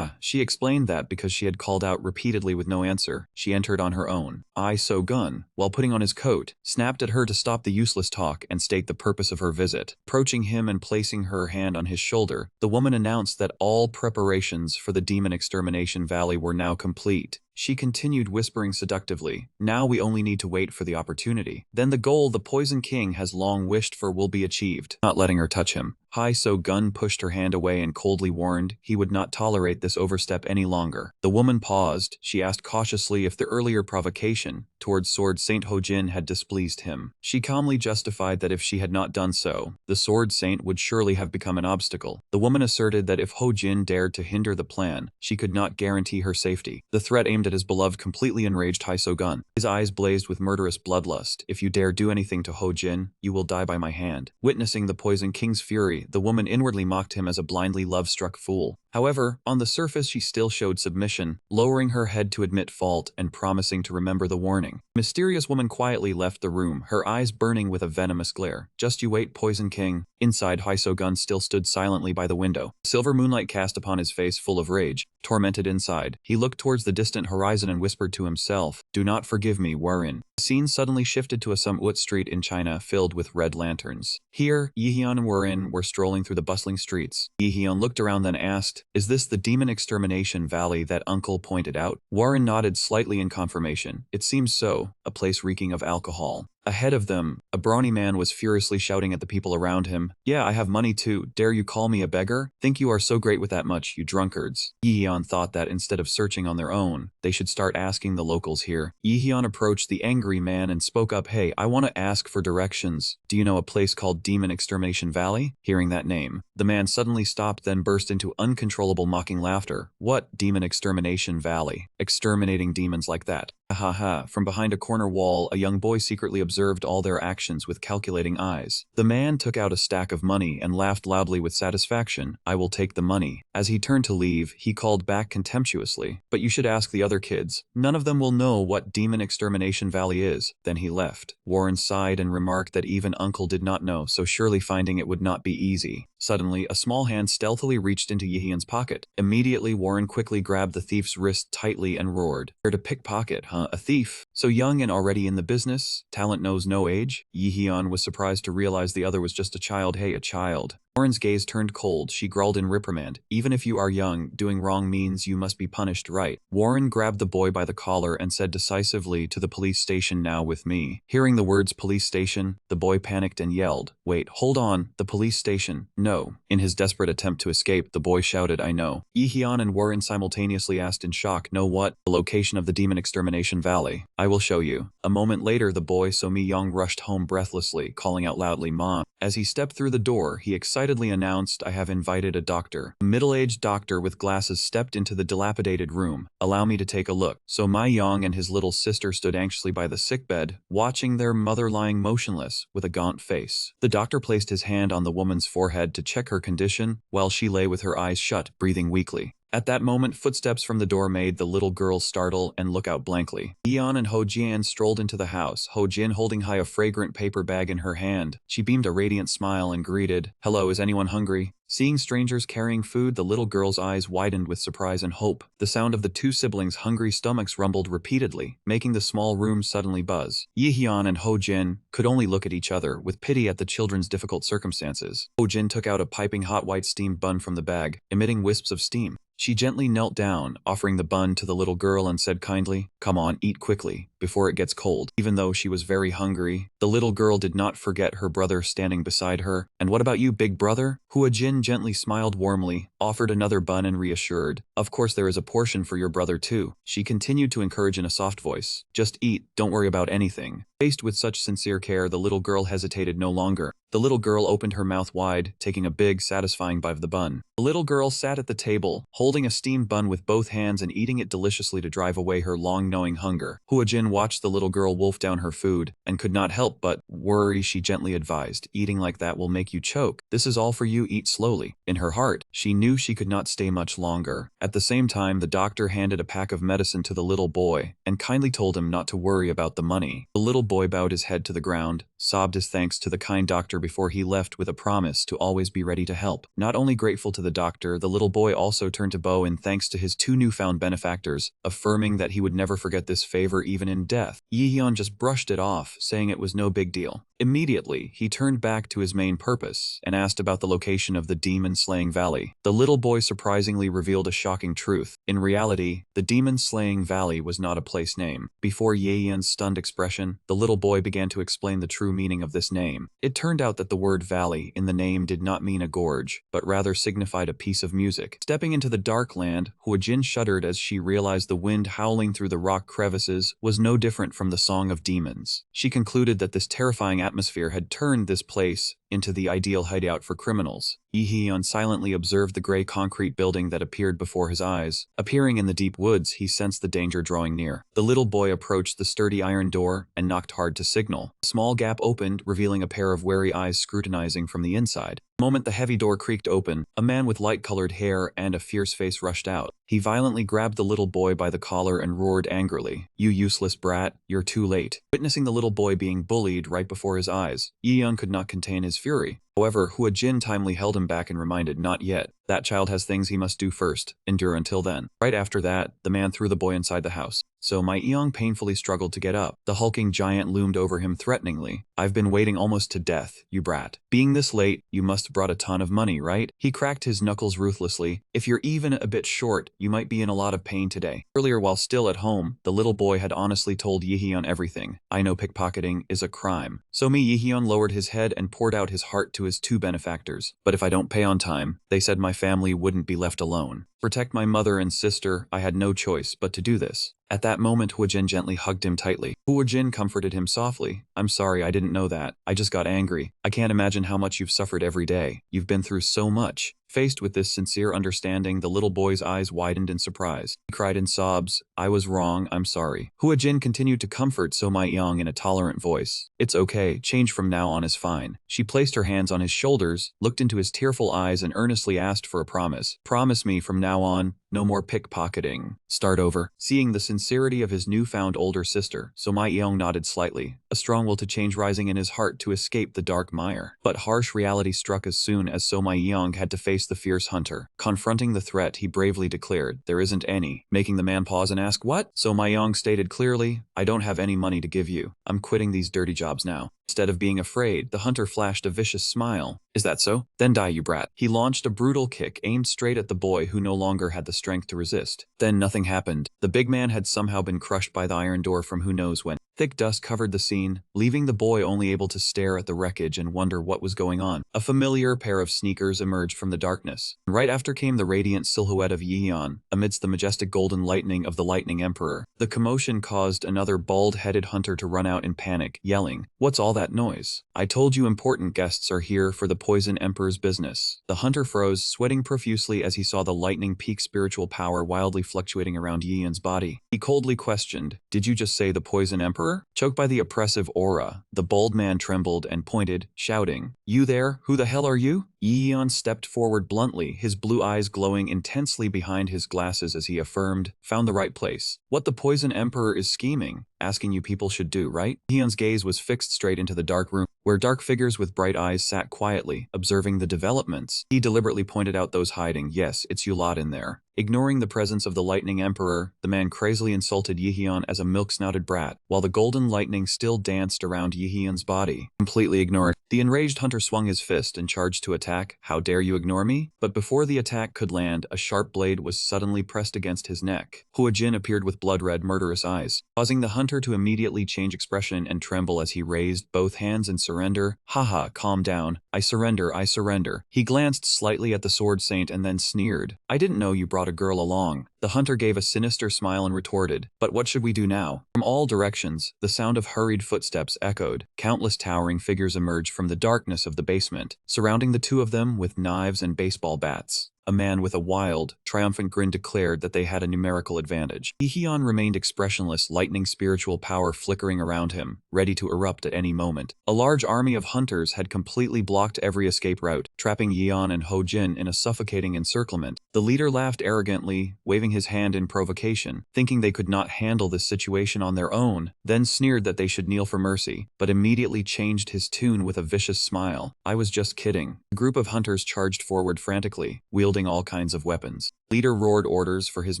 She explained that because she had called out repeatedly with no answer, she entered on her own. So-gun, while putting on his coat, snapped at her to stop the useless talk and state the purpose of her visit. Approaching him and placing her hand on his shoulder, the woman announced that all preparations for the Demon Extermination Valley were now complete. She continued whispering seductively, "Now we only need to wait for the opportunity. Then the goal the Poison King has long wished for will be achieved." Not letting her touch him, So-gun pushed her hand away and coldly warned he would not tolerate this overstep any longer. The woman paused. She asked cautiously if the earlier provocation towards Sword Saint Ho-jin had displeased him. She calmly justified that if she had not done so, the Sword Saint would surely have become an obstacle. The woman asserted that if Ho-jin dared to hinder the plan, she could not guarantee her safety. The threat aimed at his beloved completely enraged So-gun. His eyes blazed with murderous bloodlust. "If you dare do anything to Ho-jin, you will die by my hand." Witnessing the Poison King's fury, the woman inwardly mocked him as a blindly love-struck fool. However, on the surface she still showed submission, lowering her head to admit fault and promising to remember the warning. The mysterious woman quietly left the room, her eyes burning with a venomous glare. "Just you wait, Poison King." Inside, So-gun still stood silently by the window. Silver moonlight cast upon his face full of rage. Tormented inside, he looked towards the distant horizon and whispered to himself, "Do not forgive me, Warren." The scene suddenly shifted to a Samut street in China filled with red lanterns. Here, Yihyun and Warren were strolling through the bustling streets. Yihyun looked around then asked, "Is this the Demon Extermination Valley that Uncle pointed out?" Warren nodded slightly in confirmation. "It seems so, a place reeking of alcohol." Ahead of them, a brawny man was furiously shouting at the people around him. Yeah, I have money too. Dare you call me a beggar? Think you are so great with that much, you drunkards. Yihyun thought that instead of searching on their own, they should start asking the locals here. Yihyun approached the angry man and spoke up, hey, I want to ask for directions. Do you know a place called Demon Extermination Valley? Hearing that name, the man suddenly stopped, then burst into uncontrollable mocking laughter. What? Demon Extermination Valley? Exterminating demons like that? Ha ha. From behind a corner wall, a young boy secretly observed all their actions with calculating eyes. The man took out a stack of money and laughed loudly with satisfaction. I will take the money. As he turned to leave, he called back contemptuously, but you should ask the other kids. None of them will know what Demon Extermination Valley is. Then he left. Warren sighed and remarked that even Uncle did not know, so surely finding it would not be easy. Suddenly, a small hand stealthily reached into Yihyun's pocket. Immediately, Warren quickly grabbed the thief's wrist tightly and roared. Here to pickpocket, huh? A thief? So young and already in the business? Talent knows no age? Yihyun was surprised to realize the other was just a child. Hey, a child. Warren's gaze turned cold. She growled in reprimand. Even if you are young, doing wrong means you must be punished, right? Warren grabbed the boy by the collar and said decisively, to the police station now with me. Hearing the words police station, the boy panicked and yelled, wait, hold on, the police station? No. In his desperate attempt to escape, the boy shouted, I know. Yihyun and Warren simultaneously asked in shock, know what? The location of the Demon Extermination Valley. I will show you. A moment later, the boy So-mi Young rushed home breathlessly, calling out loudly, Mom. As he stepped through the door, he excitedly announced, I have invited a doctor. A middle-aged doctor with glasses stepped into the dilapidated room. Allow me to take a look. So Mi Young and his little sister stood anxiously by the sickbed, watching their mother lying motionless, with a gaunt face. The doctor placed his hand on the woman's forehead to check her condition, while she lay with her eyes shut, breathing weakly. At that moment, footsteps from the door made the little girl startle and look out blankly. Yeon and Ho Jian strolled into the house, Ho Jin holding high a fragrant paper bag in her hand. She beamed a radiant smile and greeted, hello, is anyone hungry? Seeing strangers carrying food, the little girl's eyes widened with surprise and hope. The sound of the two siblings' hungry stomachs rumbled repeatedly, making the small room suddenly buzz. Yihyun and Ho Jin could only look at each other, with pity at the children's difficult circumstances. Ho Jin took out a piping hot white steamed bun from the bag, emitting wisps of steam. She gently knelt down, offering the bun to the little girl and said kindly, come on, eat quickly, before it gets cold. Even though she was very hungry, the little girl did not forget her brother standing beside her. And what about you, big brother? Hua Jin gently smiled warmly, offered another bun and reassured, of course there is a portion for your brother too. She continued to encourage in a soft voice, just eat, don't worry about anything. Faced with such sincere care, the little girl hesitated no longer. The little girl opened her mouth wide, taking a big, satisfying bite of the bun. The little girl sat at the table, holding a steamed bun with both hands and eating it deliciously to drive away her long-knowing hunger. Hua Jin watched the little girl wolf down her food, and could not help but worry. She gently advised, eating like that will make you choke. This is all for you, eat slowly. In her heart, she knew she could not stay much longer. At the same time, the doctor handed a pack of medicine to the little boy, and kindly told him not to worry about the money. The little boy bowed his head to the ground, sobbed his thanks to the kind doctor before he left with a promise to always be ready to help. Not only grateful to the doctor, the little boy also turned to Bo in thanks to his two newfound benefactors, affirming that he would never forget this favor even in death. Yihyun just brushed it off, saying it was no big deal. Immediately, he turned back to his main purpose and asked about the location of the demon-slaying valley. The little boy surprisingly revealed a shocking truth. In reality, the demon-slaying valley was not a place name. Before Yihyun's stunned expression, the little boy began to explain the true meaning of this name. It turned out that the word valley in the name did not mean a gorge, but rather signified a piece of music. Stepping into the dark land, Hua Jin shuddered as she realized the wind howling through the rock crevices was no different from the song of demons. She concluded that this terrifying atmosphere had turned this place into the ideal hideout for criminals. Yihyun silently observed the gray concrete building that appeared before his eyes. Appearing in the deep woods, he sensed the danger drawing near. The little boy approached the sturdy iron door and knocked hard to signal. A small gap opened, revealing a pair of wary eyes scrutinizing from the inside. The moment the heavy door creaked open, a man with light-colored hair and a fierce face rushed out. He violently grabbed the little boy by the collar and roared angrily, "You useless brat, you're too late." Witnessing the little boy being bullied right before his eyes, Yihyun could not contain his fury. However, Hua Jin timely held him back and reminded, not yet. That child has things he must do first. Endure until then. Right after that, the man threw the boy inside the house. So my Eong painfully struggled to get up. The hulking giant loomed over him threateningly. I've been waiting almost to death, you brat. Being this late, you must have brought a ton of money, right? He cracked his knuckles ruthlessly. If you're even a bit short, you might be in a lot of pain today. Earlier, while still at home, the little boy had honestly told Yihyun everything. I know pickpocketing is a crime. So Yihyun lowered his head and poured out his heart to his two benefactors. But if I don't pay on time, they said my family wouldn't be left alone. Protect my mother and sister, I had no choice but to do this. At that moment, Huojin gently hugged him tightly. Huojin comforted him softly. I'm sorry, I didn't know that. I just got angry. I can't imagine how much you've suffered every day. You've been through so much. Faced with this sincere understanding, the little boy's eyes widened in surprise. He cried in sobs, I was wrong, I'm sorry. Huojin continued to comfort So Young in a tolerant voice. It's okay, change from now on is fine. She placed her hands on his shoulders, looked into his tearful eyes and earnestly asked for a promise. Promise me from now on, no more pickpocketing. Start over. Seeing the sincerity of his newfound older sister, So Young nodded slightly, a strong will to change rising in his heart to escape the dark mire. But harsh reality struck as soon as So Young had to face the fierce hunter. Confronting the threat, he bravely declared, there isn't any, making the man pause and ask, what? So Young stated clearly, I don't have any money to give you. I'm quitting these dirty jobs now. Instead of being afraid, the hunter flashed a vicious smile. Is that so? Then die, you brat. He launched a brutal kick aimed straight at the boy who no longer had the strength to resist. Then nothing happened. The big man had somehow been crushed by the iron door from who knows when. Thick dust covered the scene, leaving the boy only able to stare at the wreckage and wonder what was going on. A familiar pair of sneakers emerged from the darkness. Right after came the radiant silhouette of Yihyun, amidst the majestic golden lightning of the Lightning Emperor. The commotion caused another bald-headed hunter to run out in panic, yelling, what's all that noise? I told you important guests are here for the Poison Emperor's business. The hunter froze, sweating profusely as he saw the lightning peak spiritual power wildly fluctuating around Yihyun's body. He coldly questioned, did you just say the Poison Emperor? Choked by the oppressive aura, the bold man trembled and pointed, shouting, you there? Who the hell are you? Yihyun stepped forward bluntly, his blue eyes glowing intensely behind his glasses as he affirmed, found the right place. What the Poison Emperor is scheming, asking you people should do, right? Yihyun's gaze was fixed straight into the dark room, where dark figures with bright eyes sat quietly, observing the developments. He deliberately pointed out those hiding. Yes, it's you lot in there. Ignoring the presence of the Lightning Emperor, the man crazily insulted Yihyun as a milk-snouted brat, while the golden lightning still danced around Yihyun's body. Completely ignored. The enraged hunter swung his fist and charged to attack. How dare you ignore me? But before the attack could land, a sharp blade was suddenly pressed against his neck. Huojin appeared with blood-red, murderous eyes, causing the hunter to immediately change expression and tremble as he raised both hands in surrender. Haha, calm down. I surrender, I surrender. He glanced slightly at the sword saint and then sneered. I didn't know you brought a girl along. The hunter gave a sinister smile and retorted, but what should we do now? From all directions, the sound of hurried footsteps echoed. Countless towering figures emerged from the darkness of the basement, surrounding the two of them with knives and baseball bats. A man with a wild, triumphant grin declared that they had a numerical advantage. Yihyun remained expressionless, lightning spiritual power flickering around him, ready to erupt at any moment. A large army of hunters had completely blocked every escape route, trapping Yihyun and Huojin in a suffocating encirclement. The leader laughed arrogantly, waving his hand in provocation, thinking they could not handle this situation on their own, then sneered that they should kneel for mercy, but immediately changed his tune with a vicious smile. I was just kidding. A group of hunters charged forward frantically, wielding all kinds of weapons. Leader roared orders for his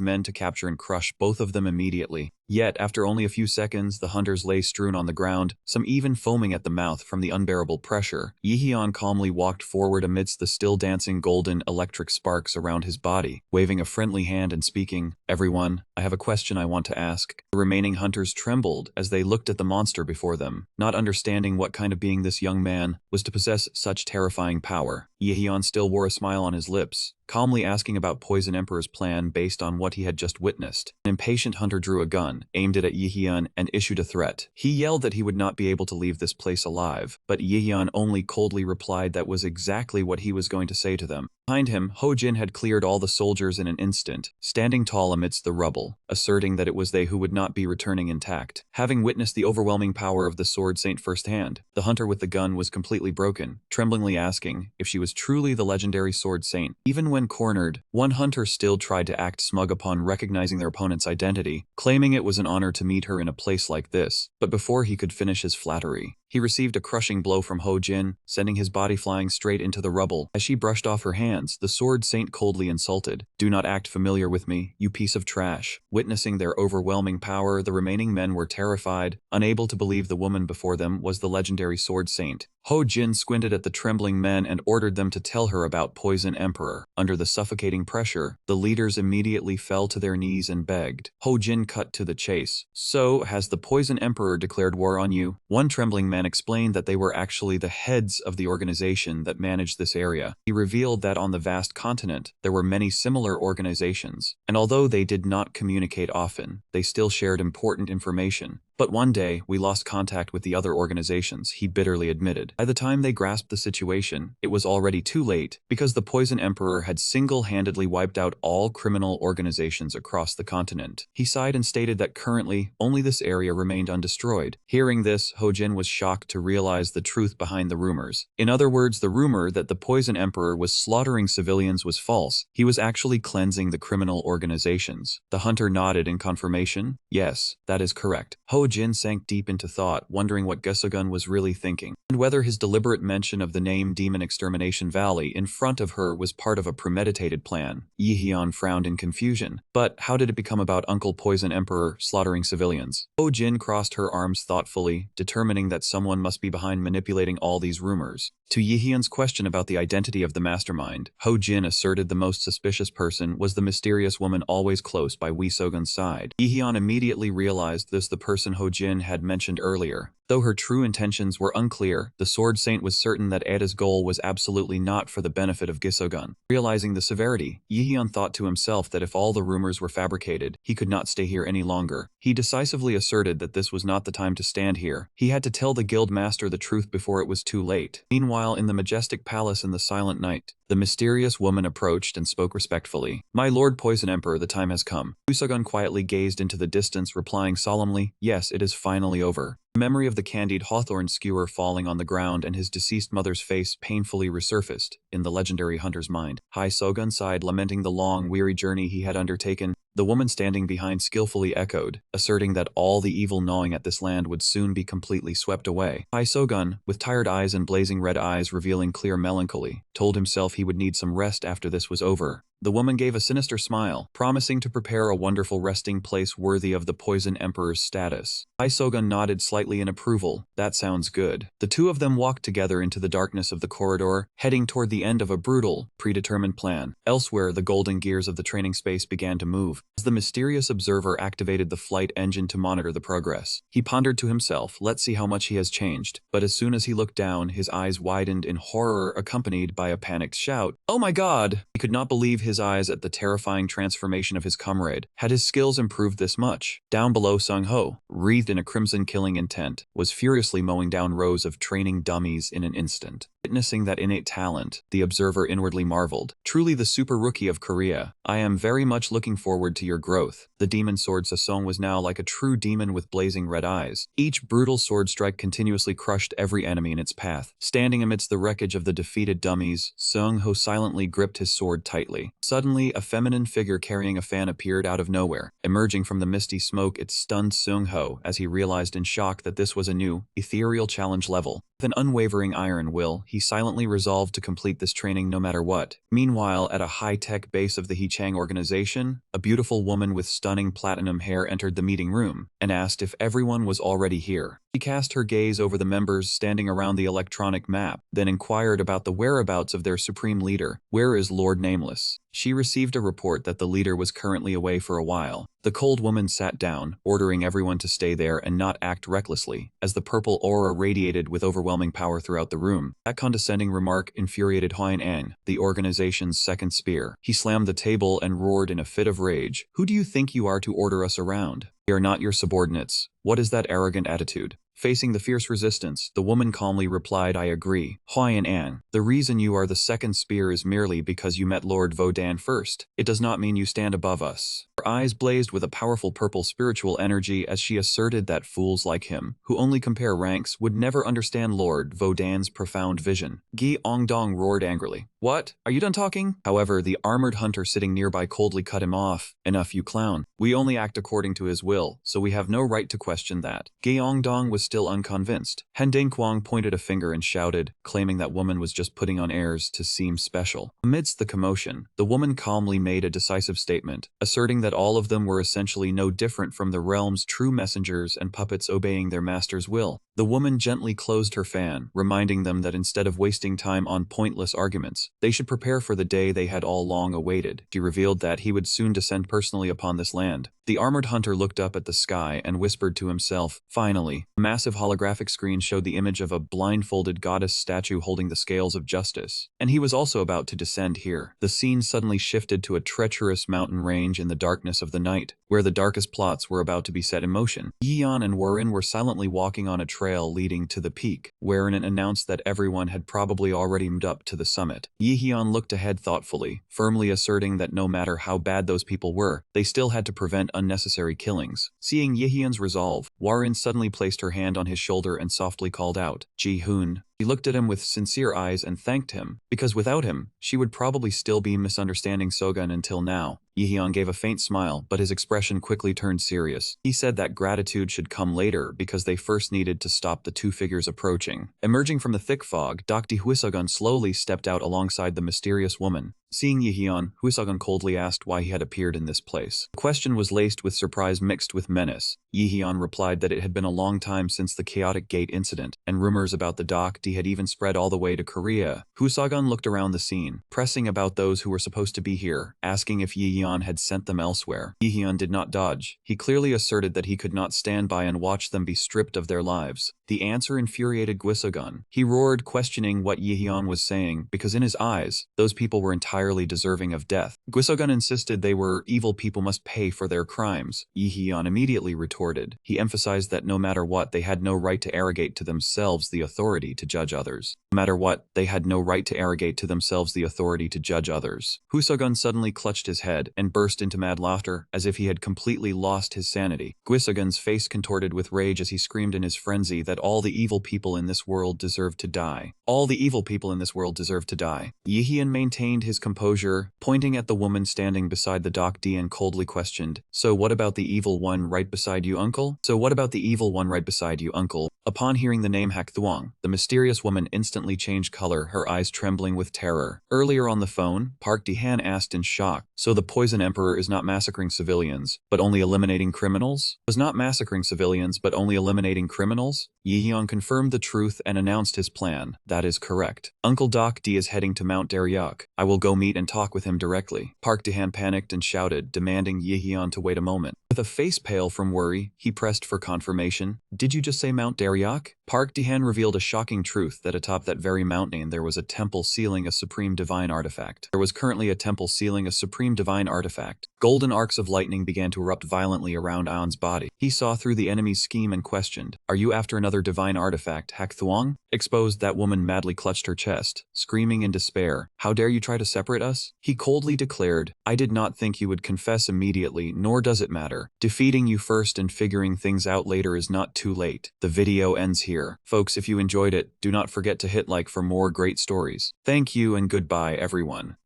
men to capture and crush both of them immediately. Yet, after only a few seconds, the hunters lay strewn on the ground, some even foaming at the mouth from the unbearable pressure. Yihyun calmly walked forward amidst the still dancing golden electric sparks around his body, waving a friendly hand and speaking, everyone, I have a question I want to ask. The remaining hunters trembled as they looked at the monster before them, not understanding what kind of being this young man was to possess such terrifying power. Yihyun still wore a smile on his lips, calmly asking about Poison Emperor's plan based on what he had just witnessed. An impatient hunter drew a gun, aimed it at Yihyun, and issued a threat. He yelled that he would not be able to leave this place alive, but Yihyun only coldly replied that was exactly what he was going to say to them. Behind him, Huojin had cleared all the soldiers in an instant, standing tall amidst the rubble, asserting that it was they who would not be returning intact. Having witnessed the overwhelming power of the Sword Saint firsthand, the hunter with the gun was completely broken, tremblingly asking if she was truly the legendary Sword Saint. Even when cornered, one hunter still tried to act smug upon recognizing their opponent's identity, claiming it was an honor to meet her in a place like this. But before he could finish his flattery, He received a crushing blow from Ho Jin, sending his body flying straight into the rubble. As she brushed off her hands, the sword saint coldly insulted. "Do not act familiar with me, you piece of trash." Witnessing their overwhelming power, the remaining men were terrified, unable to believe the woman before them was the legendary sword saint. Ho Jin squinted at the trembling men and ordered them to tell her about Poison Emperor. Under the suffocating pressure, the leaders immediately fell to their knees and begged. Ho Jin cut to the chase. "So, has the Poison Emperor declared war on you?" One trembling man explained that they were actually the heads of the organization that managed this area. He revealed that on the vast continent, there were many similar organizations, and although they did not communicate often, they still shared important information. "But one day, we lost contact with the other organizations," he bitterly admitted. By the time they grasped the situation, it was already too late, because the Poison Emperor had single-handedly wiped out all criminal organizations across the continent. He sighed and stated that currently, only this area remained undestroyed. Hearing this, Ho Jin was shocked to realize the truth behind the rumors. In other words, the rumor that the Poison Emperor was slaughtering civilians was false. He was actually cleansing the criminal organizations. The hunter nodded in confirmation. "Yes, that is correct." Ho Jin sank deep into thought, wondering what Gesugun was really thinking, and whether his deliberate mention of the name Demon Extermination Valley in front of her was part of a premeditated plan. Yihyun frowned in confusion. But how did it become about Uncle Poison Emperor slaughtering civilians? Ho Jin crossed her arms thoughtfully, determining that someone must be behind manipulating all these rumors. To Yihyun's question about the identity of the mastermind, Ho Jin asserted the most suspicious person was the mysterious woman always close by Wi Sogun's side. Yihyun immediately realized this the person Ho Jin had mentioned earlier. Though her true intentions were unclear, the Sword Saint was certain that Ada's goal was absolutely not for the benefit of Gisogun. Realizing the severity, Yihyun thought to himself that if all the rumors were fabricated, he could not stay here any longer. He decisively asserted that this was not the time to stand here. He had to tell the guild master the truth before it was too late. Meanwhile, in the majestic palace in the silent night, the mysterious woman approached and spoke respectfully. "My Lord Poison Emperor, the time has come." Usogun quietly gazed into the distance, replying solemnly, "Yes, it is finally over." The memory of the candied hawthorn skewer falling on the ground and his deceased mother's face painfully resurfaced in the legendary hunter's mind. Hai Sogun sighed, lamenting the long, weary journey he had undertaken. The woman standing behind skillfully echoed, asserting that all the evil gnawing at this land would soon be completely swept away. Hai Sogun, with tired eyes and blazing red eyes revealing clear melancholy, told himself he would need some rest after this was over. The woman gave a sinister smile, promising to prepare a wonderful resting place worthy of the Poison Emperor's status. Hai Sogun nodded slightly in approval. "That sounds good." The two of them walked together into the darkness of the corridor, heading toward the end of a brutal, predetermined plan. Elsewhere, the golden gears of the training space began to move, as the mysterious observer activated the flight engine to monitor the progress. He pondered to himself, "Let's see how much he has changed." But as soon as he looked down, his eyes widened in horror, accompanied by a panicked shout. "Oh my God!" He could not believe his eyes at the terrifying transformation of his comrade. Had his skills improved this much? Down below, Sung Ho, wreathed in a crimson killing intent, was furiously mowing down rows of training dummies in an instant. Witnessing that innate talent, the observer inwardly marveled. "Truly the super rookie of Korea. I am very much looking forward to your growth." The demon sword Sasong was now like a true demon with blazing red eyes. Each brutal sword strike continuously crushed every enemy in its path. Standing amidst the wreckage of the defeated dummies, Sung Ho silently gripped his sword tightly. Suddenly, a feminine figure carrying a fan appeared out of nowhere. Emerging from the misty smoke, it stunned Sung Ho as he realized in shock that this was a new, ethereal challenge level. With an unwavering iron will, he silently resolved to complete this training no matter what. Meanwhile, at a high-tech base of the Heechang organization, a beautiful woman with stunning platinum hair entered the meeting room and asked if everyone was already here. She cast her gaze over the members standing around the electronic map, then inquired about the whereabouts of their supreme leader. "Where is Lord Nameless?" She received a report that the leader was currently away for a while. The cold woman sat down, ordering everyone to stay there and not act recklessly, as the purple aura radiated with overwhelming power throughout the room. That condescending remark infuriated Huayan Ang, the organization's second spear. He slammed the table and roared in a fit of rage. "Who do you think you are to order us around? We are not your subordinates. What is that arrogant attitude?" Facing the fierce resistance, the woman calmly replied, "I agree. Huayan An, the reason you are the second spear is merely because you met Lord Vodan first. It does not mean you stand above us." Her eyes blazed with a powerful purple spiritual energy as she asserted that fools like him, who only compare ranks, would never understand Lord Vodan's profound vision. Gi Ongdong roared angrily. "What? Are you done talking?" However, the armored hunter sitting nearby coldly cut him off. "Enough, you clown. We only act according to his will. will, so we have no right to question that. Gyeongdong was still unconvinced. Han Dingkwang pointed a finger and shouted, claiming that woman was just putting on airs to seem special. Amidst the commotion, the woman calmly made a decisive statement, asserting that all of them were essentially no different from the realm's true messengers and puppets obeying their master's will. The woman gently closed her fan, reminding them that instead of wasting time on pointless arguments, they should prepare for the day they had all long awaited. She revealed that he would soon descend personally upon this land. The armored hunter looked up at the sky and whispered to himself, finally. A massive holographic screen showed the image of a blindfolded goddess statue holding the scales of justice, and he was also about to descend here. The scene suddenly shifted to a treacherous mountain range in the darkness of the night, where the darkest plots were about to be set in motion. Yeon and Warren were silently walking on a trail leading to the peak, wherein it announced that everyone had probably already moved up to the summit. Yeon looked ahead thoughtfully, firmly asserting that no matter how bad those people were, they still had to prevent unnecessary killings. Seeing Yehyun's resolve, Warren suddenly placed her hand on his shoulder and softly called out, Ji-hoon. She looked at him with sincere eyes and thanked him, because without him, she would probably still be misunderstanding Sogun until now. Yehyun gave a faint smile, but his expression quickly turned serious. He said that gratitude should come later because they first needed to stop the two figures approaching. Emerging from the thick fog, Dr. Huisogun slowly stepped out alongside the mysterious woman. Seeing Yehyun, Huisogun coldly asked why he had appeared in this place. The question was laced with surprise mixed with menace. Yehyun replied that it had been a long time since the chaotic gate incident, and rumors about the Dr. had even spread all the way to Korea. Huisogun looked around the scene, pressing about those who were supposed to be here, asking if Yehyun had sent them elsewhere. Yehyun did not dodge. He clearly asserted that he could not stand by and watch them be stripped of their lives. The answer infuriated Guisogun. He roared, questioning what Yehyun was saying, because in his eyes, those people were entirely deserving of death. Guisogun insisted they were evil people must pay for their crimes. Yehyun immediately retorted. He emphasized that no matter what, they had no right to arrogate to themselves the authority to judge others. No matter what, they had no right to arrogate to themselves the authority to judge others. Huisogun suddenly clutched his head and burst into mad laughter, as if he had completely lost his sanity. Guisogun's face contorted with rage as he screamed in his frenzy that all the evil people in this world deserved to die. All the evil people in this world deserve to die. Yehyun maintained his composure, pointing at the woman standing beside the Dr. and coldly questioned, "So what about the evil one right beside you, uncle? So what about the evil one right beside you, uncle?" Upon hearing the name Hak Thuong, the mysterious woman instantly changed color, her eyes trembling with terror. Earlier on the phone, Park Ji-han asked in shock, "So the Poison Emperor is not massacring civilians, but only eliminating criminals?" Was not massacring civilians, but only eliminating criminals? Yehyun confirmed the truth and announced his plan. "That is correct. Uncle Doc D is heading to Mount Daryok. I will go meet and talk with him directly." Park Ji-han panicked and shouted, demanding Yehyun to wait a moment. With a face pale from worry, he pressed for confirmation. "Did you just say Mount Daryok?" Park Ji-han revealed a shocking truth that atop that very mountain there was a temple sealing a supreme divine artifact. There was currently a temple sealing a supreme divine artifact. Golden arcs of lightning began to erupt violently around Aon's body. He saw through the enemy's scheme and questioned, "Are you after another divine artifact, Hak Thuong?" Exposed, that woman madly clutched her chest, screaming in despair, "How dare you try to separate us?" He coldly declared, "I did not think you would confess immediately, nor does it matter. Defeating you first and figuring things out later is not too late." The video ends here. Folks, if you enjoyed it, do not forget to hit like for more great stories. Thank you and goodbye everyone.